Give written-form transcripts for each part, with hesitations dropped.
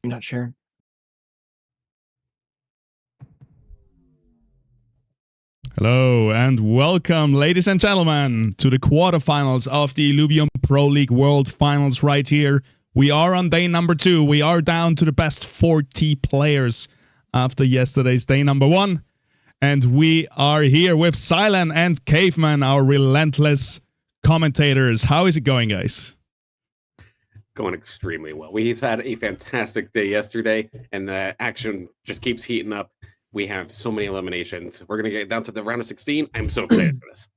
I'm not sure. Hello and welcome, ladies and gentlemen, to the quarterfinals of the Illuvium Pro League World Finals right here. We are on day number 2. We are down to the best 40 players after yesterday's day number 1. And we are here with Silent and Caveman, our relentless commentators. How is it going, guys? Going extremely well. He's had a fantastic day yesterday, and the action just keeps heating up. We have so many eliminations. We're going to get down to the round of 16. I'm so excited for this.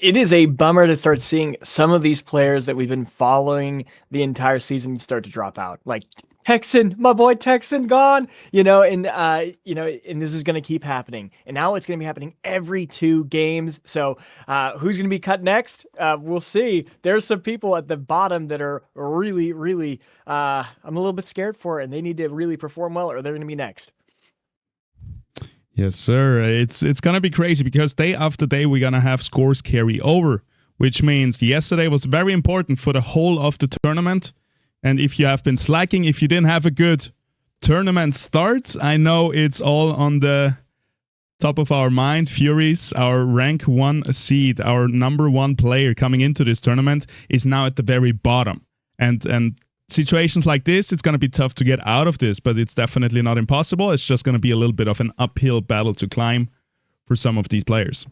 It is a bummer to start seeing some of these players that we've been following the entire season start to drop out. Like Texan, my boy Texan gone, and this is going to keep happening. And now it's going to be happening every 2 games. So who's going to be cut next? We'll see. There's some people at the bottom that are really, really, I'm a little bit scared for, and they need to really perform well or they're going to be next. Yes, sir. It's going to be crazy because day after day we're going to have scores carry over, which means yesterday was very important for the whole of the tournament. And if you have been slacking, if you didn't have a good tournament start, I know it's all on the top of our mind. Furies, our rank 1 seed, our number 1 player coming into this tournament is now at the very bottom. And situations like this, it's going to be tough to get out of this, but it's definitely not impossible. It's just going to be a little bit of an uphill battle to climb for some of these players.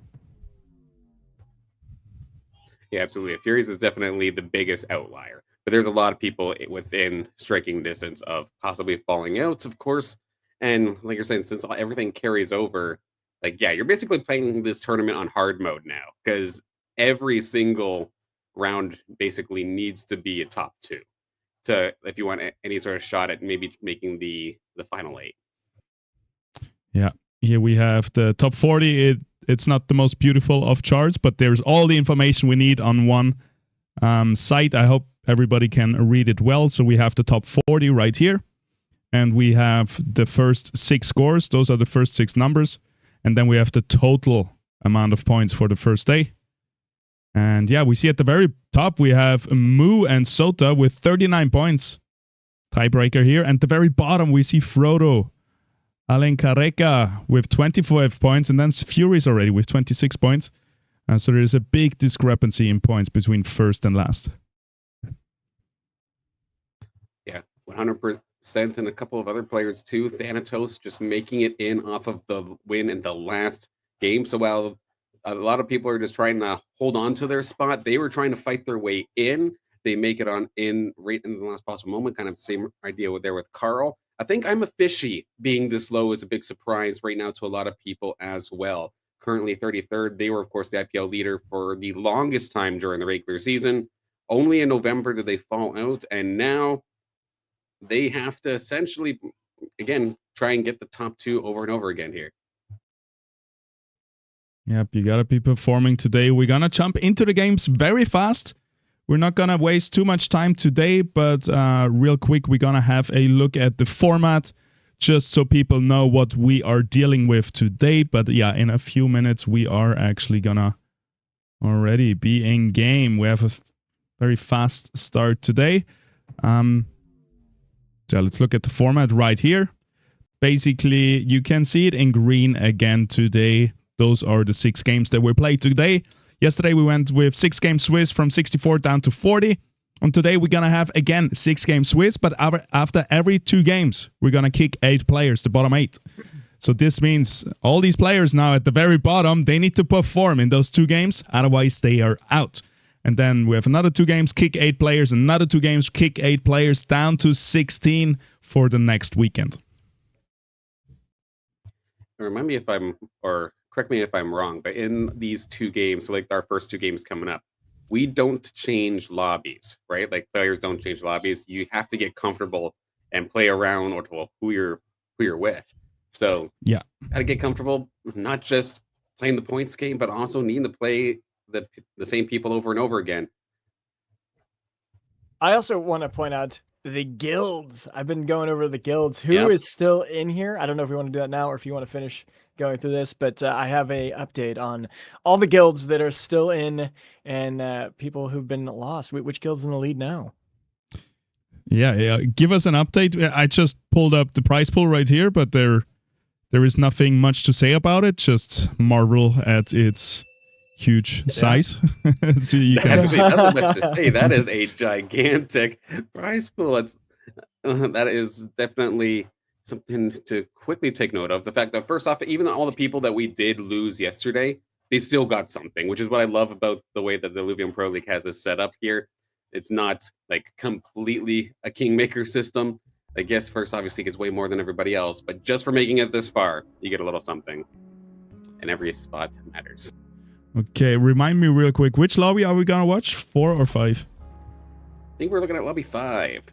Yeah, absolutely. Furies is definitely the biggest outlier, but there's a lot of people within striking distance of possibly falling out, of course. And like you're saying, since everything carries over, you're basically playing this tournament on hard mode now because every single round basically needs to be a top 2. If you want any sort of shot at maybe making the final 8. Yeah, here we have the top 40. It's not the most beautiful of charts, but there's all the information we need on one site. I hope everybody can read it well. So we have the top 40 right here, and we have the first 6 scores. Those are the first 6 numbers, and then we have the total amount of points for the first day. And yeah, we see at the very top, we have Moo and Sota with 39 points. Tiebreaker here. And at the very bottom, we see Frodo Alencareka with 25 points. And then Furies already with 26 points. So there is a big discrepancy in points between first and last. Yeah, 100%. And a couple of other players too. Thanatos just making it in off of the win in the last game. So while a lot of people are just trying to hold on to their spot, they were trying to fight their way in. They make it in right in the last possible moment. Kind of same idea there with Carl. I think I'm a Fishy being this low is a big surprise right now to a lot of people as well. currently 33rd. They were, of course, the IPL leader for the longest time during the regular season. Only in November did they fall out, and now they have to essentially, again, try and get the top 2 over and over again here. Yep, you gotta be performing today. We're gonna jump into the games very fast. We're not gonna waste too much time today, but real quick, we're gonna have a look at the format, just so people know what we are dealing with today. But yeah, in a few minutes, we are actually gonna already be in game. We have a very fast start today. So let's look at the format right here. Basically, you can see it in green again today. Those are the 6 games that we played today. Yesterday, we went with 6 game Swiss from 64 down to 40. And today, we're going to have, again, 6 game Swiss. But after every 2 games, we're going to kick 8 players, the bottom 8. So this means all these players now at the very bottom, they need to perform in those 2 games. Otherwise, they are out. And then we have another 2 games, kick 8 players. Another 2 games, kick 8 players, down to 16 for the next weekend. Remind me if I'm, or correct me if I'm wrong, but in these 2 games, so like our first 2 games coming up, we don't change lobbies, right? Like players don't change lobbies. You have to get comfortable and play around with who you're with. So yeah, got to get comfortable, not just playing the points game, but also needing to play the same people over and over again. I also want to point out the guilds. I've been going over the guilds. Who is still in here? I don't know if we want to do that now or if you want to finish going through this, but I have a update on all the guilds that are still in and people who've been lost. Which guild's in the lead now? Yeah. Give us an update. I just pulled up the prize pool right here, but there is nothing much to say about it. Just marvel at its huge size. So you can Actually, nothing much to say. That is a gigantic prize pool. That is definitely something to quickly take note of. The fact that, first off, even all the people that we did lose yesterday, they still got something, which is what I love about the way that the Illuvium Pro League has this set up here. It's not like completely a kingmaker system. I guess first, obviously, gets way more than everybody else, but just for making it this far, you get a little something. And every spot matters. Okay, remind me real quick, which lobby are we gonna watch? 4 or 5? I think we're looking at lobby 5.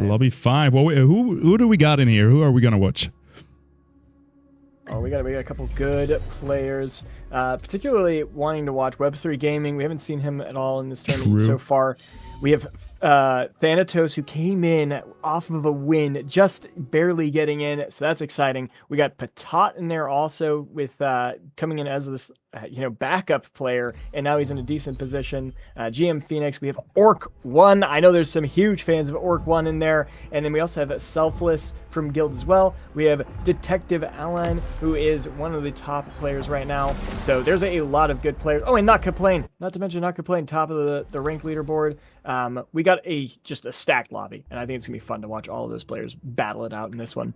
Lobby 5. Well, who do we got in here? Who are we gonna watch? Oh, we got a couple good players, particularly wanting to watch Web3 Gaming. We haven't seen him at all in this tournament so far. We have Thanatos, who came in off of a win, just barely getting in, so that's exciting. We got Patat in there also with coming in as this backup player, and now he's in a decent position. GM Phoenix. We have Orc 1. I know there's some huge fans of Orc 1 in there, and then we also have Selfless from Guild as well. We have Detective Alan, who is one of the top players right now. So there's a lot of good players. Oh, and Not Complain. Not to mention Not Complain, top of the rank leaderboard. We got just a stacked lobby, and I think it's gonna be fun to watch all of those players battle it out in this one.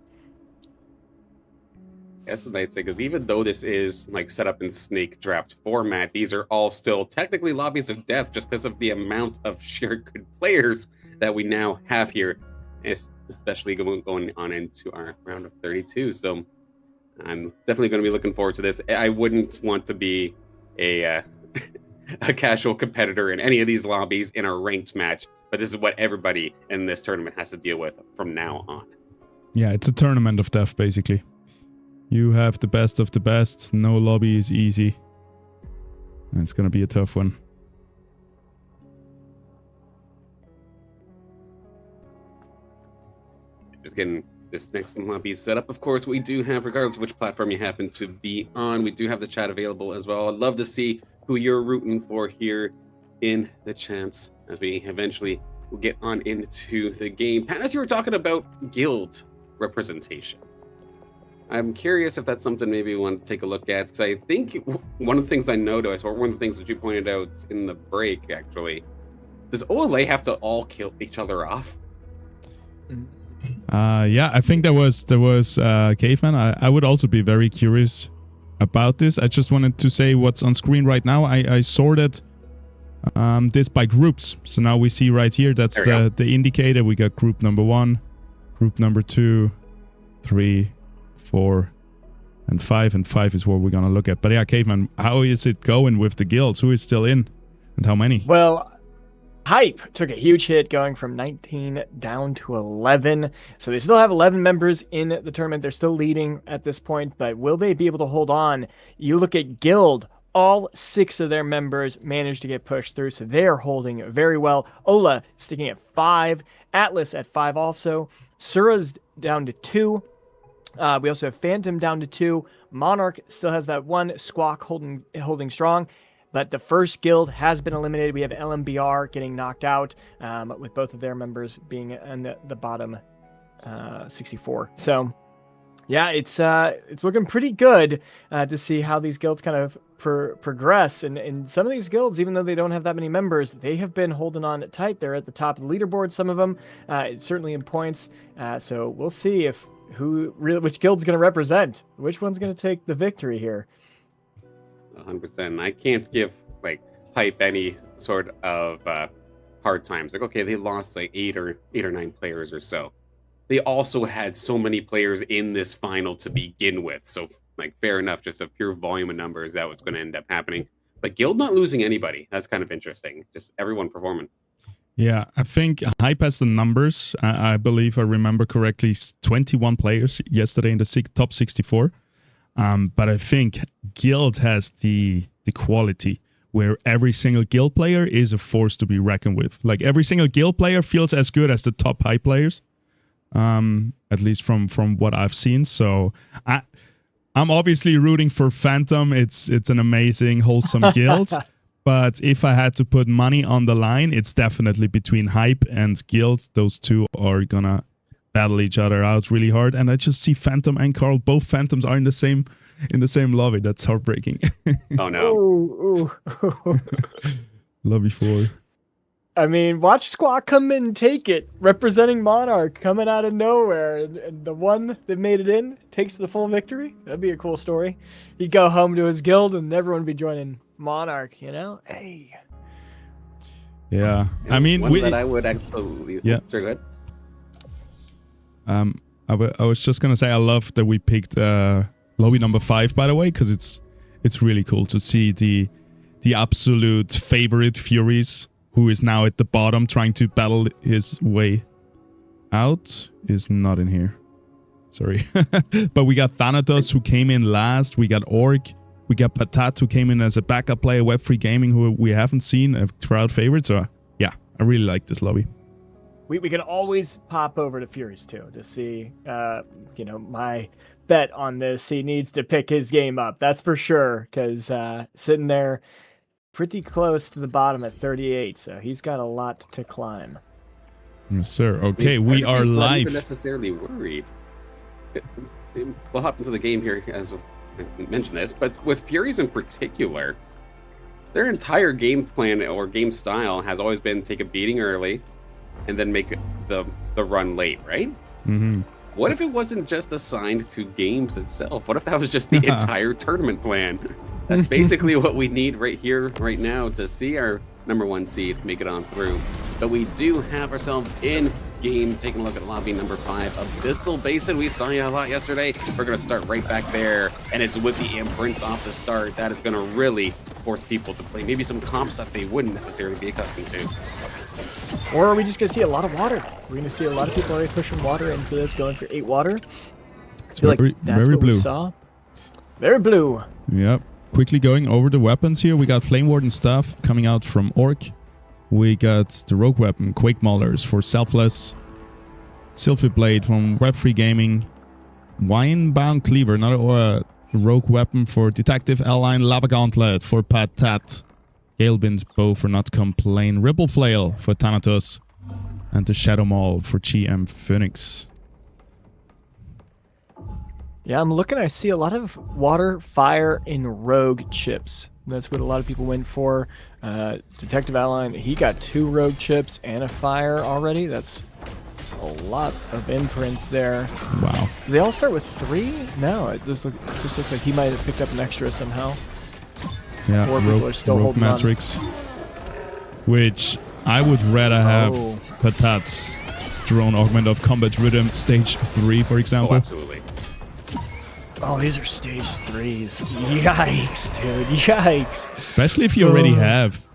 That's a nice thing, because even though this is like set up in snake draft format, these are all still technically lobbies of death, just because of the amount of sheer good players that we now have here, especially going on into our round of 32. So I'm definitely going to be looking forward to this. I wouldn't want to be a casual competitor in any of these lobbies in a ranked match, but this is what everybody in this tournament has to deal with from now on. Yeah, it's a tournament of death, basically. You have the best of the best. No lobby is easy. It's going to be a tough one. Just getting this next lobby set up. Of course, we do have, regardless of which platform you happen to be on, we do have the chat available as well. I'd love to see who you're rooting for here in the chats as we eventually will get on into the game. Pat, as you were talking about guild representation, I'm curious if that's something maybe we want to take a look at, because I think one of the things I noticed, or one of the things that you pointed out in the break, actually, does OLA have to all kill each other off? Yeah, I think there was Caveman. I would also be very curious about this. I just wanted to say what's on screen right now. I sorted this by groups. So now we see right here, that's the indicator. We got group number 1, group number 2, 3, 4, and 5 is what we're gonna look at. But yeah, Caveman, how is it going with the guilds? Who is still in, and how many? Well, Hype took a huge hit going from 19 down to 11. So they still have 11 members in the tournament. They're still leading at this point, but will they be able to hold on? You look at Guild, all 6 of their members managed to get pushed through, so they're holding very well. Ola sticking at 5, Atlas at 5 also. Sura's down to 2. We also have Phantom down to 2. Monarch still has that 1. Squawk holding strong. But the first guild has been eliminated. We have LMBR getting knocked out, with both of their members being in the bottom 64. So, yeah, it's looking pretty good to see how these guilds kind of progress. And some of these guilds, even though they don't have that many members, they have been holding on tight. They're at the top of the leaderboard, some of them, certainly in points. So we'll see which guild's going to represent. Which one's going to take the victory here. 100%. I can't give Hype any sort of hard times. Like, okay, they lost like 8 or 9 players or so. They also had so many players in this final to begin with. So fair enough, just a pure volume of numbers, that was going to end up happening. But Guild not losing anybody. That's kind of interesting. Just everyone performing. Yeah, I think Hype has the numbers. I believe I remember correctly, 21 players yesterday in the top 64. But I think Guild has the quality where every single Guild player is a force to be reckoned with. Like every single Guild player feels as good as the top Hype players, at least from what I've seen. So I'm obviously rooting for Phantom. It's an amazing, wholesome guild. But if I had to put money on the line, it's definitely between Hype and Guild. Those two are gonna battle each other out really hard. And I just see Phantom and Carl. Both Phantoms are in the same lobby. That's heartbreaking. Oh no. Ooh. Lobby 4. I mean, watch Squawk come in and take it, representing Monarch, coming out of nowhere, and the one that made it in takes the full victory. That'd be a cool story. He'd go home to his guild, and everyone would be joining Monarch, you know? Hey. Yeah. I mean, that I would actually... Yeah. Sorry, go ahead. I was just gonna say I love that we picked lobby number 5, by the way, because it's really cool to see the absolute favorite Furies, who is now at the bottom trying to battle his way out, is not in here. Sorry. But we got Thanatos, who came in last. We got Orc. We got Patat, who came in as a backup player. Web3 Gaming, who we haven't seen, a crowd favorite. So yeah, I really like this lobby. We can always pop over to Furies too to see, my bet on this. He needs to pick his game up. That's for sure. Because sitting there pretty close to the bottom at 38. So he's got a lot to climb. Yes, sir. Okay, we are He's not live. even necessarily worried. We'll hop into the game here as I mentioned this, but with Furies in particular, their entire game plan or game style has always been take a beating early and then make the run late, right? Mm-hmm. What if it wasn't just assigned to games itself? What if that was just the entire tournament plan? That's basically what we need right here, right now, to see our number 1 seed make it on through. But we do have ourselves in game. Taking a look at lobby number 5, Abyssal Basin. We saw you a lot yesterday. We're going to start right back there, and it's with the imprints off the start. That is going to really force people to play maybe some comps that they wouldn't necessarily be accustomed to. Or are we just going to see a lot of water? We're going to see a lot of people already pushing water into this, going for 8 water. It's very, very blue. We saw. Very blue. Yep. Quickly going over the weapons here. We got Flame Warden stuff coming out from Orc. We got the Rogue Weapon, Quake Maulers for Selfless. Sylphid Blade from Web3 Gaming. Winebound Cleaver, another Rogue Weapon for Detective L-Line. Lava Gauntlet for Patat. Galebind's Bow for Not Complain. Ripple Flail for Thanatos. And the Shadow Maul for GM Phoenix. Yeah, I'm looking. I see a lot of water, fire, and rogue chips. That's what a lot of people went for. Detective Outline, he got 2 rogue chips and a fire already. That's a lot of imprints there. Wow. Do they all start with 3? No, it just looks like he might have picked up an extra somehow. Yeah, 4 people are still holding Matrix. Which I would rather have Patat's Drone Augment of Combat Rhythm Stage 3, for example. Oh, absolutely. Oh, these are stage 3s. Yikes, dude. Yikes. Especially if you already have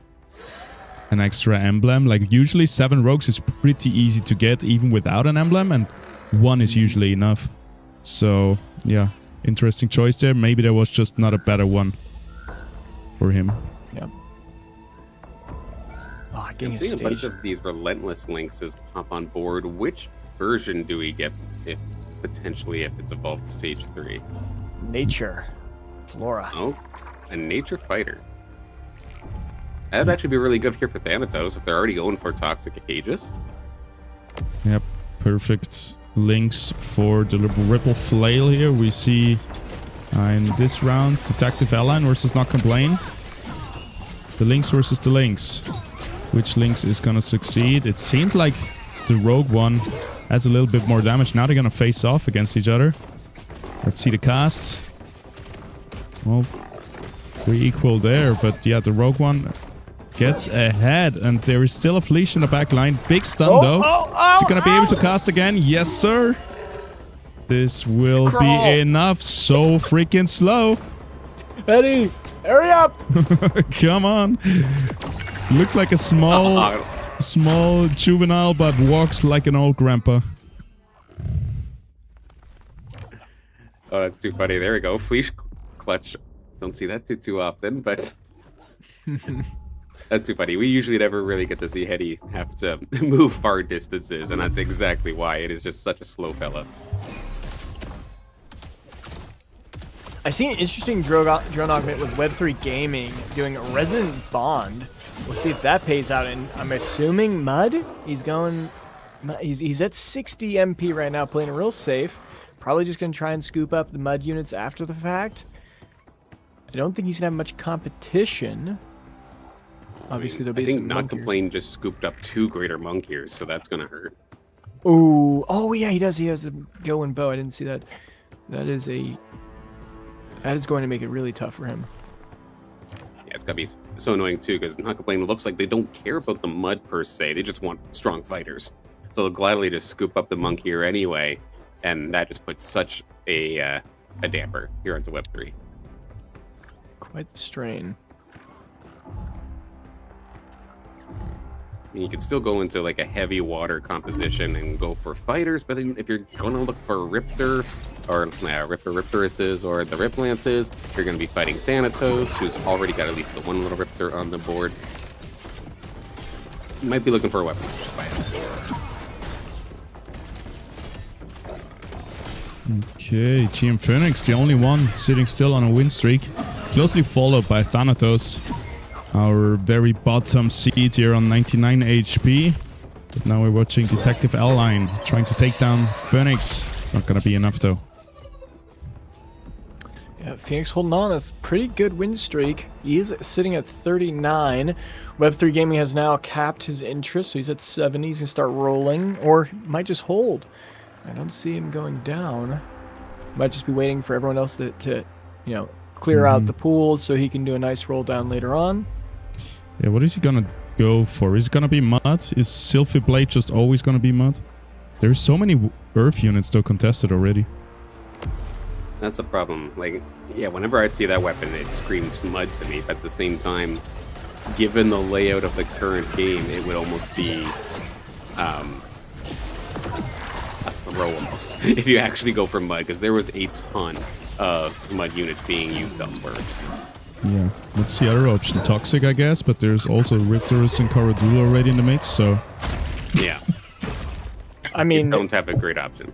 an extra emblem. Like usually 7 rogues is pretty easy to get even without an emblem, and 1 is usually enough. So yeah, interesting choice there. Maybe there was just not a better one for him. Yep. Oh, I'm seeing a bunch of these relentless links pop on board. Which version do we get if potentially if it's evolved to stage 3? Nature. Flora. Oh, a nature fighter. That'd actually be really good here for Thanatos if they're already going for Toxic Aegis. Yep, perfect links for the Ripple Flail here. We see in this round, Detective Align versus Not Complain. The links versus the links. Which links is gonna succeed? It seems like the rogue one has a little bit more damage. Now they're gonna face off against each other. Let's see the casts. Well, we equal there, but yeah, the rogue one gets ahead, and there is still a Fleece in the back line. Big stun though. Is he gonna be able to cast again? Yes, sir. This will be enough. So freaking slow. Eddie, hurry up! Come on. Looks like a small juvenile, but walks like an old grandpa. Oh, that's too funny. There we go. Fleece clutch. Don't see that too often, but that's too funny. We usually never really get to see Hetty have to move far distances, and that's exactly why it is just such a slow fella. I see an interesting drone augment with Web3 Gaming doing a Resident Bond. We'll see if that pays out, and I'm assuming Mud. He's at 60 MP right now, playing it real safe. Probably just gonna try and scoop up the Mud units after the fact. I don't think he's gonna have much competition. Obviously, there'll be some. I think Not Complain just scooped up 2 greater monk ears, so that's gonna hurt. Ooh, oh yeah, he does. He has a go and bow. I didn't see that. That is going to make it really tough for him. Yeah, it's gonna be so annoying too, because Not Complain looks like they don't care about the Mud per se. They just want strong fighters, so they'll gladly just scoop up the monk here anyway, and that just puts such a damper here onto Web 3. Quite the strain. I mean, you could still go into like a heavy water composition and go for fighters, but then if you're going to look for Riptor or Riptoruses or the Rip Lances, you're going to be fighting Thanatos, who's already got at least the 1 little Riptor on the board. You might be looking for a weapons fight. Okay, GM Phoenix, the only one sitting still on a win streak, closely followed by Thanatos. Our very bottom seed here on 99 HP. But now we're watching Detective L-Line trying to take down Phoenix. It's not going to be enough though. Yeah, Phoenix holding on. That's a pretty good win streak. He is sitting at 39. Web3 Gaming has now capped his interest, so he's at 70. He's going to start rolling, or might just hold. I don't see him going down. Might just be waiting for everyone else to clear out the pools so he can do a nice roll down later on. Yeah, what is he gonna go for? Is it gonna be Mud? Is Sylphie Blade just always gonna be Mud? There's so many Earth units still contested already. That's a problem. Like, yeah, whenever I see that weapon, it screams Mud to me, but at the same time, given the layout of the current game, it would almost be a throw almost, if you actually go for Mud, because there was a ton of Mud units being used elsewhere. Yeah, what's the other option? Toxic, I guess, but there's also Riptorus and Caradula already in the mix, so... Yeah. I mean... You don't have a great option.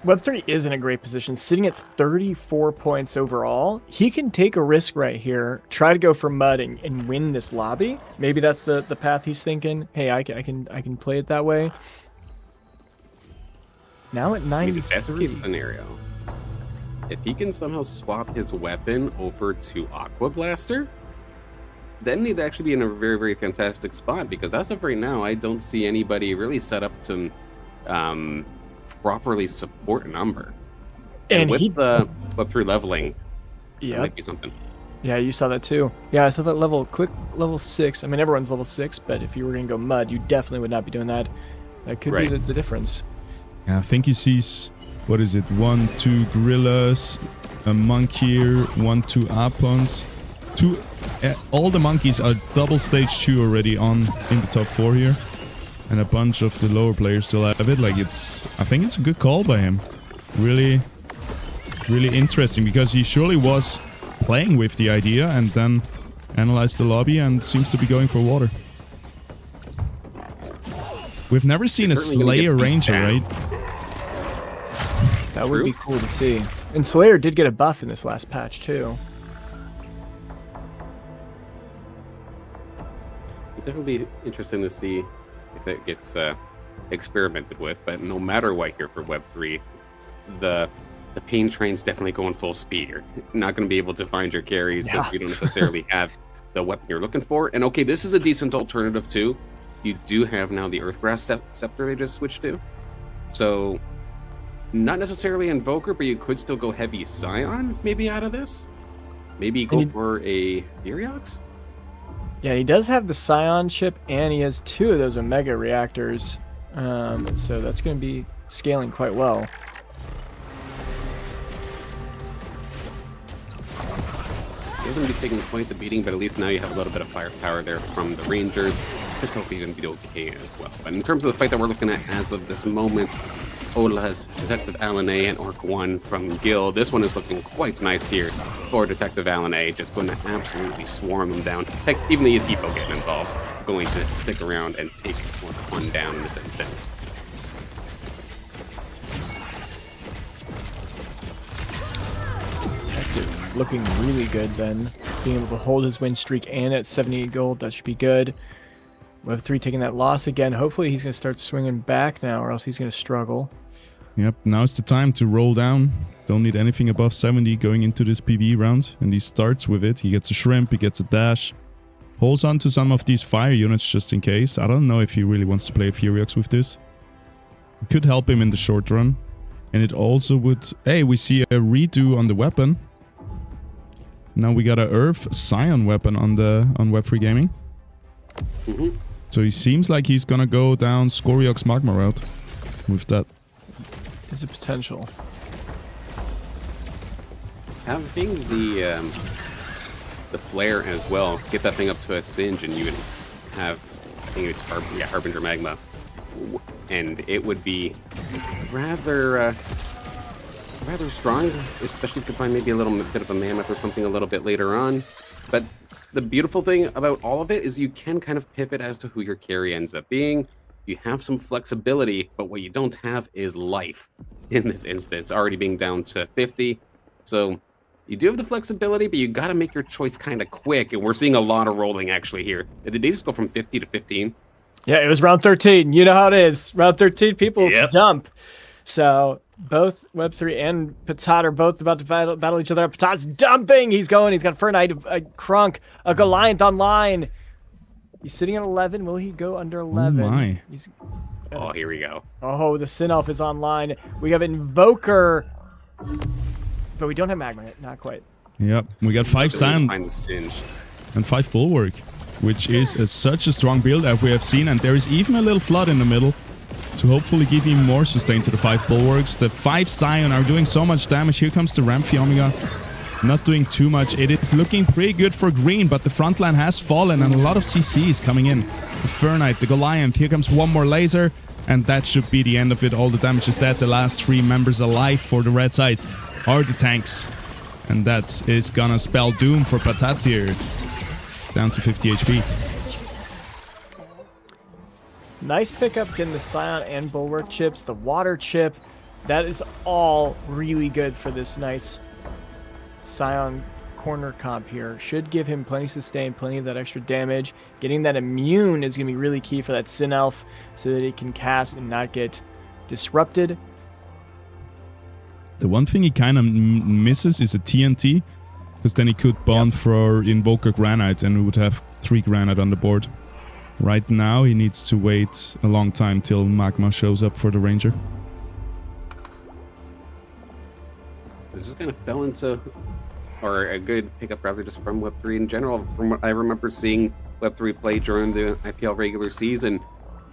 Web3 is in a great position, sitting at 34 points overall. He can take a risk right here, try to go for Mud and win this lobby. Maybe that's the path he's thinking. Hey, I can play it that way. Now at 93. I mean, the best case scenario, if he can somehow swap his weapon over to Aqua Blaster, then he'd actually be in a very, very fantastic spot, because as of right now, I don't see anybody really set up to properly support Number. And with the Web3 leveling, that might be something. Yeah, you saw that too. Yeah, I saw that level 6. I mean, everyone's level 6, but if you were going to go Mud, you definitely would not be doing that. That could be the difference. Yeah, I think he sees what is it? 1, 2 gorillas, a monk here, 1, 2 Apons. All the monkeys are double stage 2 already in the top 4 here. And a bunch of the lower players still have it. Like I think it's a good call by him. Really, really interesting, because he surely was playing with the idea and then analyzed the lobby and seems to be going for water. We've never seen a Slayer Ranger, right? That would be cool to see. And Slayer did get a buff in this last patch too. It'd definitely be interesting to see if it gets experimented with. But no matter what here for Web3, the pain train's definitely going full speed. You're not going to be able to find your carries because you don't necessarily have the weapon you're looking for. And okay, this is a decent alternative too. You do have now the Earthgrass Scepter they just switched to. So, not necessarily Invoker, but you could still go heavy Scion maybe out of this. Maybe go for a Furiox? Yeah, he does have the Scion chip, and he has 2 of those Omega reactors. So that's going to be scaling quite well. You're going to be taking quite the beating, but at least now you have a little bit of firepower there from the Rangers. It's hopefully going to be okay as well. But in terms of the fight that we're looking at as of this moment, Ola has Detective Alan A and Orc 1 from Gil. This one is looking quite nice here for Detective Alan A. Just going to absolutely swarm him down. Heck, even the Atipo getting involved. Going to stick around and take Orc 1 down in this instance. Detective looking really good then. Being able to hold his win streak and at 78 gold, that should be good. Web3 taking that loss again. Hopefully he's going to start swinging back now, or else he's going to struggle. Yep, now's the time to roll down. Don't need anything above 70 going into this PvE round. And he starts with it. He gets a shrimp, he gets a dash. Holds on to some of these fire units just in case. I don't know if he really wants to play Furiox with this. It could help him in the short run. And it also would... Hey, we see a redo on the weapon. Now we got a Earth Scion weapon on Web3 Gaming. So he seems like he's gonna go down Scoriox Magma route with that. Is a potential. Having the flare as well, get that thing up to a singe, and you would have, I think it's Harbinger Magma, and it would be rather strong, especially if you find maybe a little bit of a mammoth or something a little bit later on. But the beautiful thing about all of it is you can kind of pivot as to who your carry ends up being. You have some flexibility, but what you don't have is life in this instance, already being down to 50. So you do have the flexibility, but you got to make your choice kind of quick. And we're seeing a lot of rolling actually here. Did they just go from 50 to 15? Yeah, it was round 13. You know how it is. Round 13, people dump. So both Web3 and Patat are both about to battle each other. Patat's dumping. He's going. He's got Fernite, a Crunk, a Goliath online. He's sitting at 11. Will he go under 11? Oh my. Oh, here we go. Oh, the Sin Elf is online. We have Invoker, but we don't have Magma yet. Not quite. Yep, we got 5 Sand and 5 Bulwark, which is such a strong build as we have seen. And there is even a little Flood in the middle to hopefully give him more sustain to the 5 Bulwarks. The 5 Scion are doing so much damage. Here comes the Ramphy Omega. Not doing too much. It is looking pretty good for green, but the front line has fallen and a lot of CCs coming in. The Fernite, the Goliath. Here comes one more laser, and that should be the end of it. All the damage is dead. The last 3 members alive for the red side are the tanks. And that is gonna spell doom for Patat here. Down to 50 HP. Nice pickup getting the Scion and Bulwark chips, the water chip. That is all really good for this nice Scion corner comp here. Should give him plenty of sustain, plenty of that extra damage. Getting that immune is going to be really key for that Sin Elf so that he can cast and not get disrupted. The one thing he kind of misses is a TNT, because then he could bond for Invoker Granite and we would have 3 Granite on the board. Right now he needs to wait a long time till Magma shows up for the Ranger. This just kind of fell into, or a good pickup rather, just from Web3 in general. From what I remember seeing Web3 play during the IPL regular season,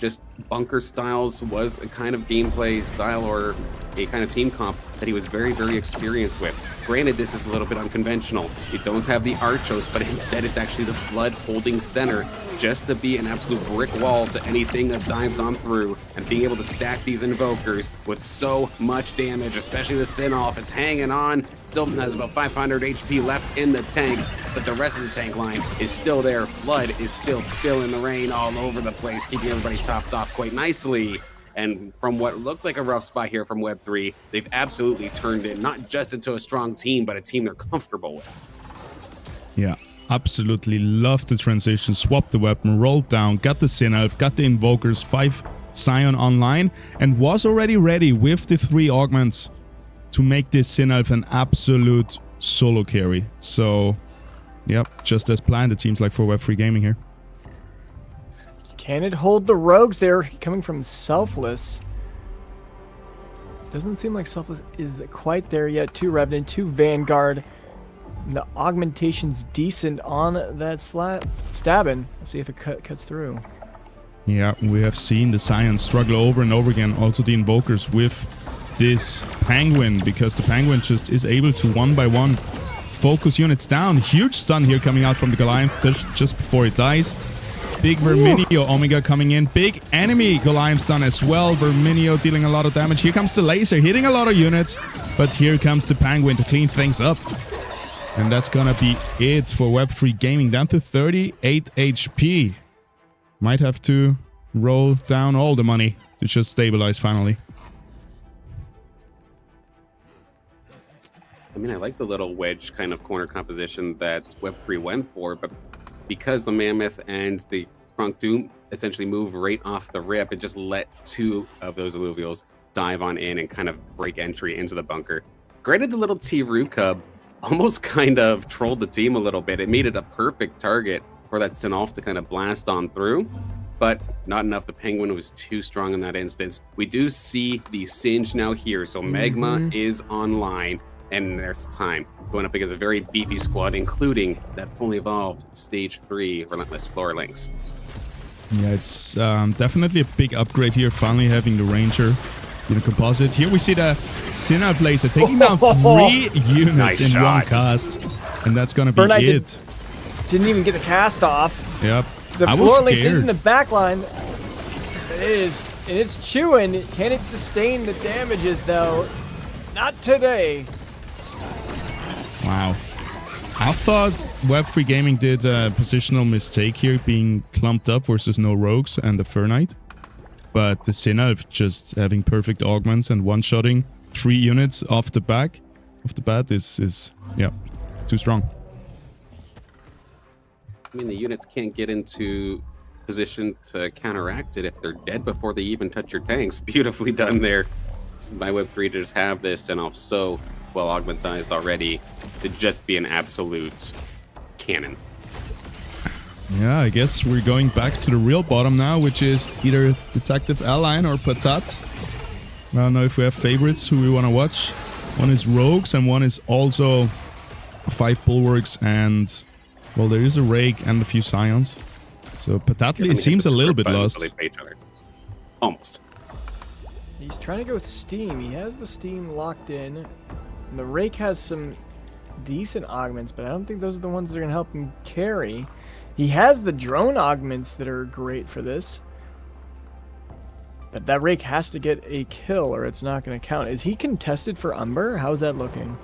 just bunker styles was a kind of gameplay style or a kind of team comp that he was very, very experienced with. Granted, this is a little bit unconventional. You don't have the Archos, but instead it's actually the Flood holding center just to be an absolute brick wall to anything that dives on through, and being able to stack these Invokers with so much damage, especially the Sin-Off. It's hanging on, still has about 500 HP left in the tank, but the rest of the tank line is still there. Flood is still spilling the rain all over the place, keeping everybody topped off quite nicely. And from what looks like a rough spot here from Web3, they've absolutely turned it not just into a strong team, but a team they're comfortable with. Yeah, absolutely love the transition. Swap the weapon, rolled down, got the Sin-Elf, got the Invokers, 5 Scion online, and was already ready with the 3 augments to make this Sin-Elf an absolute solo carry. So, yep, just as planned, it seems like, for Web3 Gaming here. Can it hold the rogues? They're coming from Selfless. Doesn't seem like Selfless is quite there yet. 2 Revenant, 2 Vanguard. And the augmentation's decent on that stabbing. Let's see if it cuts through. Yeah, we have seen the Scions struggle over and over again. Also the Invokers with this Penguin, because the Penguin just is able to one by one focus units down. Huge stun here coming out from the Goliath just before it dies. Big Verminio Omega coming in. Big enemy Goliath stun as well. Verminio dealing a lot of damage. Here comes the laser, hitting a lot of units. But here comes the Penguin to clean things up. And that's gonna be it for Web3 Gaming. Down to 38 HP. Might have to roll down all the money to just stabilize finally. I mean, I like the little wedge kind of corner composition that Web3 went for, but because the Mammoth and the Kronk Doom essentially move right off the rip and just let 2 of those Illuvials dive on in and kind of break entry into the bunker. Granted, the little T-Roo Cub almost kind of trolled the team a little bit. It made it a perfect target for that Sin-Off to kind of blast on through, but not enough. The Penguin was too strong in that instance. We do see the Singe now here, so Magma is online, and there's time going up against a very beefy squad, including that fully evolved Stage 3 Relentless Floor Links. Yeah, it's definitely a big upgrade here, finally having the Ranger in a composite. Here we see the Sin-Elf laser taking down 3 units Nice in shot. one cast, and that's gonna be Bernite it. Didn't even get the cast off. Yep. The I was floor links is in scared. the back line. It is, and it's chewing. Can it sustain the damages though? Not today. Wow. I thought Web3 Gaming did a positional mistake here, being clumped up versus no rogues and the Fernite. But the Sin-Elf just having perfect augments and one-shotting 3 units off the bat is yeah, too strong. I mean, the units can't get into position to counteract it if they're dead before they even touch your tanks. Beautifully done there by Web3 to just have this Sin-Off so well augmentized already to just be an absolute cannon. Yeah, I guess we're going back to the real bottom now, which is either Detective Align or Patat. I don't know if we have favorites who we want to watch. One is Rogues and one is also 5 Bulwarks and, well, there is a Rake and a few Scions. So Patatli seems a little bit lost. Almost. He's trying to go with Steam. He has the Steam locked in. And the Rake has some decent augments, but I don't think those are the ones that are going to help him carry. He has the drone augments that are great for this. But that Rake has to get a kill or it's not going to count. Is he contested for Umber? How's that looking?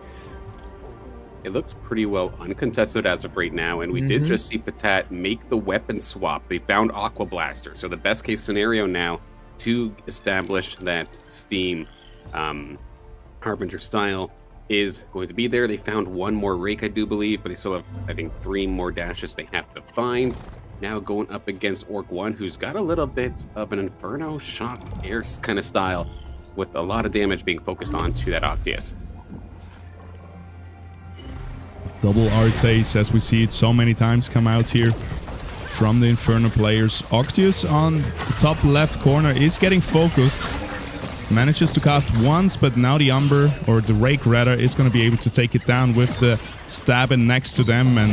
It looks pretty well uncontested as of right now, and we did just see Patat make the weapon swap. They found Aqua Blaster, so the best case scenario now to establish that Steam Harbinger style is going to be there. They found one more Rake, I do believe, but they still have, I think, 3 more dashes they have to find. Now going up against Orc 1, who's got a little bit of an Inferno Shock Air kind of style, with a lot of damage being focused onto that Octius. Double Artes, as we see it so many times come out here from the Inferno players. Octius on the top left corner is getting focused. Manages to cast once, but now the Umber, or the Rake rather, is going to be able to take it down with the stabbing next to them. And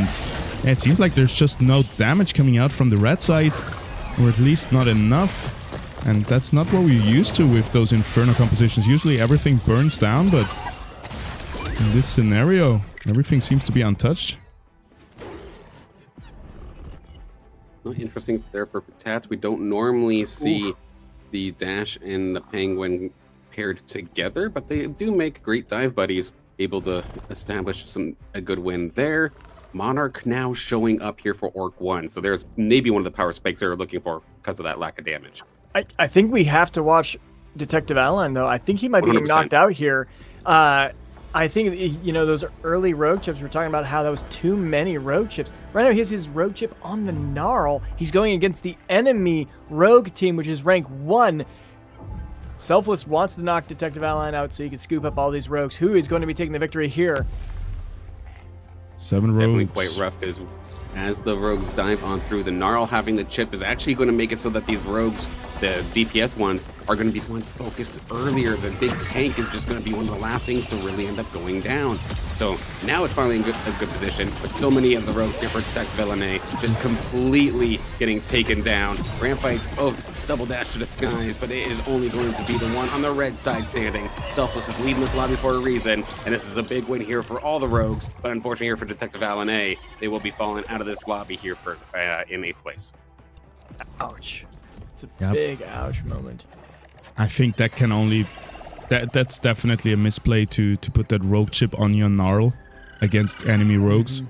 it seems like there's just no damage coming out from the red side, or at least not enough. And that's not what we're used to with those Inferno compositions. Usually everything burns down, but in this scenario, everything seems to be untouched. Interesting there for Patat. We don't normally see the Dash and the Penguin paired together, but they do make great dive buddies, able to establish a good win there. Monarch now showing up here for Orc 1, so there's maybe one of the power spikes they're looking for because of that lack of damage. I think we have to watch Detective Alan, though. I think he might be getting 100%. knocked out here. I think, you know, those early rogue chips, we're talking about how that was too many rogue chips. Right now, he has his rogue chip on the Gnarl. He's going against the enemy rogue team, which is rank 1. Selfless wants to knock Detective Alan out so he can scoop up all these rogues. Who is going to be taking the victory here? 7 rogues. Definitely quite rough as the rogues dive on through. The Gnarl having the chip is actually going to make it so that these rogues, the DPS ones, are going to be the ones focused earlier. The big tank is just going to be one of the last things to really end up going down. So now it's finally in a good position, but so many of the rogues here for Detective Villainy just completely getting taken down. Rampite both double dash to the skies, but it is only going to be the one on the red side standing. Selfless is leading this lobby for a reason, and this is a big win here for all the rogues, but unfortunately here for Detective Alan A, they will be falling out of this lobby here for in 8th place. Ouch. It's a big ouch moment. I think that can only... That's definitely a misplay to put that rogue chip on your Gnarl against enemy rogues.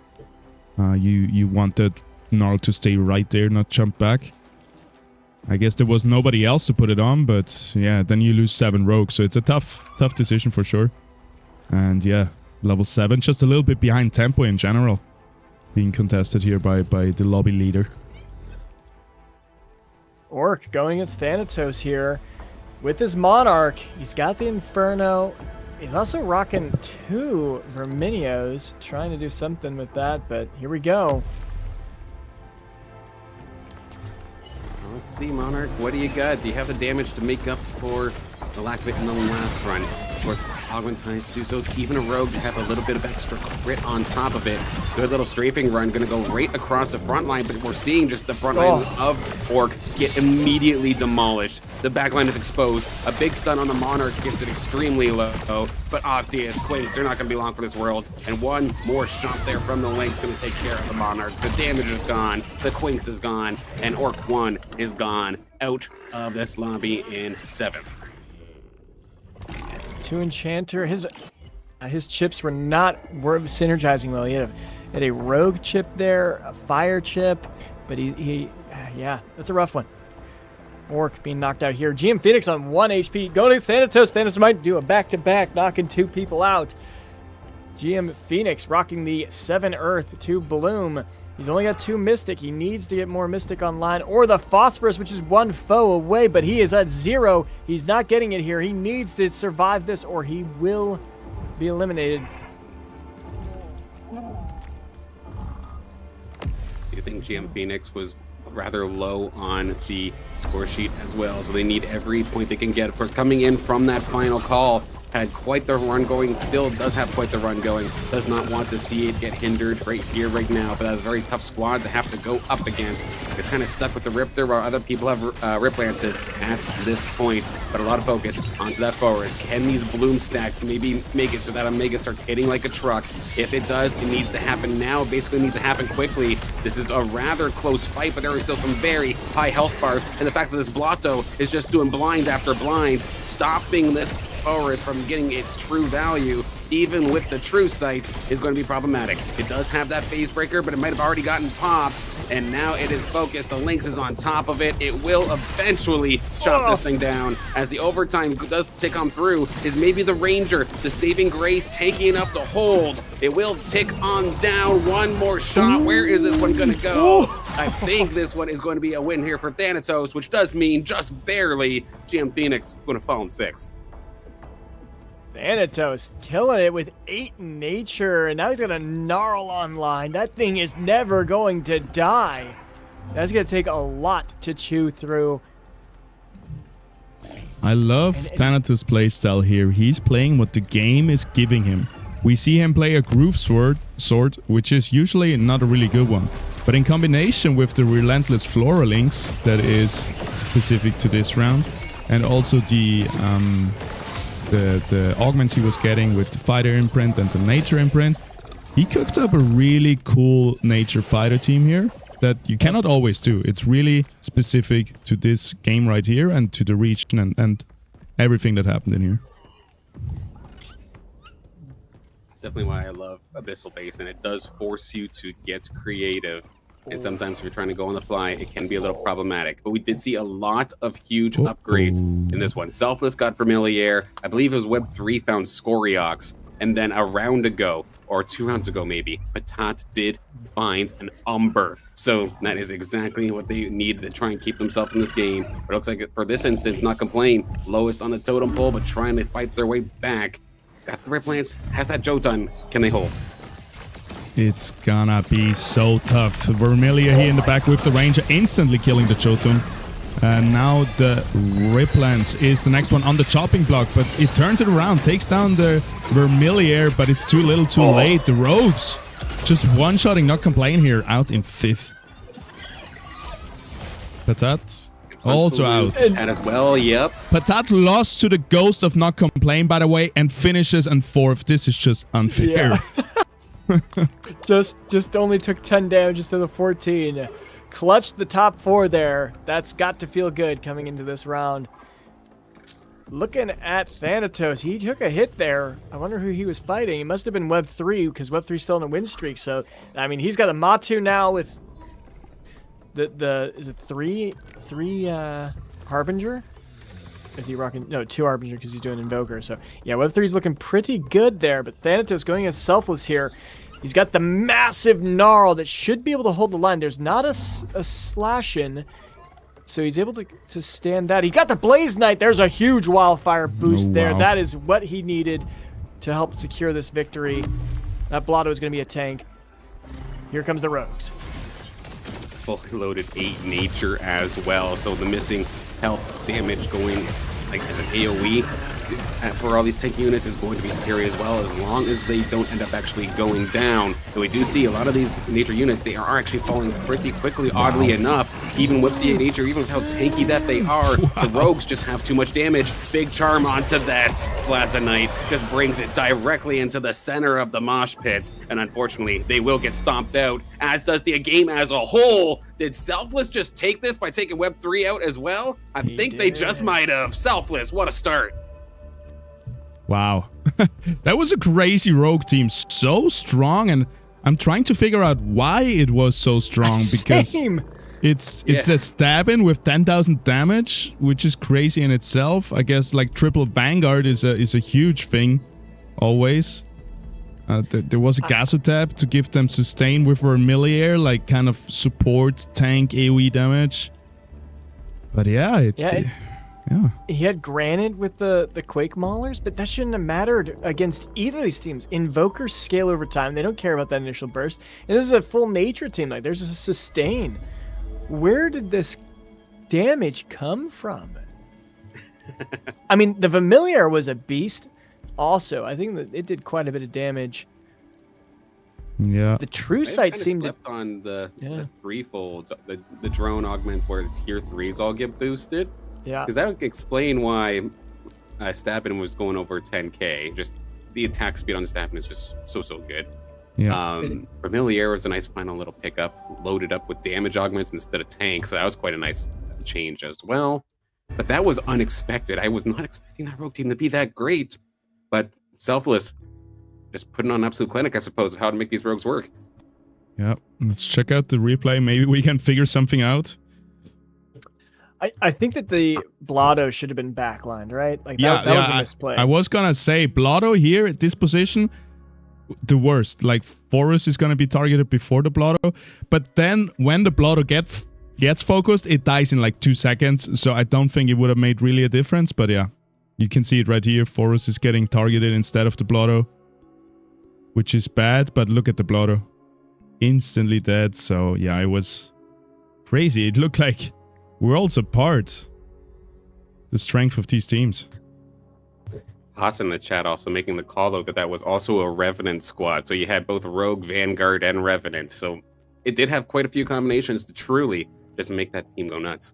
You want that Gnarl to stay right there, not jump back. I guess there was nobody else to put it on, but yeah, then you lose 7 rogues, so it's a tough decision for sure. And yeah, level 7, just a little bit behind tempo in general, being contested here by the lobby leader. Orc going against Thanatos here with his Monarch. He's got the Inferno. He's also rocking 2 Verminios, trying to do something with that, but here we go. Let's see, Monarch, what do you got? Do you have the damage to make up for the lack of it in the last run? Of course, Augmentize do so. Even a rogue to have a little bit of extra crit on top of it. Good little strafing run, gonna go right across the front line, but we're seeing just the front line of Orc get immediately demolished. The back line is exposed. A big stun on the Monarch gets it extremely low, but Octius, Quinks, they're not gonna be long for this world. And one more shot there from the Link's gonna take care of the Monarch. The damage is gone, the Quinks is gone, and Orc 1 is gone out of this lobby in 7th. 2 Enchanter. His chips were synergizing well. He had a rogue chip there, a fire chip, but yeah, that's a rough one. Orc being knocked out here. GM Phoenix on 1 HP. Going against Thanatos. Thanatos might do a back-to-back, knocking 2 people out. GM Phoenix rocking the 7 Earth, 2 Bloom. He's only got 2 Mystic. He needs to get more Mystic online, or the Phosphorus, which is 1 foe away, but he is at 0. He's not getting it here. He needs to survive this, or he will be eliminated. Do you think GM Phoenix was rather low on the score sheet as well? So they need every point they can get. Of course, coming in from that final call, had quite the run going, still does have quite the run going, does not want to see it get hindered right here, right now, but that's a very tough squad to have to go up against. They're kind of stuck with the Riptor while other people have Rip Lances at this point, but a lot of focus onto that forest. Can these Bloom stacks maybe make it so that Omega starts hitting like a truck? If it does, it needs to happen now. It basically needs to happen quickly. This is a rather close fight, but there are still some very high health bars, and the fact that this Blotto is just doing blind after blind, stopping this forest from getting its true value, even with the true sight, is going to be problematic. It does have that phase breaker, but it might have already gotten popped, and now it is focused. The Lynx is on top of it. It will eventually chop this thing down. As the overtime does tick on through, is maybe the Ranger, the saving grace, taking enough to hold. It will tick on down. One more shot. Where is this one going to go? I think this one is going to be a win here for Thanatos, which does mean just barely GM Phoenix going to fall in 6th. Thanatos killing it with 8 nature, and now he's got a Gnarl online. That thing is never going to die. That's going to take a lot to chew through. I love Thanatos' playstyle here. He's playing what the game is giving him. We see him play a Groove Sword, which is usually not a really good one. But in combination with the Relentless Flora Links that is specific to this round. And also the augments he was getting with the fighter imprint and the nature imprint. He cooked up a really cool nature fighter team here that you cannot always do. It's really specific to this game right here and to the region and everything that happened in here. It's definitely why I love Abyssal Basin. It does force you to get creative. And sometimes if you're trying to go on the fly, it can be a little problematic. But we did see a lot of huge upgrades in this one. Selfless got Familiar. I believe it was Web 3 found Scoriox. And then a round ago, or 2 rounds ago maybe, Patat did find an Umber. So that is exactly what they need to try and keep themselves in this game. But it looks like for this instance, not complain. Lowest on the totem pole, but trying to fight their way back. Got the red plants, has that Jotun. Can they hold? It's gonna be so tough. Vermilia here in the back with the Ranger, instantly killing the Jotun. And now the Riplance is the next one on the chopping block, but it turns it around, takes down the Vermilier, but it's too little too late. The Rogues just one-shotting, not complain here, out in 5th. Patat also out. And as well, yep. Patat lost to the Ghost of Not Complain, by the way, and finishes in 4th. This is just unfair. Yeah. just only took 10 damage instead of 14. Clutched the top 4 there. That's got to feel good coming into this round. Looking at Thanatos, he took a hit there. I wonder who he was fighting. It must have been Web 3, because Web 3's still in a win streak. So, I mean, he's got a Matu now with the is it 3 Harbinger? Is he rocking? No, 2 Harbinger because he's doing Invoker. So, yeah, Web 3's looking pretty good there. But Thanatos going as Selfless here. He's got the massive Gnarl that should be able to hold the line. There's not a slash-in, so he's able to stand that. He got the Blaze Knight. There's a huge Wildfire boost there. That is what he needed to help secure this victory. That Blotto is going to be a tank. Here comes the Rogues. Fully loaded 8 nature as well, so the missing health damage going like as an AoE for all these tank units is going to be scary as well, as long as they don't end up actually going down. And we do see a lot of these nature units, they are actually falling pretty quickly, oddly enough, even with the nature, even with how tanky that they are. The Rogues just have too much damage. Big charm onto that Plaza Knight just brings it directly into the center of the mosh pit, and unfortunately they will get stomped out, as does the game as a whole. Did Selfless just take this by taking Web 3 out as well? I think they just might have. Selfless, what a start. Wow. That was a crazy Rogue team. So strong, and I'm trying to figure out why it was so strong, because it's a stab-in with 10,000 damage, which is crazy in itself. I guess like triple Vanguard is a huge thing always. There was a Gasotab to give them sustain with Vermilier, like kind of support tank AoE damage. But yeah, he had Granite with the Quake Maulers, but that shouldn't have mattered against either of these teams. Invokers scale over time. They don't care about that initial burst. And this is a full nature team. Like, there's a sustain. Where did this damage come from? I mean, the Familiar was a beast also. I think that it did quite a bit of damage. Yeah. The True Sight seemed to... on the threefold, the drone augment where the tier 3s all get boosted. Yeah, because that would explain why Stabin was going over 10k. Just the attack speed on Stabin is just so good. Yeah. Familiar was a nice final little pickup, loaded up with damage augments instead of tank, so that was quite a nice change as well. But that was unexpected. I was not expecting that Rogue team to be that great. But Selfless, just putting on absolute clinic, I suppose, of how to make these Rogues work. Yeah, let's check out the replay. Maybe we can figure something out. I think that the Blotto should have been backlined, right? Like that was a misplay. I was gonna say Blotto here at this position, the worst. Like Forest is gonna be targeted before the Blotto, but then when the Blotto gets focused, it dies in like 2 seconds. So I don't think it would have made really a difference. But yeah, you can see it right here. Forest is getting targeted instead of the Blotto, which is bad. But look at the Blotto, instantly dead. So yeah, it was crazy. It looked like worlds apart, the strength of these teams. Haas in the chat also making the call, though, that was also a Revenant squad. So you had both Rogue, Vanguard, and Revenant. So it did have quite a few combinations to truly just make that team go nuts.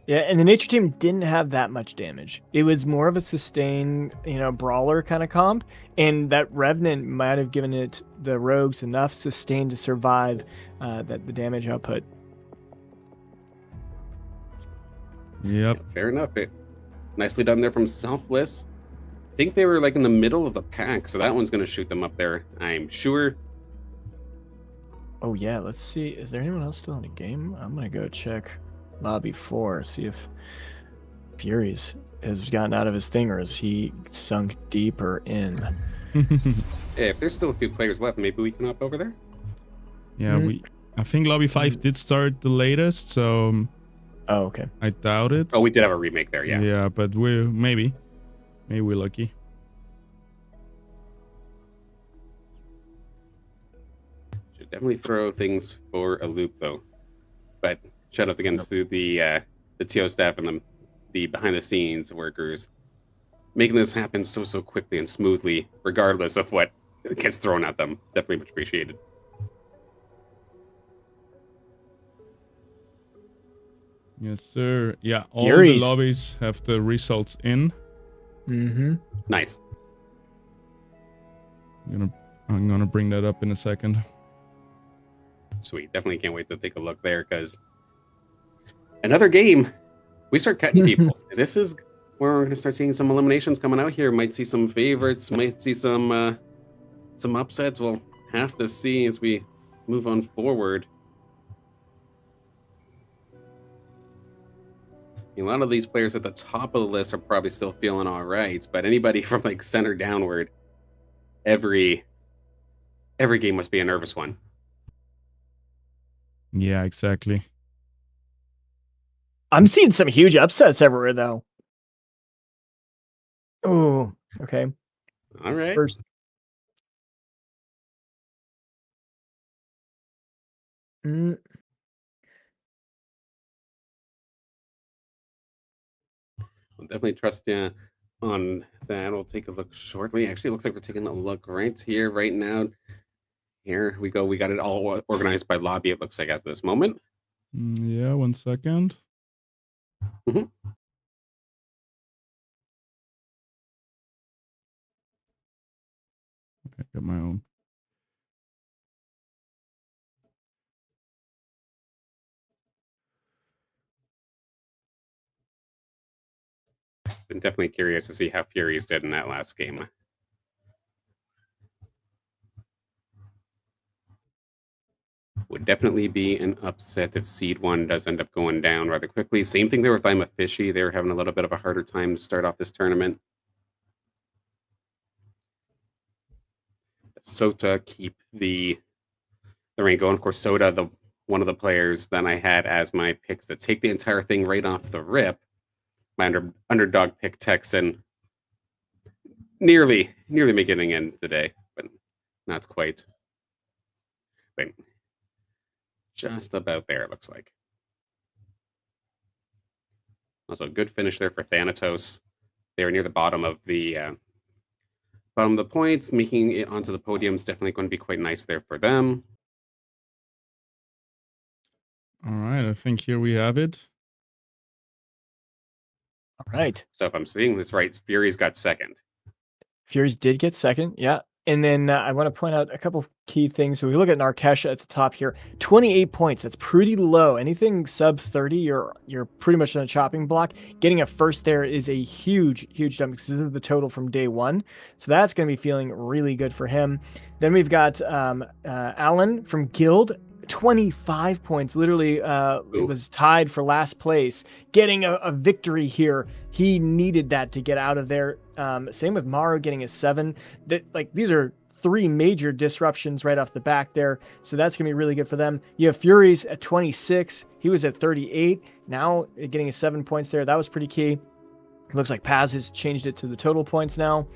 Yeah, and the nature team didn't have that much damage. It was more of a sustain, brawler kind of comp, and that Revenant might have given it the rogues enough sustain to survive the damage output. Yep. Yeah, fair enough. Nicely done there from Selfless. I think they were like in the middle of the pack, so that one's going to shoot them up there, I'm sure. Oh yeah, let's see. Is there anyone else still in the game? I'm gonna go check lobby 4, see if Furies has gotten out of his thing or is he sunk deeper in. Hey, if there's still a few players left, maybe we can hop over there. Yeah, I think lobby 5 did start the latest, so Oh, okay. I doubt it. Oh, we did have a remake there, yeah. Yeah, but maybe we're lucky. Should definitely throw things for a loop though. But shout outs again to the TO staff and the behind the scenes workers making this happen so quickly and smoothly, regardless of what gets thrown at them. Definitely much appreciated. Yes, sir. Yeah, all Furies. the lobbies have the results in. Mm-hmm. Nice. I'm gonna bring that up in a second. Sweet. Definitely can't wait to take a look there because another game. We start cutting people. This is where we're gonna start seeing some eliminations coming out here. Might see some favorites, might see some upsets. We'll have to see as we move on forward. A lot of these players at the top of the list are probably still feeling all right, but anybody from like center downward, every game must be a nervous one. Yeah, exactly. I'm seeing some huge upsets everywhere though. Oh, okay. All right. First. I'll definitely trust you on that. We'll take a look shortly. Actually, it looks like we're taking a look right here, right now. Here we go. We got it all organized by lobby, it looks like, at this moment. Yeah, 1 second. Mhm. Okay, got my own. Been definitely curious to see how Furies did in that last game. Would definitely be an upset if Seed 1 does end up going down rather quickly. Same thing there with I'm a Fishy. They were having a little bit of a harder time to start off this tournament. Sota keep the rank going. Of course, Soda, one of the players that I had as my picks to take the entire thing right off the rip. My underdog pick Texan nearly making an end today, but not quite. But just about there, it looks like. Also, a good finish there for Thanatos. They were near the bottom of the points. Making it onto the podium is definitely going to be quite nice there for them. All right, I think here we have it. All right. So if I'm seeing this right, Fury's got second. Furies did get second, yeah. And then I want to point out a couple key things. So we look at Narkesha at the top here, 28 points. That's pretty low. Anything sub 30, you're pretty much on a chopping block. Getting a first there is a huge jump because this is the total from day one. So that's going to be feeling really good for him. Then we've got Alan from Guild. 25 points, literally it was tied for last place, getting a victory here. He needed that to get out of there. Same with Maru getting a 7. These are 3 major disruptions right off the back there, so that's gonna be really good for them. You have Furies at 26. He was at 38. Now getting a 7 points there, that was pretty key. Looks like Paz has changed it to the total points now.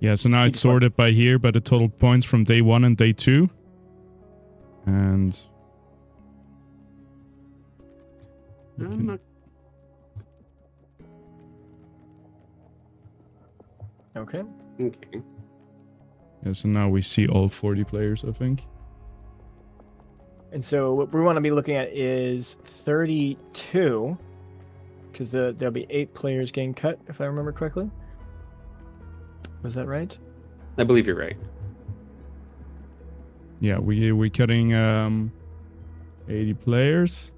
Yeah, so now it's sorted by here by the total points from day 1 and day 2. And okay. Yeah, so now we see all 40 players, I think. And so what we want to be looking at is 32. because there'll be 8 players getting cut, if I remember correctly. Was that right? I believe you're right. Yeah, we're cutting 80 players.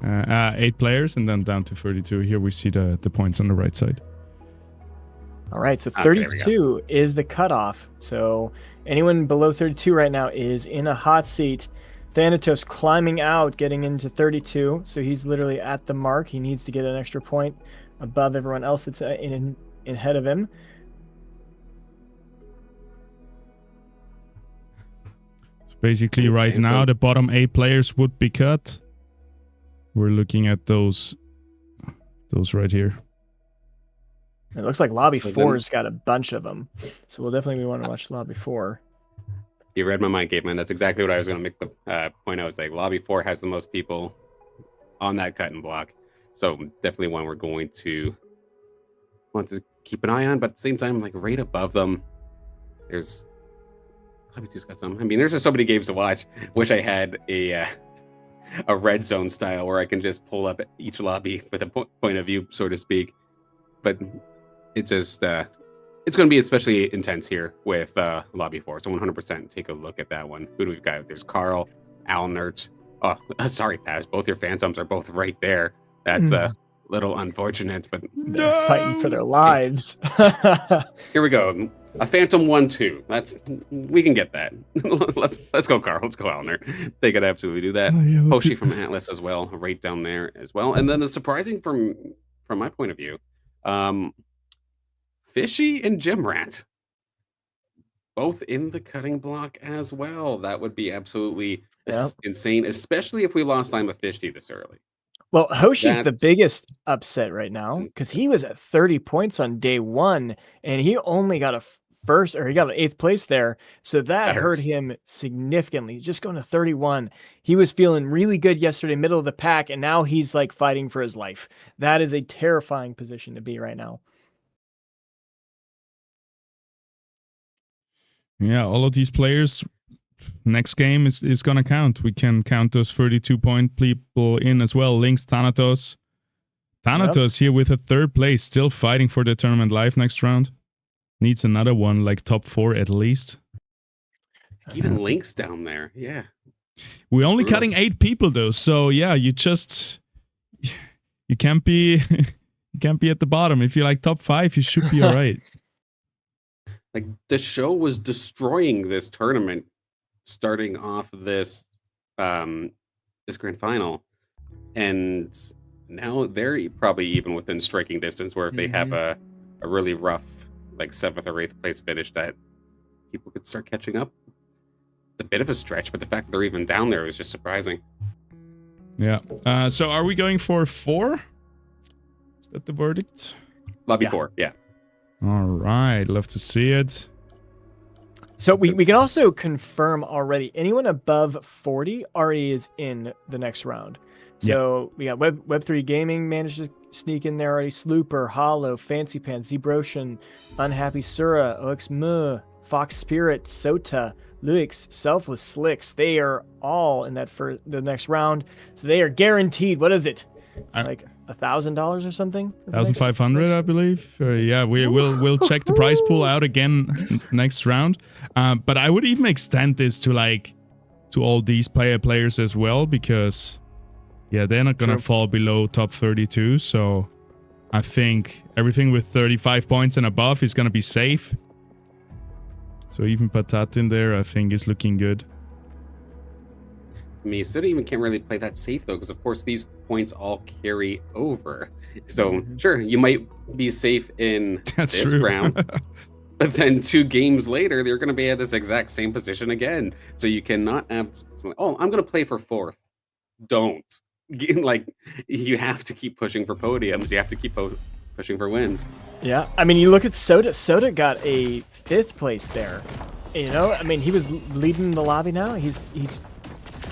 8 players, and then down to 32. Here we see the points on the right side. All right, so Okay, there we 32 is the cutoff. So anyone below 32 right now is in a hot seat. Thanatos climbing out, getting into 32. So he's literally at the mark. He needs to get an extra point above everyone else that's in ahead of him. So basically, right now, the bottom 8 players would be cut. We're looking at those right here. It looks like Lobby So 4's got a bunch of them. So we'll definitely want to watch Lobby 4. You read my mind, Gateman. That's exactly what I was going to make the point. I was like, Lobby 4 has the most people on that cut and block. So definitely one we're going to want to keep an eye on. But at the same time, like right above them, there's Lobby 2's got some. I mean, there's just so many games to watch. Wish I had a red zone style where I can just pull up each lobby with a point of view, so to speak. But it just it's going to be especially intense here with Lobby 4. So 100% take a look at that one. Who do we got? There's Carl, Alnert. Oh, sorry, Paz. Both your Phantoms are both right there. That's a little unfortunate, but They're fighting for their lives. here we go. A Phantom 1-2. We can get that. let's go, Carl. Let's go, Alnert. They could absolutely do that. Hoshi from Atlas as well, right down there as well. And then the surprising from my point of view, Fishy and Gymrat, both in the cutting block as well. That would be absolutely insane, especially if we lost I'm a Fishy this early. Well, Hoshi's the biggest upset right now because he was at 30 points on day 1 and he only got he got an 8th place there. So that hurt him significantly. Just going to 31. He was feeling really good yesterday, middle of the pack, and now he's like fighting for his life. That is a terrifying position to be right now. Yeah, all of these players, next game is going to count. We can count those 32-point people in as well. Lynx, Thanatos. Thanatos here with a 3rd place, still fighting for the tournament life next round. Needs another one, like top 4 at least. Even Lynx down there, yeah. We're only cutting 8 people though, so yeah, you can't be at the bottom. If you're like top 5, you should be all right. Like the show was destroying this tournament, starting off this this grand final, and now they're probably even within striking distance. Where if they have a really rough like 7th or 8th place finish, that people could start catching up. It's a bit of a stretch, but the fact that they're even down there is just surprising. Yeah. So are we going for 4? Is that the verdict? Lobby 4, yeah. All right, love to see it. So we can also confirm already, anyone above 40 already is in the next round. So we got Web3 Gaming managed to sneak in there already. Slooper, Hollow, Fancy Pants, Zebrotion, Unhappy Sura, OXM, Fox Spirit, Sota, Luix, Selfless, Slicks. They are all in that for the next round. So they are guaranteed. What is it? Like $1,000 or something? 1,500, I believe. Yeah, we'll check the prize pool out again next round. But I would even extend this to all these players as well, because they're not gonna fall below top 32. So I think everything with 35 points and above is gonna be safe. So even Patat in there, I think, is looking good. I mean, City even can't really play that safe though, because of course these points all carry over. So sure, you might be safe in this round, but then 2 games later, they're going to be at this exact same position again. So you cannot I'm going to play for 4th. Don't. Like, you have to keep pushing for podiums. You have to keep pushing for wins. Yeah, I mean, you look at Sota. Sota got a 5th place there. You know, I mean, he was leading the lobby now. He's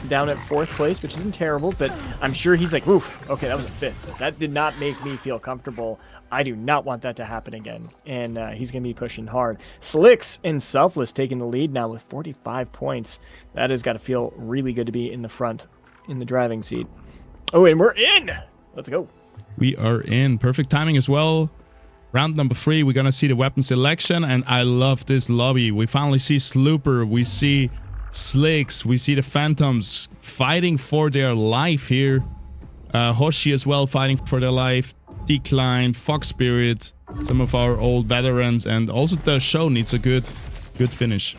down at 4th place, which isn't terrible, but I'm sure he's like, oof, okay, that was a 5th. That did not make me feel comfortable. I do not want that to happen again. And he's going to be pushing hard. Slicks and Selfless taking the lead now with 45 points. That has got to feel really good to be in the front, in the driving seat. Oh, and we're in! Let's go. We are in. Perfect timing as well. Round number 3, we're gonna see the weapon selection, and I love this lobby. We finally see Slooper, we see Slicks, we see the Phantoms fighting for their life here. Hoshi as well fighting for their life. Decline, Fox Spirit, some of our old veterans, and also the show needs a good finish.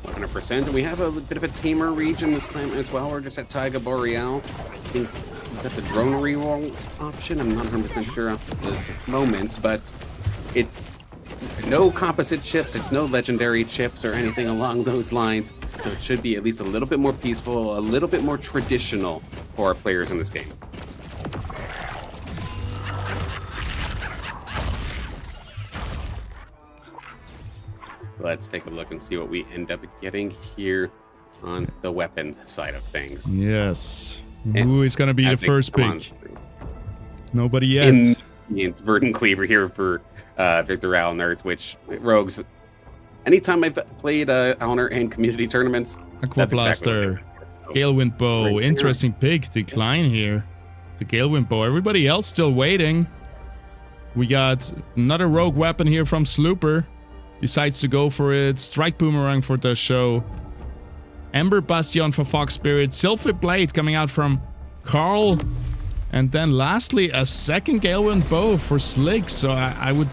100%. And we have a bit of a tamer region this time as well. We're just at Taiga Boreal. I think is that the drone reroll option? I'm not 100% sure at this moment, but it's no composite chips, it's no legendary chips or anything along those lines. So it should be at least a little bit more peaceful, a little bit more traditional for our players in this game. Let's take a look and see what we end up getting here on the weapon side of things. Yes. And who is going to be the first pick? Nobody yet. It's Verdant Cleaver here for Victor Alnert, which rogues. Anytime I've played Alnert in community tournaments, Aqua Blaster, Galewind Bow. Right, interesting pick. Decline here to Galewind Bow. Everybody else still waiting. We got another rogue weapon here from Slooper. Decides to go for it. Strike Boomerang for the show. Ember Bastion for Fox Spirit. Sylphid Blade coming out from Carl. And then lastly, a second Galewind Bow for Slicks. So I would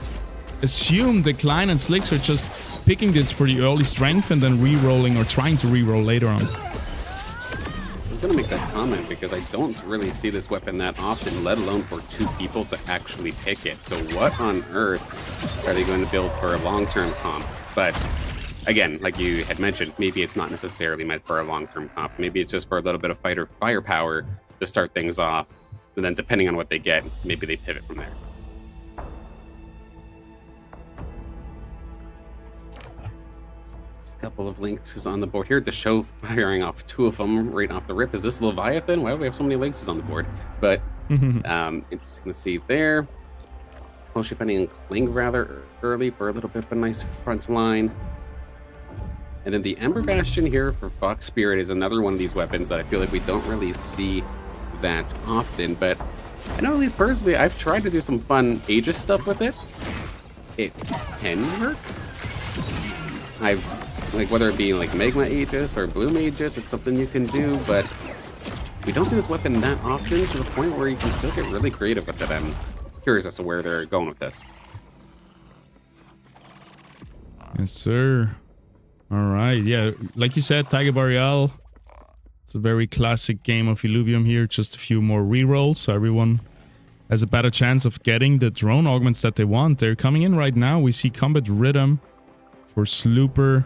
assume Decline and Slicks are just picking this for the early strength and then re-rolling or trying to re-roll later on. I was going to make that comment because I don't really see this weapon that often, let alone for 2 people to actually pick it. So what on earth are they going to build for a long-term comp? But again, like you had mentioned, maybe it's not necessarily meant for a long-term comp. Maybe it's just for a little bit of firepower to start things off. And then depending on what they get, maybe they pivot from there. Couple of Lynxes on the board here. The show firing off 2 of them right off the rip. Is this Leviathan? Why do we have so many Lynxes on the board? But interesting to see there. Hoshi finding Kling rather early for a little bit of a nice front line. And then the Ember Bastion here for Fox Spirit is another one of these weapons that I feel like we don't really see that often. But I know at least personally, I've tried to do some fun Aegis stuff with it. It can work. Like whether it be like Magma Aegis or Bloom Aegis, it's something you can do, but we don't see this weapon that often to the point where you can still get really creative with it. I'm curious as to where they're going with this. Yes, sir. All right, yeah, like you said, Taiga Boreal. It's a very classic game of Illuvium here. Just a few more rerolls, so everyone has a better chance of getting the drone augments that they want. They're coming in right now. We see Combat Rhythm for Slooper.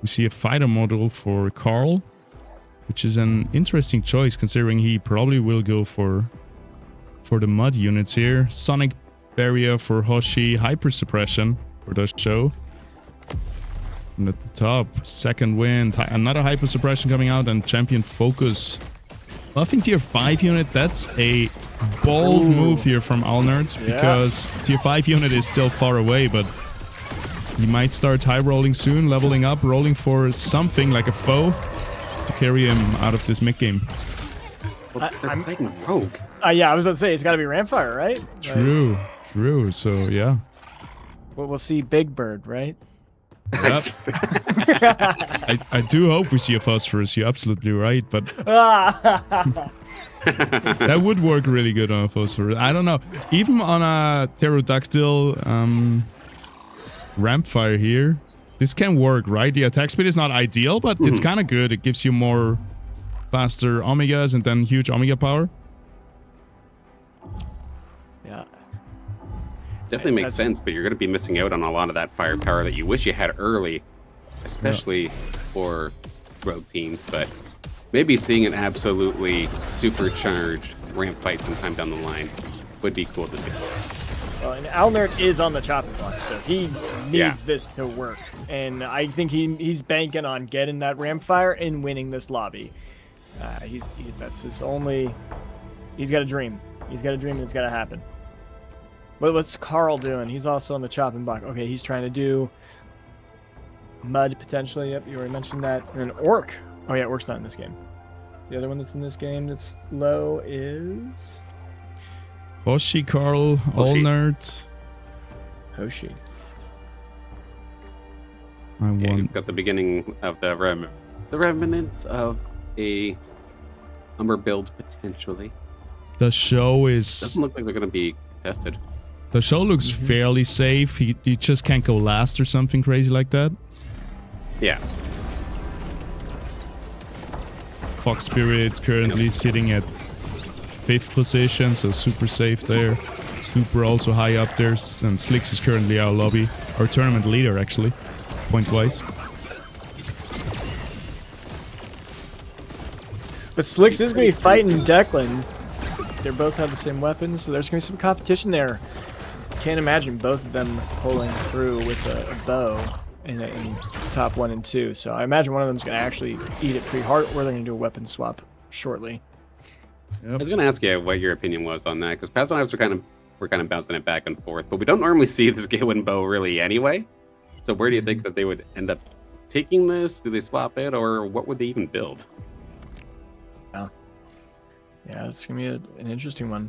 We see a fighter model for Carl, which is an interesting choice considering he probably will go for the mud units here. Sonic Barrier for Hoshi, Hyper Suppression for the show. And at the top, Second Wind, another Hyper Suppression coming out, and Champion Focus. Buffing tier 5 unit, that's a bold move here from Alnert, because tier 5 unit is still far away, but he might start high rolling soon, leveling up, rolling for something like a foe to carry him out of this mid game. Well, I'm playing Rogue. Yeah, I was about to say, it's got to be Ramfire, right? True, true. So, yeah. Well, we'll see Big Bird, right? Yep. I do hope we see a Phosphorus. You're absolutely right, but that would work really good on a Phosphorus. I don't know. Even on a Pterodactyl Rampfire here, this can work, right? The attack speed is not ideal, but it's kind of good. It gives you more faster Omegas and then huge Omega power. Yeah. Definitely makes sense, but you're going to be missing out on a lot of that firepower that you wish you had early, especially for rogue teams. But maybe seeing an absolutely supercharged ramp fight sometime down the line would be cool to see. Well, and Alnert is on the chopping block, so he needs this to work. And I think he's banking on getting that Ramfire and winning this lobby. That's his only. He's got a dream. He's got a dream, and it's got to happen. But what's Carl doing? He's also on the chopping block. Okay, he's trying to do mud potentially. Yep, you already mentioned that. And an orc. Oh yeah, orc's not in this game. The other one that's in this game that's low is Hoshi, Carl, Hoshi. Allnerd. Hoshi. I Yeah, want. you've got the beginning of the remnants of a Umber build potentially. The show is. Doesn't look like they're going to be tested. The show looks fairly safe. He just can't go last or something crazy like that. Yeah. Fox Spirit currently sitting at 5th position, so super safe there. Super also high up there, and Slicks is currently our lobby, our tournament leader actually, point-wise. But Slicks is going to be fighting Declan. They both have the same weapons, so there's going to be some competition there. Can't imagine both of them pulling through with a bow in top 1 and 2. So I imagine one of them's going to actually eat it pretty hard, or they're going to do a weapon swap shortly. I was going to ask you what your opinion was on that, because Paz and I were kind of bouncing it back and forth, but we don't normally see this Galen bow really anyway. So where do you think that they would end up taking this? Do they swap it, or what would they even build? Yeah, it's going to be an interesting one.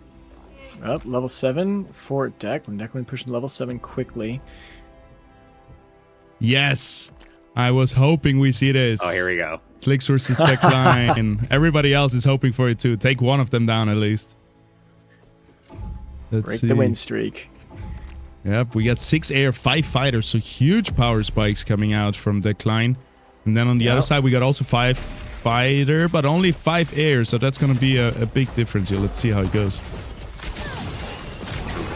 Oh, level 7 for Declan. Declan pushing level 7 quickly. Yes! I was hoping we see this. Oh, here we go. Slicks versus Decline. Everybody else is hoping for it too. Take one of them down at least. Let's Break see. the win streak. Yep, we got 6 air, 5 fighters, so huge power spikes coming out from Decline. And then on the other side, we got also 5 fighter, but only 5 air, so that's going to be a big difference here. Let's see how it goes.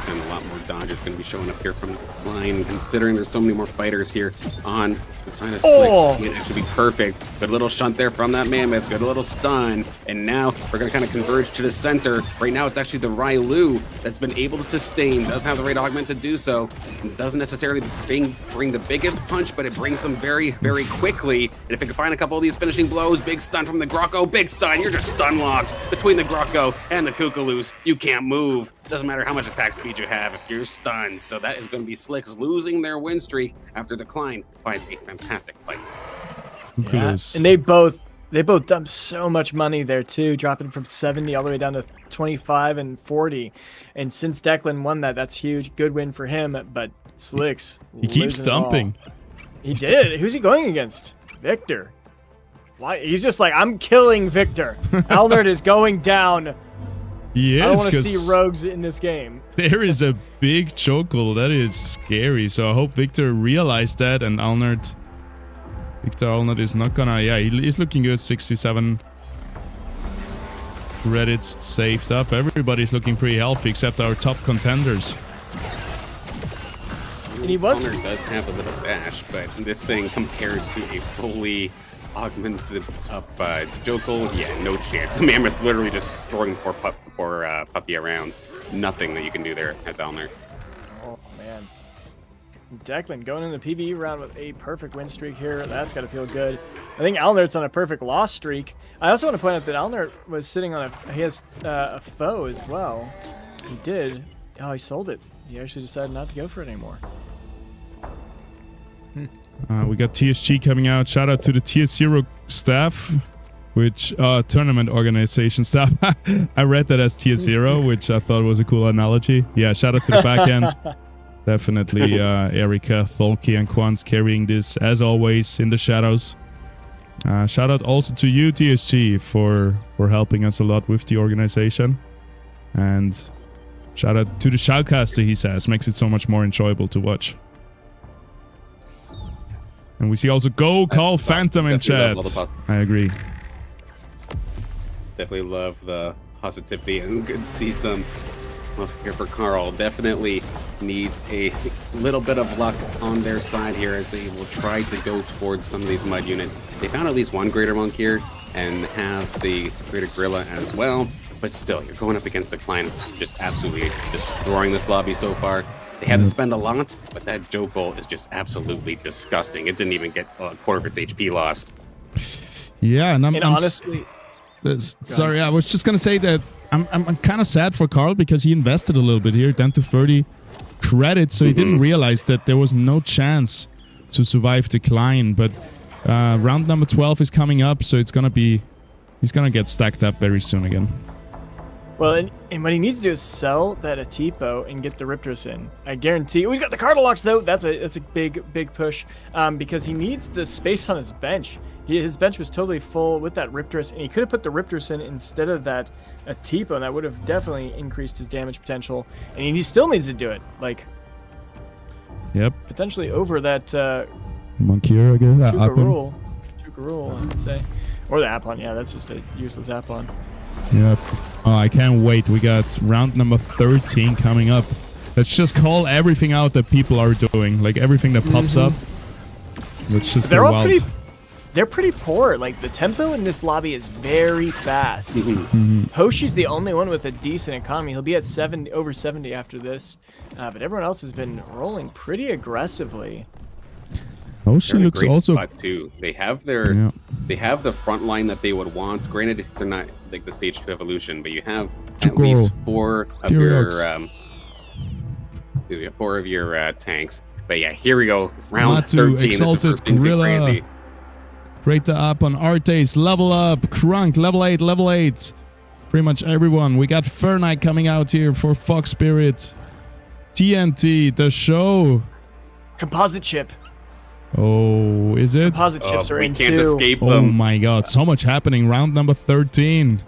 And a lot more dodges going to be showing up here from the line, considering there's so many more fighters here on the side of Slick. It actually be perfect. Good little shunt there from that Mammoth. Good little stun. And now we're going to kind of converge to the center. Right now it's actually the Railu that's been able to sustain. Does have the rate augment to do so. Doesn't necessarily bring the biggest punch, but it brings them very, very quickly. And if it can find a couple of these finishing blows, big stun from the Grocko. Big stun. You're just stun locked between the Grocko and the Kukaloos. You can't move. Doesn't matter how much attack speed you have if you're stunned. So that is going to be Slicks losing their win streak after Decline finds a fantastic fight. Yeah. And they both dumped so much money there too, dropping from 70 all the way down to 25 and 40. And since Declan won that's huge. Good win for him, but Slicks he keeps dumping. He did. Who's he going against? Victor. Why? He's just like, I'm killing Victor. Alnerd is going down. Yes, I don't want to see rogues in this game. There is a big chokehold. That is scary. So I hope Victor realized that, and Victor Alnerd is not gonna. Yeah, he's looking good. 67 credits saved up. Everybody's looking pretty healthy except our top contenders. And he was. Alnerd does have a little dash, but this thing compared to a fully augmented up Jokul, yeah, no chance. The Mammoth's literally just throwing poor puppy around. Nothing that you can do there as Alnerd. Oh man. Declan going in the PvE round with a perfect win streak here. That's got to feel good. I think Alnerd's on a perfect loss streak. I also want to point out that Alnerd was sitting on he has a foe as well. He did. Oh, he sold it. He actually decided not to go for it anymore. We got TSG coming out. Shout out to the TS0 staff, which tournament organization staff. I read that as TS0, which I thought was a cool analogy. Yeah, shout out to the back end. Definitely Erika, Tholki, and Quans carrying this as always in the shadows. Shout out also to you, TSG, for helping us a lot with the organization. And shout out to the shoutcaster, he says. Makes it so much more enjoyable to watch. And we see also Go Call Phantom in chat. I agree. Definitely love the positivity, and good to see some here for Carl. Definitely needs a little bit of luck on their side here as they will try to go towards some of these mud units. They found at least one Greater Monk here and have the Greater Gorilla as well. But still, you're going up against a client who's just absolutely destroying this lobby so far. They had to spend a lot, but that Jokul is just absolutely disgusting. It didn't even get a quarter of its HP lost. Yeah, and honestly, sorry, I was just gonna say that I'm kind of sad for Carl because he invested a little bit here, down to 30 credits, so he didn't realize that there was no chance to survive Decline. But round number 12 is coming up, so it's gonna be He's gonna get stacked up very soon again. Well, and what he needs to do is sell that Atipo and get the Riptors in. I guarantee. Oh, he's got the Cardalocks though. That's a big push because he needs the space on his bench. His bench was totally full with that Riptors, and he could have put the Riptors in instead of that Atipo, and that would have definitely increased his damage potential. And he still needs to do it, like, yep, potentially over that Monkey, I guess. Chukarul, I would say, or the Apon. Yeah, that's just a useless Apon. Yep. Oh, I can't wait. We got round number 13 coming up. Let's just call everything out that people are doing, like everything that pops up. Let's just go wild. They're pretty poor. Like, the tempo in this lobby is very fast. Hoshi's the only one with a decent economy. He'll be at over 70 after this. But everyone else has been rolling pretty aggressively. Hoshi looks also spot too. They have the front line that they would want. Granted, they're not like the stage 2 evolution, but you have at least four of your tanks. But yeah, here we go. Round 13. Exalted this is Gorilla. crazy. Break the up on Artes, level up, Crunk, level 8. Pretty much everyone. We got Fernite coming out here for Fox Spirit. TNT, the show. Composite chip. Oh, is it? Composite chips are in can't too. escape them. Oh my god, so much happening. Round number 13.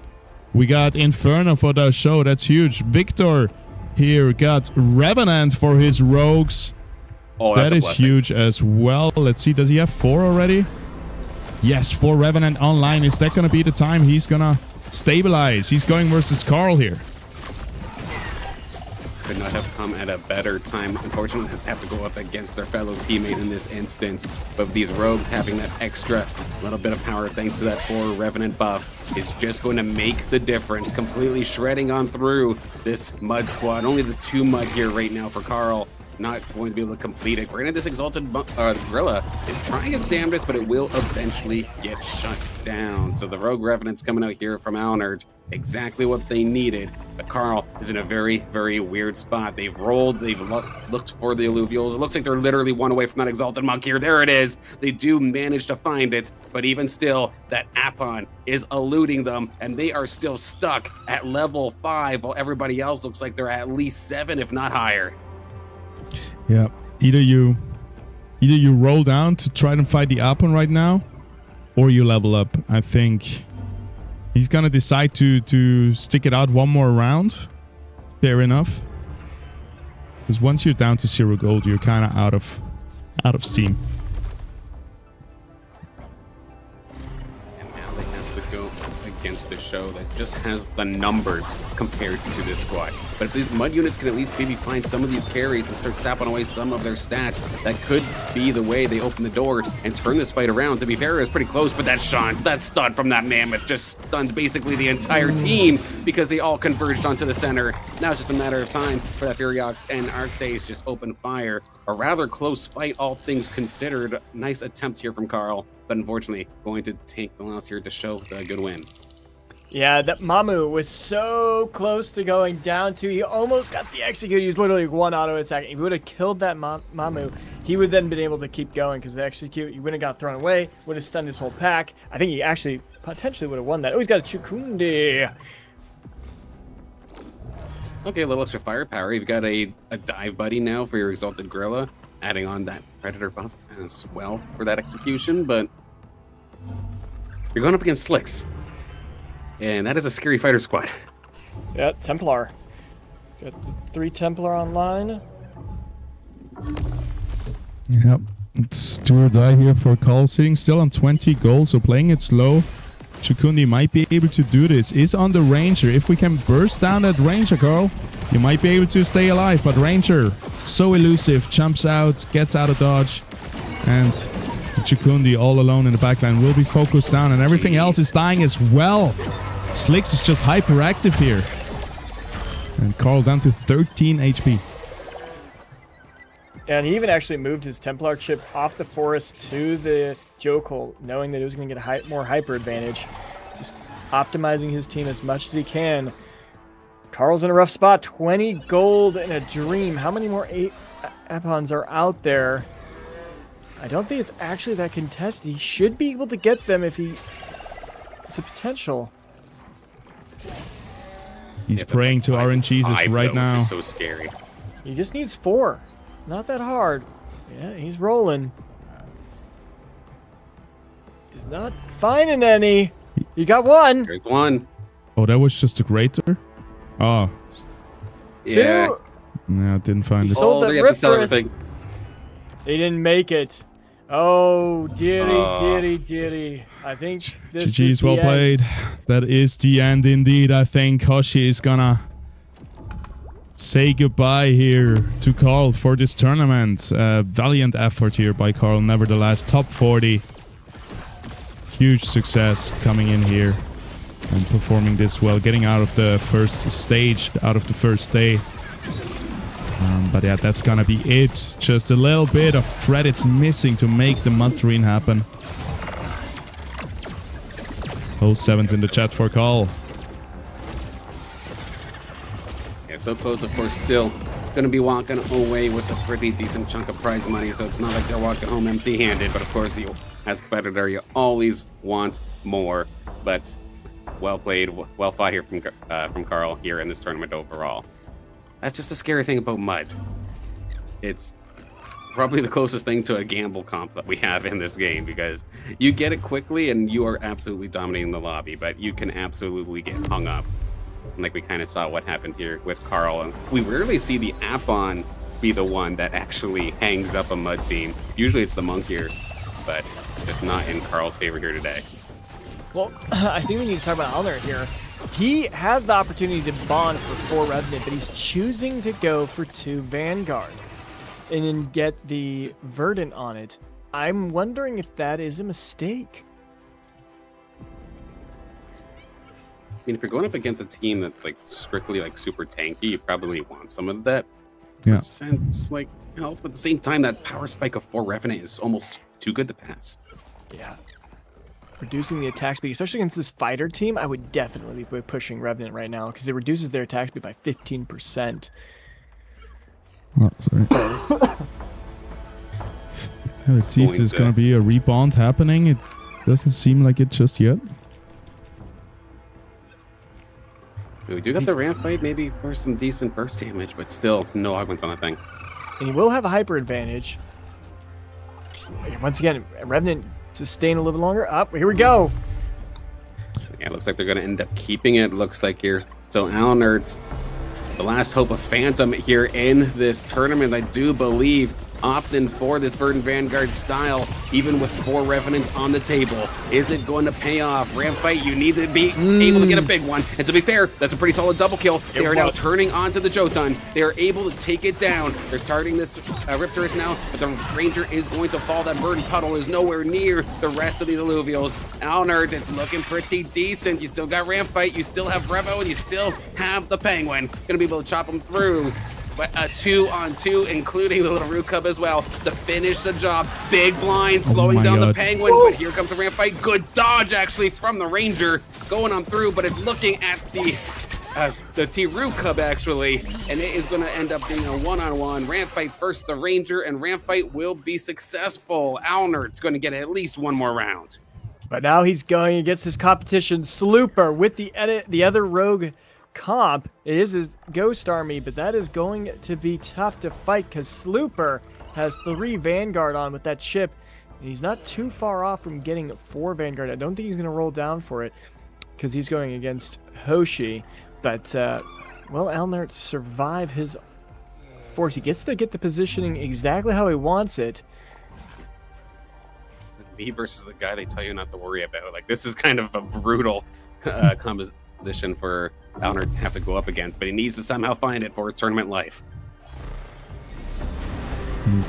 We got Inferno for the show. That's huge. Victor here got Revenant for his rogues. Oh, that is huge as well. Let's see, does he have 4 already? Yes, 4 Revenant online. Is that going to be the time he's going to stabilize? He's going versus Carl here. Could not have come at a better time. Unfortunately, have to go up against their fellow teammate in this instance. But these rogues having that extra little bit of power thanks to that 4 Revenant buff is just going to make the difference. Completely shredding on through this Mud squad. Only the 2 Mud here right now for Carl. Not going to be able to complete it. Granted, this Exalted Gorilla is trying its damnedest, but it will eventually get shut down. So the Rogue Revenant's coming out here from Alnerd. Exactly what they needed. But Carl is in a very, very weird spot. They've rolled. They've looked for the Illuvials. It looks like they're literally 1 away from that Exalted Monk here. There it is. They do manage to find it. But even still, that Apon is eluding them. And they are still stuck at level 5, while everybody else looks like they're at least 7, if not higher. Yeah, either you roll down to try to fight the Apon right now, or you level up. I think he's gonna decide to stick it out 1 more round. Fair enough. Because once you're down to 0 gold, you're kind of out of steam. And now they have to go against the show that just has the numbers compared to this squad. But if these Mud units can at least maybe find some of these carries and start sapping away some of their stats, that could be the way they open the door and turn this fight around. To be fair, it's pretty close, but that stun from that Mammoth just stunned basically the entire team because they all converged onto the center. Now it's just a matter of time for that Furiox and Arctes just open fire. A rather close fight, all things considered. Nice attempt here from Carl, but unfortunately going to take the loss here to show the good win. Yeah, that Mamu was so close to going down to. He almost got the execute. He was literally 1 auto attack. If he would have killed that Mamu, he would then been able to keep going because the execute, he wouldn't have got thrown away, would have stunned his whole pack. I think he actually potentially would have won that. Oh, he's got a Chukundi. Okay, a little extra firepower. You've got a dive buddy now for your Exalted Gorilla, adding on that Predator buff as well for that execution, but you're going up against Slicks. And that is a scary fighter squad. Yeah, Templar. Got 3 Templar online. Yep. It's do or die here for Carl, sitting still on 20 goals, so playing it slow. Chukundi might be able to do this. Is on the Ranger. If we can burst down that Ranger, Carl, you might be able to stay alive. But Ranger, so elusive, jumps out, gets out of dodge, and Chukundi all alone in the backline will be focused down, and everything else is dying as well. Slicks is just hyperactive here. And Carl down to 13 HP. And he even actually moved his Templar chip off the forest to the Jokul, knowing that he was going to get a more hyper advantage. Just optimizing his team as much as he can. Carl's in a rough spot. 20 gold in a dream. How many more Apons are out there? I don't think it's actually that contested. He should be able to get them if he It's a potential. He's praying to RNGesus right now. Is so scary. He just needs 4. It's not that hard. Yeah, he's rolling. He's not finding any. You got 1. There's 1. Oh, that was just a greater? Oh. Yeah. 2. No, didn't find it. sold that they have to sell ruthless. everything. They didn't make it. Oh, dearie. I think this is GG's, the well end. played. That is the end indeed. I think Hoshi is gonna say goodbye here to Carl for this tournament. Valiant effort here by Carl, nevertheless. Top 40. Huge success coming in here and performing this well, getting out of the first stage, out of the first day. But yeah, that's gonna be it. Just a little bit of credits missing to make the mud terrain happen. Oh, 7's in the chat for Carl. Yeah, so close, of course, still going to be walking away with a pretty decent chunk of prize money, so it's not like they're walking home empty-handed, but of course, you, as a competitor, you always want more. But well played, well fought here from Carl here in this tournament overall. That's just a scary thing about mud. It's probably the closest thing to a gamble comp that we have in this game, because you get it quickly and you are absolutely dominating the lobby, but you can absolutely get hung up. And like we kind of saw what happened here with Carl. And we rarely see the Apon be the one that actually hangs up a mud team. Usually it's the Monkier, but it's not in Carl's favor here today. Well, I think we need to talk about Alner here. He has the opportunity to bond for 4 Revenant, but he's choosing to go for 2 Vanguard and then get the Verdant on it. I'm wondering if that is a mistake. I mean, if you're going up against a team that's like strictly like super tanky, you probably want some of that sense, like health. But at the same time, that power spike of 4 Revenant is almost too good to pass. Yeah. Reducing the attack speed, especially against this fighter team, I would definitely be pushing Revenant right now because it reduces their attack speed by 15%. Oh, sorry. Let's see if there's gonna be a rebound happening. It doesn't seem like it just yet. We do got the ramp fight, maybe for some decent burst damage, but still no augments on that thing. And he will have a hyper advantage. Once again, Revenant sustain a little bit longer. Up, here we go. Yeah, it looks like they're going to end up keeping it. Looks like here. So Alnerds, the last hope of Phantom here in this tournament, I do believe, opting for this Verdant Vanguard style, even with 4 Revenants on the table. Is it going to pay off? Ramp fight, you need to be able to get a big one. And to be fair, that's a pretty solid double kill. They are now turning onto the Jotun. They are able to take it down. They're targeting this Riptorus now, but the Ranger is going to fall. That Verdant Puddle is nowhere near the rest of these Illuvials. Alnerd, it's looking pretty decent. You still got Ramp fight, you still have Revo, and you still have the Penguin. Gonna be able to chop them through. But a 2-on-2, including the little Root Cub as well, to finish the job. Big blind, slowing down the Penguin, but here comes the ramp fight. Good dodge, actually, from the Ranger, going on through, but it's looking at the T-Root Cub, actually, and it is going to end up being a 1-on-1. Ramp fight versus the Ranger, and ramp fight will be successful. Alnert's going to get at least one more round. But now he's going against his competition, Slooper, with the other rogue comp. It is his Ghost Army, but that is going to be tough to fight because Slooper has 3 Vanguard on with that ship, and he's not too far off from getting 4 Vanguard. I don't think he's going to roll down for it because he's going against Hoshi, but will Alnert survive his force? He gets to get the positioning exactly how he wants it. Me versus the guy they tell you not to worry about. Like, this is kind of a brutal composition for Alner to have to go up against, but he needs to somehow find it for his tournament life.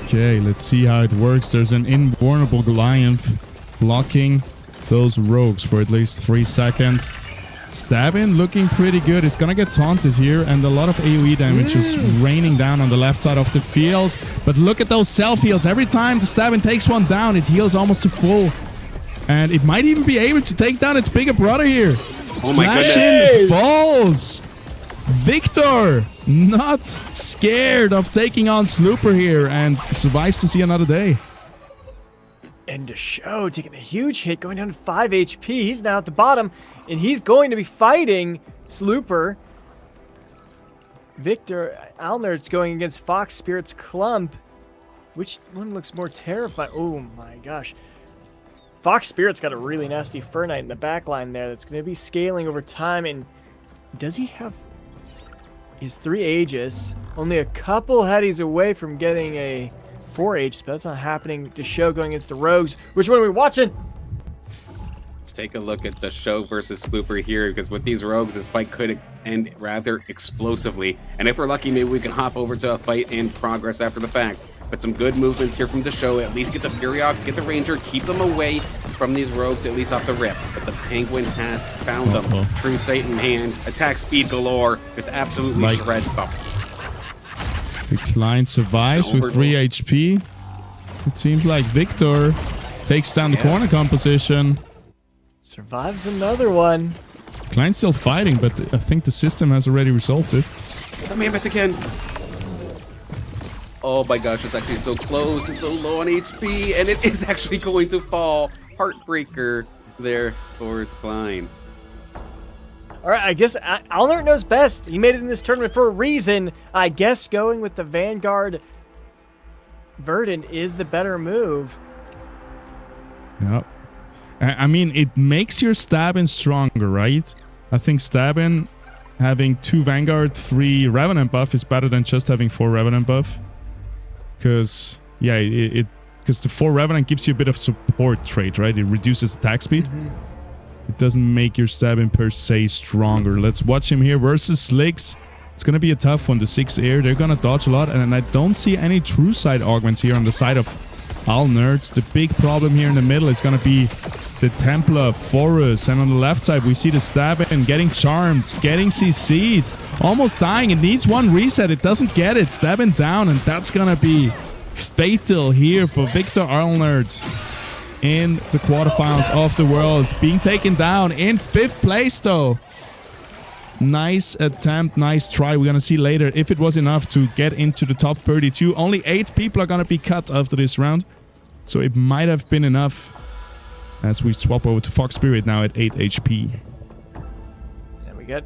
Okay, let's see how it works. There's an invulnerable Goliath blocking those rogues for at least 3 seconds. Stabbing looking pretty good. It's gonna get taunted here, and a lot of AoE damage is raining down on the left side of the field. But look at those self heals. Every time the Stabbing takes one down, it heals almost to full. And it might even be able to take down its bigger brother here. Oh my Slashing falls. Victor not scared of taking on Slooper here and survives to see another day. And Show taking a huge hit, going down to 5 HP. He's now at the bottom, and he's going to be fighting Slooper. Victor Alnert's going against Fox Spirit's Clump. Which one looks more terrifying? Oh my gosh. Fox Spirit's got a really nasty Fernite in the back line there that's going to be scaling over time. And does he have... He's 3 Aegis. Only a couple headies away from getting a 4 Aegis, but that's not happening. Show going against the Rogues. Which one are we watching? Let's take a look at the Show versus Slooper here, because with these Rogues, this fight could end rather explosively. And if we're lucky, maybe we can hop over to a fight in progress after the fact. But some good movements here from the Show. At least get the Furiox, get the Ranger, keep them away from these Rogues, at least off the rip. But the Penguin has found them. True Sight in hand, attack speed galore, just absolutely shreds them. Decline survives with 3 HP. It seems like Victor takes down the corner composition. Survives another one. Klein's still fighting, but I think the system has already resolved it. The Mammoth again. Oh my gosh, it's actually so close. It's so low on HP, and it is actually going to fall. Heartbreaker there for Klein. All right, I guess Alnert knows best. He made it in this tournament for a reason. I guess going with the Vanguard Verdant is the better move. Yep. I mean, it makes your Stabin stronger, right? I think Stabin having 2 Vanguard, 3 Revenant buff is better than just having 4 Revenant buff. Because, yeah, because the 4 Revenant gives you a bit of support trait, right? It reduces attack speed. It doesn't make your Stabin per se stronger. Let's watch him here versus Slicks. It's going to be a tough one. The 6 air, they're going to dodge a lot. And I don't see any true side augments here on the side of Alnerts. The big problem here in the middle is going to be the Templar, Forest. And on the left side, we see the Stabin getting charmed, getting CC'd, almost dying. It needs 1 reset. It doesn't get it. Stabin down, and that's going to be fatal here for Victor Alnert in the quarterfinals of the Worlds. Being taken down in 5th place, though. Nice attempt, nice try. We're going to see later if it was enough to get into the top 32. Only 8 people are going to be cut after this round. So it might have been enough as we swap over to Fox Spirit now at 8 HP. And we get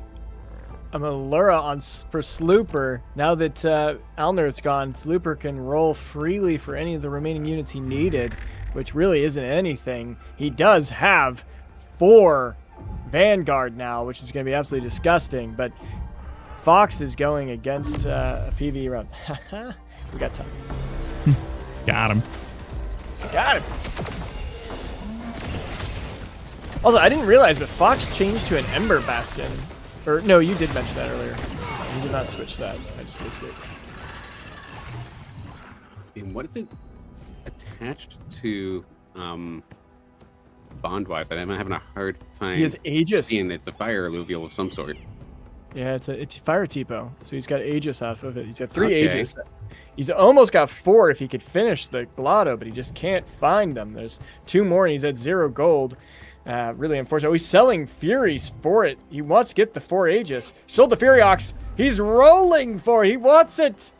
a Malura on for Slooper. Now that Alnert's gone, Slooper can roll freely for any of the remaining units he needed, which really isn't anything. He does have 4 Vanguard now, which is going to be absolutely disgusting, but Fox is going against a PvE run. We got time. Got him. Got him. Also, I didn't realize, but Fox changed to an Ember Bastion. Or, no, you did mention that earlier. You did not switch that. I just missed it. And what is it attached to bond-wise? I'm having a hard time. He has Aegis. Seeing it's a fire alluvial of some sort. Yeah, it's Fire Tipo. So he's got Aegis off of it. He's got 3 Aegis. He's almost got 4 if he could finish the Blotto, but he just can't find them. There's 2 more, and he's at 0 gold. Really unfortunate. Oh, he's selling Furies for it. He wants to get the 4 Aegis. Sold the Furiox. He's rolling for it. He wants it.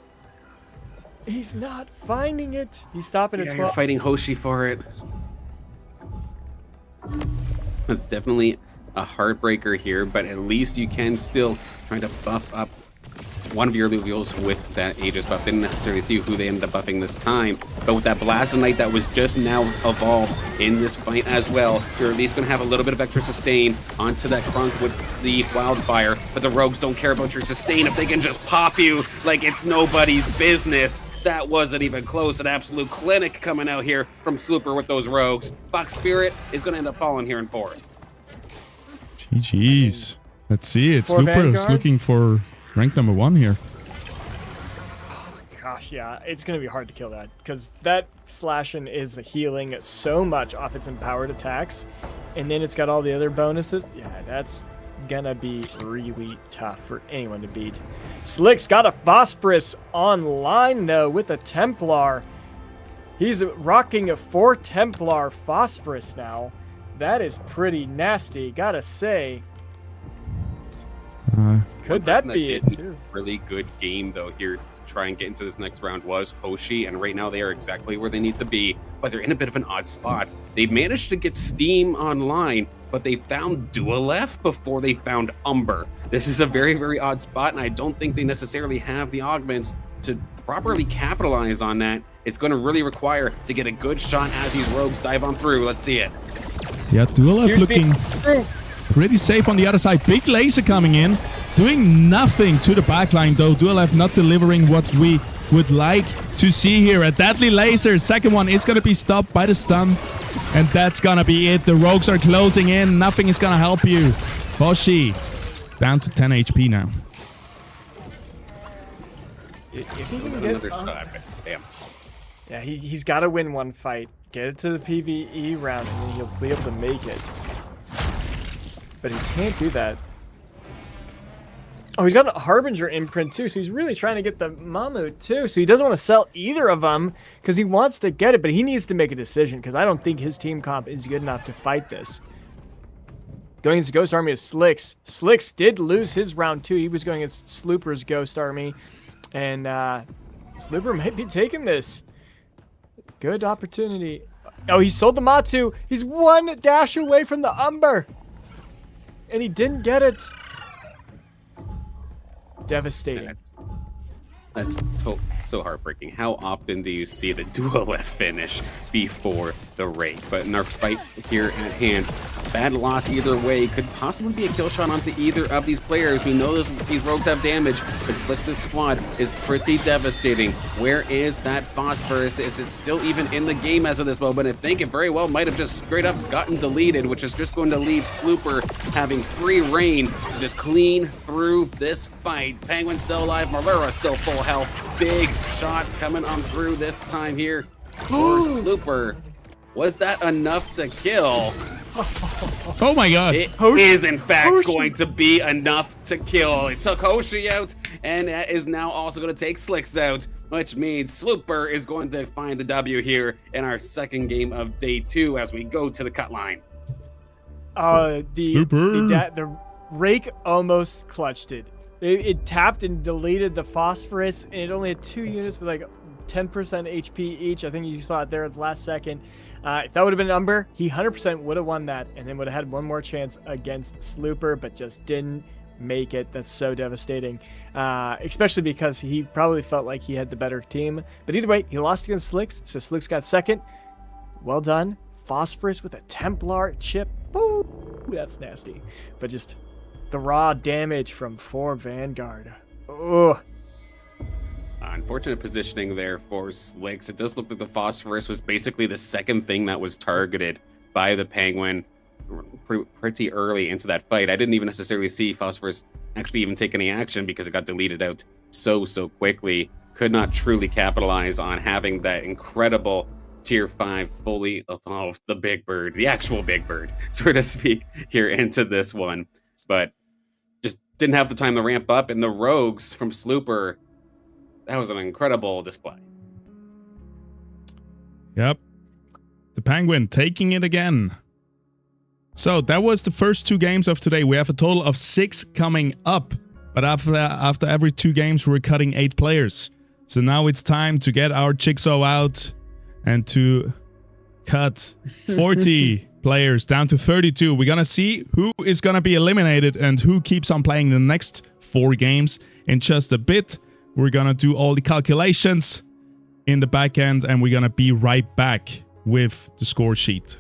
He's not finding it. He's stopping at 12. You're fighting Hoshi for it. That's definitely a heartbreaker here, but at least you can still try to buff up one of your alluvials with that Aegis buff. Didn't necessarily see who they ended up buffing this time, but with that Blastonite that was just now evolved in this fight as well, you're at least going to have a little bit of extra sustain onto that Crunk with the Wildfire, but the Rogues don't care about your sustain if they can just pop you like it's nobody's business. That wasn't even close. An absolute clinic coming out here from Slooper with those Rogues. Fox Spirit is going to end up falling here in 4th. GG's. Let's see it. Slooper is looking for rank number 1 here. Oh, gosh, yeah. It's going to be hard to kill that because that slashing is healing so much off its empowered attacks. And then it's got all the other bonuses. Yeah, that's going to be really tough for anyone to beat. Slick's got a Phosphorus online, though, with a Templar. He's rocking a 4 Templar Phosphorus now. That is pretty nasty, gotta say. Could that be it too? Really good game though here to try and get into this next round was Hoshi, and right now they are exactly where they need to be, but they're in a bit of an odd spot. They managed to get Steam online, but they found Dualef before they found Umber. This is a very, very odd spot, and I don't think they necessarily have the augments to properly capitalize on that. It's going to really require to get a good shot as these rogues dive on through. Let's see it. Yeah, Dualef looking pretty safe on the other side. Big laser coming in, doing nothing to the backline though. Dualef not delivering what we would like to see here. A deadly laser. Second one is going to be stopped by the stun. And that's going to be it. The rogues are closing in. Nothing is going to help you. Hoshi down to 10 HP now. If he can get Another shot. Damn. Yeah, he's got to win one fight. Get it to the PvE round, and then he'll be able to make it. But he can't do that. Oh, he's got a Harbinger imprint too, so he's really trying to get the Mammut too. So he doesn't want to sell either of them because he wants to get it, but he needs to make a decision because I don't think his team comp is good enough to fight this. Going against Ghost Army is Slicks. Slicks did lose his round 2. He was going against Slooper's Ghost Army, and Slooper might be taking this. Good opportunity. Oh, he sold the Matu. He's one dash away from the Umber. And he didn't get it. Devastating. That's so heartbreaking. How often do you see the Dualef finish before the rake? But in our fight here at hand, bad loss either way. Could possibly be a kill shot onto either of these players. We know these rogues have damage, but Slicks' squad is pretty devastating. Where is that phosphorus? Is it still even in the game as of this moment? I think it very well might have just straight up gotten deleted, which is just going to leave Slooper having free reign to just clean through this fight. Penguin still alive, Malura still full health. Big shots coming on through this time here for Slooper. Was that enough to kill? Oh my god. It is in fact going to be enough to kill. It took Hoshi out, and that is now also going to take Slicks out, which means Slooper is going to find the W here in our second game of day 2 as we go to the cut line. The rake almost clutched it. It tapped and deleted the phosphorus, and it only had 2 units with like 10% HP each. I think you saw it there at the last second. If that would have been Umber, he 100% would have won that, and then would have had one more chance against Slooper, but just didn't make it. That's so devastating, especially because he probably felt like he had the better team. But either way, he lost against Slicks, so Slicks got second. Well done. Phosphorus with a Templar chip. Woo! That's nasty. But just the raw damage from 4 Vanguard. Oh. Unfortunate positioning there for Slicks. It does look like the phosphorus was basically the second thing that was targeted by the Penguin pretty early into that fight. I didn't even necessarily see phosphorus actually even take any action because it got deleted out so quickly. Could not truly capitalize on having that incredible tier 5 fully evolved, the big bird, the actual big bird, so to speak, here into this one. But just didn't have the time to ramp up, and the rogues from Slooper, that was an incredible display. Yep. The Penguin taking it again. So that was the first 2 games of today. We have a total of 6 coming up. But after every 2 games, we're cutting 8 players. So now it's time to get our jigsaw out and to cut 40 players down to 32. We're going to see who is going to be eliminated and who keeps on playing the next 4 games in just a bit. We're going to do all the calculations in the back end, and we're going to be right back with the score sheet.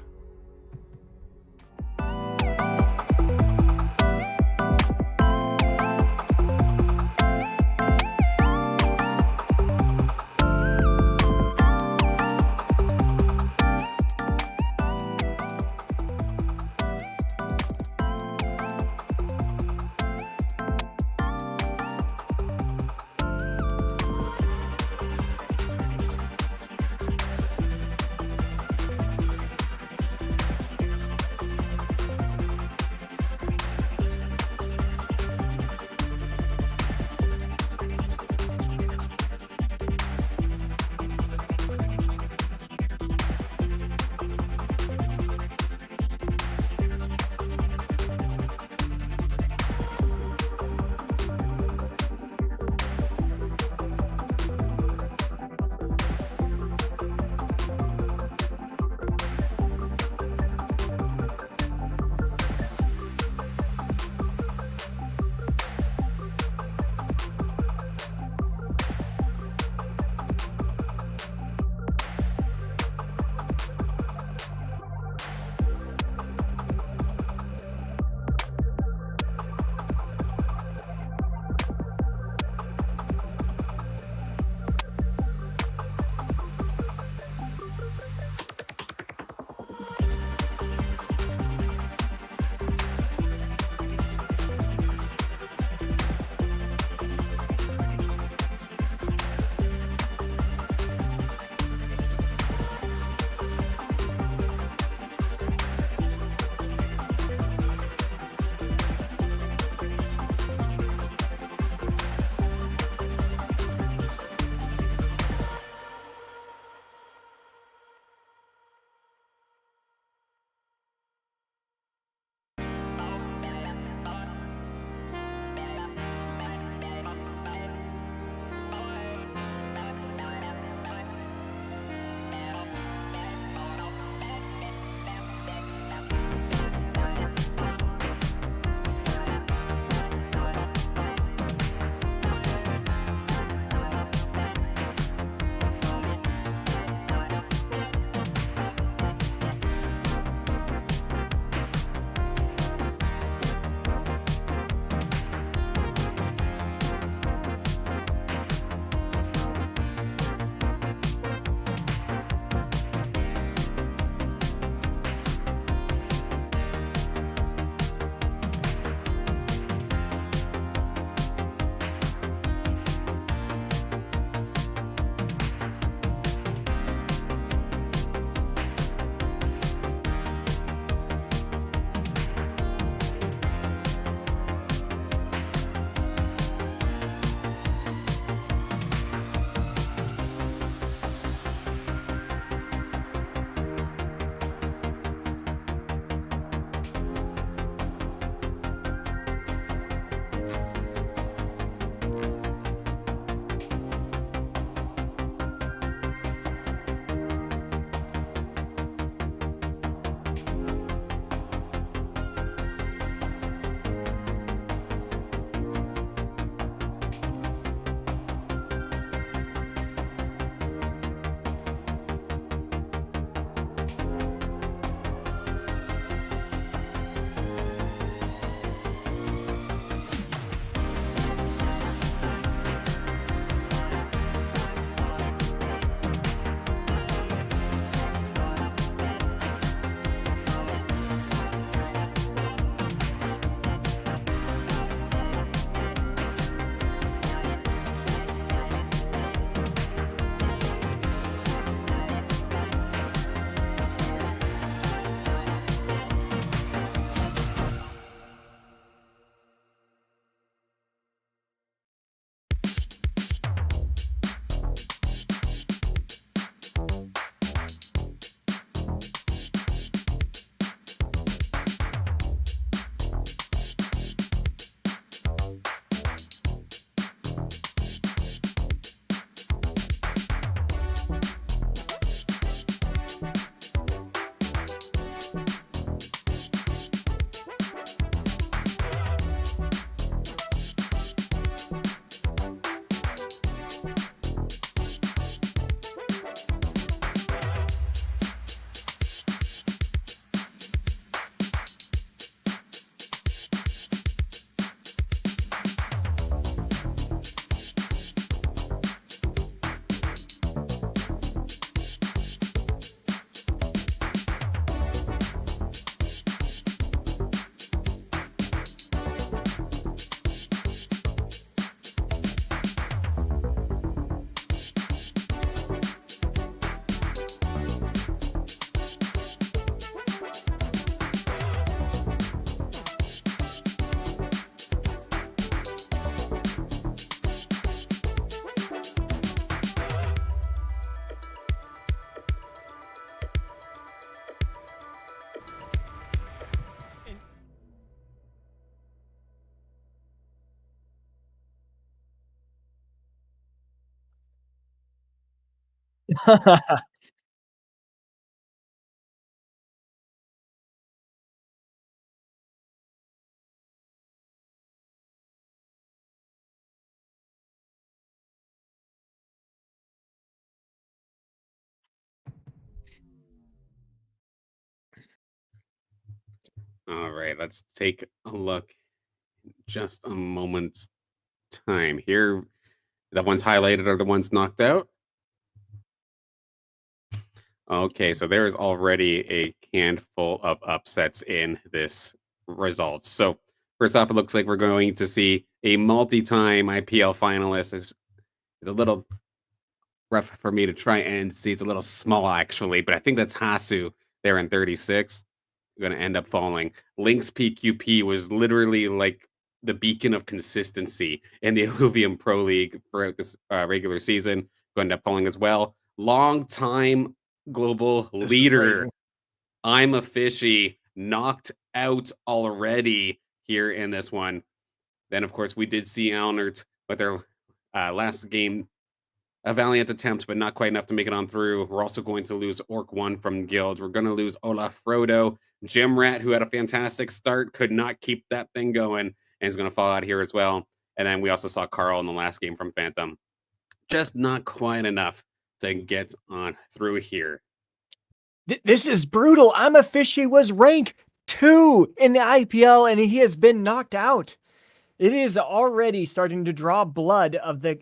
All right, let's take a look. Just a moment's time here. The ones highlighted are the ones knocked out. Okay, so there is already a handful of upsets in this result. So first off, it looks like we're going to see a multi-time IPL finalist. Is a little rough for me to try and see. It's a little small actually, but I think that's Hasu there in 36. Going to end up falling. Link's PQP was literally like the beacon of consistency in the Illuvium Pro League throughout this regular season. Going to end up falling as well. Long time global This is crazy. leader. I'm a fishy knocked out already here in this one. Then, of course, we did see Alnert with their last game, a valiant attempt, but not quite enough to make it on through. We're also going to lose Orc 1 from Guild. We're going to lose Olaf Frodo. Jim Rat, who had a fantastic start, could not keep that thing going and is going to fall out here as well. And then we also saw Carl in the last game from Phantom. Just not quite enough to get on through here. This is brutal. I'm a Fishy was rank 2 in the IPL, and he has been knocked out. It is already starting to draw blood of the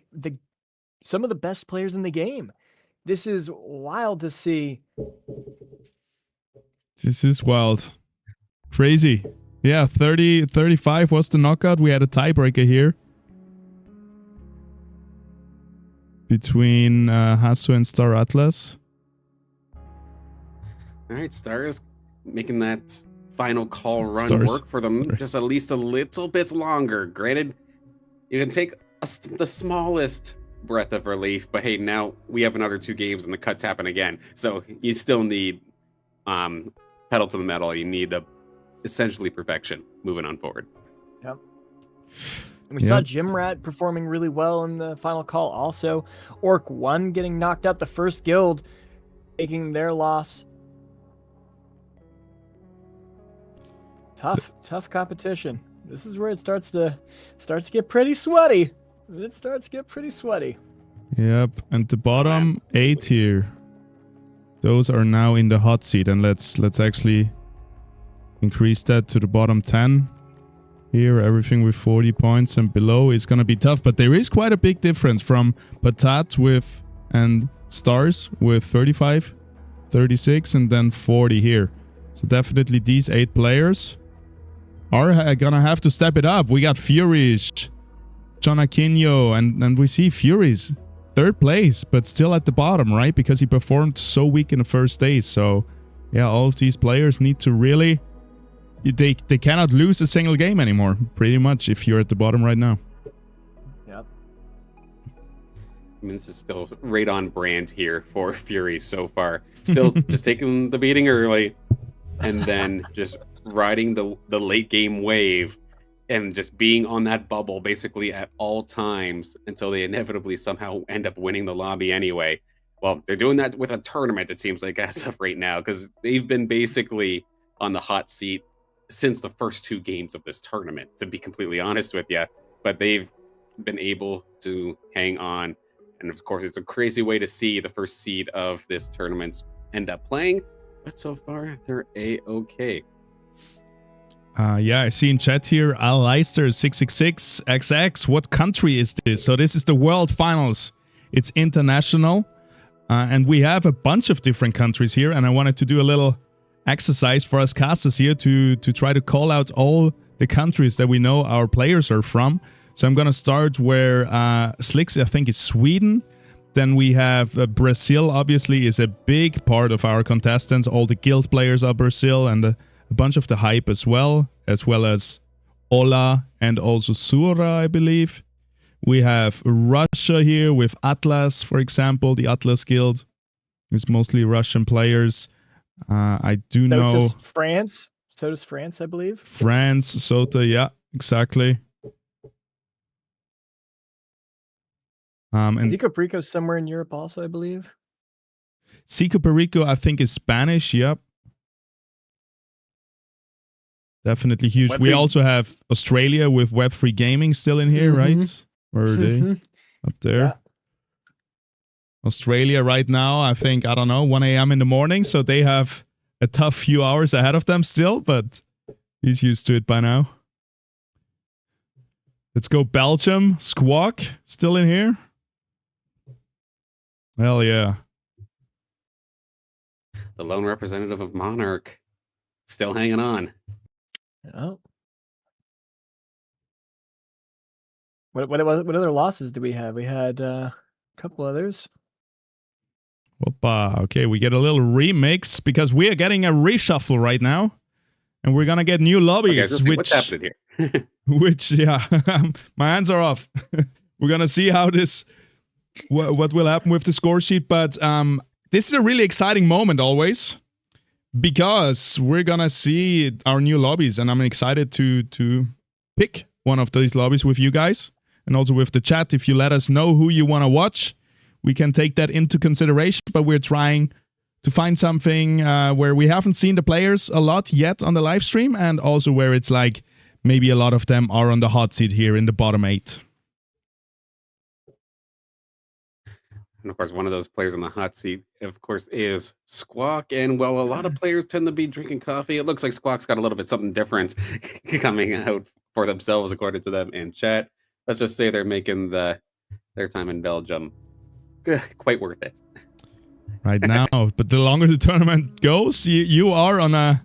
some of the best players in the game. This is wild to see. This is wild. Crazy. Yeah, 35 was the knockout. We had a tiebreaker here between Hasu and Star Atlas. All right, Stars making that final call run Stars. work for them just at least a little bit longer. Granted, you can take the smallest breath of relief, but hey, now we have another 2 games and the cuts happen again. So you still need pedal to the metal. You need essentially perfection moving on forward. Yep. And we saw Jim Rat performing really well in the final call. Also, Orc 1 getting knocked out, the first guild taking their loss. Tough competition. This is where it starts to get pretty sweaty. It starts to get pretty sweaty. Yep, and the bottom 8 here, those are now in the hot seat, and let's actually increase that to the bottom 10. Here, everything with 40 points and below is gonna be tough, but there is quite a big difference from Patat with and Stars with 35, 36, and then 40 here. So definitely these 8 players are gonna have to step it up. We got Furies, John Aquino, and we see Furies 3rd place, but still at the bottom, right? Because he performed so weak in the first day. So yeah, all of these players need to really, they cannot lose a single game anymore, pretty much, if you're at the bottom right now. Yep. I mean, this is still right on brand here for Fury so far. Still just taking the beating early and then just riding the late game wave and just being on that bubble basically at all times until they inevitably somehow end up winning the lobby anyway. Well, they're doing that with a tournament, it seems like, as of right now, because they've been basically on the hot seat since the first 2 games of this tournament, to be completely honest with you. But they've been able to hang on. And of course, it's a crazy way to see the first seed of this tournament end up playing. But so far, they're A-okay. Yeah, I see in chat here, Al Leister 666XX. What country is this? So this is the World Finals. It's international. And we have a bunch of different countries here. And I wanted to do a little exercise for us casters here to try to call out all the countries that we know our players are from. So I'm going to start where Slicks, I think, is Sweden. Then we have Brazil, obviously, is a big part of our contestants. All the guild players are Brazil, and a bunch of the hype as well as Ola and also Sura, I believe. We have Russia here with Atlas, for example. The Atlas Guild is mostly Russian players. I do know... So does France, I believe. France, Sota, yeah, exactly. I think Caprico's somewhere in Europe also, I believe. Cico Perico, I think, is Spanish. Yep. Definitely huge. Web3. We also have Australia with Web3 Gaming still in here, right? Where are they? Up there. Yeah. Australia right now, I think, I don't know, 1 a.m. in the morning. So they have a tough few hours ahead of them still, but he's used to it by now. Let's go Belgium. Squawk still in here. Hell yeah. The lone representative of Monarch still hanging on. Oh. What other losses do we have? We had a couple others. Opa. Okay, we get a little remix because we are getting a reshuffle right now. And we're going to get new lobbies. Okay, what's happening here? Which, yeah, my hands are off. We're going to see how this, what will happen with the score sheet. But this is a really exciting moment always. Because we're going to see our new lobbies. And I'm excited to pick one of these lobbies with you guys. And also with the chat. If you let us know who you want to watch, we can take that into consideration. But we're trying to find something where we haven't seen the players a lot yet on the live stream. And also where it's like maybe a lot of them are on the hot seat here in the bottom 8. And of course, one of those players on the hot seat, of course, is Squawk. And while a lot of players tend to be drinking coffee, it looks like Squawk's got a little bit something different coming out for themselves, according to them in chat. Let's just say they're making their time in Belgium quite worth it. Right now, but the longer the tournament goes, you are on a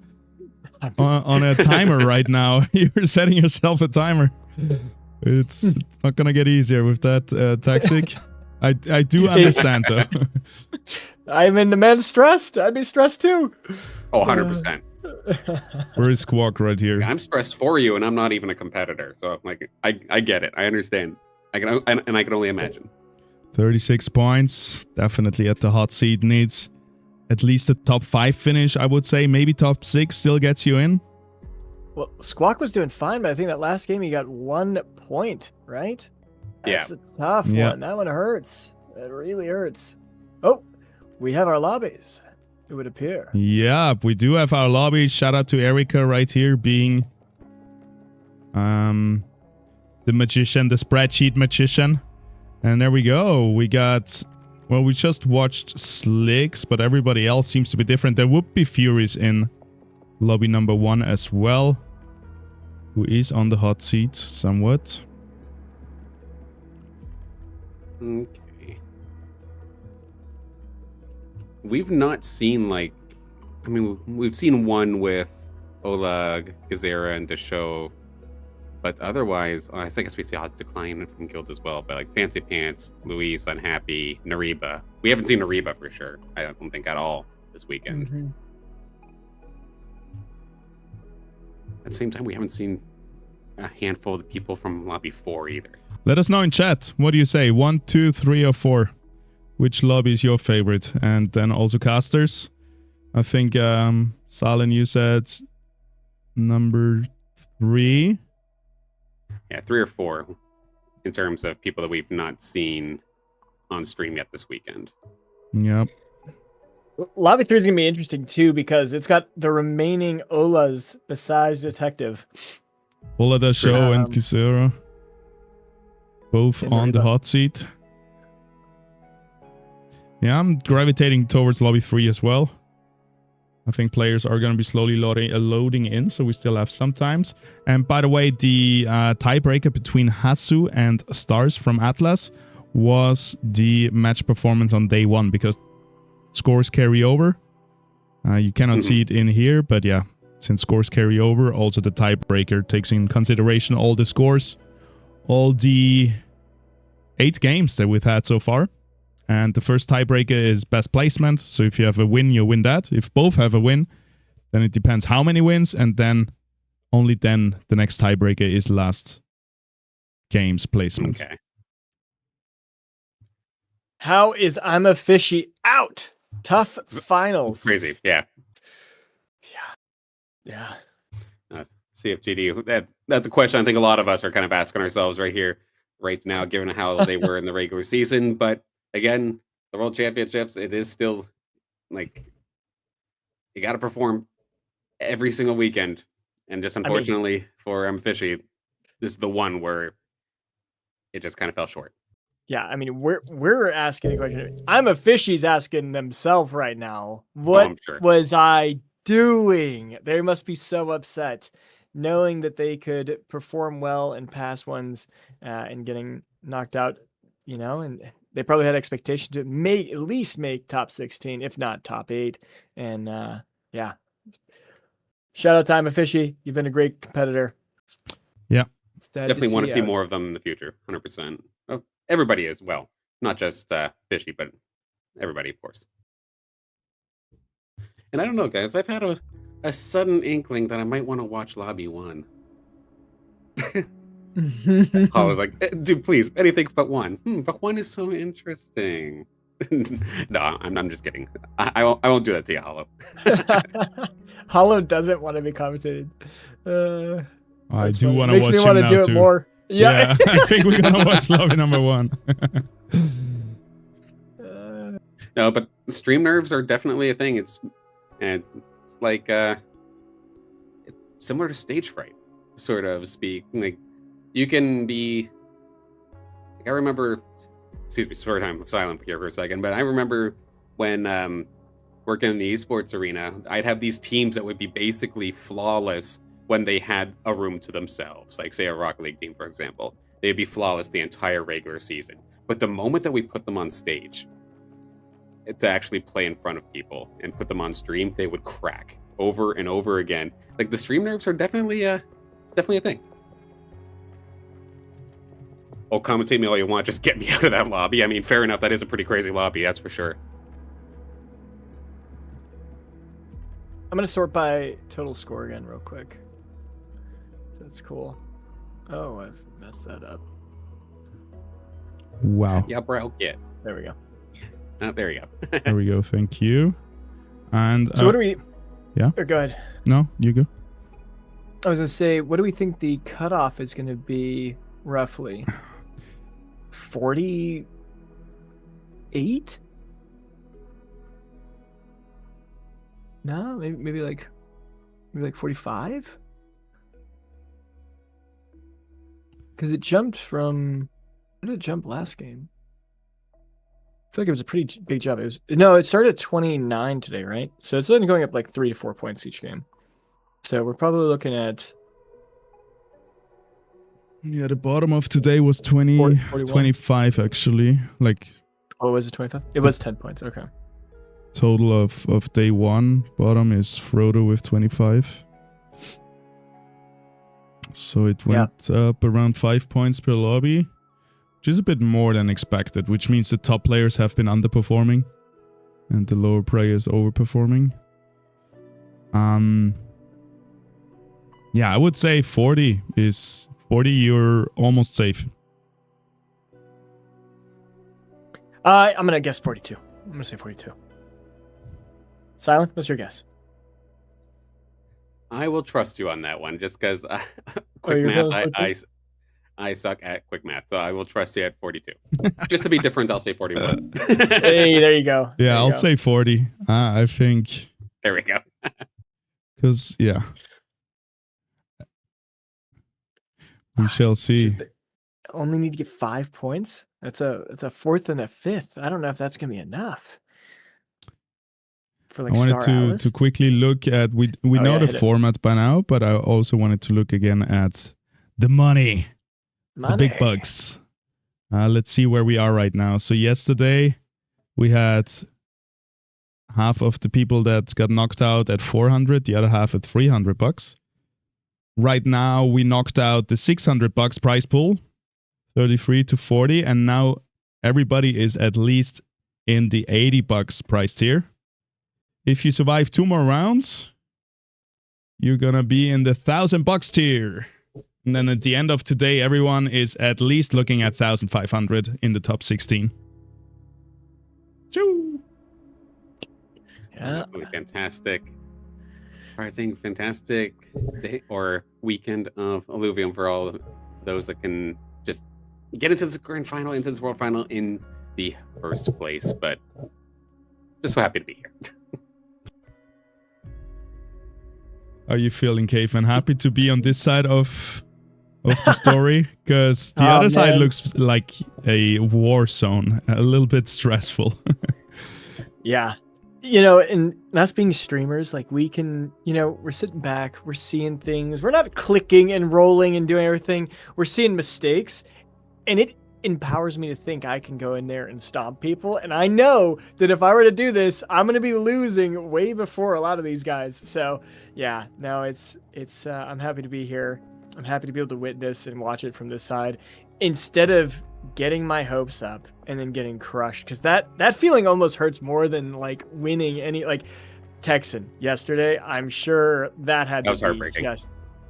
timer right now. You're setting yourself a timer. It's not gonna get easier with that tactic. I do understand though. I'm in the men's stressed. I'd be stressed too. Oh, 100%. Where is Squawk right here? I'm stressed for you, and I'm not even a competitor. So like, I get it. I understand. I can only imagine. 36 points. Definitely at the hot seat. Needs at least a top 5 finish, I would say. Maybe top 6 still gets you in. Well, Squawk was doing fine, but I think that last game he got 1 point, right? That's a tough one. That one hurts. It really hurts. Oh, we have our lobbies, it would appear. Yeah, we do have our lobbies. Shout out to Erica right here being the magician, the spreadsheet magician. And there we go. We got, well, we just watched Slicks, but everybody else seems to be different. There would be Furies in lobby number 1 as well, who is on the hot seat somewhat. Okay. We've not seen, like, I mean, we've seen one with Oleg, Gazera, and Deshow, but otherwise, I guess we see a decline from Guild as well. But like Fancy Pants, Luis, Unhappy, Nariba. We haven't seen Nariba for sure. I don't think at all this weekend. At the same time, we haven't seen a handful of the people from Lobby 4 either. Let us know in chat. What do you say? 1, 2, 3, or 4? Which lobby is your favorite? And then also casters. I think Salin, you said number 3. Yeah, 3 or 4 in terms of people that we've not seen on stream yet this weekend. Yep. Lobby 3 is going to be interesting too because it's got the remaining Olas besides Detective. Ola Deshow and Kisera. Both on the hot seat. Yeah, I'm gravitating towards lobby 3 as well. I think players are going to be slowly loading in, so we still have some times. And by the way, the tiebreaker between Hasu and Stars from Atlas was the match performance on day 1 because scores carry over. You cannot see it in here, but yeah, since scores carry over, also the tiebreaker takes in consideration all the scores, all the 8 games that we've had so far. And the first tiebreaker is best placement. So if you have a win, you win that. If both have a win, then it depends how many wins. And then only then the next tiebreaker is last game's placement. Okay. How is I'm a Fishy out? Tough finals. It's crazy. Yeah. Yeah. CFGD. That's a question I think a lot of us are kind of asking ourselves right here, right now, given how they were in the regular season. But again, the World Championships, it is still like you got to perform every single weekend, and just unfortunately for Fishy, this is the one where it just kind of fell short. Yeah, I mean, we're asking the question. I'm a Fishy's asking themselves right now. Oh, What I'm sure. was I doing? They must be so upset, knowing that they could perform well in past ones, and getting knocked out. And they probably had expectation to at least make top 16, if not top 8. And yeah, shout out to I'm a Fishy. You've been a great competitor. Yeah, Definitely want to see more of them in the future. 100%. Oh, everybody is, well, not just Fishy, but everybody, of course. And I don't know, guys. I've had a sudden inkling that I might want to watch Lobby 1. I was like, dude, please, anything but 1. But 1 is so interesting. No, I'm just kidding. I won't do that to you, Hollow. Hollow doesn't want to be commentated. I do want to watch Makes me want to do it more. Yeah. I think we're gonna watch Lobby number 1. No, but stream nerves are definitely a thing. It's like similar to stage fright, sort of speak. Like you can be. Like, I remember. Excuse me, story time. I'm silent here for a second, but I remember when working in the esports arena, I'd have these teams that would be basically flawless when they had a room to themselves. Like say a Rocket League team, for example, they'd be flawless the entire regular season. But the moment that we put them on stage to actually play in front of people and put them on stream, they would crack over and over again. Like the stream nerves are definitely a thing. Oh, commentate me all you want, just get me out of that lobby. I mean, fair enough, that is a pretty crazy lobby, that's for sure. I'm gonna sort by total score again real quick. That's cool. Oh, I've messed that up. Wow. Yeah, bro, yeah. There we go. There you go. There we go. Thank you. And so what do we? Yeah. Or go ahead. No, you go. I was gonna say, what do we think the cutoff is gonna be roughly? 48? No, maybe like 45. Because it jumped from. What did it jump last game? I feel like it was a pretty big jump. It started at 29 today, right? So it's only going up like 3 to 4 points each game. So we're probably looking at. Yeah, the bottom of today was 25 actually. Like. Oh, was it 25? It was 10 points. Okay. Total of day 1. Bottom is Frodo with 25. So it went up around 5 points per lobby, which is a bit more than expected, which means the top players have been underperforming and the lower players overperforming. Yeah, I would say 40 is 40, you're almost safe. I'm going to guess 42. I'm going to say 42. Silent, what's your guess? I will trust you on that one, just because quick math, I suck at quick math, so I will trust you at 42. Just to be different, I'll say 41. Hey, there you go. Yeah, I'll say 40. I think. There we go. Because, yeah. We shall see. Only need to get 5 points? That's a fourth and a fifth. I don't know if that's going to be enough. For like I wanted to quickly look at, we know the format by now, but I also wanted to look again at the money. The big bucks. Let's see where we are right now. So yesterday we had half of the people that got knocked out at 400, the other half at $300. Right now we knocked out the $600 prize pool, 33 to 40, and now everybody is at least in the $80 price tier. If you survive 2 more rounds, you're gonna be in the $1,000 tier. And then at the end of today, everyone is at least looking at 1,500 in the top 16. Choo! Yeah. Fantastic. I think fantastic day or weekend of Illuvium for all of those that can just get into this grand final, into this world final in the first place. But just so happy to be here. are you feeling, Caveman? Happy to be on this side of the story? Because the Oh, other side man. looks like a war zone, a little bit stressful. Yeah. You know, and us being streamers, like we can, you know, we're sitting back, we're seeing things, we're not clicking and rolling and doing everything. We're seeing mistakes, and it empowers me to think I can go in there and stomp people. And I know that if I were to do this, I'm going to be losing way before a lot of these guys. So yeah, no, it's I'm happy to be here. I'm happy to be able to witness and watch it from this side instead of getting my hopes up and then getting crushed, because that feeling almost hurts more than like winning any, like Texan yesterday. I'm sure that had That was to be heartbreaking.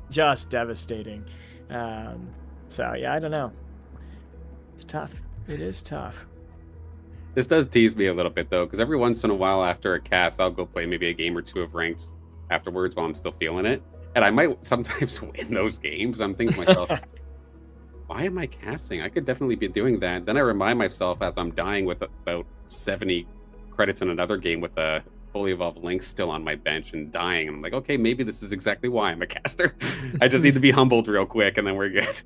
just devastating. So yeah, I don't know. It's tough. It is tough. This does tease me a little bit though, because every once in a while after a cast, I'll go play maybe a game or two of ranked afterwards while I'm still feeling it, and I might sometimes win those games. I'm thinking to myself, why am I casting? I could definitely be doing that. Then I remind myself as I'm dying with about 70 credits in another game with a fully evolved Link still on my bench and dying. I'm like, okay, maybe this is exactly why I'm a caster. I just need to be humbled real quick and then we're good.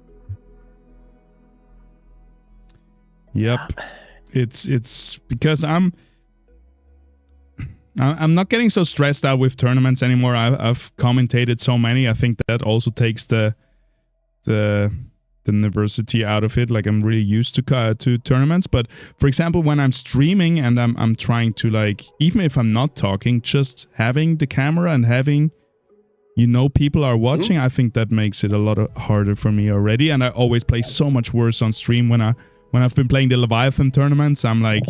Yep. It's because I'm not getting so stressed out with tournaments anymore. I've commentated so many. I think that also takes the nervosity out of it. Like, I'm really used to tournaments. But for example, when I'm streaming and I'm trying to, like, even if I'm not talking, just having the camera and having, you know, people are watching, I think that makes it a lot harder for me already. And I always play so much worse on stream when I've been playing the Leviathan tournaments. I'm like,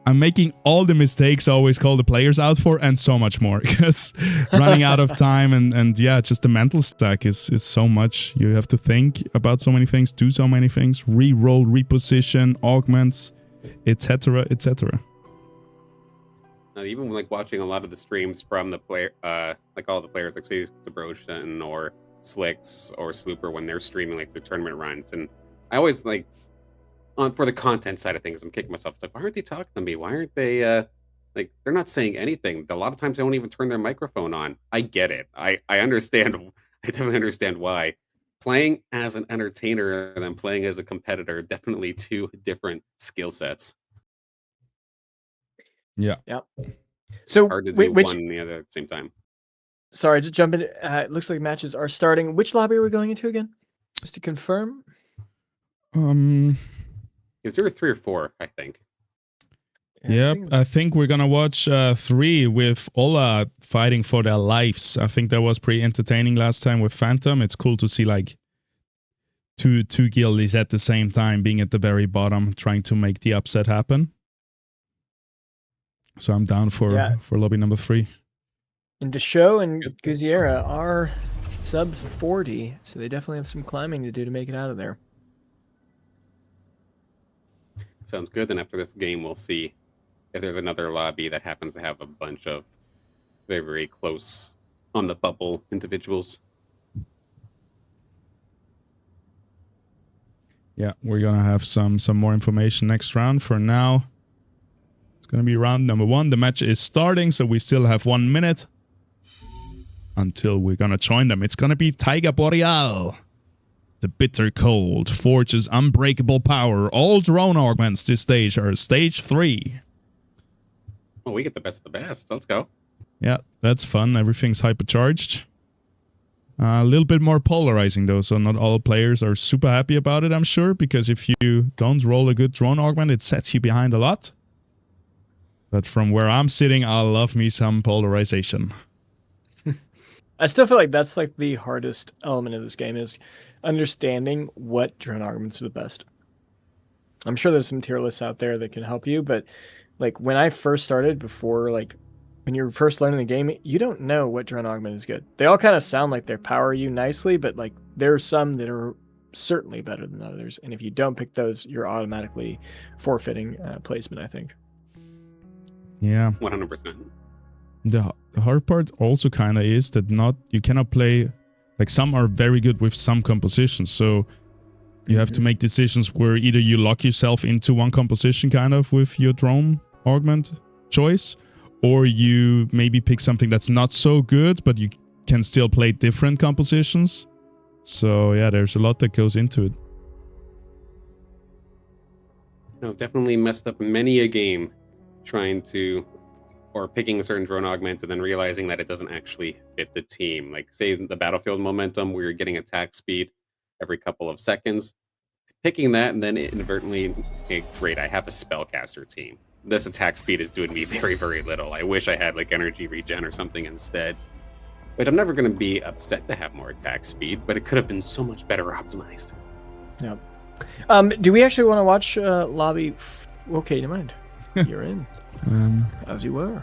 I'm making all the mistakes I always call the players out for, and so much more, because running out of time and yeah, just the mental stack is so much. You have to think about so many things, do so many things, re-roll, reposition, augments, etc., etc. Even like watching a lot of the streams from the player, like all the players, like say Debroshan or Slicks or Slooper, when they're streaming like their tournament runs, and I always like, for the content side of things, I'm kicking myself. It's like, why aren't they talking to me? Why aren't they like, they're not saying anything? A lot of times they don't even turn their microphone on. I get it. I understand. I definitely understand why. Playing as an entertainer and then playing as a competitor, definitely two different skill sets. Yeah. Yep. So Hard to do one and the other at the same time. Sorry, just jump in. It looks like matches are starting. Which lobby are we going into again? Just to confirm. Is there 3 or 4? I think. Yep, I think we're gonna watch 3 with Ola fighting for their lives. I think that was pretty entertaining last time with Phantom. It's cool to see like two guildies at the same time being at the very bottom, trying to make the upset happen. So I'm down for lobby number 3. And Deshow and Guziera are subs 40, so they definitely have some climbing to do to make it out of there. Sounds good. Then after this game, we'll see if there's another lobby that happens to have a bunch of very, very close on the bubble individuals. Yeah, we're gonna have some more information next round. For now, it's gonna be round number 1. The match is starting, so we still have 1 minute until we're gonna join them. It's gonna be Tiger Boreal. The bitter cold forges unbreakable power. All drone augments this stage are stage 3. Oh, we get the best of the best. Let's go. Yeah, that's fun. Everything's hypercharged. A little bit more polarizing though, so not all players are super happy about it, I'm sure, because if you don't roll a good drone augment, it sets you behind a lot. But from where I'm sitting, I love me some polarization. I still feel like that's like the hardest element of this game, is understanding what drone augments are the best. I'm sure there's some tier lists out there that can help you, but like when I first started, before, like when you're first learning the game, you don't know what drone augment is good. They all kind of sound like they power you nicely, but like there are some that are certainly better than others, and if you don't pick those, you're automatically forfeiting placement, I think. Yeah, 100%. The hard part also kind of is that you cannot play, like some are very good with some compositions, so you have to make decisions where either you lock yourself into one composition kind of with your drone augment choice, or you maybe pick something that's not so good, but can still play different compositions. So yeah, there's a lot that goes into it. No, definitely messed up many a game trying to, or picking a certain drone augment and then realizing that it doesn't actually fit the team. Like, say, the battlefield momentum, where you're getting attack speed every couple of seconds. Picking that and then inadvertently, okay, great, I have a spellcaster team. This attack speed is doing me very, very little. I wish I had like energy regen or something instead. But I'm never going to be upset to have more attack speed, but it could have been so much better optimized. Yeah. Do we actually want to watch lobby? Okay, never mind. You're in. As you were.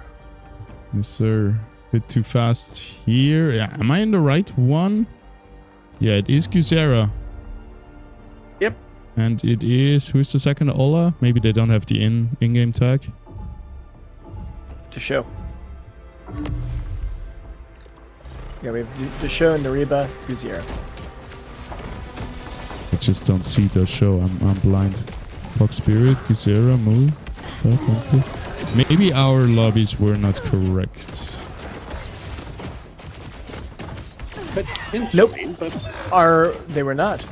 Yes, sir. Bit too fast here. Yeah, am I in the right one? Yeah, it is Guzera. Yep. And it is, who's the second? Ola? Maybe they don't have the in-game tag. To show. Yeah, we have the show and the Reba, Guzera. I just don't see the show. I'm blind. Fox Spirit, Guzera, Moo. Maybe our lobbies were not correct. Nope. They were not.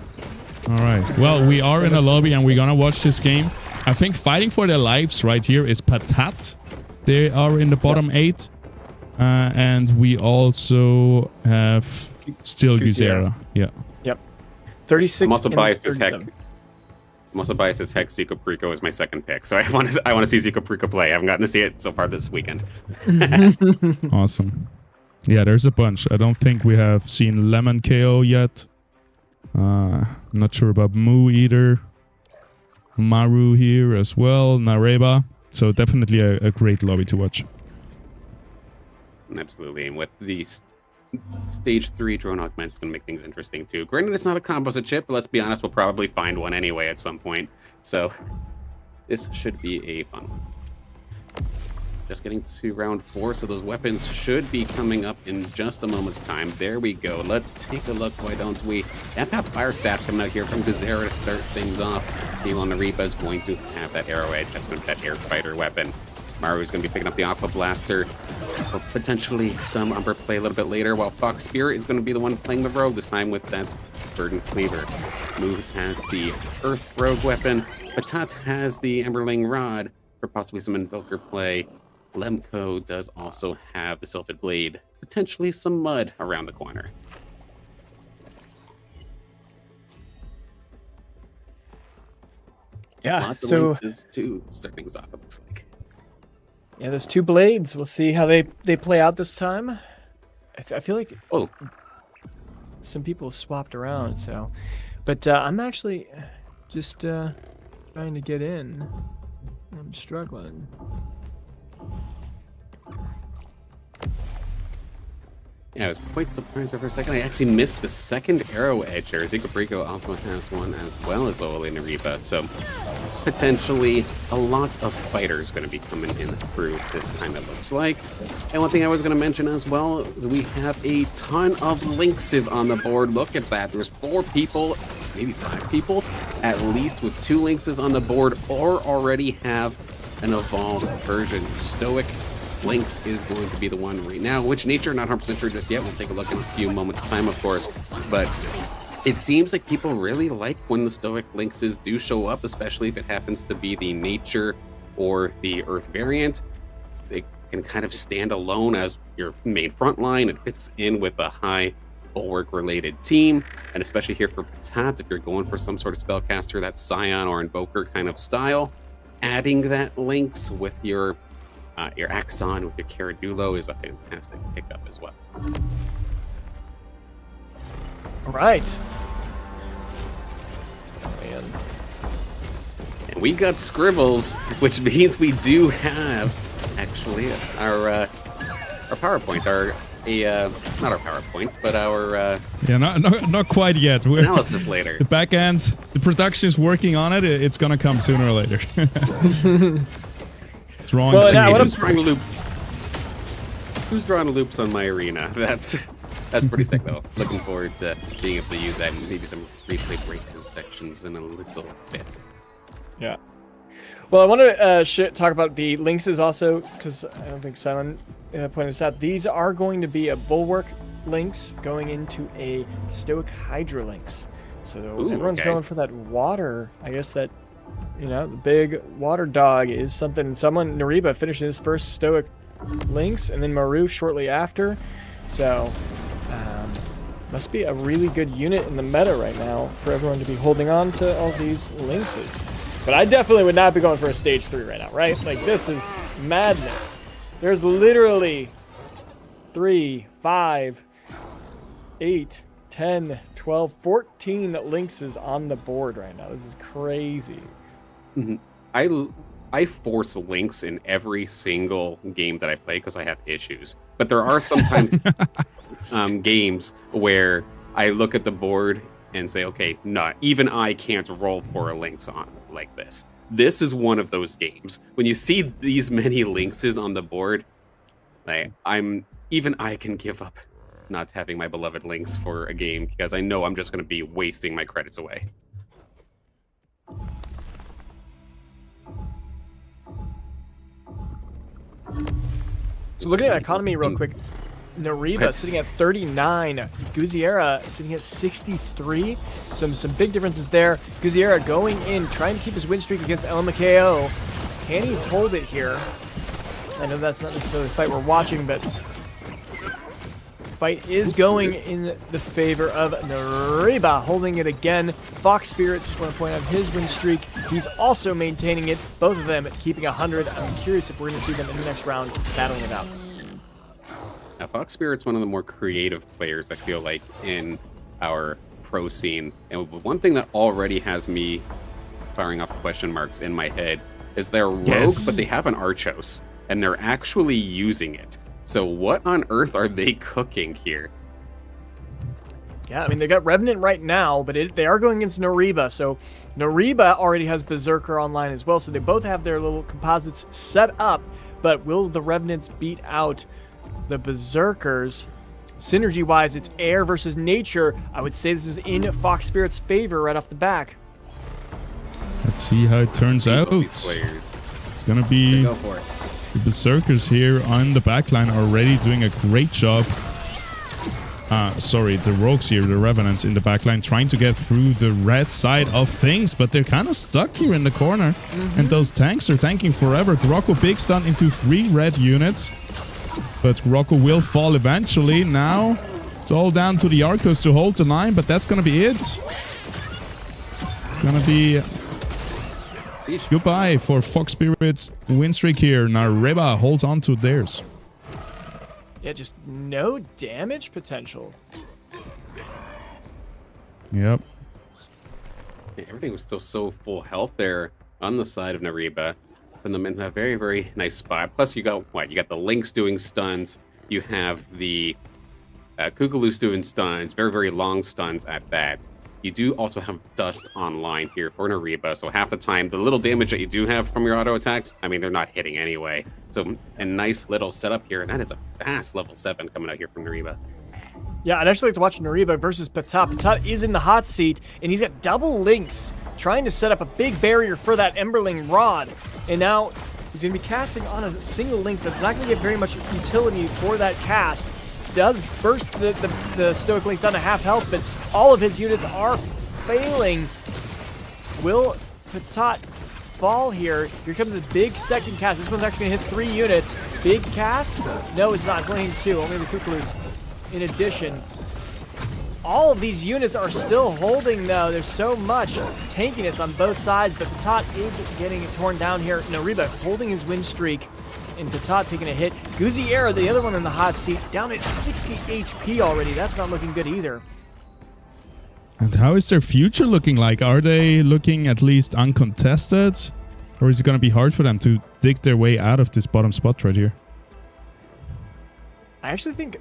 All right. Well, we are in a lobby and we're gonna watch this game. I think fighting for their lives right here is Patat. They are in the bottom 8. And we also have still Guzera. Yeah. Yep. 36. I'm also biased as heck. Zico Perico is my second pick, so I want to see Zico Perico play. I haven't gotten to see it so far this weekend. Awesome. Yeah, there's a bunch. I don't think we have seen Lemon KO yet. Not sure about Moo either. Maru here as well. Nareba. So definitely a great lobby to watch. Absolutely, and with the stage 3 drone augment is going to make things interesting too. Granted, it's not a composite chip, but let's be honest, we'll probably find one anyway at some point. So this should be a fun one. Just getting to round 4, so those weapons should be coming up in just a moment's time. There we go. Let's take a look, why don't we? Empath Fire Staff coming out here from Guzera to start things off. Elon Naripa is going to have that arrow edge. That's going to be that air fighter weapon. Maru is going to be picking up the Aqua Blaster for potentially some Umber play a little bit later, while Fox Spirit is going to be the one playing the Rogue, this time with that Burden Cleaver. Moo has the Earth Rogue weapon. Patat has the Emberling Rod for possibly some Invoker play. Lemko does also have the Sylphid Blade, potentially some mud around the corner. Yeah, lots of so lenses to start things off, it looks like. Yeah, there's 2 blades. We'll see how they play out this time. I feel like some people swapped around, so. But I'm actually just trying to get in. I'm struggling. Yeah, I was quite surprised there for a second. I actually missed the second arrow edge there. Zico Perico also has one as well as Lola Naripa. So potentially a lot of fighters going to be coming in through this time, it looks like. And one thing I was going to mention as well is we have a ton of lynxes on the board. Look at that. There's 4 people, maybe 5 people, at least with 2 lynxes on the board or already have an evolved version. Stoic Lynx is going to be the one right now. Which nature, not 100% sure just yet. We'll take a look in a few moments' time, of course. But it seems like people really like when the Stoic Lynxes do show up, especially if it happens to be the nature or the Earth variant. They can kind of stand alone as your main front line. It fits in with a high bulwark-related team, and especially here for Patat, if you're going for some sort of spellcaster, that Scion or Invoker kind of style, adding that Lynx with your Axon with your Caradulo is a fantastic pickup as well. All right. Man. And we got Scribbles, which means we do have actually our PowerPoint, not our PowerPoint, but our yeah, not quite yet. We're analysis later. The back end, the production is working on it. It's gonna come sooner or later. Drawing Who's drawing loops on my arena? That's pretty sick though. Looking forward to being able to use that and maybe some replay breakdown sections in a little bit. Yeah. Well, I want to talk about the lynxes also, because I don't think Simon pointed this out. These are going to be a bulwark Lynx going into a Stoic Hydra Lynx. So Ooh, everyone's okay. going for that water. I guess that, the big water dog is something. Nariba finishing his first Stoic Lynx, and then Maru shortly after. So, must be a really good unit in the meta right now for everyone to be holding on to all these Lynxes. But I definitely would not be going for a stage 3 right now, right? Like, this is madness. There's literally 3, 5, 8, 10, 12, 14 Lynxes on the board right now. This is crazy. I force Lynx in every single game that I play because I have issues. But there are sometimes games where I look at the board and say, okay, no, even I can't roll for a Lynx on like this. This is one of those games. When you see these many Lynxes on the board, like even I can give up not having my beloved Lynx for a game because I know I'm just going to be wasting my credits away. So looking at economy real quick, Nariba sitting at 39, Guziera sitting at 63. Some big differences there. Guziera going in, trying to keep his win streak against LMKO. Can he hold it here? I know that's not necessarily the fight we're watching, but the fight is going in the favor of Nariba, holding it again. Fox Spirit, just want to point out his win streak. He's also maintaining it. Both of them keeping 100. I'm curious if we're going to see them in the next round battling it out. Now, Fox Spirit's one of the more creative players, I feel like, in our pro scene. And one thing that already has me firing off question marks in my head is they're rogue, but they have an Archos, and they're actually using it. So what on earth are they cooking here? Yeah, I mean, they got Revenant right now, but they are going against Nariba. So Nariba already has Berserker online as well, so they both have their little composites set up. But will the Revenants beat out the Berserkers? Synergy-wise, it's air versus nature. I would say this is in Fox Spirit's favor right off the back. Let's see how it turns out. Players. It's going to be Go for it. the Berserkers here on the backline already doing a great job. Sorry, the Rogues here, the Revenants in the backline, trying to get through the red side of things, but they're kind of stuck here in the corner. And those tanks are tanking forever. Grocko big stun into 3 red units. But Grocko will fall eventually. Now it's all down to the Arcos to hold the line, but that's going to be it. It's going to be goodbye for Fox Spirit's win streak here. Nariba holds on to theirs. Yeah, just no damage potential. Yep. Everything was still so full health there on the side of Nariba. Putting them in a very, very nice spot. Plus, you got what? You got the Lynx doing stuns. You have the Kukaloos doing stuns. Very, very long stuns at that. You do also have Dust online here for Nariba. So half the time, the little damage that you do have from your auto attacks, I mean, they're not hitting anyway. So a nice little setup here. And that is a fast level 7 coming out here from Nariba. Yeah, I'd actually like to watch Nariba versus Patat. Patat is in the hot seat, and he's got double Lynx, trying to set up a big barrier for that Emberling Rod. And now he's going to be casting on a single Lynx that's not going to get very much utility for that cast. Does burst the Stoic Lynx down to half health, but all of his units are failing. Will Patat fall here? Here comes a big second cast. This one's actually going to hit 3 units. Big cast? No, it's not. It's only hitting 2. Only the Kukaloos. In addition, all of these units are still holding, though. There's so much tankiness on both sides, but Patat is getting torn down here. Nariba holding his win streak, and Patat taking a hit. Guziera, the other one in the hot seat, down at 60 HP already. That's not looking good either. And how is their future looking like? Are they looking at least uncontested? Or is it going to be hard for them to dig their way out of this bottom spot right here? I actually think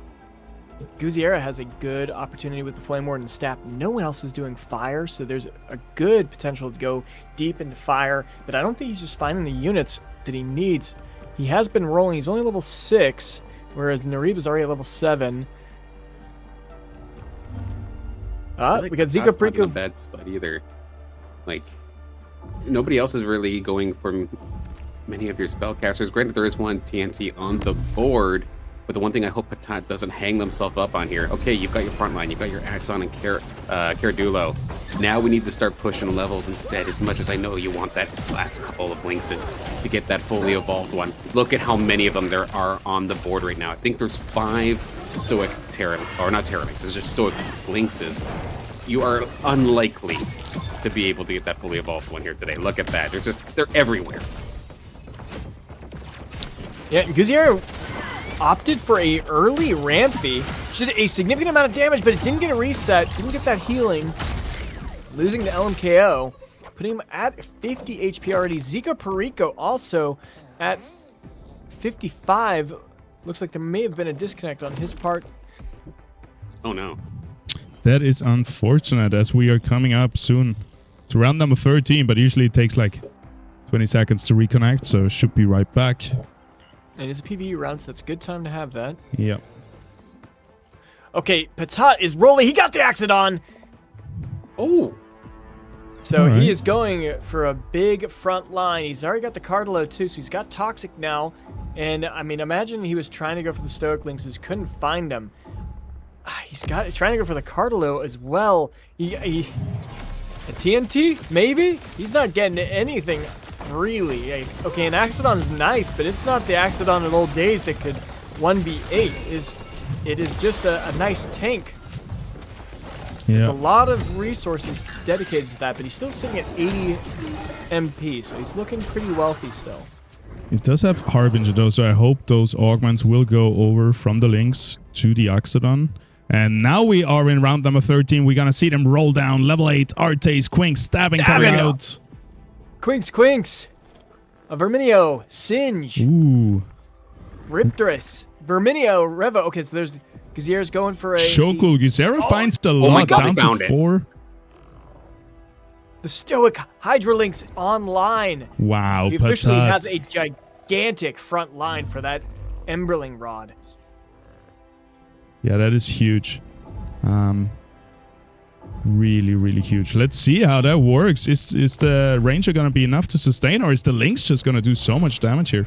Guziera has a good opportunity with the Flame Warden staff. No one else is doing fire, so there's a good potential to go deep into fire, but I don't think he's just finding the units that he needs. He has been rolling. He's only level 6, whereas Nariba's already at level 7. Like We got Zika Pat's not in a Preco. bad spot either. Like, nobody else is really going for many of your spellcasters. Granted, there is one TNT on the board, But the one thing I hope Patat doesn't hang themselves up on here. Okay, you've got your front line, you've got your Axon and Caradulo. Now we need to start pushing levels instead, as much as I know you want that last couple of Lynxes to get that fully evolved one. Look at how many of them there are on the board right now. I think there's 5 Stoic Terranix, it's just Stoic Lynxes. You are unlikely to be able to get that fully evolved one here today. Look at that. They're everywhere. Yeah, Guzier opted for a early Rampy. She did a significant amount of damage, but it didn't get a reset, didn't get that healing. Losing to LMKO, putting him at 50 HP already. Zico Perico also at 55. Looks like there may have been a disconnect on his part. Oh no. That is unfortunate, as we are coming up soon to round number 13, but usually it takes like 20 seconds to reconnect, so should be right back. And it's a PvE round, so it's a good time to have that. Yep. Okay, Patat is rolling. He got the Axodon. Oh. So he is going for a big front line. He's already got the Cardillo too, so he's got Toxic now. And I mean, imagine he was trying to go for the Stoic Lynxes, couldn't find them. He's trying to go for the Cardillo as well. A TNT, maybe? He's not getting anything, really. Okay, an Axodon's nice, but it's not the Axodon of old days that could 1v8. It is just a nice tank. Yeah. It's a lot of resources dedicated to that, but he's still sitting at 80 MP, so he's looking pretty wealthy still. It does have Harbinger though, so I hope those augments will go over from the Lynx to the Axodon. And now we are in round number 13. We're gonna see them roll down. Level 8, Artes, Quink, stabbing coming out. Quinks. A Verminio, Singe. Ooh. Riptorus, Verminio, Revo. Okay, so there's Gazier's going for a... Shokul, Gizera finds the my lot God, down we found to it. 4. The Stoic Hydrolynx online. Wow, He officially Patat. has a gigantic front line for that Emberling Rod. Yeah, that is huge. Really, really huge. Let's see how that works. Is the Ranger going to be enough to sustain, or is the Lynx just going to do so much damage here?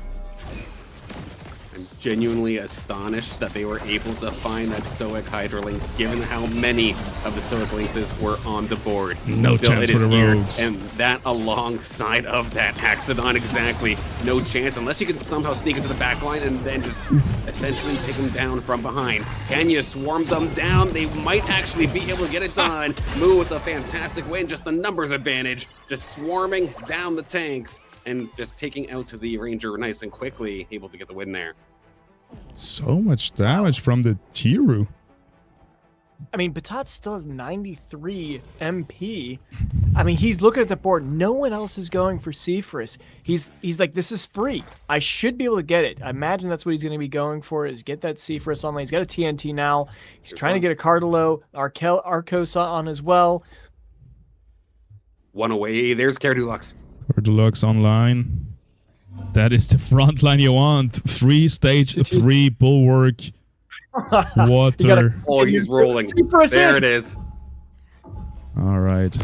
I'm genuinely astonished that they were able to find that Stoic Hydrolynx, given how many of the Stoic Lynxes were on the board. No chance it for is the here, rogues. and that alongside of that Axodon, exactly. No chance, unless you can somehow sneak into the back line and then just essentially take them down from behind. Can you swarm them down? They might actually be able to get it done. Moo with a fantastic win, just the numbers advantage. Just swarming down the tanks and just taking out to the Ranger nice and quickly, able to get the win there. So much damage from the Tiru. I mean, Patat still has 93 MP. I mean, he's looking at the board. No one else is going for Sephirus. He's like, this is free. I should be able to get it. I imagine that's what he's going to be going for, is get that Sephirus online. He's got a TNT now. He's trying to get a Cardillo, Arcos on as well. One away. There's Caradulux. Deluxe online. That is the front line you want. 3 stage, 3 bulwark, water. Oh, he's rolling. There it is. All right.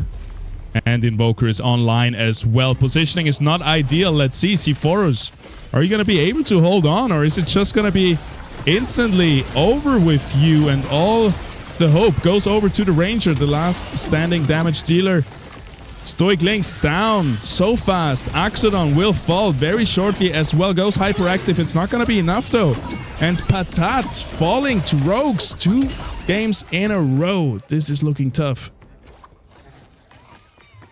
And Invoker is online as well. Positioning is not ideal. Let's see, Sephoros. Are you going to be able to hold on, or is it just going to be instantly over with you? And all the hope goes over to the Ranger, the last standing damage dealer. Stoic Lynx down so fast. Axodon will fall very shortly as well. Goes hyperactive. It's not going to be enough though. And Patat falling to rogues 2 games in a row. This is looking tough.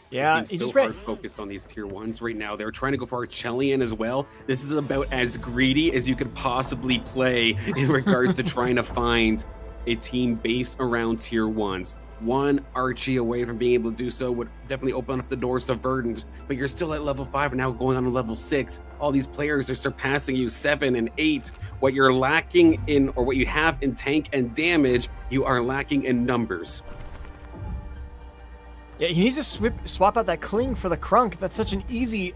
Yeah, he just are focused on these tier 1s right now. They're trying to go for Archelion as well. This is about as greedy as you could possibly play in regards to trying to find a team based around tier 1s. One Archie away from being able to do so would definitely open up the doors to Verdant, but you're still at level 5 and now going on to level 6. All these players are surpassing you 7 and 8. What you're lacking in, or what you have in tank and damage, you are lacking in numbers. Yeah, he needs to swap out that Cling for the Crunk. That's such an easy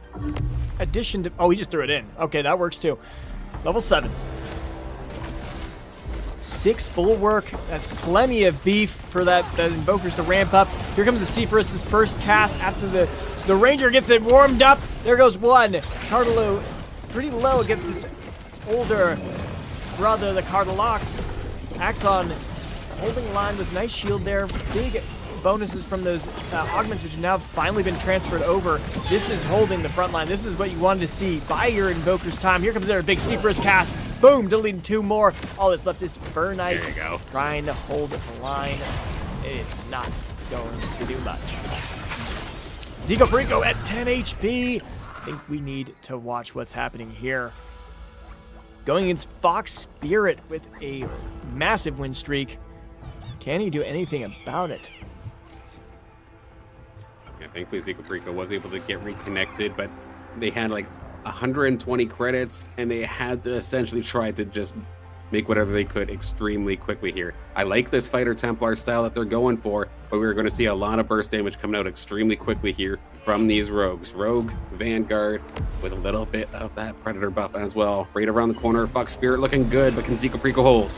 addition to... Oh, he just threw it in. Okay, that works too. Level 7. 6 Bulwark. That's plenty of beef for that Invokers to ramp up. Here comes the Sephirus' first cast after the Ranger gets it warmed up. There goes one. Cardillo pretty low against this older brother, the Cardinal Ox. Axon holding line with nice shield there. Big bonuses from those augments, which have now finally been transferred over. This is holding the front line. This is what you wanted to see. Buy your Invoker's time. Here comes their big Seaforest cast. Boom, deleting 2 more. All that's left is Fernite There you go. trying to hold the line. It is not going to do much. Zico Perico at 10 HP. I think we need to watch what's happening here. Going against Fox Spirit with a massive win streak. Can he do anything about it? Yeah, thankfully Zico Perico was able to get reconnected, but they had like 120 credits, and they had to essentially try to just make whatever they could extremely quickly here. I like this Fighter Templar style that they're going for, but we're going to see a lot of burst damage coming out extremely quickly here from these rogues. Rogue, Vanguard, with a little bit of that Predator buff as well. Right around the corner, Fox Spirit looking good, but can Zico Perico hold?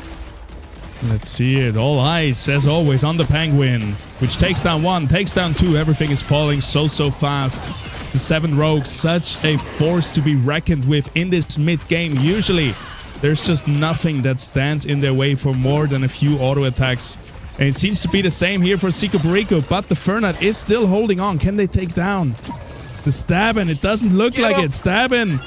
Let's see it. All eyes, as always, on the Penguin, which takes down 1, takes down 2. Everything is falling so fast. The 7 rogues, such a force to be reckoned with in this mid-game. Usually, there's just nothing that stands in their way for more than a few auto attacks. And it seems to be the same here for Zico Perico, but the Fernite is still holding on. Can they take down the Stabin? It doesn't look like it. Stabin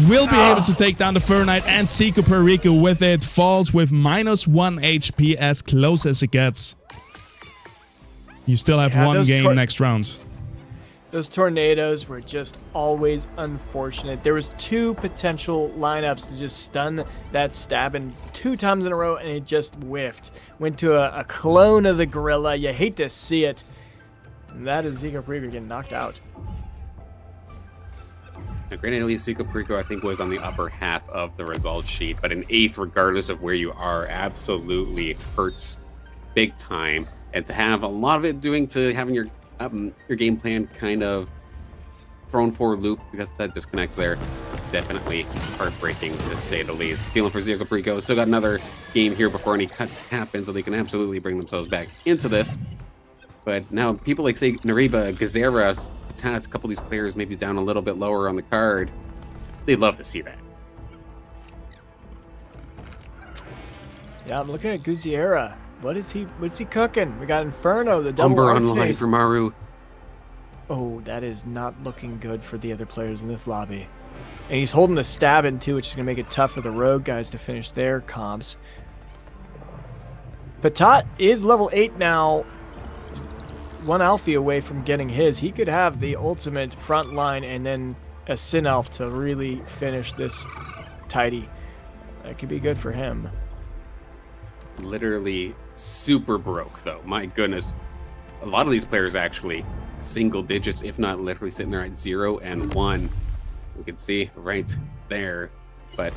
will be able to take down the Fernite, and Zico Perico with it falls with -1 HP, as close as it gets. You still have one game next round. Those tornadoes were just always unfortunate. There was 2 potential lineups to just stun that Stabin 2 times in a row, and it just whiffed. Went to a clone of the gorilla. You hate to see it. And that is Zico Perico getting knocked out. Now, granted, at least Zico Perico, I think, was on the upper half of the result sheet, but an 8th, regardless of where you are, absolutely hurts big time. And to have a lot of it doing to having your game plan kind of thrown for a loop because of that disconnect there, definitely heartbreaking to say the least. Feeling for Zico Perico. Still got another game here before any cuts happen, so they can absolutely bring themselves back into this. But now people like, say, Nariba, Gazera, Patats, a couple of these players maybe down a little bit lower on the card, they'd love to see that. Yeah, I'm looking at Guziera. What's he cooking? We got Inferno, the double Umber arc online chase. for Maru. Oh, that is not looking good for the other players in this lobby. And he's holding the Stabin too, which is going to make it tough for the Rogue guys to finish their comps. Patat is level 8 now. 1 Alfie away from getting his. He could have the ultimate front line and then a Sin Elf to really finish this tidy. That could be good for him. Literally super broke, though. My goodness. A lot of these players actually single digits, if not literally sitting there at 0 and 1. We can see right there. But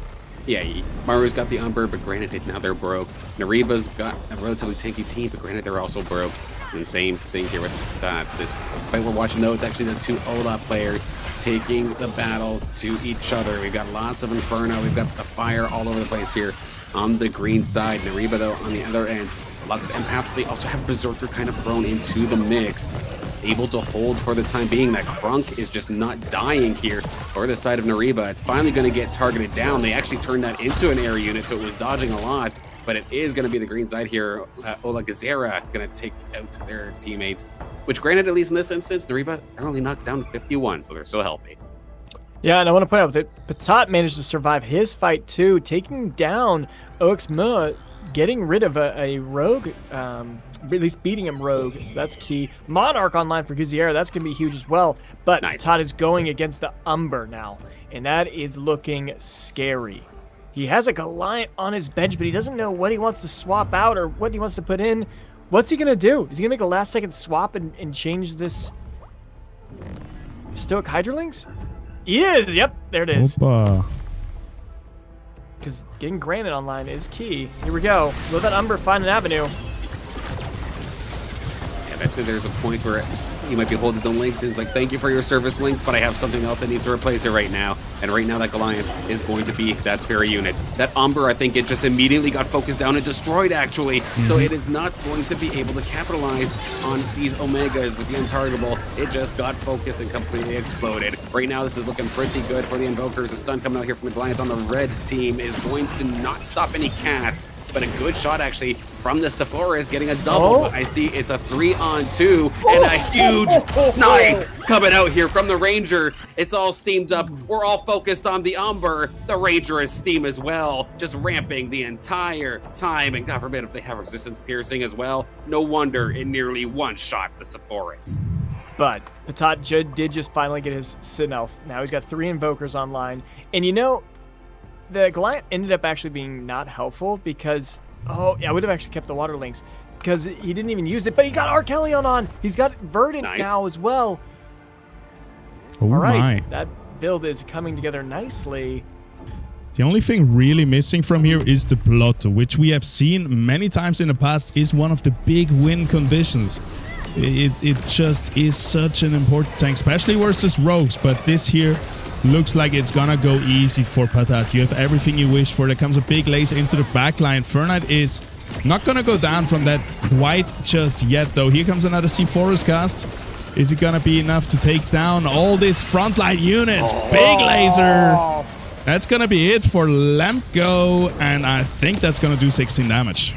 yeah, Maru's got the Umber, but granted, now they're broke. Nariba's got a relatively tanky team, but granted, they're also broke. And same thing here with this fight we're watching, though. It's actually the 2 Ola players taking the battle to each other. We've got lots of Inferno. We've got the fire all over the place here on the green side. Nariba, though, on the other end. Lots of empaths. They also have Berserker kind of thrown into the mix. Able to hold for the time being. That Crunk is just not dying here for the side of Nariba. It's finally going to get targeted down. They actually turned that into an air unit, so it was dodging a lot. But it is going to be the green side here. Ola Gazera going to take out their teammates. Which, granted, at least in this instance, Nariba, they're only knocked down to 51, so they're still healthy. Yeah, and I want to point out that Patat managed to survive his fight too, taking down Oxma, getting rid of a rogue, at least beating him rogue, so that's key. Monarch online for Guziera, that's going to be huge as well. But nice. Patat is going against the Umber now, and that is looking scary. He has a Goliath on his bench, but he doesn't know what he wants to swap out or what he wants to put in. What's he going to do? Is he going to make a last-second swap and change this Stoic Hydrolinks? He is! Yep, there it is. Because getting Granite online is key. Here we go. Let that Umber find an avenue. Yeah, eventually there's a point where You might be holding the links, and it's like, thank you for your service, links, but I have something else that needs to replace it right now. And right now, that Goliath is going to be that spare unit. That Umber, I think it just immediately got focused down and destroyed, actually. So it is not going to be able to capitalize on these Omegas with the untargetable. It just got focused and completely exploded. Right now, this is looking pretty good for the Invokers. A stun coming out here from the Goliath on the red team is going to not stop any casts. But a good shot, actually, from the Sephora getting a double. I see it's a 3-on-2 and a huge snipe coming out here from the Ranger. It's all steamed up. We're all focused on the Umber. The Ranger is steam as well, just ramping the entire time. And God forbid if they have resistance piercing as well. No wonder it nearly one-shot the Sephora. But Patat did just finally get his Sin-Elf. Now he's got 3 Invokers online. And you know, the Goliath ended up actually being not helpful because, I would have actually kept the water links because he didn't even use it, but he got Archelion on. He's got Verdant now as well. Oh, all right, my. that build is coming together nicely. The only thing really missing from here is the Blotto, which we have seen many times in the past is one of the big win conditions. It just is such an important tank, especially versus rogues, but this here looks like it's gonna go easy for Patat. You have everything you wish for. There comes a big laser into the backline. Ferknight is not gonna go down from that quite just yet, though. Here comes another C4 cast. Is it gonna be enough to take down all these frontline units? Big laser. That's gonna be it for Lemko, and I think that's gonna do 16 damage.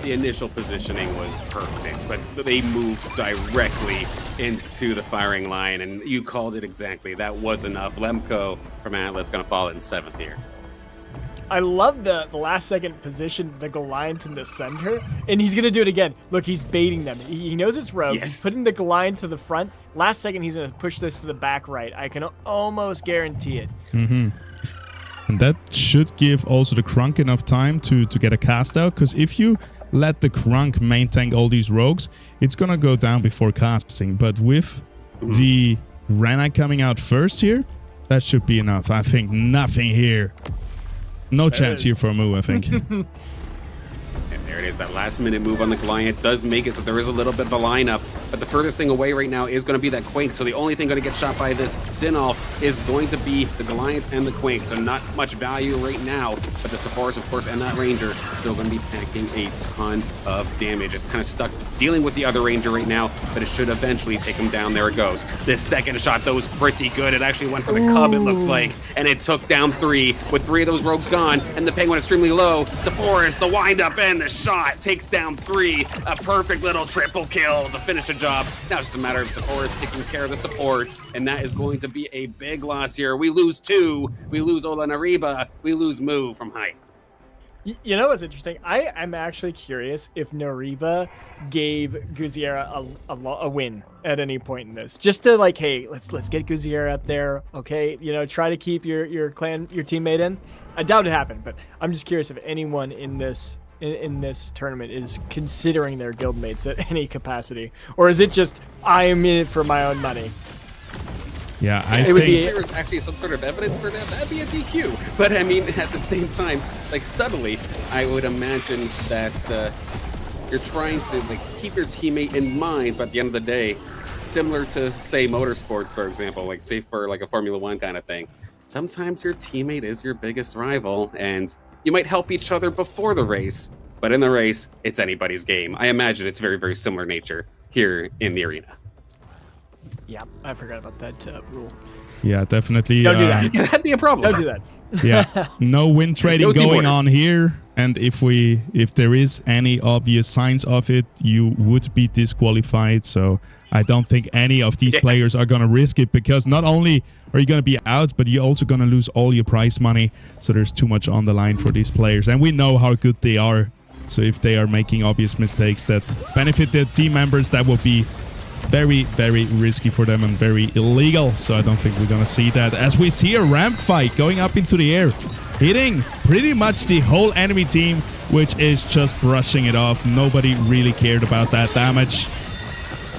The initial positioning was perfect, but they moved directly into the firing line, and you called it exactly. That was enough. Lemko from Atlas going to fall in 7th here. I love the last second position, the Goliath in the center, and he's going to do it again. Look, he's baiting them. He knows it's rogue. Yes. He's putting the Goliath to the front. Last second, he's going to push this to the back right. I can almost guarantee it. And that should give also the Krunk enough time to get a cast out, because if you let the Krunk main tank all these rogues, it's gonna go down before casting. But with the Rana coming out first here, that should be enough. I think nothing here. No chance here for a move, I think. And there it is. That last minute move on the Goliath does make it so there is a little bit of a lineup. But the furthest thing away right now is going to be that Quake. So the only thing going to get shot by this Sin-Elf is going to be the Goliath and the Quake. So not much value right now. But the Sephoris, of course, and that Ranger is still going to be packing a ton of damage. It's kind of stuck dealing with the other Ranger right now, but it should eventually take him down. There it goes. This second shot, though, was pretty good. It actually went for the Cub, it looks like. And it took down 3 with 3 of those rogues gone. And the Penguin extremely low. Sephoris, the windup, and the shot takes down 3. A perfect little triple kill to finish the job. Now it's just a matter of Sephoris taking care of the support, and that is going to be a big loss here. We lose 2. We lose Ola Nariba. We lose Moo from Hype. You know what's interesting? I'm actually curious if Nariba gave Guziera a win at any point in this, just to like, hey, let's get Guziera up there, okay? You know, try to keep your teammate in. I doubt it happened, but I'm just curious if anyone in this tournament is considering their guildmates at any capacity, or is it just I am in it for my own money? Yeah, I think if there was actually some sort of evidence for that, that'd be a DQ. But I mean, at the same time, like subtly, I would imagine that you're trying to like keep your teammate in mind, but at the end of the day, similar to say motorsports, for example, like say for like a Formula One kind of thing, sometimes your teammate is your biggest rival, and you might help each other before the race, but in the race, it's anybody's game. I imagine it's very, very similar nature here in the arena. Yeah, I forgot about that rule. Yeah, definitely. Don't do that. Yeah, that'd be a problem. Don't do that. Yeah, no win trading No team going orders. on here. And if there is any obvious signs of it, you would be disqualified. So I don't think any of these players are going to risk it, because not only are you going to be out, but you're also going to lose all your prize money. So there's too much on the line for these players. And we know how good they are. So if they are making obvious mistakes that benefit their team members, that will be very, very risky for them and very illegal. So I don't think we're going to see that, as we see a ramp fight going up into the air, hitting pretty much the whole enemy team, which is just brushing it off. Nobody really cared about that damage.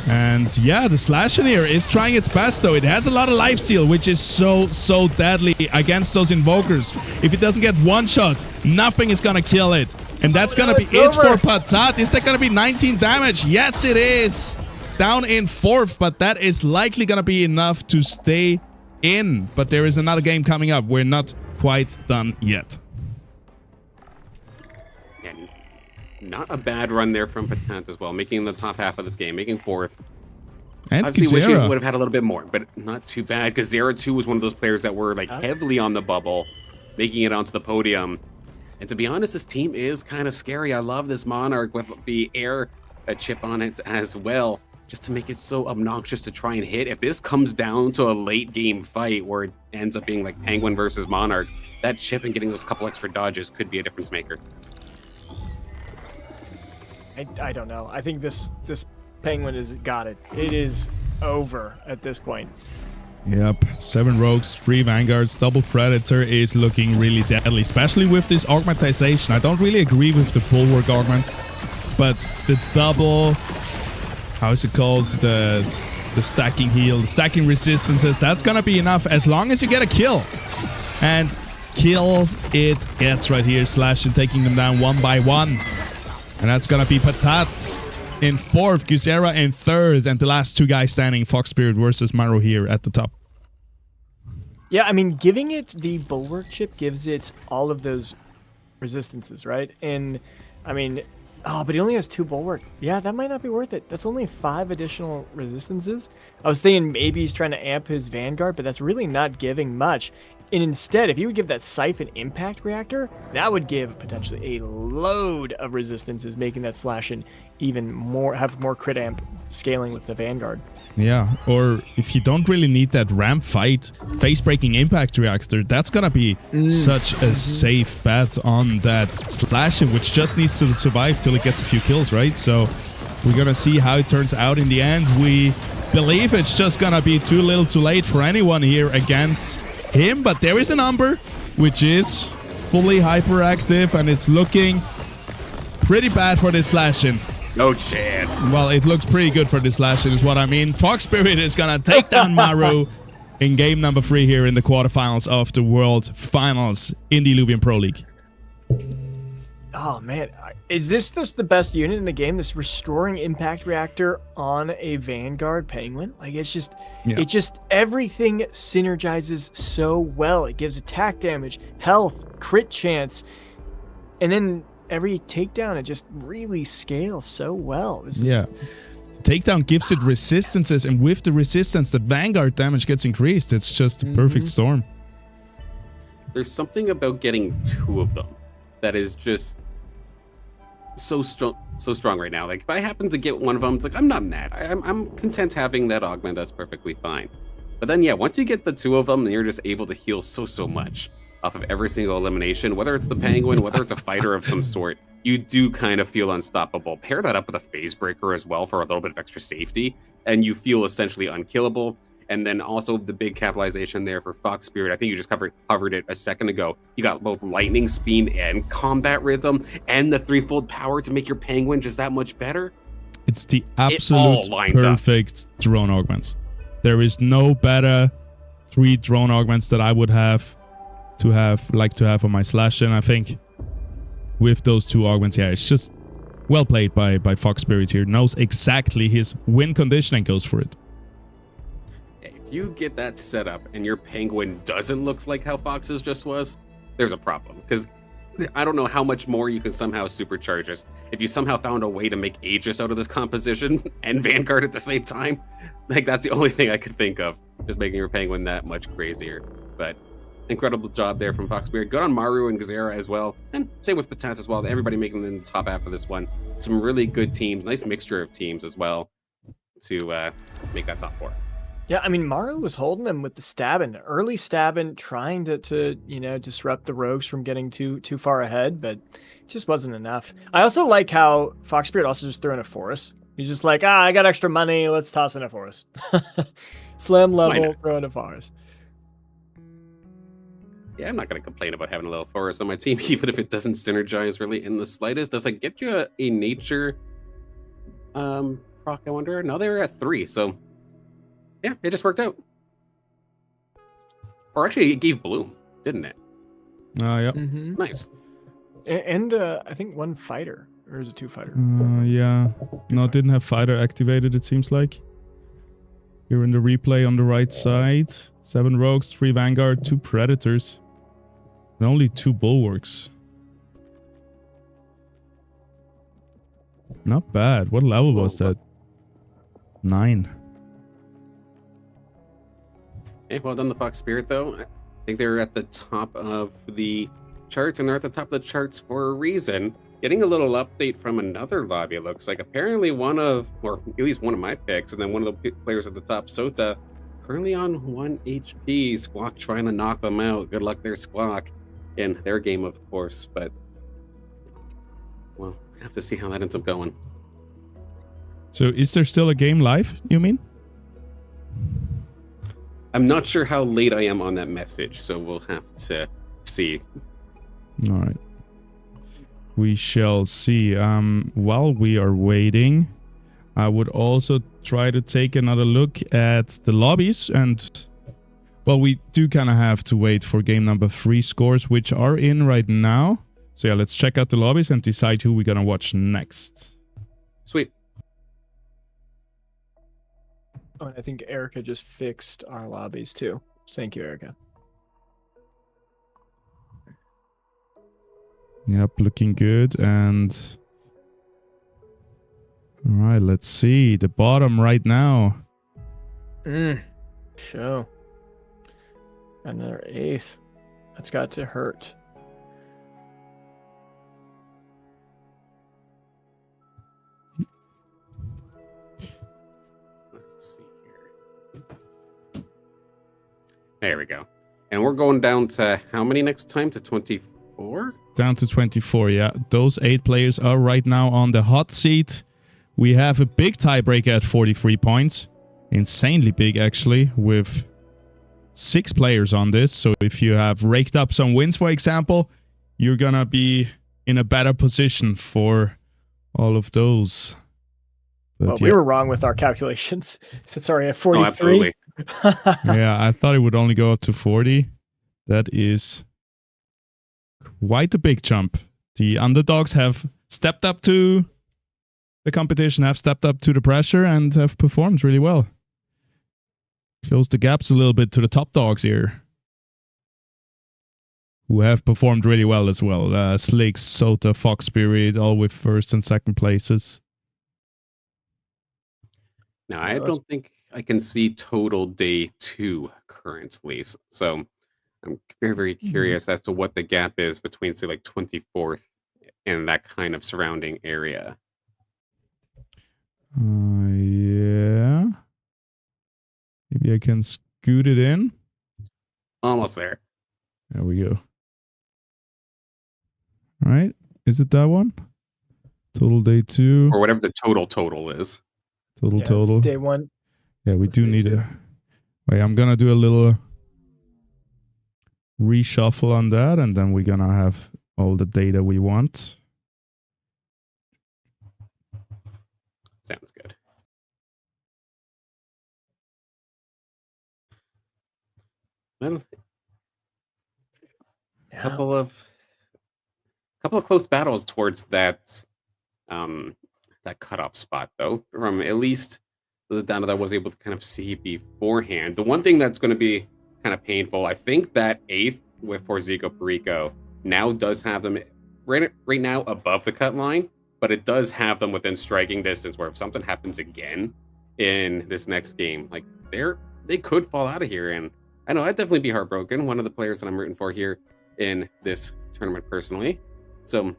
And yeah, the slash in here is trying its best though. It has a lot of lifesteal, which is so deadly against those invokers. If it doesn't get one shot, nothing is gonna kill it. And that's gonna be it for Patat. Is that gonna be 19 damage? Yes, it is. Down in 4th, but that is likely gonna be enough to stay in. But there is another game coming up. We're not quite done yet. And not a bad run there from Patat as well, making the top half of this game, making 4th. And Obviously, wish he Kuzera would have had a little bit more, but not too bad, because Zera too was one of those players that were like heavily on the bubble, making it onto the podium. And to be honest, this team is kind of scary. I love this Monarch with the air chip on it as well, just to make it so obnoxious to try and hit. If this comes down to a late game fight where it ends up being like Penguin versus Monarch, that chip and getting those couple extra dodges could be a difference maker. I don't know. I think this Penguin has got it. It is over at this point. Yep, 7 rogues, 3 vanguards, double predator is looking really deadly, especially with this augmentization. I don't really agree with the bulwark augment, but the double, how is it called? The stacking heal, the stacking resistances, that's gonna be enough as long as you get a kill. And kills it gets right here, Slash and taking them down one by one. And that's gonna be Patat in 4th, Kuzera in 3rd, and the last 2 guys standing, Fox Spirit versus Maru here at the top. Yeah, I mean, giving it the bulwark chip gives it all of those resistances, right? And I mean, oh, but he only has 2 bulwark. Yeah, that might not be worth it. That's only 5 additional resistances. I was thinking maybe he's trying to amp his Vanguard, but that's really not giving much. And instead, if you would give that Siphon Impact Reactor, that would give potentially a load of resistances, making that Slashin even more, have more crit amp scaling with the Vanguard. Yeah, or if you don't really need that ramp fight, face-breaking Impact Reactor, that's gonna be such a safe bet on that Slashin, which just needs to survive till it gets a few kills, right? So we're gonna see how it turns out in the end. We believe it's just gonna be too little too late for anyone here against him, but there is a number which is fully hyperactive, and it's looking pretty bad for this Slashin. No chance. Well, it looks pretty good for this Slashin is what I mean. Fox Spirit is gonna take down Maru in game number 3 here in the quarterfinals of the World Finals in the Illuvium Pro League. Oh man, is this the best unit in the game? This restoring impact reactor on a Vanguard Penguin? Like, it's just, it just, everything synergizes so well. It gives attack damage, health, crit chance, and then every takedown, it just really scales so well. This is, the takedown gives it resistances, and with the resistance, the Vanguard damage gets increased. It's just a perfect storm. There's something about getting 2 of them that is just so strong right now. Like, if I happen to get one of them, it's like, I'm not mad. I'm content having that augment. That's perfectly fine. But then, yeah, once you get the 2 of them, then you're just able to heal so much off of every single elimination, whether it's the Penguin, whether it's a fighter of some sort. You do kind of feel unstoppable. Pair that up with a phase breaker as well for a little bit of extra safety, and you feel essentially unkillable. And then also the big capitalization there for Fox Spirit. I think you just covered it a second ago. You got both lightning speed and combat rhythm and the 3-fold power to make your Penguin just that much better. It's the absolute perfect drone augments. There is no better 3 drone augments that I would like to have on my Slashin. I think with those 2 augments, yeah, it's just well played by Fox Spirit here. Knows exactly his win condition and goes for it. You get that set up and your Penguin doesn't look like how Fox's just was, there's a problem. Because I don't know how much more you can somehow supercharge this. If you somehow found a way to make Aegis out of this composition and Vanguard at the same time, like, that's the only thing I could think of, just making your Penguin that much crazier. But incredible job there from Fox Spirit. Good on Maru and Kuzera as well. And same with Patat as well. Everybody making the top half of this one. Some really good teams, nice mixture of teams as well to make that top 4. Yeah, I mean, Maru was holding him with the stabbing, early stabbing, trying to you know, disrupt the rogues from getting too far ahead, but it just wasn't enough. I also like how Fox Spirit also just threw in a forest. He's just like, I got extra money, let's toss in a forest. Slam level, throw in a forest. Yeah, I'm not going to complain about having a little forest on my team, even if it doesn't synergize really in the slightest. Does it get you a nature proc, I wonder? No, they were at 3, so yeah, it just worked out. Or actually, it gave Bloom, didn't it? Yep. Mm-hmm. Nice. And I think 1 fighter, or is it 2 fighter? Yeah. No, it didn't have fighter activated, it seems like. Here in the replay on the right side. 7 rogues, 3 vanguard, 2 predators. And only 2 bulwarks. Not bad. What level was that? 9. Hey, well done, the Fox Spirit, though. I think they're at the top of the charts, and they're at the top of the charts for a reason. Getting a little update from another lobby, it looks like. Apparently or at least one of my picks, and then one of the players at the top, Sota, currently on 1 HP. Squawk trying to knock them out. Good luck there, Squawk, in their game, of course. But, well, have to see how that ends up going. So is there still a game live, you mean? I'm not sure how late I am on that message, so we'll have to see. All right. We shall see. While we are waiting, I would also try to take another look at the lobbies. And, well, we do kind of have to wait for game number 3 scores, which are in right now. So, yeah, let's check out the lobbies and decide who we're going to watch next. Sweet. Oh, and I think Erica just fixed our lobbies too. Thank you, Erica. Yep, looking good. And all right, let's see the bottom right now. Show. Another 8th. That's got to hurt. Let's see here. There we go. And we're going down to how many next time? To 24? Down to 24, yeah. Those 8 players are right now on the hot seat. We have a big tiebreaker at 43 points. Insanely big, actually, with 6 players on this. So if you have raked up some wins, for example, you're gonna be in a better position for all of those. But Well, we were wrong with our calculations. Sorry, at 43. Oh, absolutely. Yeah, I thought it would only go up to 40. That is quite a big jump. The underdogs have stepped up to the competition, have stepped up to the pressure, and have performed really well. Close the gaps a little bit to the top dogs here, who have performed really well as well. Slicks, Sota, Fox Spirit, all with 1st and 2nd places. Now, I don't think I can see total day 2 currently. So I'm very, very curious as to what the gap is between, say, like 24th and that kind of surrounding area. Yeah. Maybe I can scoot it in. Almost there. There we go. All right. Is it that one? Total day 2. Or whatever the total is. Total. Day 1. Yeah, we That's do day need 2. a... Wait, I'm going to do a little reshuffle on that, and then we're going to have all the data we want. Sounds good. Well, Yeah. couple of close battles towards that that cutoff spot, though, from at least the data that I was able to kind of see beforehand. The one thing that's going to be kind of painful, I think that 8th for Zico Perico now does have them right now above the cut line, but it does have them within striking distance where if something happens again in this next game, like they could fall out of here. And I know I'd definitely be heartbroken. One of the players that I'm rooting for here in this tournament personally. So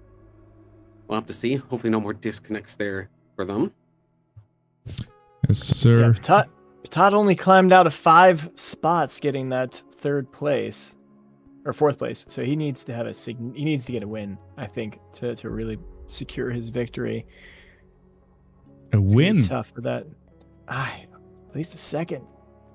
we'll have to see. Hopefully no more disconnects there for them. Yes, sir. Yeah, Patat only climbed out of 5 spots getting that 3rd place or 4th place. So he needs to have he needs to get a win, I think, to really secure his victory. A win. Tough for that. At least the 2nd.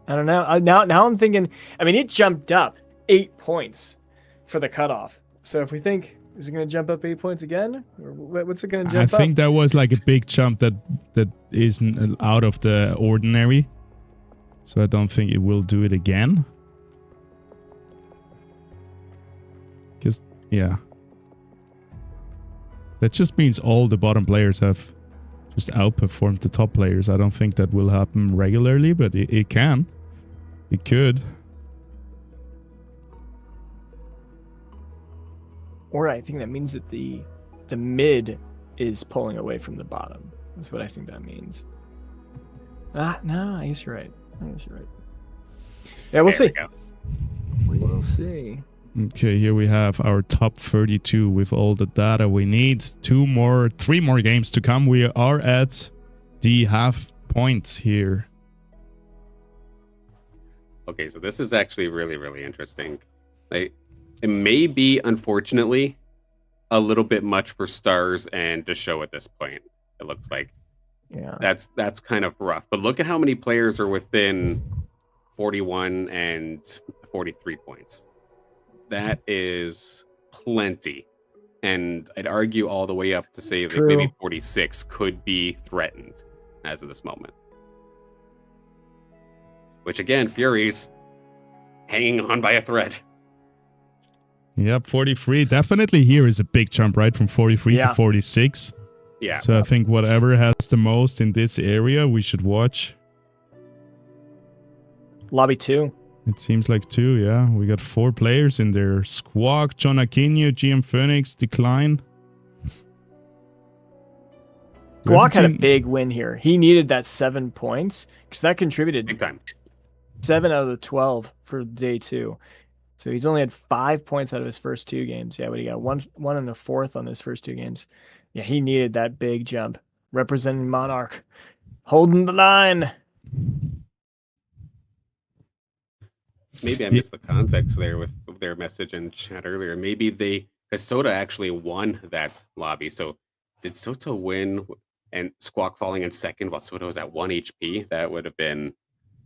I don't know. Now I'm thinking, I mean, it jumped up 8 points for the cutoff. So if we think Is it going to jump up 8 points again? Or what's it going to I jump up? think that was like a big jump that isn't out of the ordinary. So I don't think it will do it again. Because, yeah. That just means all the bottom players have just outperformed the top players. I don't think that will happen regularly, but it can. It could. Or I think that means that the mid is pulling away from the bottom. That's what I think that means. No, I guess you're right. Yeah, we'll see. We will see. Okay, here we have our top 32 with all the data we need. 3 more games to come. We are at the half points here. Okay, so this is actually really, really interesting. Like, it may be, unfortunately, a little bit much for stars and to show at this point. It looks like, yeah, that's kind of rough. But look at how many players are within 41 and 43 points. That is plenty, and I'd argue all the way up to say that maybe 46 could be threatened as of this moment. Which again, Furies hanging on by a thread. Yep, 43. Definitely here is a big jump, right? From 43 to 46. Yeah. So I think whatever has the most in this area, we should watch. Lobby 2. It seems like 2, yeah. We got 4 players in there. Squawk, John Aquino, GM Phoenix, Decline. Squawk had a big win here. He needed that 7 points because that contributed big time. 7 out of the 12 for day 2. So he's only had 5 points out of his first 2 games. Yeah, but he got one and a fourth on his first 2 games. Yeah, he needed that big jump. Representing Monarch. Holding the line. Maybe I missed the context there with their message in chat earlier. Maybe because Soda actually won that lobby. So did Soda win and Squawk falling in second while Soda was at 1 HP? That would have been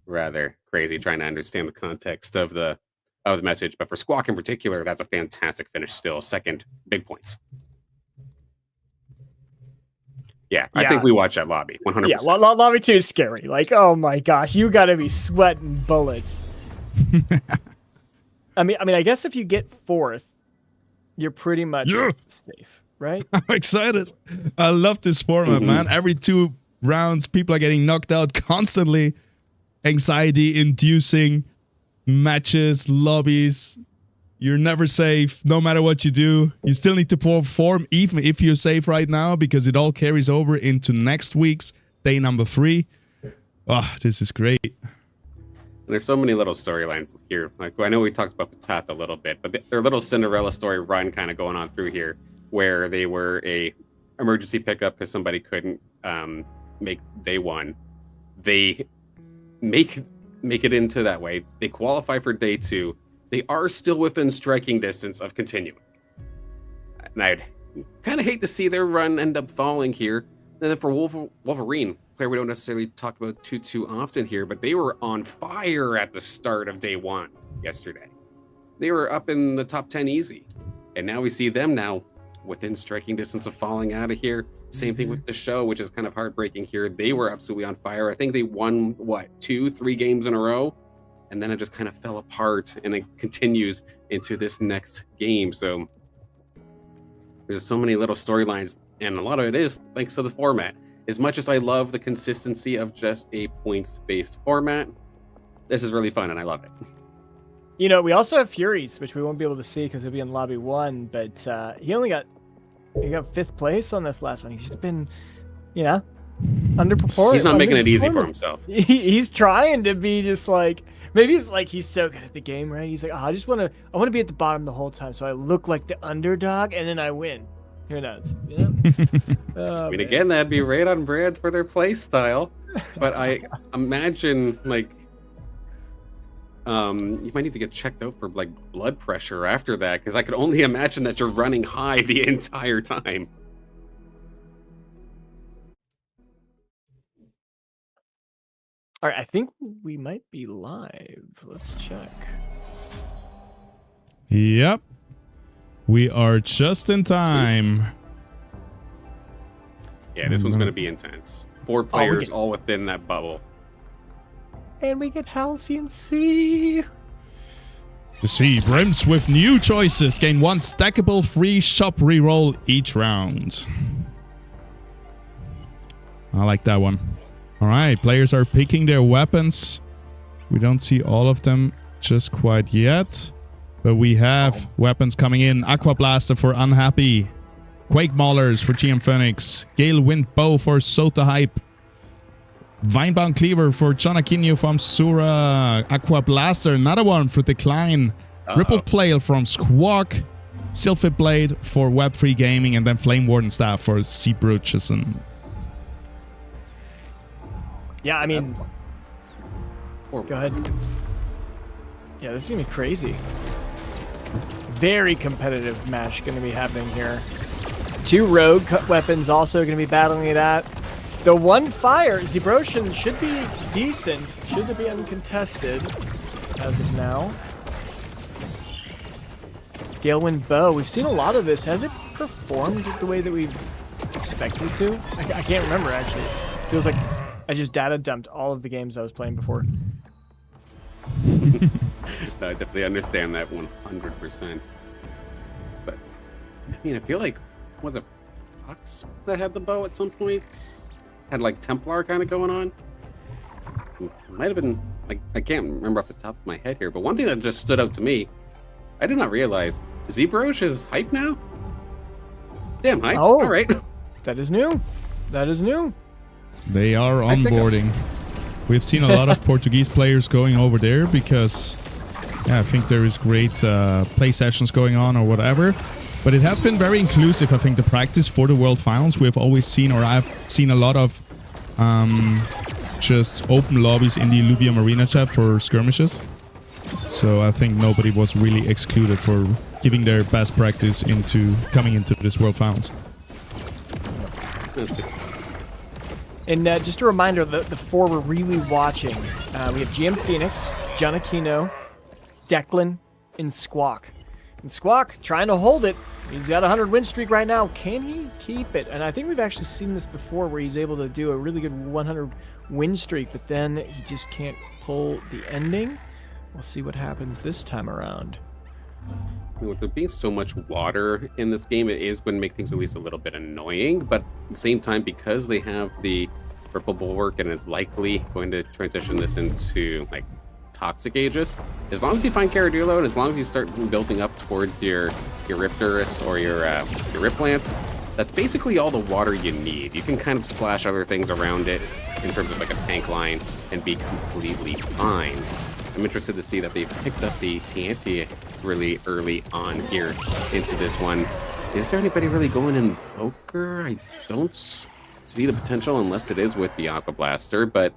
rather crazy trying to understand the context of the message. But for Squawk in particular, that's a fantastic finish still. Second, big points. Yeah, I think we watch that lobby 100%. Yeah, lobby 2 is scary. Like, oh my gosh, you got to be sweating bullets. I mean, I guess if you get 4th, you're pretty much safe, right? I'm excited. I love this format, man. Every 2 rounds, people are getting knocked out constantly. Anxiety-inducing matches, lobbies. You're never safe, no matter what you do. You still need to perform, even if you're safe right now, because it all carries over into next week's day number 3. Oh, this is great. And there's so many little storylines here. Like, I know we talked about Patat a little bit, but their little Cinderella story run kind of going on through here, where they were a emergency pickup because somebody couldn't make day 1. They make it into that way. They qualify for day 2. They are still within striking distance of continuing. And I'd kind of hate to see their run end up falling here. And then for Wolverine, player we don't necessarily talk about too often here, but they were on fire at the start of day 1 yesterday. They were up in the top 10 easy. And now we see them now within striking distance of falling out of here. Same thing with the show, which is kind of heartbreaking here. They were absolutely on fire. I think they won, 2-3 games in a row? And then it just kind of fell apart, and it continues into this next game. So there's so many little storylines, and a lot of it is thanks to the format. As much as I love the consistency of just a points-based format, this is really fun, and I love it. You know, we also have Furies, which we won't be able to see because he'll be in lobby 1, but he got 5th place on this last one. He's just been, underperforming. He's not making it easy for himself. He's trying to be just like, maybe it's like he's so good at the game, right? He's like, I want to be at the bottom the whole time, so I look like the underdog, and then I win. Who knows? I mean, again, that'd be right on brand for their play style. But I imagine, you might need to get checked out for blood pressure after that, because I could only imagine that you're running high the entire time. All right, I think we might be live. Let's check. Yep. We are just in time. Yeah, this one's going to be intense. 4 players all within that bubble. And we get Halcyon C. The sea brims with new choices. Gain 1 stackable free shop reroll each round. I like that one. All right, players are picking their weapons. We don't see all of them just quite yet. But we have weapons coming in. Aqua Blaster for Unhappy. Quake Maulers for GM Phoenix. Gale Wind Bow for Sota Hype. Vinebound Cleaver for John Aquino from Sura. Aqua Blaster, another one for Decline. Ripple Flail from Squawk. Sylphid Blade for Web Free Gaming. And then Flame Warden Staff for Sea Bruchison. Yeah, I mean... Go ahead. Yeah, this is going to be crazy. Very competitive match going to be happening here. 2 rogue weapons also going to be battling it out. The 1 fire, Zebrosian should be decent. Should be uncontested as of now. Galewind Bow, we've seen a lot of this. Has it performed the way that we've expected it to? I can't remember, actually. Feels like I just data dumped all of the games I was playing before. No, I definitely understand that 100%. But, I mean, I feel like, was it Fox that had the bow at some point? Had like Templar kind of going on? It might have been, like, I can't remember off the top of my head here, but one thing that just stood out to me, I did not realize, Zebrosh is hype now? Damn hype. Oh, all right. That is new. That is new. They are onboarding. We've seen a lot of Portuguese players going over there because yeah, I think there is great play sessions going on or whatever. But it has been very inclusive, I think, the practice for the World Finals. We have always seen, or I've seen a lot of just open lobbies in the Illuvium Arena chat for skirmishes. So I think nobody was really excluded for giving their best practice into coming into this World Finals. And just a reminder, the 4 we're really watching. We have GM Phoenix, John Aquino, Declan, and Squawk. And Squawk trying to hold it. He's got a 100 win streak right now. Can he keep it? And I think we've actually seen this before where he's able to do a really good 100 win streak, but then he just can't pull the ending. We'll see what happens this time around. With there being so much water in this game, it is going to make things at least a little bit annoying, but at the same time, because they have the purple bulwark and is likely going to transition this into like toxic Aegis, as long as you find Caradulo and as long as you start building up towards your Riptorus or your Rip Lance, that's basically all the water you need. You can kind of splash other things around it in terms of like a tank line and be completely fine. I'm interested to see that they've picked up the TNT really early on here into this one. Is there anybody really going in poker? I don't see the potential unless it is with the Aqua Blaster, but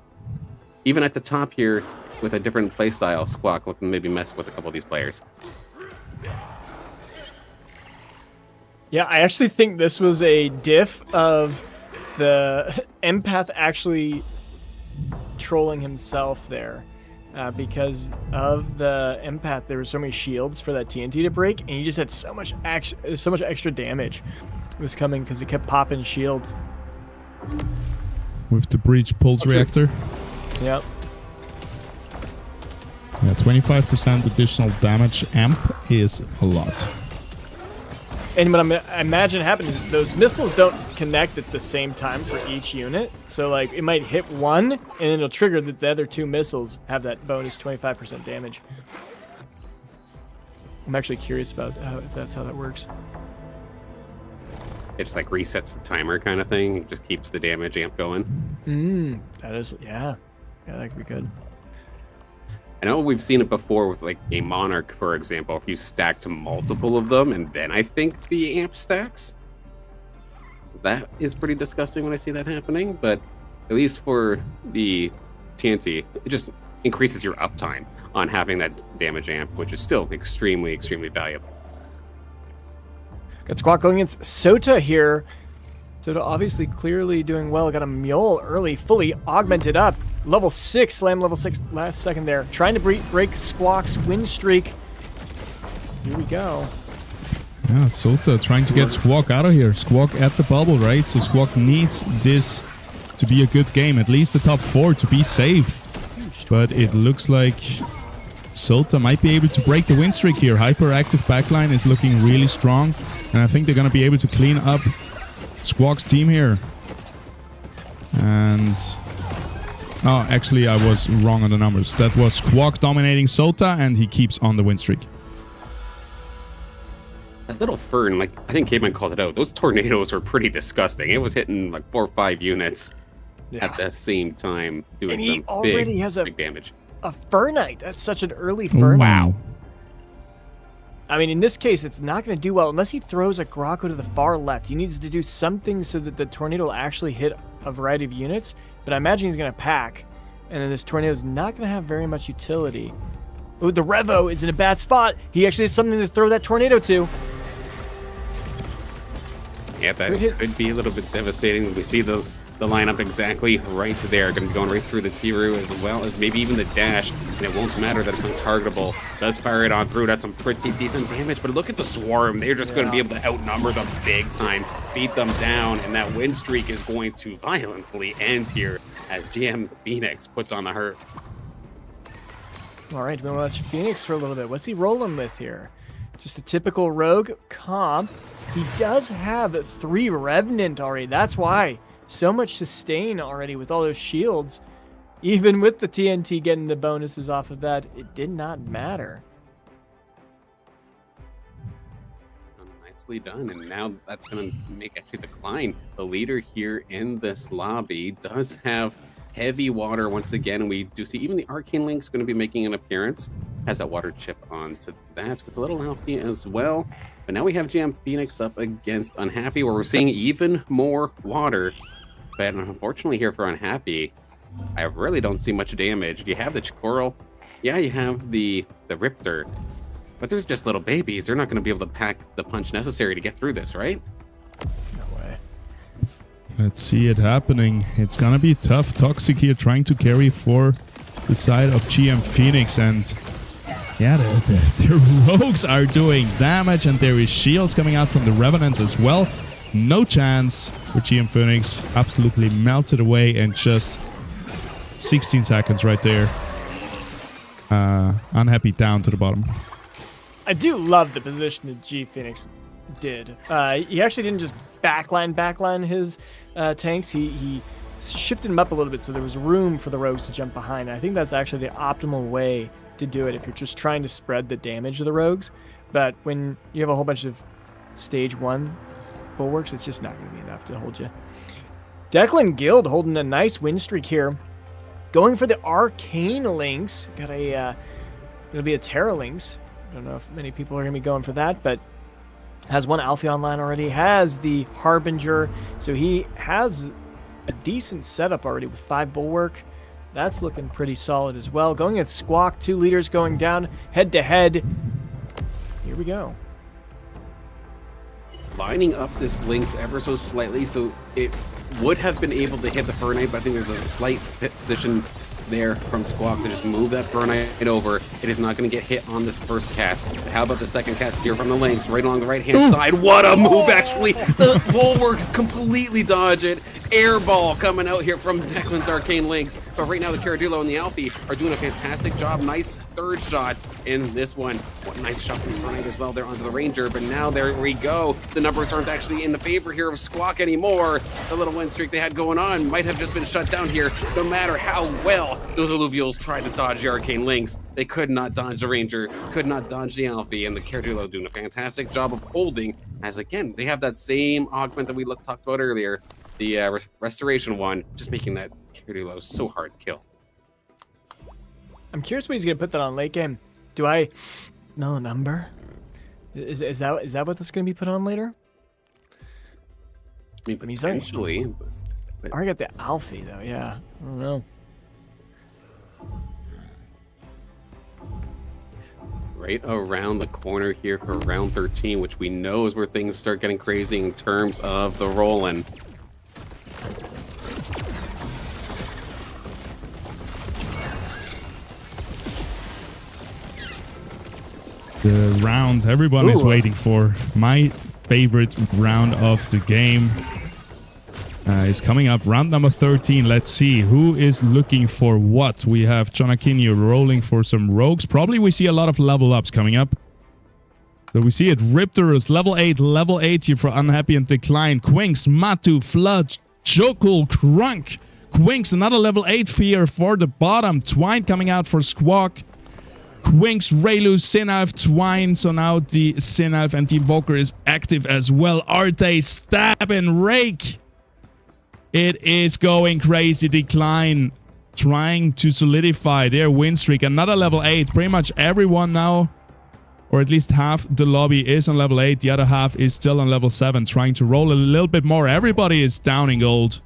even at the top here with a different playstyle, Squawk looking maybe mess with a couple of these players. Yeah, I actually think this was a diff of the empath actually trolling himself there. Because of the empath, there were so many shields for that TNT to break, and you just had so much extra damage was coming because it kept popping shields. With the breach pulse reactor. Yep. Yeah, 25% additional damage amp is a lot. And what I imagine happening is those missiles don't connect at the same time for each unit. So like it might hit one, and then it'll trigger that the other 2 missiles have that bonus 25% damage. I'm actually curious about if that's how that works. It just like resets the timer kind of thing. It just keeps the damage amp going. That is, yeah. Yeah, that could be good. I know we've seen it before with like a Monarch, for example. If you stack to multiple of them, and then I think the amp stacks. That is pretty disgusting when I see that happening, but at least for the TNT, it just increases your uptime on having that damage amp, which is still extremely, extremely valuable. Got Squawk going against Sota here. Sota obviously clearly doing well. Got a Mule early, fully augmented up. Level 6, slam level 6 last second there. Trying to break Squawk's win streak. Here we go. Yeah, Sota trying to get Squawk out of here. Squawk at the bubble, right? So Squawk needs this to be a good game. At least the top 4 to be safe. But it looks like Sota might be able to break the win streak here. Hyperactive backline is looking really strong. And I think they're going to be able to clean up Squawk's team here. And... oh, actually, I was wrong on the numbers. That was Squawk dominating Sota, and he keeps on the win streak. That little fern, like, I think Caveman called it out. Those tornadoes were pretty disgusting. It was hitting like 4 or 5 units at the same time, doing and some he already big, has big damage. A Fernite. That's such an early Fernite. Wow. I mean, in this case, it's not going to do well unless he throws a Grocko to the far left. He needs to do something so that the tornado will actually hit a variety of units. But I imagine he's going to pack, and then this tornado is not going to have very much utility. Ooh, the Revo is in a bad spot. He actually has something to throw that tornado to. Yeah, that could be a little bit devastating. We see the lineup exactly right there. Going to be going right through the Tiru as well as maybe even the dash. And it won't matter that it's untargetable. Does fire it on through. That's some pretty decent damage. But look at the Swarm. They're just going to be able to outnumber them big time. Beat them down. And that win streak is going to violently end here as GM Phoenix puts on the hurt. All right, we're going to watch Phoenix for a little bit. What's he rolling with here? Just a typical rogue comp. He does have 3 Revenant already. That's why. So much sustain already with all those shields. Even with the TNT getting the bonuses off of that, it did not matter. Nicely done. And now that's going to make actually decline. The leader here in this lobby does have heavy water once again. And we do see even the Arcane Link's going to be making an appearance. Has that water chip onto that with a little Alfie as well. But now we have GM Phoenix up against Unhappy, where we're seeing even more water. But unfortunately here for Unhappy, I really don't see much damage. You have the Choral, yeah, you have the Riptor, but there's just little babies. They're not going to be able to pack the punch necessary to get through this, right? No way. Let's see it happening. It's going to be tough. Toxic here trying to carry for the side of GM Phoenix, and yeah, the rogues are doing damage, and there is shields coming out from the Revenants as well. No chance for GM Phoenix. Absolutely melted away in just 16 seconds right there. Unhappy down to the bottom. I do love the position that G Phoenix did. He actually didn't just backline his tanks. He shifted them up a little bit so there was room for the rogues to jump behind. I think that's actually the optimal way to do it if you're just trying to spread the damage of the rogues. But when you have a whole bunch of stage 1 bulwarks, it's just not going to be enough to hold you. Declan Guild holding a nice win streak here. Going for the Arcane Links. Got a, it'll be a Terra Links. I don't know if many people are going to be going for that, but has 1 Alfie online already. Has the Harbinger. So he has a decent setup already with 5 bulwark. That's looking pretty solid as well. Going at Squawk, 2 leaders going down head to head. Here we go. Lining up this Lynx ever so slightly, so it would have been able to hit the Fernite, but I think there's a slight position there from Squawk to just move that Fernite over. It is not going to get hit on this first cast. But how about the second cast here from the Lynx, right along the right-hand side? What a move, actually. The bulwarks completely dodge it. Air ball coming out here from Declan's Arcane Lynx. But right now, the Caradillo and the Alfie are doing a fantastic job. Nice third shot in this one. What a nice shot from Fernite as well there onto the Ranger. But now there we go. The numbers aren't actually in the favor here of Squawk anymore. The little win streak they had going on might have just been shut down here, no matter how well those Illuvials tried to dodge the Arcane Lynx. They could not dodge the Ranger, could not dodge the Alfie, and the Caradillo doing a fantastic job of holding, as again, they have that same augment that we talked about earlier, the restoration one, just making that Caradillo so hard to kill. I'm curious when he's going to put that on late game. Do I know a number? Is that what that's going to be put on later? I mean, potentially. I already got the Alfie, though, yeah. I don't know. Right around the corner here for round 13, which we know is where things start getting crazy in terms of the roll-in. The round everyone is waiting for. My favorite round of the game is coming up. Round number 13. Let's see who is looking for what. We have Jonakinho rolling for some rogues. Probably we see a lot of level ups coming up. So we see it. Riptorus, level 8 here for Unhappy and Decline. Quinks, Matu, Flood, Jokul, Crunk. Quinks, another level 8 here for the bottom. Twine coming out for Squawk. Quinks, Raylu, Sinalf, Twine. So now the Sinalf and the Invoker is active as well. Arte, Stab, and Rake. It is going crazy. Decline trying to solidify their win streak. Another level 8. Pretty much everyone now, or at least half the lobby, is on level 8. The other half is still on level 7, trying to roll a little bit more. Everybody is down in gold.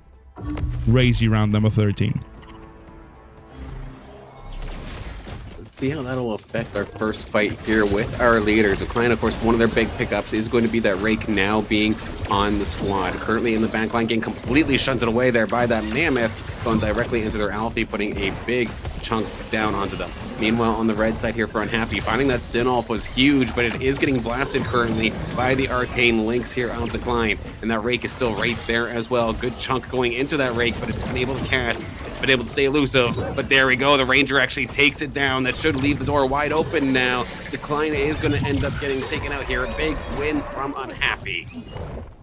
Crazy round number 13. Let's see how that'll affect our first fight here with our leader. Decline, of course, one of their big pickups is going to be that Rake now being on the squad. Currently in the backline, getting completely shunted away there by that Mammoth, going directly into their Alfie, putting a big chunk down onto them. Meanwhile, on the red side here for Unhappy, finding that Sinolf was huge, but it is getting blasted currently by the arcane links here on Decline, and that Rake is still right there as well. Good chunk going into that Rake, but it's been able to cast. It's been able to stay elusive, but there we go. The Ranger actually takes it down. That should leave the door wide open now. Decline is going to end up getting taken out here. A big win from Unhappy.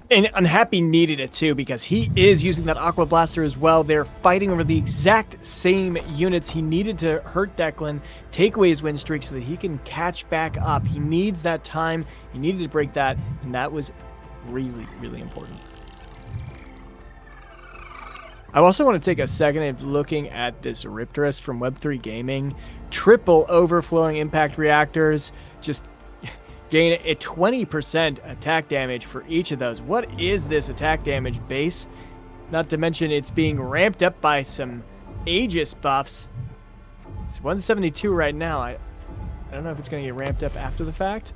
And Unhappy needed it too, because he is using that Aqua Blaster as well. They're fighting over the exact same units. He needed to hurt Declan, take away his win streak so that he can catch back up. He needs that time. He needed to break that, and that was really, really important. I also want to take a second of looking at this Riptorus from Web3 Gaming. Triple overflowing impact reactors, just gain a 20% attack damage for each of those. What is this attack damage base? Not to mention it's being ramped up by some Aegis buffs. It's 172 right now. I don't know if it's going to get ramped up after the fact.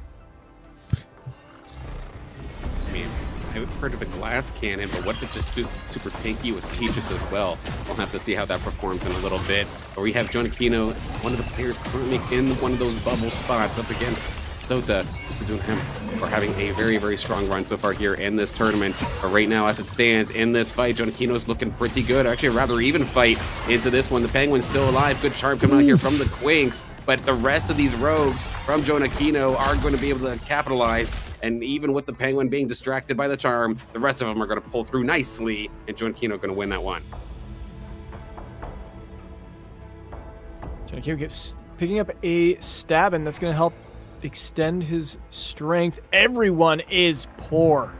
I mean, I've heard of a glass cannon, but what if it's just super tanky with Aegis as well? We'll have to see how that performs in a little bit. But we have Jonakinho, one of the players currently in one of those bubble spots up against Sota, for having a very, very strong run so far here in this tournament. But right now, as it stands in this fight, Jonakinho's looking pretty good. Actually, a rather even fight into this one. The Penguin's still alive. Good charm coming out here from the Quinks. But the rest of these rogues from Jonakinho are going to be able to capitalize. And even with the Penguin being distracted by the charm, the rest of them are going to pull through nicely. And Jonakinho going to win that one. Jonakinho gets picking up a stab, and that's going to help extend his strength. Everyone is poor.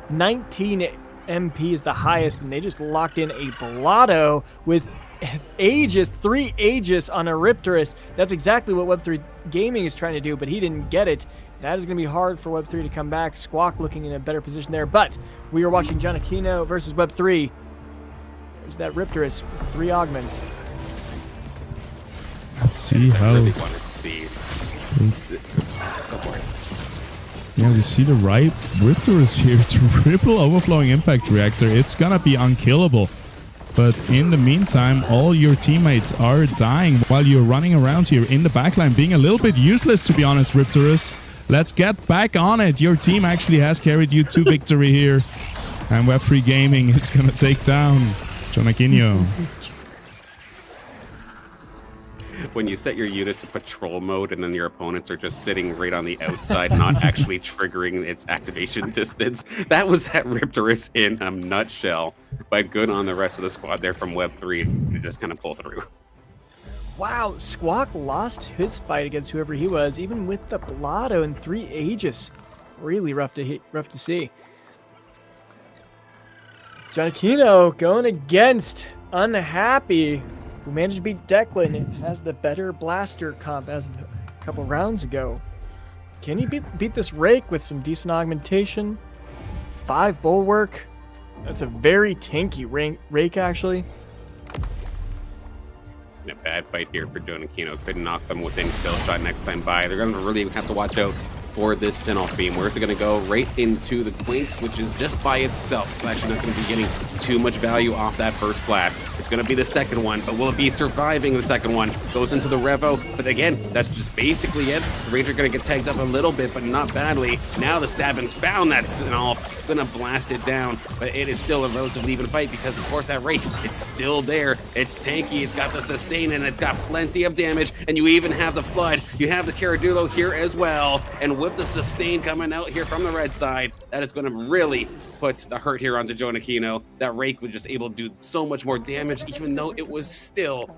19 MP is the highest, and they just locked in a Blotto with Aegis, 3 Aegis on a Riptorus. That's exactly what Web3 Gaming is trying to do, but he didn't get it. That is going to be hard for Web3 to come back. Squawk looking in a better position there, but we are watching Jonakinho versus Web3. There's that Riptorus with 3 augments. Let's see how... Really wanted to see. Go for it. Yeah, we see the right Riptorus here. Triple overflowing impact reactor. It's gonna be unkillable. But in the meantime, all your teammates are dying while you're running around here in the backline, being a little bit useless, to be honest, Riptorus. Let's get back on it. Your team actually has carried you to victory here. And Web3 Gaming is gonna take down Jonakinho. When you set your unit to patrol mode and then your opponents are just sitting right on the outside, not actually triggering its activation distance, that was that Riptorus in a nutshell. But good on the rest of the squad there from Web3 to just kind of pull through. Wow, Squawk lost his fight against whoever he was, even with the Blotto and 3 Aegis. Really rough to see. Jonakinho going against Unhappy, who managed to beat Declan and has the better blaster comp as a couple rounds ago. Can he beat this Rake with some decent augmentation? 5 Bulwark. That's a very tanky Rake, actually. A bad fight here for Jonakinho. Couldn't knock them within kill shot next time by. They're going to really have to watch out for this Sinoff beam. Where's it going to go? Right into the Quinks, which is just by itself. It's actually not going to be getting too much value off that first blast. It's going to be the second one, but will it be surviving the second one? Goes into the Revo, but again, that's just basically it. The Ranger going to get tagged up a little bit, but not badly. Now the Stabbins found that Sinoff, going to blast it down, but it is still a relatively even fight because, of course, that Wraith, it's still there. It's tanky, it's got the sustain, and it's got plenty of damage, and you even have the Flood. You have the Caradulo here as well, and with the sustain coming out here from the red side, that is going to really put the hurt here onto Jonakino. That Rake was just able to do so much more damage, even though it was still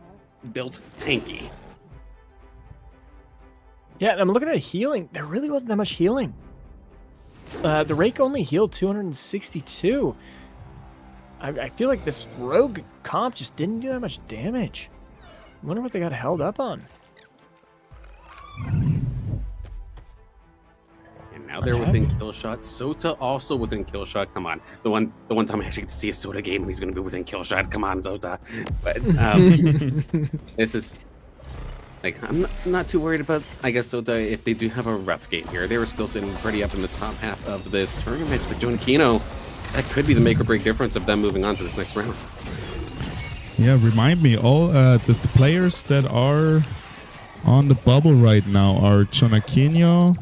built tanky. Yeah, and I'm looking at healing. There really wasn't that much healing. The Rake only healed 262. I feel like this rogue comp just didn't do that much damage. I wonder what they got held up on. Now they're within kill shot. Sota also within kill shot. Come on, the one time I actually get to see a Sota game, and he's going to be within kill shot. Come on, Sota. But this is like I'm not too worried about. I guess Sota, if they do have a rough game here, they were still sitting pretty up in the top half of this tournament. But Jonakino, that could be the make or break difference of them moving on to this next round. Yeah, remind me, all the players that are on the bubble right now are Jonakino.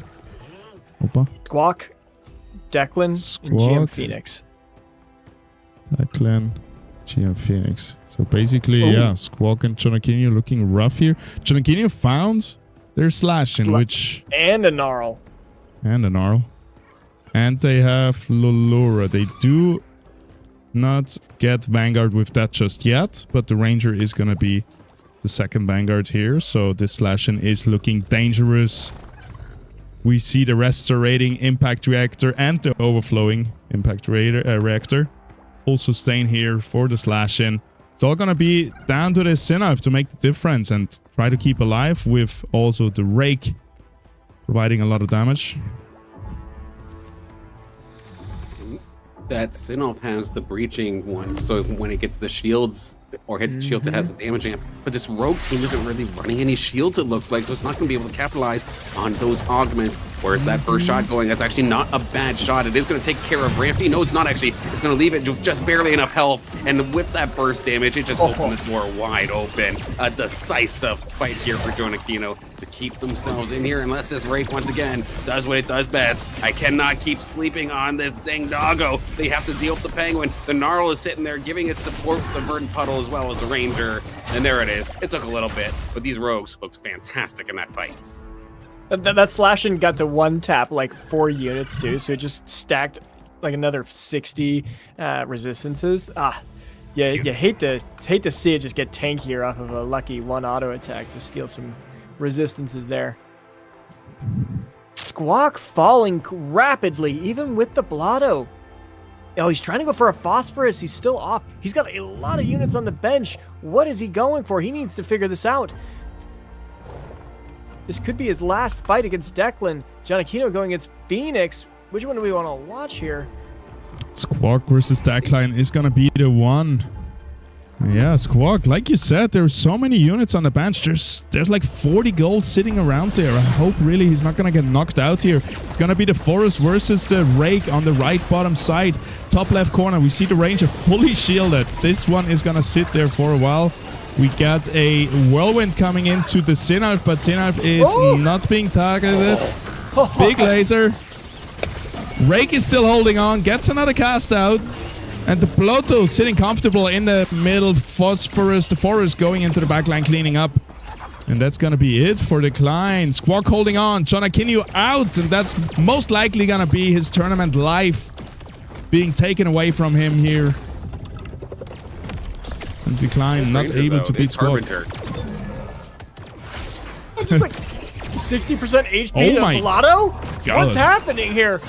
Squawk, Declan, and GM Phoenix. Declan, GM Phoenix. So basically, yeah, Squawk and Jonakino looking rough here. Jonakino found their slashing, which... And a Gnarl. And a Gnarl. And they have Lulura. They do not get Vanguard with that just yet, but the Ranger is going to be the second Vanguard here. So this slashing is looking dangerous. We see the restorating impact reactor and the overflowing impact reactor. Full sustain here for the slash-in. It's all going to be down to the Sinnoh to make the difference and try to keep alive, with also the Rake providing a lot of damage. That Sinnoh has the breaching one, so when it gets the shields or hits the shield, it has the damage amp. But this rogue team isn't really running any shields, it looks like, so it's not going to be able to capitalize on those augments. Where's that first shot going? That's actually not a bad shot. It is going to take care of Rampy. No, it's not actually. It's going to leave it with just barely enough health. And with that burst damage, it just opened the door wide open. A decisive fight here for Jonakino to keep themselves in here, unless this Wraith once again does what it does best. I cannot keep sleeping on this dang doggo. They have to deal with the Penguin. The Gnarl is sitting there giving its support with the Verdant Puddle as well as the Ranger. And there it is. It took a little bit, but these rogues looked fantastic in that fight. That slashing got to one tap like 4 units too, so it just stacked like another 60 resistances. Yeah, you hate to see it just get tankier off of a lucky one auto attack to steal some resistances there. Squawk falling rapidly, even with the Blotto. Oh, he's trying to go for a Phosphorus. He's still off. He's got a lot of units on the bench. What is he going for? He needs to figure this out. This could be his last fight against Declan. Jonakino going against Phoenix. Which one do we want to watch here? Squawk versus Declan is going to be the one. Yeah, Squawk, like you said, there's so many units on the bench. There's like 40 gold sitting around there. I hope really he's not going to get knocked out here. It's going to be the Forest versus the Rake on the right bottom side. Top left corner, we see the Ranger fully shielded. This one is going to sit there for a while. We got a Whirlwind coming into the Sinnoh, but Sinnoh is not being targeted. Big laser. Rake is still holding on, gets another cast out. And the Blotto sitting comfortable in the middle. Phosphorus, the Forest going into the backline, cleaning up. And that's going to be it for the Klein. Squawk holding on. Jonakino out. And that's most likely going to be his tournament life being taken away from him here. And Decline not able to beat Squawk. Just like 60% HP to Blotto? What's happening here?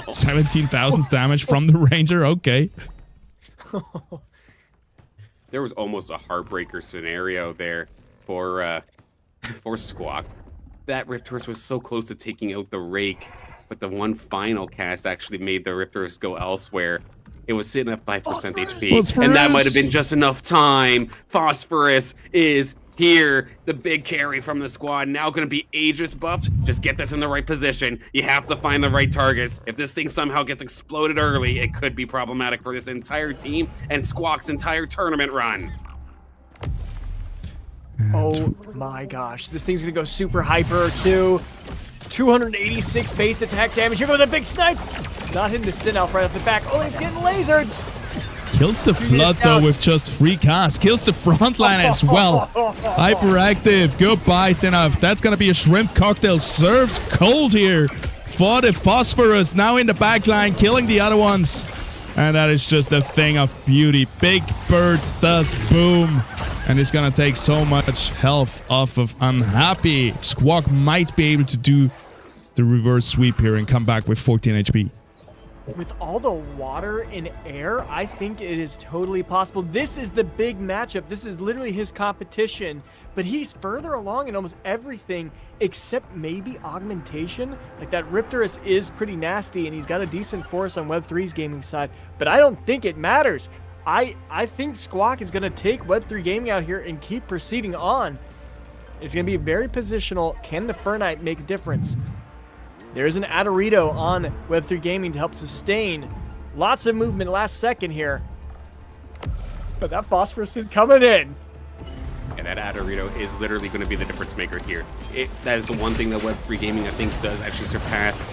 17,000 damage from the Ranger. Okay. There was almost a heartbreaker scenario there for Squawk. That Riptorus was so close to taking out the Rake, but the one final cast actually made the Riptorus go elsewhere. It was sitting at 5% HP, and that might have been just enough time. Phosphorus is here, the big carry from the squad, now going to be Aegis buffed. Just get this in the right position. You have to find the right targets. If this thing somehow gets exploded early, it could be problematic for this entire team and Squawk's entire tournament run. Oh my gosh, this thing's gonna go super hyper too. 286 base attack damage. Here goes a big snipe. Not hitting the Sin Elf right off the back. Oh, it's getting lasered. Kills the Flood though with just 3 casts. Kills the front line as well. Hyperactive. Goodbye, Sinaf. That's going to be a shrimp cocktail served cold here for the Phosphorus. Now in the back line, killing the other ones. And that is just a thing of beauty. Big Bird does boom. And it's going to take so much health off of Unhappy. Squawk might be able to do the reverse sweep here and come back with 14 HP. With all the water and air, I think it is totally possible. This is the big matchup. This is literally his competition, but he's further along in almost everything except maybe augmentation. Like that Riptorus is pretty nasty and he's got a decent force on Web3's gaming side, but I don't think it matters. I think Squawk is going to take Web3 gaming out here and keep proceeding on. It's going to be very positional. Can the Fernite make a difference? There is an Adorito on Web3 Gaming to help sustain. Lots of movement last second here. But that Phosphorus is coming in. And that Adorito is literally going to be the difference maker here. That is the one thing that Web3 Gaming, I think, does actually surpass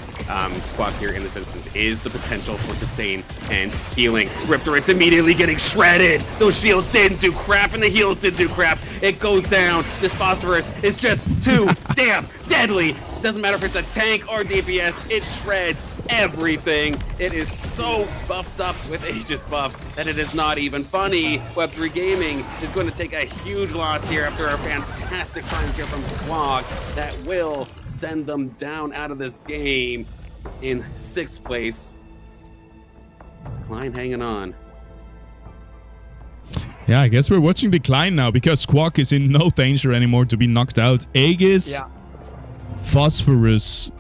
Squawk here in this instance, is the potential for sustain and healing. Riptorus immediately getting shredded. Those shields didn't do crap, and the heals didn't do crap. It goes down. This Phosphorus is just too damn deadly. Doesn't matter if it's a tank or DPS, it shreds everything. It is so buffed up with Aegis buffs that it is not even funny. Web3 Gaming is going to take a huge loss here after a fantastic finds here from Squawk that will send them down out of this game in 6th place. Decline hanging on. Yeah, I guess we're watching Decline now because Squawk is in no danger anymore to be knocked out. Aegis, Phosphorus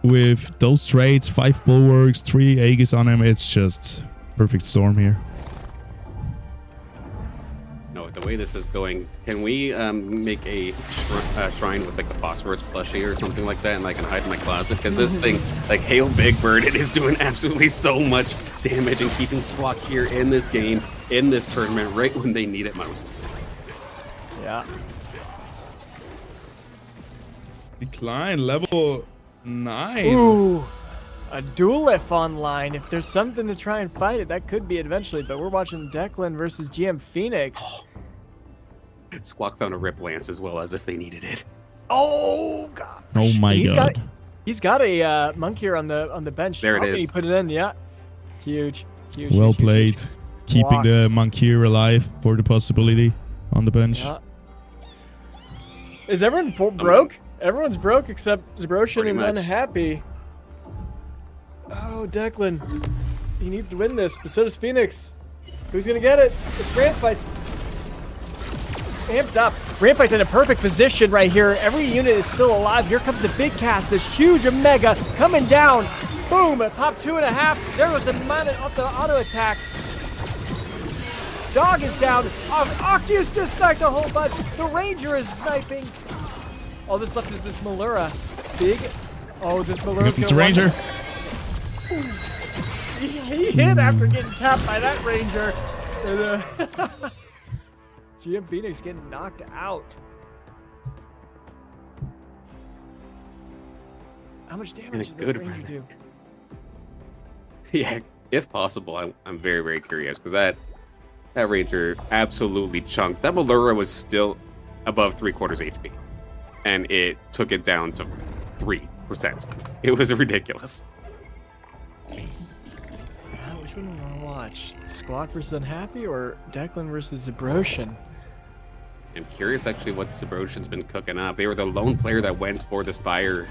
with those trades, 5 bulwarks, 3 Aegis on him. It's just perfect storm here. No, the way this is going, can we make a shrine with like the Phosphorus plushie or something like that, and I can hide in my closet? Because this thing, like Hail Big Bird, it is doing absolutely so much damage and keeping Squawk here in this game, in this tournament, right when they need it most. Yeah. Decline level 9. Ooh, a Duelif online. If there's something to try and fight it, that could be eventually. But we're watching Declan versus GM Phoenix. Squawk found a Rip Lance as well, as if they needed it. Oh god. Oh my god. He's got a monk here on the bench. There it is. He put it in. Yeah. Huge. Huge. Well huge, played. huge. Keeping the monk here alive for the possibility on the bench. Yeah. Is everyone broke? Everyone's broke except Zebroshin and Unhappy. Oh, Declan. He needs to win this, but so does Phoenix. Who's gonna get it? This Ramp Fight's amped up. Ramp Fight's in a perfect position right here. Every unit is still alive. Here comes the big cast, this huge Omega coming down. Boom, it popped 2.5. There was the auto attack. Dog is down. Octius just sniped a whole bunch. The Ranger is sniping. All that's left is this Malura. Big. Oh, this Malura's It's a Ranger. He hit after getting tapped by that Ranger. GM Phoenix getting knocked out. How much damage did the Ranger do? Yeah, if possible, I'm very, very curious because that Ranger absolutely chunked. That Malura was still above 3/4 HP. And it took it down to 3%. It was ridiculous. Which one do I want to watch? Squawk versus Unhappy or Declan versus Zebroshin? I'm curious actually what Zebroshin's been cooking up. They were the lone player that went for this fire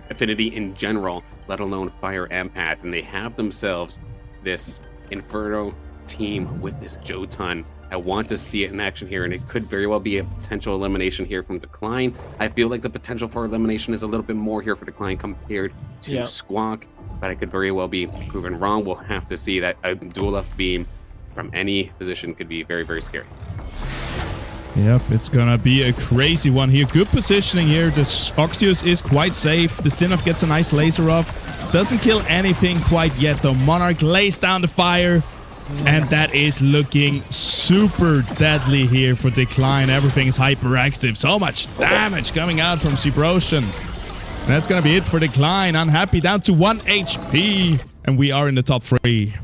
affinity in general, let alone fire empath, and they have themselves this Inferno team with this Jotun. I want to see it in action here, and it could very well be a potential elimination here from Decline. I feel like the potential for elimination is a little bit more here for Decline compared to Squawk, but I could very well be proven wrong. We'll have to see. That a dual left beam from any position could be very, very scary. Yep, it's gonna be a crazy one here. Good positioning here. The Octius is quite safe. The Sinnoh gets a nice laser off. Doesn't kill anything quite yet though. Monarch lays down the fire. And that is looking super deadly here for Decline. Everything is hyperactive. So much damage coming out from Zebrosian. And that's gonna be it for Decline. Unhappy down to 1 HP. And we are in the top 3.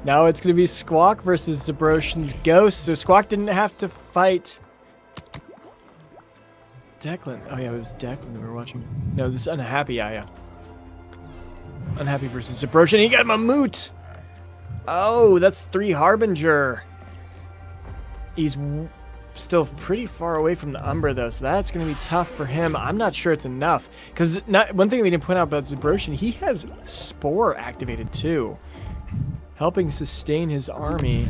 Now it's going to be Squawk versus Zebrosian's Ghost. So Squawk didn't have to fight Declan. Oh, yeah, it was Declan that we were watching. No, this is Unhappy. Yeah. Unhappy versus Zebrosian. He got Mammut. Oh, that's 3 Harbinger. He's still pretty far away from the Umbra, though, so that's going to be tough for him. I'm not sure it's enough. Because one thing we didn't point out about Zebrosian, he has Spore activated, too. Helping sustain his army.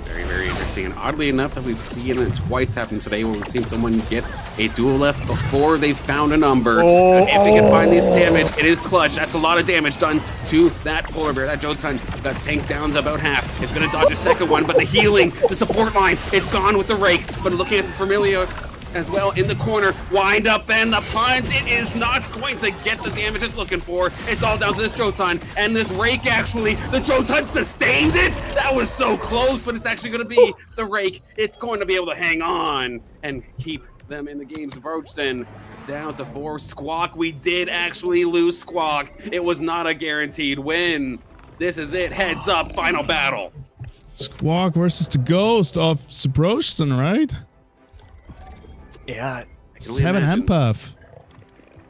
Very, very interesting. And oddly enough, that we've seen it twice happen today where we've seen someone get a duel left before they found a number. If they can find this damage, it is clutch. That's a lot of damage done to that polar bear. That Jotun, that tank down to about half. It's going to dodge a second one, but the healing, the support line, it's gone with the rake. But looking at this Familia as well in the corner, wind up and the punch, it is not going to get the damage it's looking for. It's all down to this Jotun and this rake. Actually, the Jotun sustained it. That was so close, but it's actually going to be the rake. It's going to be able to hang on and keep them in the game. Zebrosian down to 4. Squawk, we did actually lose Squawk. It was not a guaranteed win. This is it. Heads up, final battle. Squawk versus the Ghost of Zebrosian, right? Yeah. 7 Empath.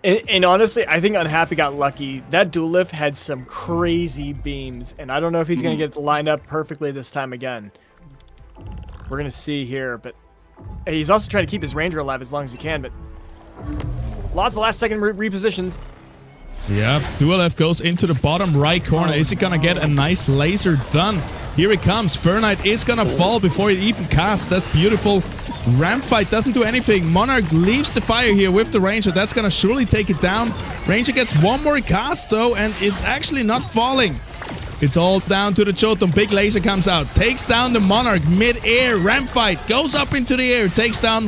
And honestly, I think Unhappy got lucky. That Duelif had some crazy beams, and I don't know if he's going to get lined up perfectly this time again. We're going to see here, but he's also trying to keep his Ranger alive as long as he can, but lots of last second repositions. Yep, Duelif goes into the bottom right corner. Is he gonna get a nice laser done? Here it comes. Fernite is gonna fall before it even casts. That's beautiful. Ramfight doesn't do anything. Monarch leaves the fire here with the Ranger. That's gonna surely take it down. Ranger gets one more cast though, and it's actually not falling. It's all down to the Jotun. Big laser comes out. Takes down the Monarch mid-air. Ramfight goes up into the air. Takes down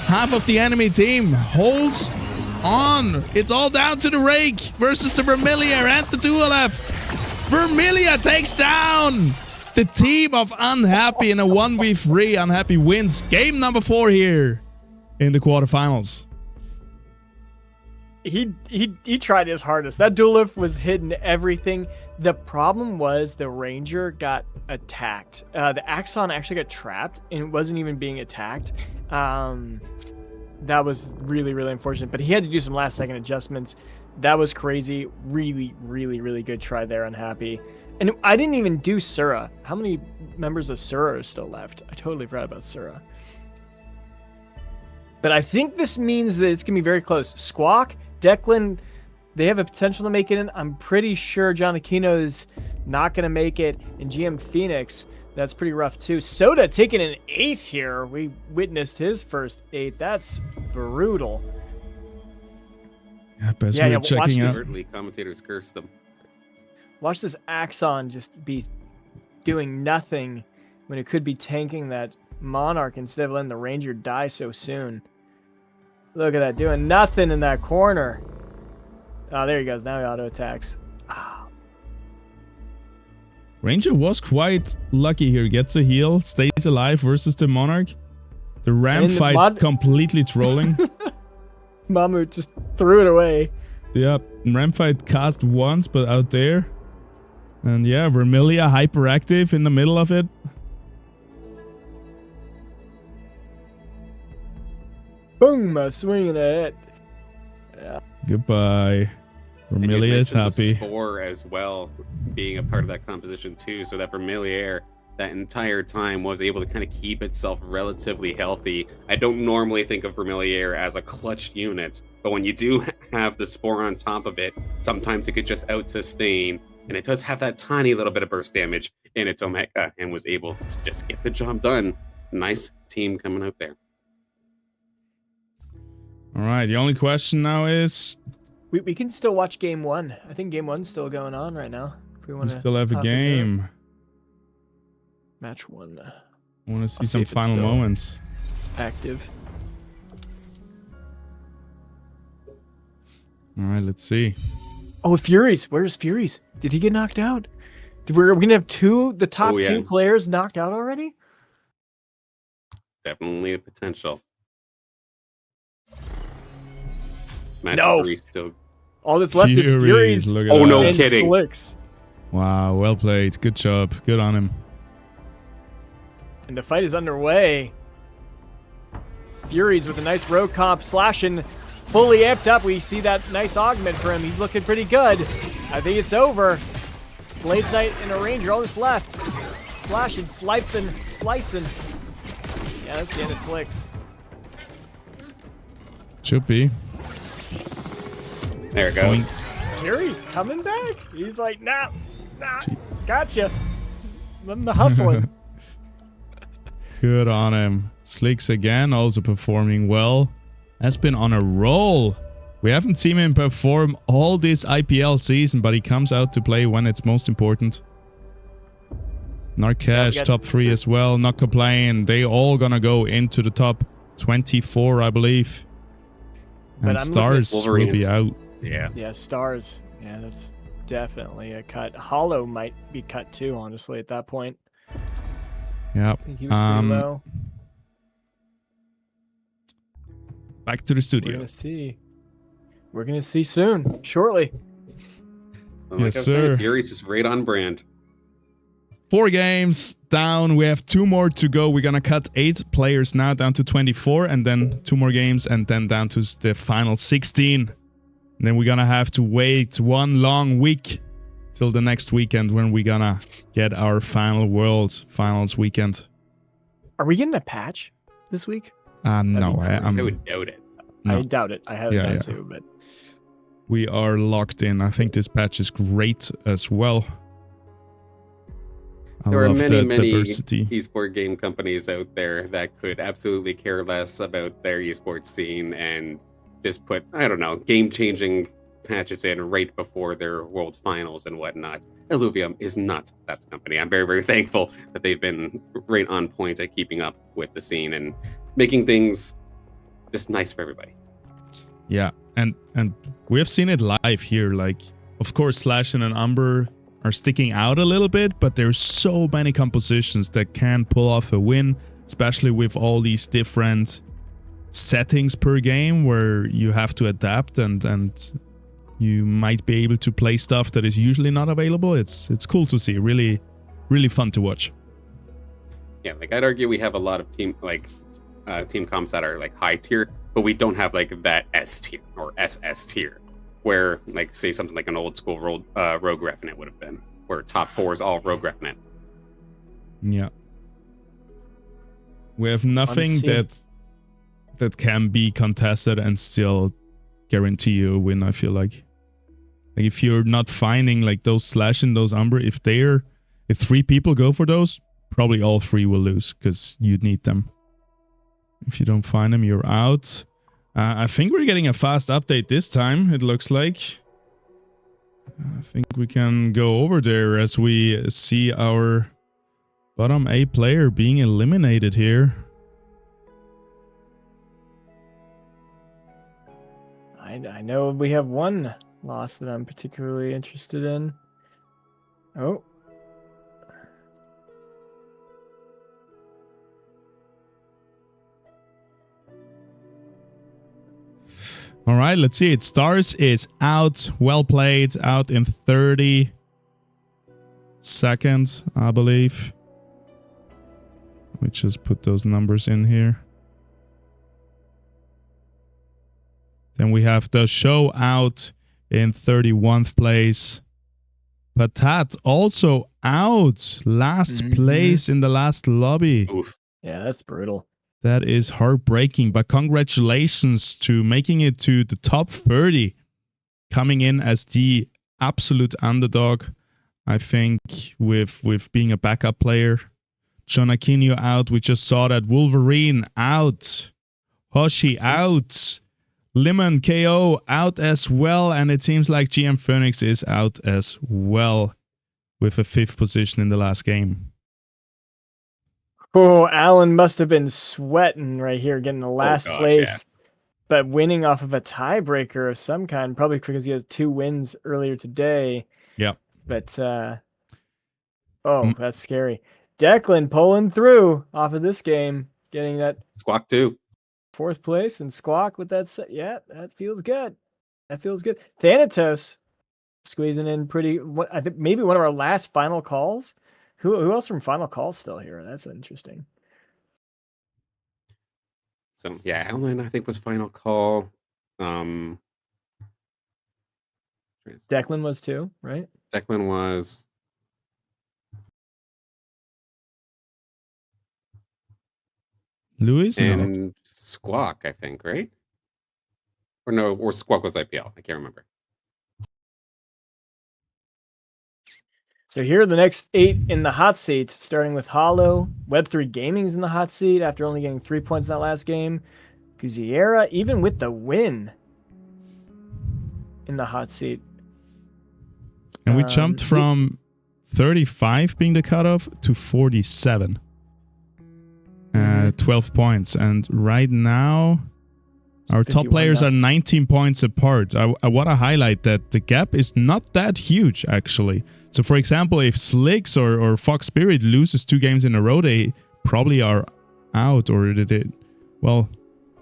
half of the enemy team. Holds on. It's all down to the Rake versus the Vermilion and the Duelif. Vermilion takes down the team of Unhappy in a 1v3. Unhappy wins game number 4 here in the quarterfinals. He tried his hardest. That Duelif was hitting everything. The problem was the Ranger got attacked. The Axon actually got trapped and wasn't even being attacked. That was really, really unfortunate. But he had to do some last second adjustments. That was crazy. Really, really, really good try there, Unhappy. And I didn't even do Sura. How many members of Sura are still left? I totally forgot about Sura. But I think this means that it's going to be very close. Squawk, Declan, they have a potential to make it in. I'm pretty sure John Aquino is not going to make it. And GM Phoenix, that's pretty rough too. Soda taking an 8th here. We witnessed his first 8. That's brutal. Yep, as we're checking out. Certainly, commentators curse them. Watch this Axon just be doing nothing when it could be tanking that Monarch instead of letting the Ranger die so soon. Look at that, doing nothing in that corner. Oh, there he goes. Now he auto attacks. Oh. Ranger was quite lucky here. Gets a heal, stays alive versus the Monarch. The Ram fight's completely trolling. Mammut just threw it away. Yep, Ram fight cast once, but out there. And yeah, Vermilia hyperactive in the middle of it. Boom, a swing and a hit. Yeah. Goodbye. Vermilia is happy. The Spore as well, being a part of that composition too, so that Vermilier that entire time was able to kind of keep itself relatively healthy. I don't normally think of Vermilier as a clutch unit, but when you do have the Spore on top of it, sometimes it could just out-sustain, and it does have that tiny little bit of burst damage in its Omega, and was able to just get the job done. Nice team coming out there. All right, the only question now is... We can still watch Game 1. I think Game 1's still going on right now. If we want to still have a game. Match 1. I want to see I'll see some if it's final still moments. active. All right, let's see. Oh, Furies. Where's Furies? Did he get knocked out? We're going to have the top two players knocked out already? Definitely a potential. Match No. 3 still. All that's left is Furies. Look at Oh, that. no and kidding. Slicks. Wow, well played. Good job. Good on him. And the fight is underway. Furies with a nice rogue comp slashing, fully amped up. We see that nice augment for him. He's looking pretty good. I think it's over. Blaze Knight and a Ranger, all that's left. Slashing, slicing. Yeah, that's the end of Slicks. Should be. There it goes. Furies coming back. He's like, nah, gotcha. I'm hustling. Good on him. Slicks again, also performing well. Has been on a roll. We haven't seen him perform all this IPL season, but he comes out to play when it's most important. Narkesh, top 3 as well. Not complaining. They all gonna go into the top 24, I believe. And Stars will be out. Yeah, Stars. Yeah, that's definitely a cut. Hollow might be cut too, honestly, at that point. Yeah. I think he was pretty low. Back to the studio. We're gonna see soon, shortly. Well, like yes, sir. Fury's just right on brand. 4 games down. We have 2 more to go. We're gonna cut 8 players now down to 24, and then 2 more games, and then down to the final 16. And then we're gonna have to wait 1 long week till the next weekend when we're gonna get our final World Finals weekend. Are we getting a patch this week? No, I would doubt it. No. I doubt it. I have that too, but we are locked in. I think this patch is great as well. There are many esport game companies out there that could absolutely care less about their esports scene and just put, I don't know, game-changing patches in right before their world finals and whatnot. Illuvium is not that company. I'm very, very thankful that they've been right on point at keeping up with the scene and making things just nice for everybody. Yeah, and we have seen it live here. Like, of course, Slash and Umber are sticking out a little bit, but there's so many compositions that can pull off a win, especially with all these different settings per game where you have to adapt and you might be able to play stuff that is usually not available. It's cool to see. Really, really fun to watch. Yeah, like I'd argue we have a lot of team comps that are like high tier, but we don't have like that S tier or SS tier where like say something like an old school Rogue Refinite would have been, where top 4 is all Rogue Refinite. Yeah. We have nothing that can be contested and still guarantee you a win, I feel like. Like if you're not finding like those Slash and those Umber, if 3 people go for those, probably all 3 will lose because you need them. If you don't find them, you're out. I think we're getting a fast update this time, it looks like. I think we can go over there as we see our bottom 8 player being eliminated here. I know we have one loss that I'm particularly interested in. Oh. All right, let's see it. Stars is out. Well played. Out in 30 seconds, I believe. Let me just put those numbers in here. Then we have the show out in 31st place. Patat also out. Last place in the last lobby. Oof. Yeah, that's brutal. That is heartbreaking, but congratulations to making it to the top 30. Coming in as the absolute underdog, I think, with being a backup player. John Aquino out. We just saw that. Wolverine out. Hoshi out. Lemon KO out as well. And it seems like GM Phoenix is out as well with a 5th position in the last game. Oh, Allen must have been sweating right here, getting the last gosh, place, but winning off of a tiebreaker of some kind, probably because he has 2 wins earlier today. Yeah. But, that's scary. Declan pulling through off of this game, getting that Squawk 2. 4th place, and Squawk with that set. Yeah, that feels good. That feels good. Thanatos squeezing in pretty. I think maybe one of our last final calls. Who else from final calls still here? That's interesting. So yeah, Alan I think was final call. Declan was too, right? Declan was. Louis and no. Squawk, I think, right? Or no, or Squawk was IPL. I can't remember. So here are the next 8 in the hot seat, starting with Hollow. Web3 Gaming's in the hot seat after only getting 3 points in that last game. Guziera, even with the win, in the hot seat. And we jumped from 35 being the cutoff to 47. 12 points. And right now, our top players are 19 points apart. I want to highlight that the gap is not that huge, actually. So, for example, if Slicks or Fox Spirit loses 2 games in a row, they probably are out, or well,